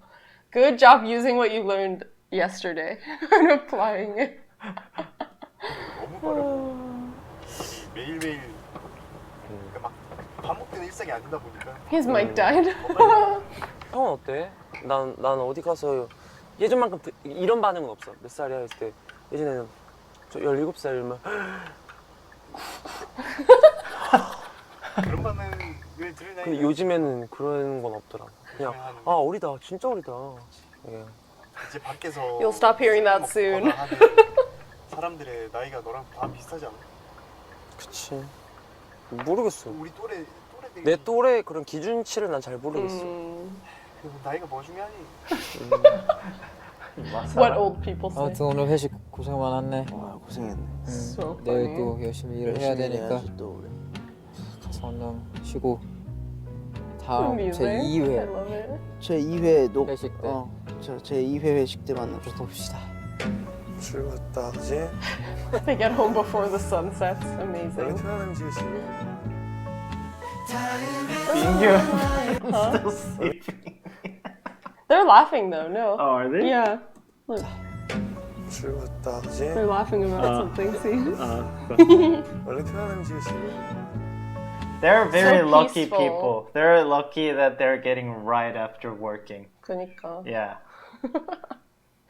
Good job using what you learned yesterday and applying it. 너무 빠르고 매일매일 막 밥 먹는 일상이 아니다 보니까. His mic died. 형은 어때? 난 어디 가서 예전만큼 이런 반응은 없어. 몇 살이야 했을 때 예전에는 저 17살이면 그런 반응을 들을 나이. 근데 요즘에는 그런 건 없더라고. 그냥 아 어리다, 진짜 어리다. 예. 이제 밖에서 You'll stop hearing that soon. 사람들의 나이가 너랑 다 비슷하지 않아? 그치. 모르겠어. 우리 또래 내 또래 그런 기준치를 난 잘 모르겠어. 나이가 뭐 중요하니? What old people say. 아무튼 오늘 회식 고생 많았네. 고생했네. So 내일 또 열심히 일을 해야 되니까 해야지 또 우리. 성령 쉬고 다음 Music. 제 I 2회 love it. 제 2회 회식 때 제 2회 회식 때 만나 봅시다. 술 갔다 그지? They get home before the sun sets. Amazing. 태어난 지 지금 Still sleeping. They're laughing though. No. Oh, are they? Yeah. Look, 술 갔다 그지? they're laughing about something. See? 원래 태어난 지 지금 They're very So lucky peaceful. people. They're lucky that they're getting right after working. 그러니까. Yeah.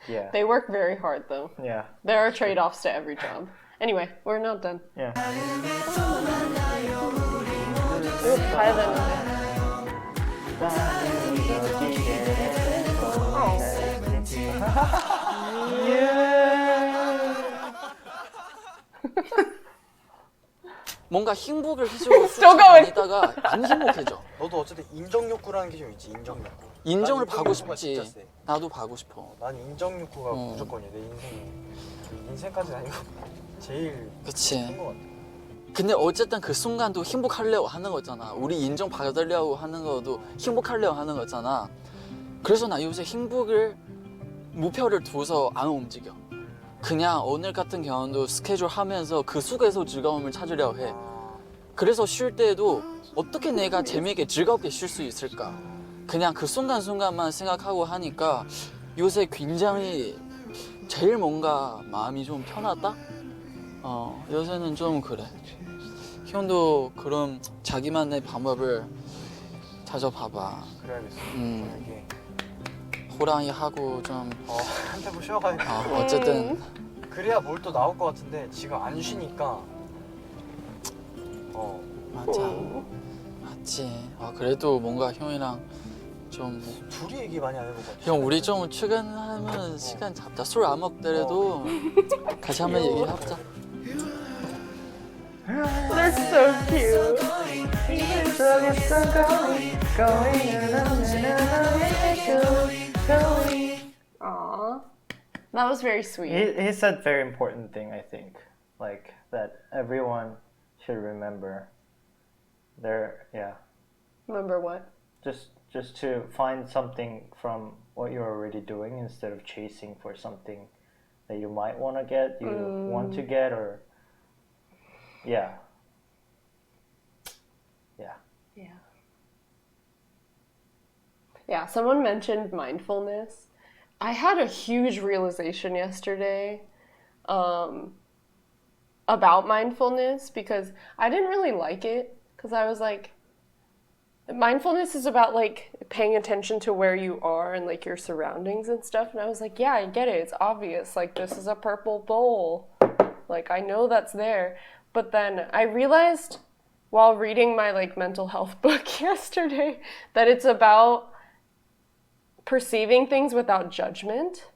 Yeah. They work very hard though. Yeah. There are trade-offs to every job. Anyway, we're not done. Yeah. 이거 봐야 되는데. 뭔가 행복을 해주고 Still going. 다니다가 안 행복해져. 너도 어쨌든 인정 욕구라는 게 좀 있지. 인정 욕구. 인정을 난 받고 욕구가 진짜 싶지. 세. 나도 받고 싶어. 난 인정 욕구가 무조건이야. 내 인생에. 인생까지는 아니고 제일 그치. 큰 것 같아. 근데 어쨌든 그 순간도 행복하려고 하는 거잖아. 우리 인정 받으려고 하는 것도 행복하려고 하는 거잖아. 그래서 나 요새 행복을 목표를 둬서 안 움직여. 그냥 오늘 같은 경우도 스케줄 하면서 그 속에서 즐거움을 찾으려고 해. 그래서 쉴 때에도 어떻게 내가 재미있게 즐겁게 쉴 수 있을까? 그냥 그 순간순간만 생각하고 하니까 요새 굉장히 제일 뭔가 마음이 좀 편하다? 요새는 좀 그래. 형도 그런 자기만의 방법을 찾아봐봐. 그래야겠어. 음. 호랑이 하고 좀 한테 뭐 쉬어가야겠다. 어쨌든 그래야 뭘 또 나올 것 같은데 지금 안 쉬니까. 맞아. 맞지. 그래도 뭔가 형이랑 좀 둘이 얘기 많이 안 해본 것 같아. 형 우리 좀 출근하면 시간 잡자. 술 안 먹더라도 같이 한번 얘기해보자. They're so cute. Aww. That was very sweet. He said very important thing, I think. Like that everyone should remember. Yeah. Remember what? Just to find something from what you're already doing instead of chasing for something that you might want to get, want to get, or yeah. Yeah, someone mentioned mindfulness. I had a huge realization yesterday about mindfulness because I didn't really like it because I was like, mindfulness is about like paying attention to where you are and like your surroundings and stuff. And I was like, yeah, I get it. It's obvious. Like this is a purple bowl. Like I know that's there. But then I realized while reading my like mental health book yesterday that it's about perceiving things without judgment,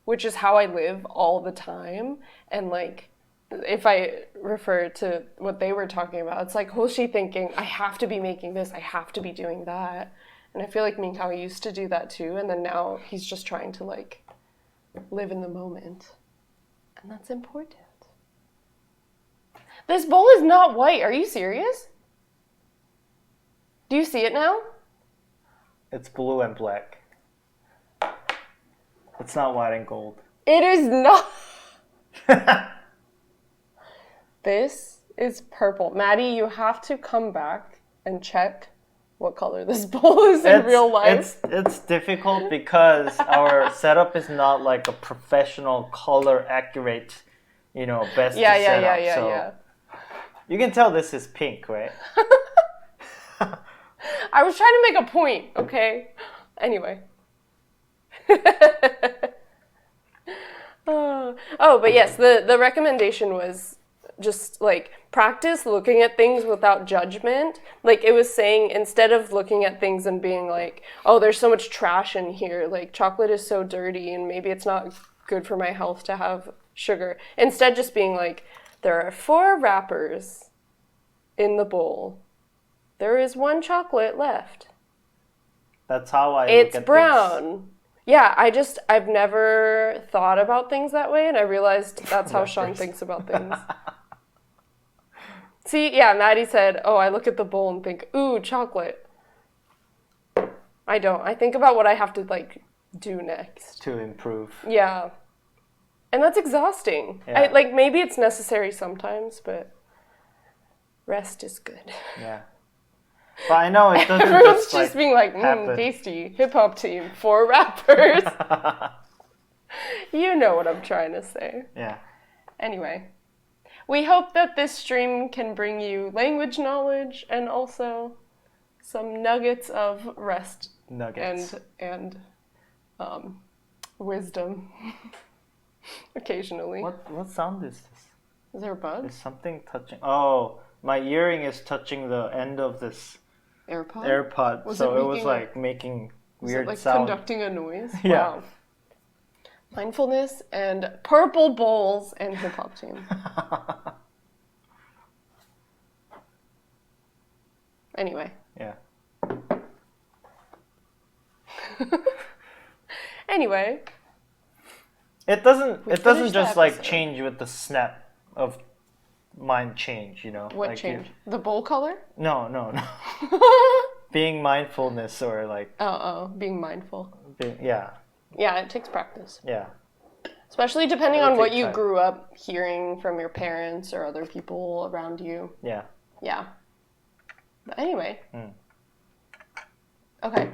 which is how I live all the time. And like, if I refer to what they were talking about, it's like Hoshi thinking, I have to be making this, I have to be doing that. And I feel like Mingtao used to do that too. And then now he's just trying to like live in the moment. And that's important. This bowl is not white. Are you serious? Do you see it now? It's blue and black. It's not white and gold. It is not. This is purple. Maddie, you have to come back and check what color this bowl is in real life. It's difficult because our setup is not like a professional color accurate, best Yeah. So you can tell this is pink, right? I was trying to make a point, okay? Anyway. But yes, the recommendation was just like practice looking at things without judgment. Like it was saying, instead of looking at things and being like, oh, there's so much trash in here, like chocolate is so dirty and maybe it's not good for my health to have sugar. Instead, just being like, there are 4 wrappers in the bowl. There is 1 chocolate left. That's how I It's look at brown. things. Yeah, I've never thought about things that way, and I realized that's how Sean thinks about things. See, yeah, Maddie said, oh, I look at the bowl and think, ooh, chocolate. I don't. I think about what I have to, like, do next. To improve. Yeah. And that's exhausting. Yeah. Like maybe it's necessary sometimes, but rest is good. Yeah. But I know it doesn't Everyone's just, just being like, happen. tasty hip hop team for rappers. You know what I'm trying to say. Yeah. Anyway, we hope that this stream can bring you language knowledge and also some nuggets of rest and wisdom occasionally. What sound is this? Is there a bug? Is something touching? Oh, my earring is touching the end of this AirPod. So it was like making weird like sound. Conducting a noise? Yeah. Wow. Mindfulness and purple bowls and hip hop team. Anyway. Yeah. Anyway. It doesn't finished just the like episode. change with the snap of mind change, you know? What like change? The bowl color? No. Being mindfulness or like being mindful. Yeah. Yeah, it takes practice. Yeah. Especially depending It'll on what take you time. grew up hearing from your parents or other people around you. Yeah. Yeah. But anyway. Mm. Okay.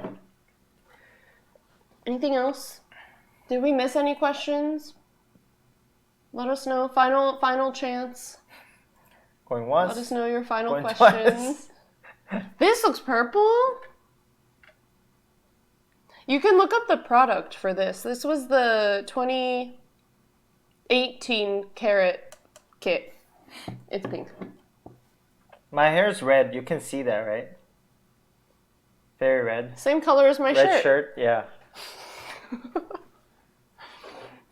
Anything else? Did we miss any questions? Let us know. Final chance. Going once. Let us know your final going questions. This looks purple. You can look up the product for this. This was the 2018 carat kit. It's pink. My hair's red. You can see that, right? Very red. Same color as my red shirt. Yeah.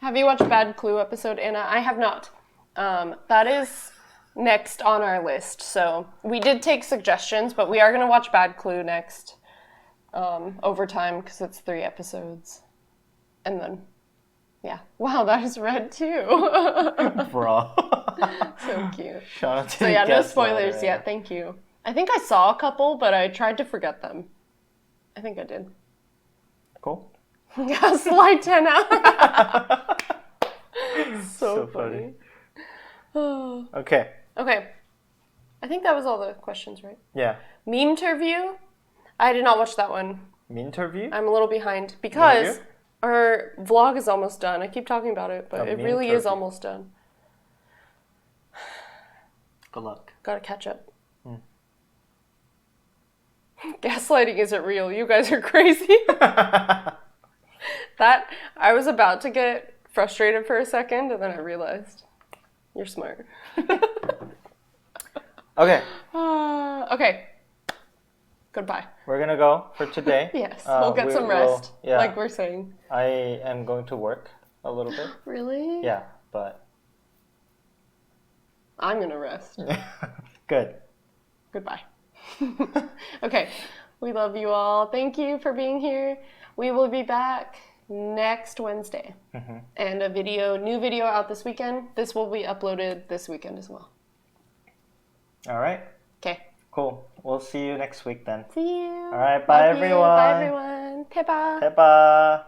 Have you watched Bad Clue episode, Anna? I have not. That is next on our list. So we did take suggestions, but we are going to watch Bad Clue next over time because it's 3 episodes. And then, yeah. Wow, that is red too. Bro. So cute. Sean So yeah, no didn't guess spoilers that, yet. Thank you. I think I saw a couple, but I tried to forget them. I think I did. Cool. Gaslight 10 out. So funny. Okay. Okay. I think that was all the questions, right? Yeah. Meme interview? I did not watch that one. Meme interview? I'm a little behind because our vlog is almost done. I keep talking about it, but it really is almost done. Good luck. Gotta catch up. Gaslighting isn't real. You guys are crazy. That I was about to get frustrated for a second, and then I realized you're smart. Okay. Okay. Goodbye. We're gonna go for today. Yes, we'll get some rest, like we're saying. I am going to work a little bit. Really? Yeah, but I'm gonna rest. good. Goodbye. Okay, we love you all. Thank you for being here. We will be back next Wednesday. And a new video out this weekend. This will be uploaded this weekend as well. All right. Okay. Cool. We'll see you next week then. See you. All right. Bye, Love you. everyone. Bye, everyone. Teba. Teba.